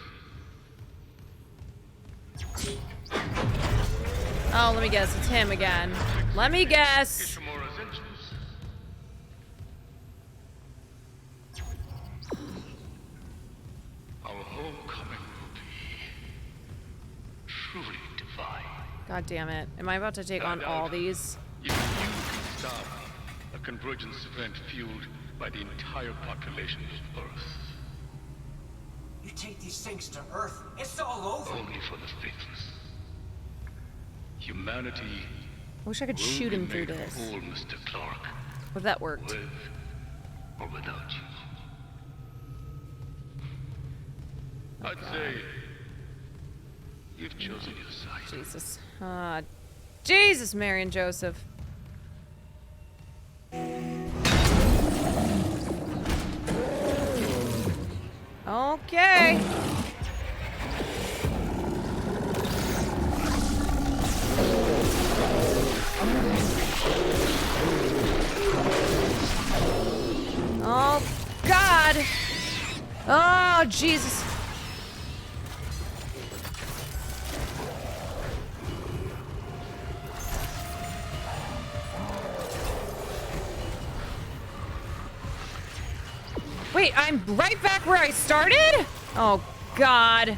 Oh, let me guess. It's him again. Let me guess. Our homecoming will be truly divine. God damn it. Am I about to take on all these? If you can stop a convergence event fueled by the entire population of Earth. You take these things to Earth, it's all over. Only for the faithless. Humanity. I wish I could shoot him through this. Whole, Mr. Clark. Would that worked? With or without you. I'd say You've chosen your side. Jesus. Jesus, Mary and Joseph. Okay. Oh, God. Oh, Jesus. Wait, I'm right back where I started? Oh, God.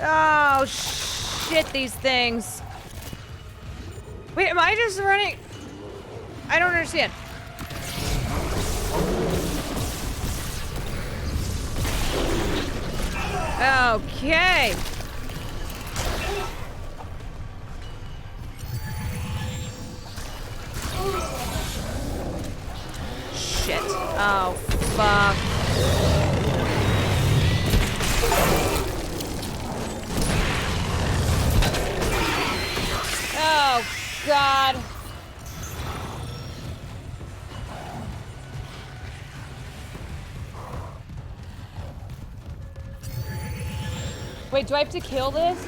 Oh, shit, these things. Wait, am I just running? I don't understand. Okay. Shit. Oh, fuck. Oh, God. Wait, do I have to kill this?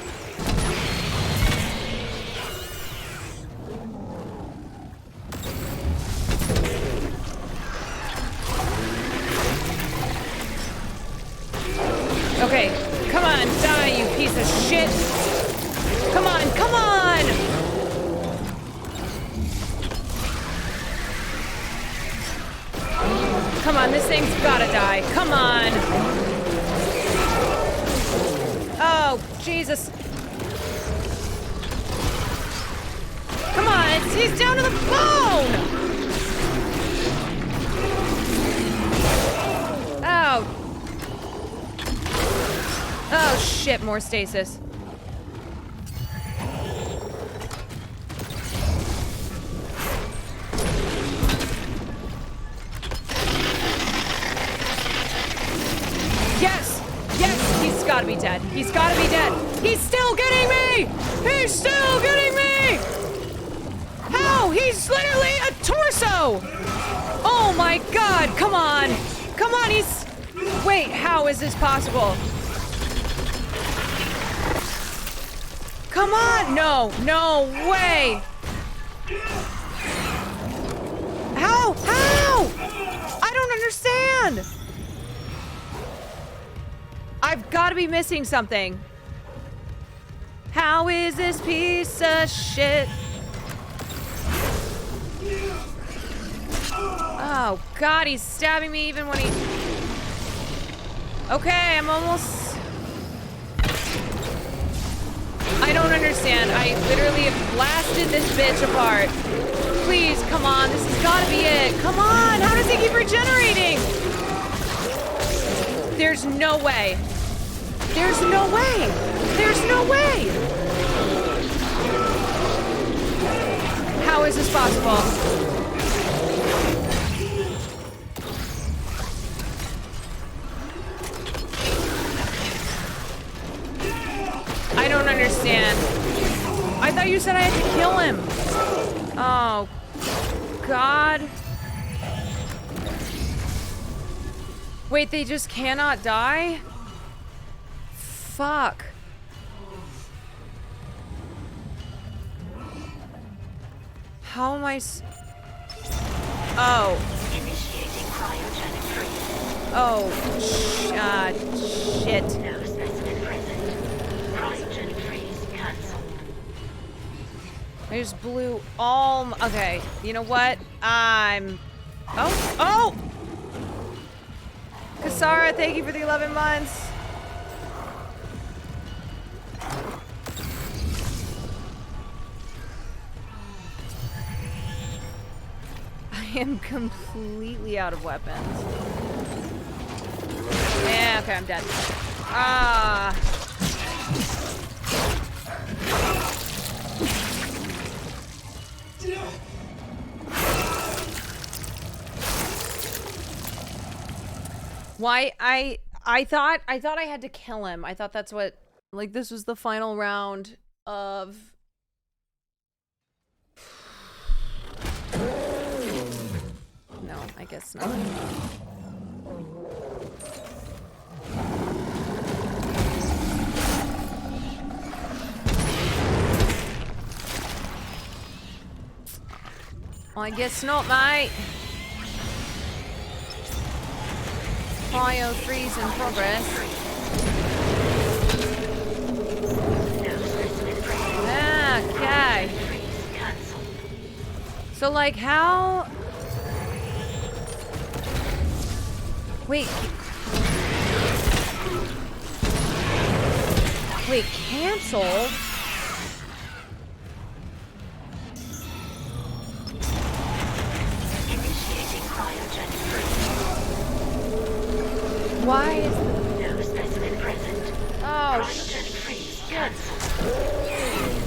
Okay, come on, die, you piece of shit. Come on, come on! Come on, this thing's gotta die. Come on. Oh, Jesus. Come on, he's down to the bone! Oh. Oh, shit, more stasis. Yes! Yes! He's gotta be dead. He's gotta be dead. He's still getting me! He's still getting me! How? He's literally a torso! Oh my God! Come on! Come on, he's... Wait, how is this possible? Come on! No! No way! How? How? I don't understand! I've got to be missing something. How is this piece of shit? Oh, God, he's stabbing me even when he... Okay, I'm almost... I don't understand. I literally have blasted this bitch apart. Please, come on. This has got to be it. Come on. How does he keep regenerating? There's no way. There's no way. There's no way. How is this possible? I don't understand. I thought you said I had to kill him. Oh, God. Wait, they just cannot die? Fuck. How am I Oh. Initiating cryogenic freeze. Oh, shit. No specimen present. Cryogenic freeze cancelled. I just blew all okay, you know what? I'm... Oh! Kasara, thank you for the 11 months. I am completely out of weapons. Yeah, okay, I'm dead. Why I thought I had to kill him. I thought that's what, like, this was the final round of... No, I guess not. Well, I guess not, mate. Cryo freeze in progress. Okay. So, like, how... Wait. Wait, canceled? Why is no specimen present? Oh, shit.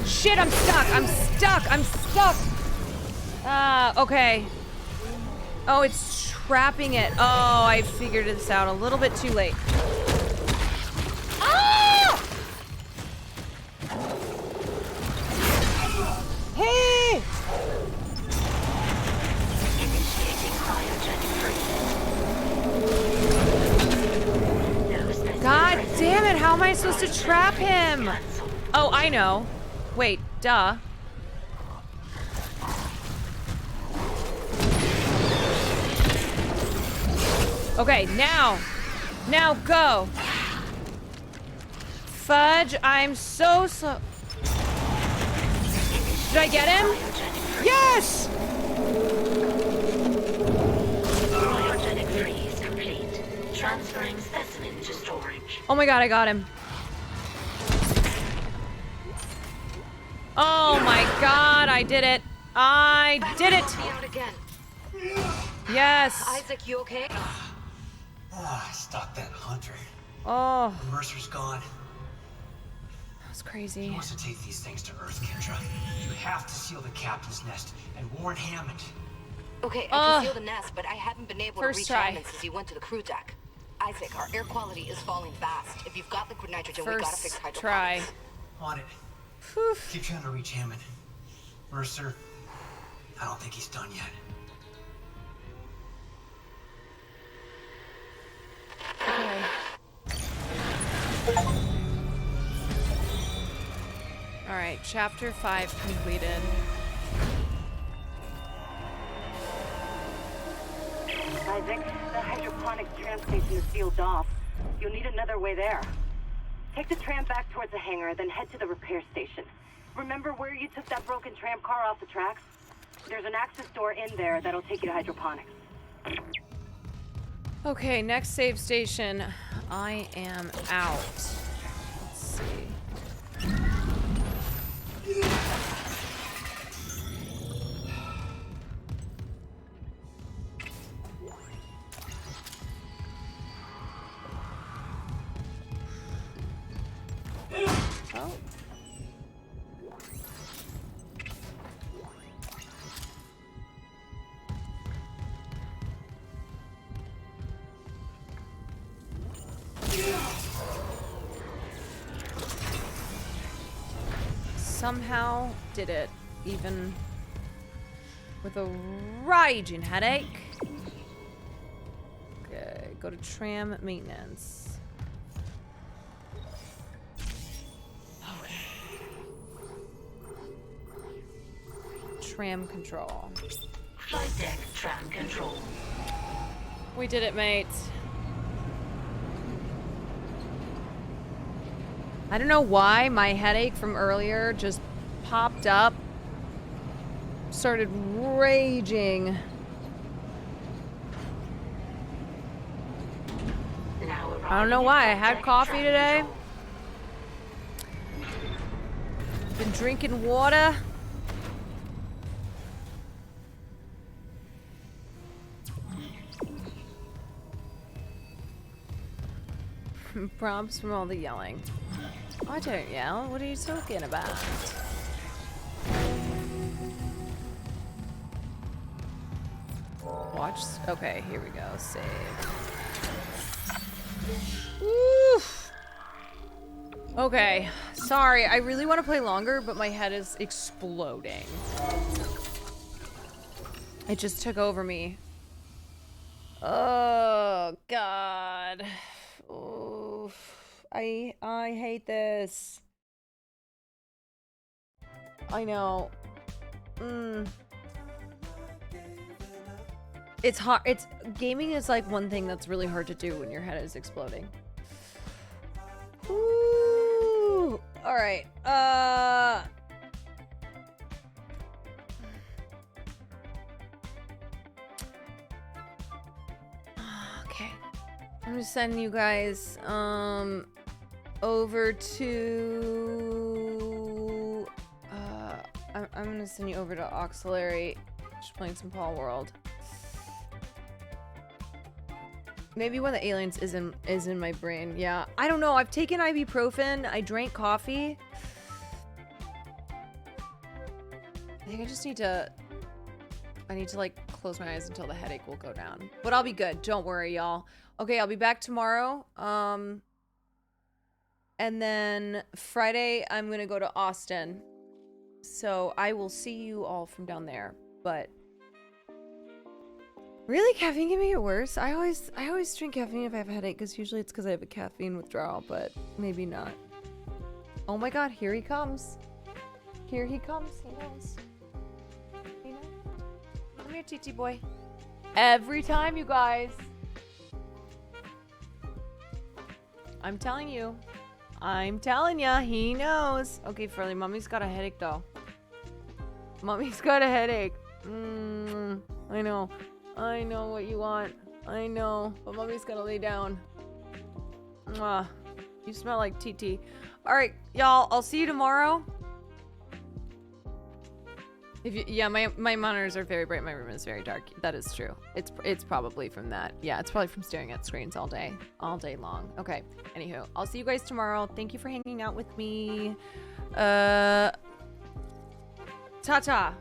Shit, I'm stuck. I'm stuck. I'm stuck. Okay. Oh, it's trapping it. Oh, I figured this out a little bit too late. Ah! Hey! God damn it, how am I supposed to trap him? Oh, I know. Wait, duh. Okay, now. Now go. Fudge, I'm so slow. Did I get him? Yes! Cryogenic freeze complete. Transferring specimen to storage. Oh my god, I got him. Oh my god, I did it. I did it. Yes. Isaac, you okay? I stopped that hunter. Oh. Mercer's gone. That was crazy. He wants to take these things to Earth, Kendra. You have to seal the captain's nest and warn Hammond. Okay, I can seal the nest, but I haven't been able to reach try. Hammond since he went to the crew deck. Isaac, our air quality is falling fast. If you've got liquid nitrogen, we gotta fix hydroponics. Try. On it. Keep trying to reach Hammond. Mercer, I don't think he's done yet. Okay. Alright, chapter 5 completed. Isaac, the hydroponic tram station is sealed off. You'll need another way there. Take the tram back towards the hangar, then head to the repair station. Remember where you took that broken tram car off the tracks? There's an access door in there that'll take you to hydroponics. Okay, next save station. I am out. Let's see. Oh. Somehow did it, even with a raging headache. Okay, go to tram maintenance. Tram control. Flight deck tram control. We did it, mate. I don't know why my headache from earlier just popped up. Started raging. I don't know why. I had coffee today. Been drinking water. Prompts from all the yelling. I don't yell. What are you talking about? Watch. Okay, here we go. Save. Oof. Okay, sorry. I really want to play longer, but my head is exploding. It just took over me. Oh God. Oof. I hate this. I know. It's hard. Gaming is like one thing that's really hard to do when your head is exploding. Ooh. All right. Okay. I'm gonna send you guys over to I'm gonna send you over to Auxiliary. Just playing some Paul World. Maybe one of the aliens is in my brain. Yeah, I don't know. I've taken ibuprofen. I drank coffee. I think I just need to. I need to like close my eyes until the headache will go down. But I'll be good. Don't worry, y'all. Okay, I'll be back tomorrow. And then Friday I'm gonna go to Austin. So I will see you all from down there. But really, caffeine can make it worse. I always drink caffeine if I have a headache, because usually it's because I have a caffeine withdrawal, but maybe not. Oh my God, here he comes. Here he comes. He knows. He knows. Come here, TT boy. Every time, you guys. I'm telling you. I'm telling ya, he knows. Okay, Furley, mommy's got a headache though. Mommy's got a headache. I know. I know what you want. I know. But mommy's gonna lay down. Mwah. You smell like TT. Alright, y'all. I'll see you tomorrow. Yeah, my monitors are very bright. My room is very dark. That is true. It's probably from that. Yeah, it's probably from staring at screens all day long. Okay. Anywho, I'll see you guys tomorrow. Thank you for hanging out with me. Ta-ta.